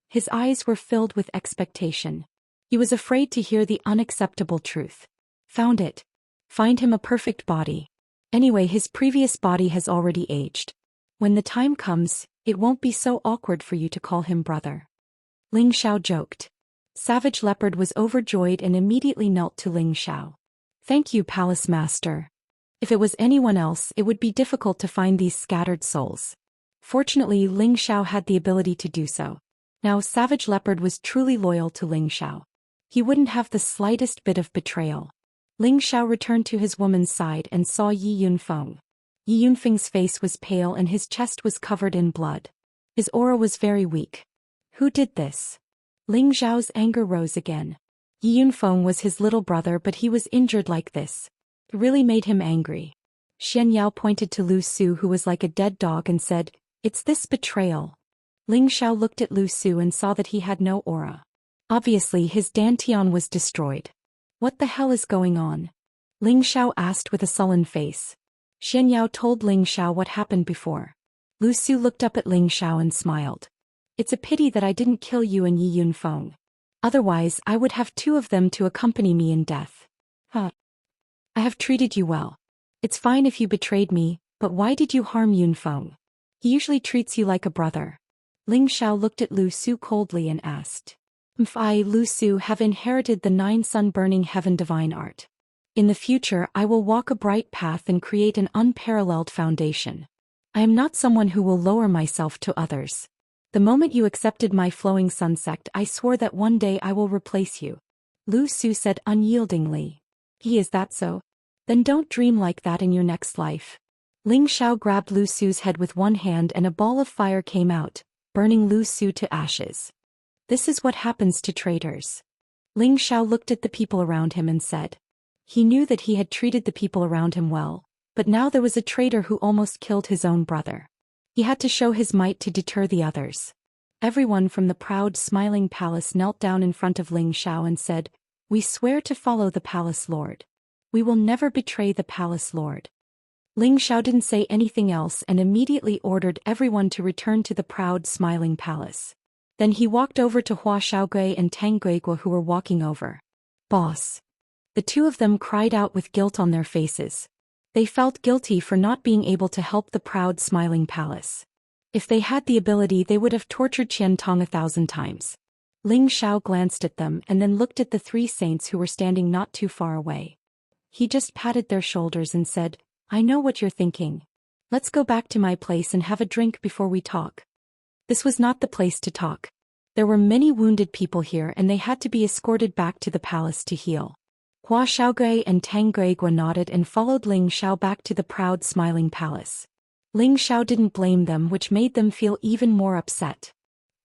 [SPEAKER 1] His eyes were filled with expectation. He was afraid to hear the unacceptable truth. "Found it. Find him a perfect body. Anyway, his previous body has already aged. When the time comes, it won't be so awkward for you to call him brother." Ling Xiao joked. Savage Leopard was overjoyed and immediately knelt to Ling Xiao. "Thank you, Palace Master. If it was anyone else, it would be difficult to find these scattered souls. Fortunately, Ling Xiao had the ability to do so. Now Savage Leopard was truly loyal to Ling Xiao. He wouldn't have the slightest bit of betrayal. Ling Xiao returned to his woman's side and saw Yi Yunfeng. Yi Yunfeng's face was pale and his chest was covered in blood. His aura was very weak. Who did this? Ling Xiao's anger rose again. Yi Yunfeng was his little brother, but he was injured like this. It really made him angry. Xianyao pointed to Lu Su, who was like a dead dog, and said, "It's this betrayal." Ling Xiao looked at Lu Su and saw that he had no aura. Obviously, his dantian was destroyed. What the hell is going on? Ling Xiao asked with a sullen face. Xianyao told Ling Xiao what happened before. Lu Su looked up at Ling Xiao and smiled. "It's a pity that I didn't kill you and Yi Yunfeng. Otherwise, I would have two of them to accompany me in death. I have treated you well. It's fine if you betrayed me, but why did you harm Yunfeng? He usually treats you like a brother." Ling Xiao looked at Lu Su coldly and asked. "I, Lu Su, have inherited the 9 sun-burning heaven divine art. In the future, I will walk a bright path and create an unparalleled foundation. I am not someone who will lower myself to others. The moment you accepted my flowing sun sect, I swore that one day I will replace you," Lu Su said unyieldingly. "Is that so? Then don't dream like that in your next life." Ling Xiao grabbed Lu Su's head with one hand and a ball of fire came out, burning Lu Su to ashes. This is what happens to traitors. Ling Xiao looked at the people around him and said. He knew that he had treated the people around him well, but now there was a traitor who almost killed his own brother. He had to show his might to deter the others. Everyone from the proud smiling palace knelt down in front of Ling Xiao and said, "We swear to follow the palace lord. We will never betray the palace lord." Ling Xiao didn't say anything else and immediately ordered everyone to return to the proud smiling palace. Then he walked over to Hua Xiaogui and Tang Guigua, who were walking over. "Boss." The two of them cried out with guilt on their faces. They felt guilty for not being able to help the proud smiling palace. If they had the ability, they would have tortured Qian Tong 1,000 times. Ling Xiao glanced at them and then looked at the 3 saints who were standing not too far away. He just patted their shoulders and said, "I know what you're thinking. Let's go back to my place and have a drink before we talk." This was not the place to talk. There were many wounded people here and they had to be escorted back to the palace to heal. Hua Xiaogui and Tang Guigua nodded and followed Ling Xiao back to the proud smiling palace. Ling Xiao didn't blame them, which made them feel even more upset.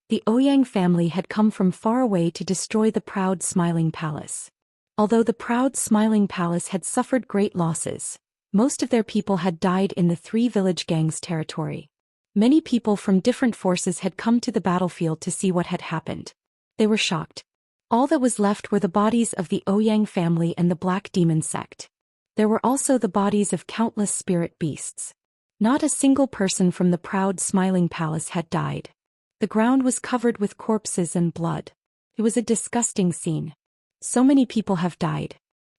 [SPEAKER 1] The Ouyang family had come from far away to destroy the proud smiling palace. Although the proud smiling palace had suffered great losses, most of their people had died in the 3 village gangs' territory. Many people from different forces had come to the battlefield to see what had happened. They were shocked. All that was left were the bodies of the Ouyang family and the Black Demon sect. There were also the bodies of countless spirit beasts. Not a single person from the proud smiling palace had died. The ground was covered with corpses and blood. It was a disgusting scene. So many people have died.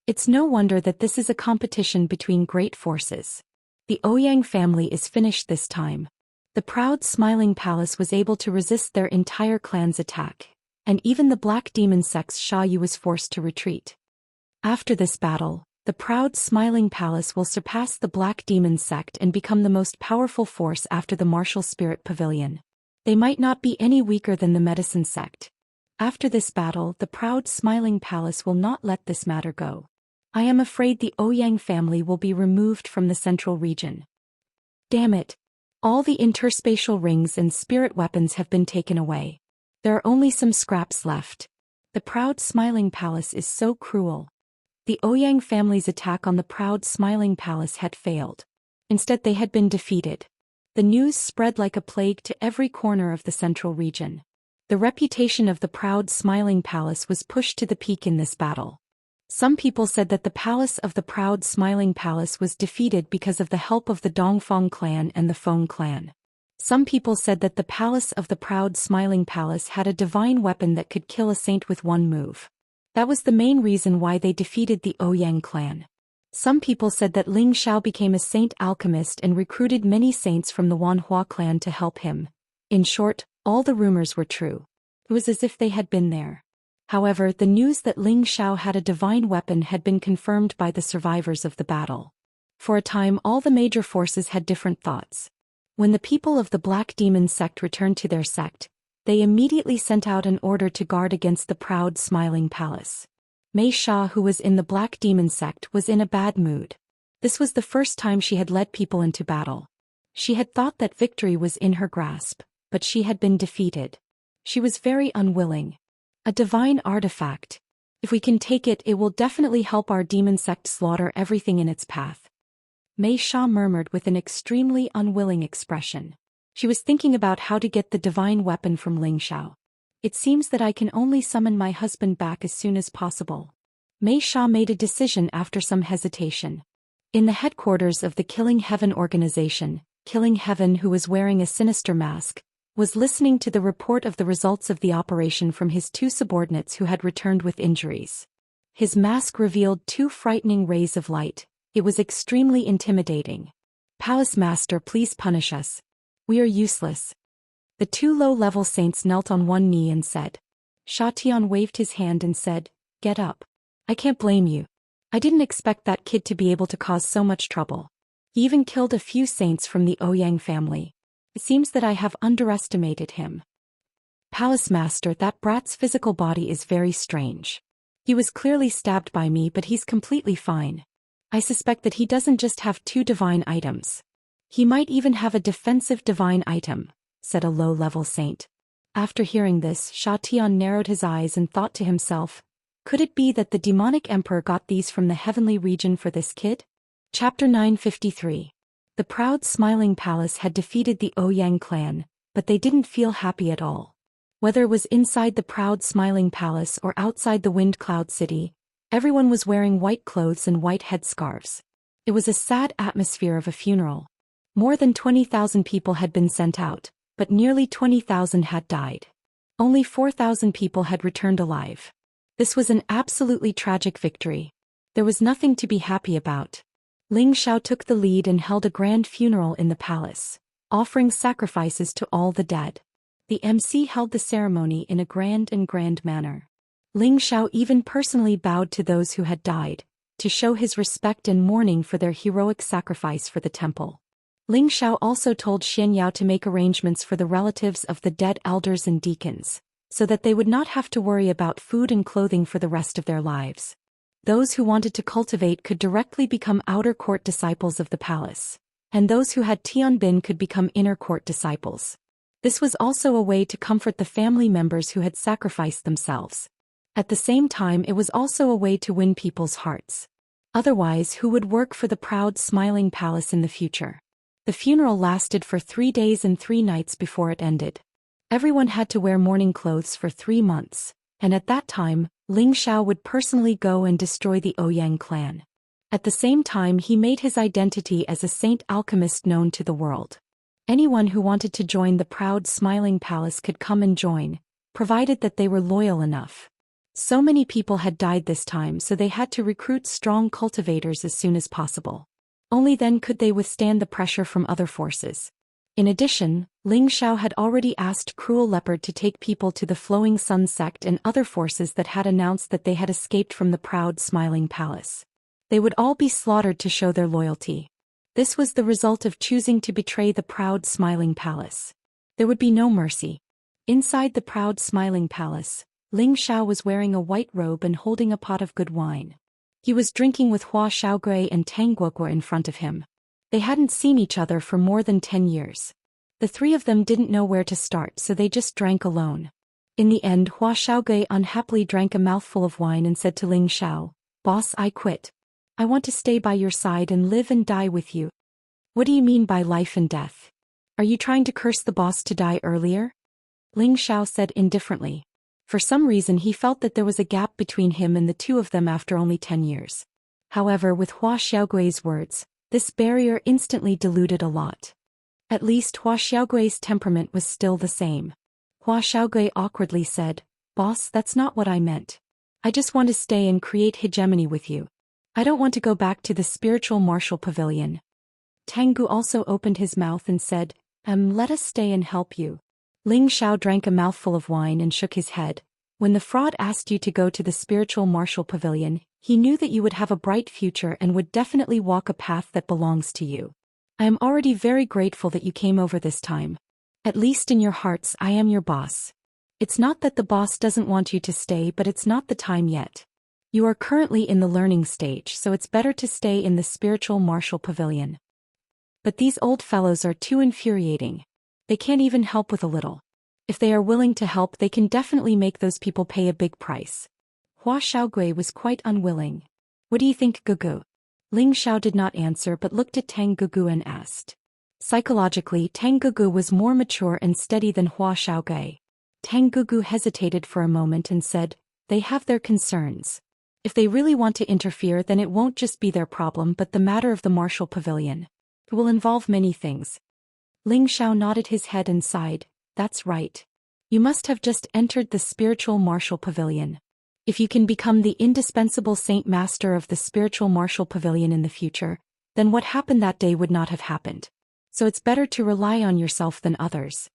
[SPEAKER 1] It's no wonder that this is a competition between great forces. The Ouyang family is finished this time. The proud smiling palace was able to resist their entire clan's attack, and even the Black Demon sect's Sha Yu was forced to retreat. After this battle, the proud smiling palace will surpass the Black Demon sect and become the most powerful force after the Martial Spirit Pavilion. They might not be any weaker than the Medicine sect. After this battle, the proud smiling palace will not let this matter go. I am afraid the Ouyang family will be removed from the central region. Damn it! All the interspatial rings and spirit weapons have been taken away. There are only some scraps left. The proud smiling palace is so cruel. The Ouyang family's attack on the proud smiling palace had failed. Instead, they had been defeated. The news spread like a plague to every corner of the central region. The reputation of the proud smiling palace was pushed to the peak in this battle. Some people said that the palace of the proud smiling palace was defeated because of the help of the Dongfeng clan and the Feng clan. Some people said that the palace of the proud smiling palace had a divine weapon that could kill a saint with one move. That was the main reason why they defeated the Ouyang clan. Some people said that Ling Xiao became a saint alchemist and recruited many saints from the Wanhua clan to help him. In short, all the rumors were true. It was as if they had been there. However, the news that Ling Xiao had a divine weapon had been confirmed by the survivors of the battle. For a time, all the major forces had different thoughts. When the people of the Black Demon sect returned to their sect, they immediately sent out an order to guard against the proud smiling palace. Mei Sha, who was in the Black Demon sect, was in a bad mood. This was the first time she had led people into battle. She had thought that victory was in her grasp, but she had been defeated. She was very unwilling. A divine artifact. If we can take it, it will definitely help our demon sect slaughter everything in its path. Mei Sha murmured with an extremely unwilling expression. She was thinking about how to get the divine weapon from Ling Xiao. It seems that I can only summon my husband back as soon as possible. Mei Sha made a decision after some hesitation. In the headquarters of the Killing Heaven organization, Killing Heaven, who was wearing a sinister mask, was listening to the report of the results of the operation from his two subordinates who had returned with injuries. His mask revealed two frightening rays of light. It was extremely intimidating. Palace Master, please punish us. We are useless. The two low-level saints knelt on one knee and said. Sha Tian waved his hand and said, "Get up. I can't blame you. I didn't expect that kid to be able to cause so much trouble. He even killed a few saints from the Ouyang family. It seems that I have underestimated him. Palace Master, that brat's physical body is very strange. He was clearly stabbed by me, but he's completely fine. I suspect that he doesn't just have two divine items. He might even have a defensive divine item," said a low-level saint. After hearing this, Sha Tian narrowed his eyes and thought to himself, could it be that the demonic emperor got these from the heavenly region for this kid? Chapter 953. The proud smiling palace had defeated the Ouyang clan, but they didn't feel happy at all. Whether it was inside the proud smiling palace or outside the Wind Cloud City, everyone was wearing white clothes and white headscarves. It was a sad atmosphere of a funeral. More than 20,000 people had been sent out, but nearly 20,000 had died. Only 4,000 people had returned alive. This was an absolutely tragic victory. There was nothing to be happy about. Ling Xiao took the lead and held a grand funeral in the palace, offering sacrifices to all the dead. The MC held the ceremony in a grand manner. Ling Xiao even personally bowed to those who had died, to show his respect and mourning for their heroic sacrifice for the temple. Ling Xiao also told Xianxia to make arrangements for the relatives of the dead elders and deacons, so that they would not have to worry about food and clothing for the rest of their lives. Those who wanted to cultivate could directly become outer court disciples of the palace, and those who had Tianbin could become inner court disciples. This was also a way to comfort the family members who had sacrificed themselves. At the same time, it was also a way to win people's hearts. Otherwise, who would work for the proud smiling palace in the future? The funeral lasted for 3 days and 3 nights before it ended. Everyone had to wear mourning clothes for 3 months, and at that time, Ling Xiao would personally go and destroy the Ouyang clan. At the same time, he made his identity as a saint alchemist known to the world. Anyone who wanted to join the proud smiling palace could come and join, provided that they were loyal enough. So many people had died this time, so they had to recruit strong cultivators as soon as possible. Only then could they withstand the pressure from other forces. In addition, Ling Xiao had already asked Cruel Leopard to take people to the Flowing Sun sect and other forces that had announced that they had escaped from the proud smiling palace. They would all be slaughtered to show their loyalty. This was the result of choosing to betray the proud smiling palace. There would be no mercy. Inside the proud smiling palace, Ling Xiao was wearing a white robe and holding a pot of good wine. He was drinking with Hua Xiaogui and Tang Guoguo in front of him. They hadn't seen each other for more than 10 years. The three of them didn't know where to start, so they just drank alone. In the end, Hua Xiaogui unhappily drank a mouthful of wine and said to Ling Xiao, "Boss, I quit. I want to stay by your side and live and die with you." "What do you mean by life and death? Are you trying to curse the boss to die earlier?" Ling Xiao said indifferently. For some reason he felt that there was a gap between him and the two of them after only 10 years. However, with Hua Xiaogui's words, this barrier instantly diluted a lot. At least Hua Xiaogui's temperament was still the same. Hua Xiaogui awkwardly said, "Boss, that's not what I meant. I just want to stay and create hegemony with you. I don't want to go back to the spiritual martial pavilion." Tengu also opened his mouth and said, let us stay and help you." Ling Xiao drank a mouthful of wine and shook his head. When the fraud asked you to go to the spiritual martial pavilion, he knew that you would have a bright future and would definitely walk a path that belongs to you. I am already very grateful that you came over this time. At least in your hearts I am your boss. It's not that the boss doesn't want you to stay, but it's not the time yet. You are currently in the learning stage, so it's better to stay in the spiritual martial pavilion. But these old fellows are too infuriating. They can't even help with a little. If they are willing to help, they can definitely make those people pay a big price. Hua Xiaogui was quite unwilling. What do you think, Gugu? Ling Xiao did not answer but looked at Tang Gugu and asked. Psychologically, Tang Gugu was more mature and steady than Hua Xiaogui. Tang Gugu hesitated for a moment and said, "They have their concerns. If they really want to interfere, then it won't just be their problem but the matter of the martial pavilion. It will involve many things." Ling Xiao nodded his head and sighed. "That's right. You must have just entered the spiritual martial pavilion. If you can become the indispensable Saint Master of the spiritual martial pavilion in the future, then what happened that day would not have happened. So it's better to rely on yourself than others."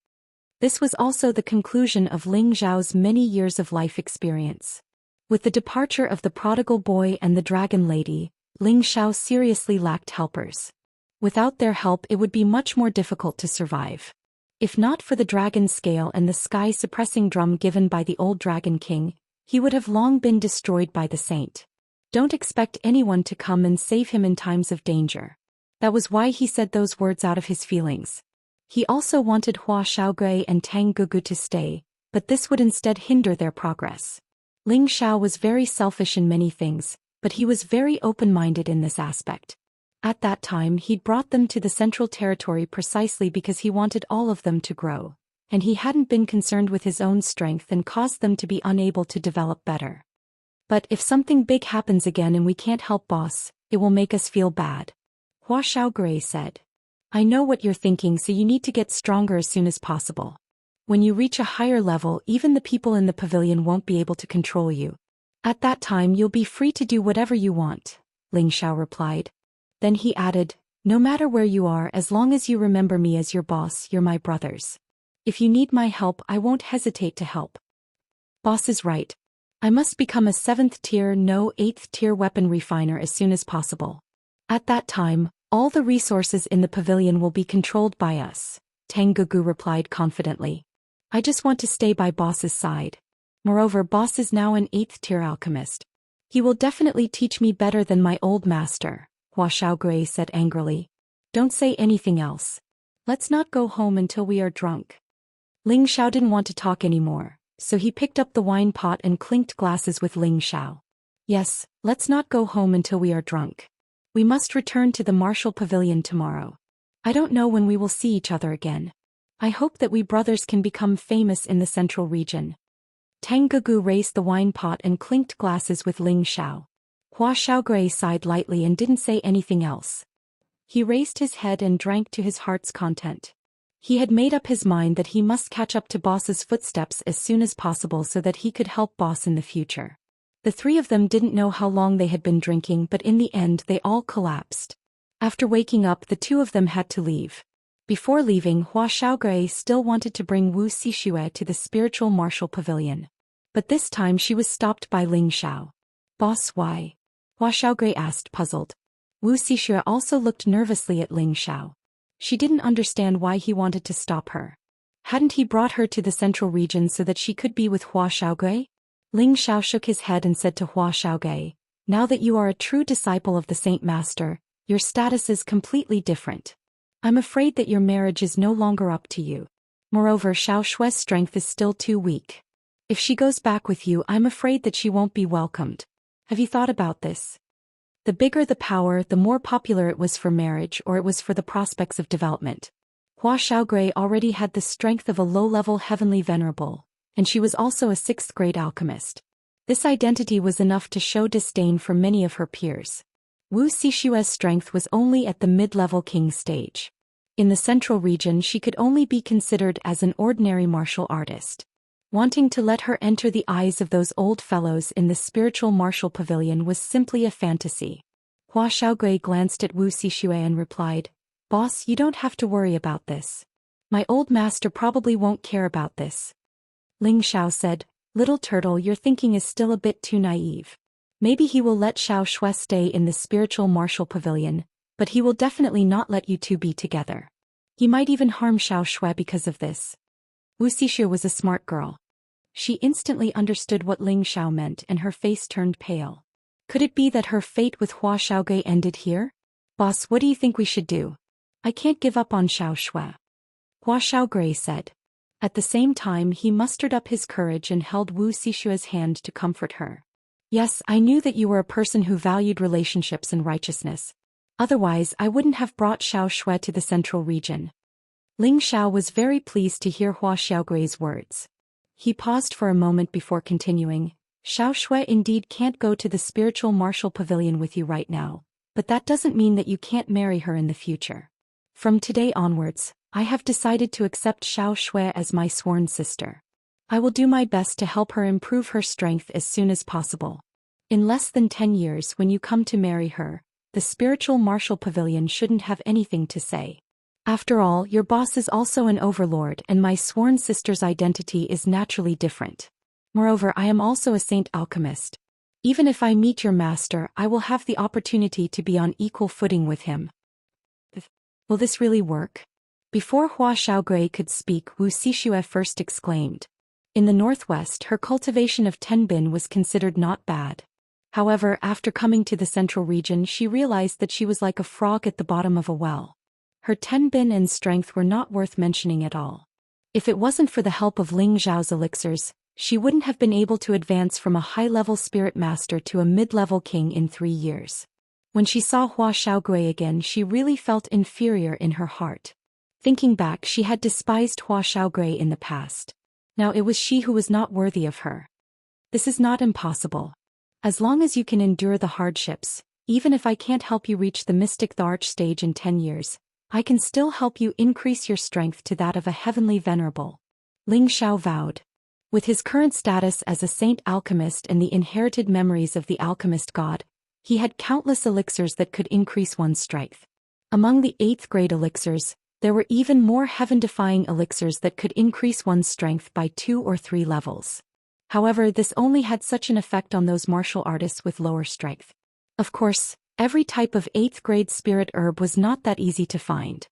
[SPEAKER 1] This was also the conclusion of Ling Xiao's many years of life experience. With the departure of the prodigal boy and the dragon lady, Ling Xiao seriously lacked helpers. Without their help, it would be much more difficult to survive. If not for the dragon scale and the sky-suppressing drum given by the old dragon king, he would have long been destroyed by the saint. Don't expect anyone to come and save him in times of danger. That was why he said those words out of his feelings. He also wanted Hua Xiaogui and Tang Gugu to stay, but this would instead hinder their progress. Ling Xiao was very selfish in many things, but he was very open-minded in this aspect. At that time he'd brought them to the Central Territory precisely because he wanted all of them to grow, and he hadn't been concerned with his own strength and caused them to be unable to develop better. But if something big happens again and we can't help boss, it will make us feel bad. Hua Xiaogui said. "I know what you're thinking, so you need to get stronger as soon as possible. When you reach a higher level, even the people in the pavilion won't be able to control you. At that time you'll be free to do whatever you want," Ling Xiao replied. Then he added, "No matter where you are, as long as you remember me as your boss, you're my brothers. If you need my help, I won't hesitate to help." Boss is right. I must become a 7th tier, no 8th tier weapon refiner as soon as possible. At that time, all the resources in the pavilion will be controlled by us, Tang Gugu replied confidently. "I just want to stay by boss's side. Moreover, boss is now an 8th tier alchemist. He will definitely teach me better than my old master," Hua Xiaogui said angrily. "Don't say anything else. Let's not go home until we are drunk." Ling Xiao didn't want to talk anymore, so he picked up the wine pot and clinked glasses with Ling Xiao. "Yes, let's not go home until we are drunk. We must return to the martial pavilion tomorrow. I don't know when we will see each other again. I hope that we brothers can become famous in the central region." Tang Gugu raised the wine pot and clinked glasses with Ling Xiao. Hua Xiaogui sighed lightly and didn't say anything else. He raised his head and drank to his heart's content. He had made up his mind that he must catch up to boss's footsteps as soon as possible so that he could help boss in the future. The three of them didn't know how long they had been drinking, but in the end they all collapsed. After waking up, the two of them had to leave. Before leaving, Hua Xiaogui still wanted to bring Wu Xixue to the spiritual martial pavilion. But this time she was stopped by Ling Xiao. "Boss, why?" Hua Xiaogui asked, puzzled. Wu Xixue also looked nervously at Ling Xiao. She didn't understand why he wanted to stop her. Hadn't he brought her to the central region so that she could be with Hua Xiaogui? Ling Xiao shook his head and said to Hua Xiaogui, "Now that you are a true disciple of the Saint Master, your status is completely different. I'm afraid that your marriage is no longer up to you. Moreover, Xiao Shue's strength is still too weak. If she goes back with you, I'm afraid that she won't be welcomed. Have you thought about this?" The bigger the power, the more popular it was for marriage, or it was for the prospects of development. Hua Xiaogui already had the strength of a low-level heavenly venerable, and she was also a 6th-grade alchemist. This identity was enough to show disdain for many of her peers. Wu Xishue's strength was only at the mid-level king stage. In the central region she could only be considered as an ordinary martial artist. Wanting to let her enter the eyes of those old fellows in the spiritual martial pavilion was simply a fantasy. Hua Xiaogui glanced at Wu Xishue and replied, "Boss, you don't have to worry about this. My old master probably won't care about this." Ling Xiao said, "Little turtle, your thinking is still a bit too naive. Maybe he will let Xiao Shui stay in the spiritual martial pavilion, but he will definitely not let you two be together. He might even harm Xiao Shui because of this." Wu Xixue was a smart girl. She instantly understood what Ling Xiao meant and her face turned pale. Could it be that her fate with Hua Xiaogui ended here? "Boss, what do you think we should do? I can't give up on Xiao Shui," Hua Xiaogui said. At the same time he mustered up his courage and held Wu Xishue's hand to comfort her. "Yes, I knew that you were a person who valued relationships and righteousness. Otherwise I wouldn't have brought Xiao Shui to the central region." Ling Xiao was very pleased to hear Hua Xiaogui's words. He paused for a moment before continuing, "Xiao Shui indeed can't go to the spiritual martial pavilion with you right now, but that doesn't mean that you can't marry her in the future. From today onwards, I have decided to accept Xiao Shui as my sworn sister. I will do my best to help her improve her strength as soon as possible. In less than 10 years when you come to marry her, the spiritual martial pavilion shouldn't have anything to say. After all, your boss is also an overlord and my sworn sister's identity is naturally different. Moreover, I am also a saint alchemist. Even if I meet your master, I will have the opportunity to be on equal footing with him." Will this really work? Before Hua Xiaogui could speak, Wu Xishue first exclaimed. In the northwest her cultivation of tenbin was considered not bad. However, after coming to the central region she realized that she was like a frog at the bottom of a well. Her tenbin and strength were not worth mentioning at all. If it wasn't for the help of Ling Zhao's elixirs, she wouldn't have been able to advance from a high-level spirit master to a mid-level king in 3 years. When she saw Hua Xiaogui again she really felt inferior in her heart. Thinking back, she had despised Hua Xiaogui in the past. Now it was she who was not worthy of her. "This is not impossible. As long as you can endure the hardships, even if I can't help you reach the mystic Tharch stage in 10 years, I can still help you increase your strength to that of a heavenly venerable," Ling Xiao vowed. With his current status as a saint alchemist and the inherited memories of the alchemist god, he had countless elixirs that could increase one's strength. Among the 8th-grade elixirs, there were even more heaven-defying elixirs that could increase one's strength by 2 or 3 levels. However, this only had such an effect on those martial artists with lower strength. Of course, every type of 8th-grade spirit herb was not that easy to find.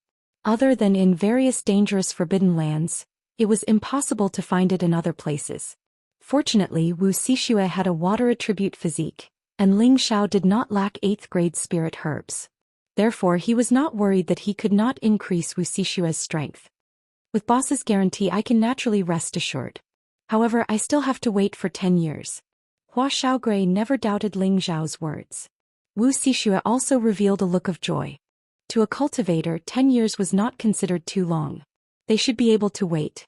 [SPEAKER 1] Other than in various dangerous forbidden lands, it was impossible to find it in other places. Fortunately, Wu Xishue had a water attribute physique, and Ling Xiao did not lack 8th-grade spirit herbs. Therefore he was not worried that he could not increase Wu Xishue's strength. "With boss's guarantee I can naturally rest assured. However, I still have to wait for 10 years. Hua Xiaogui never doubted Ling Zhao's words. Wu Xishue also revealed a look of joy. To a cultivator, 10 years was not considered too long. They should be able to wait.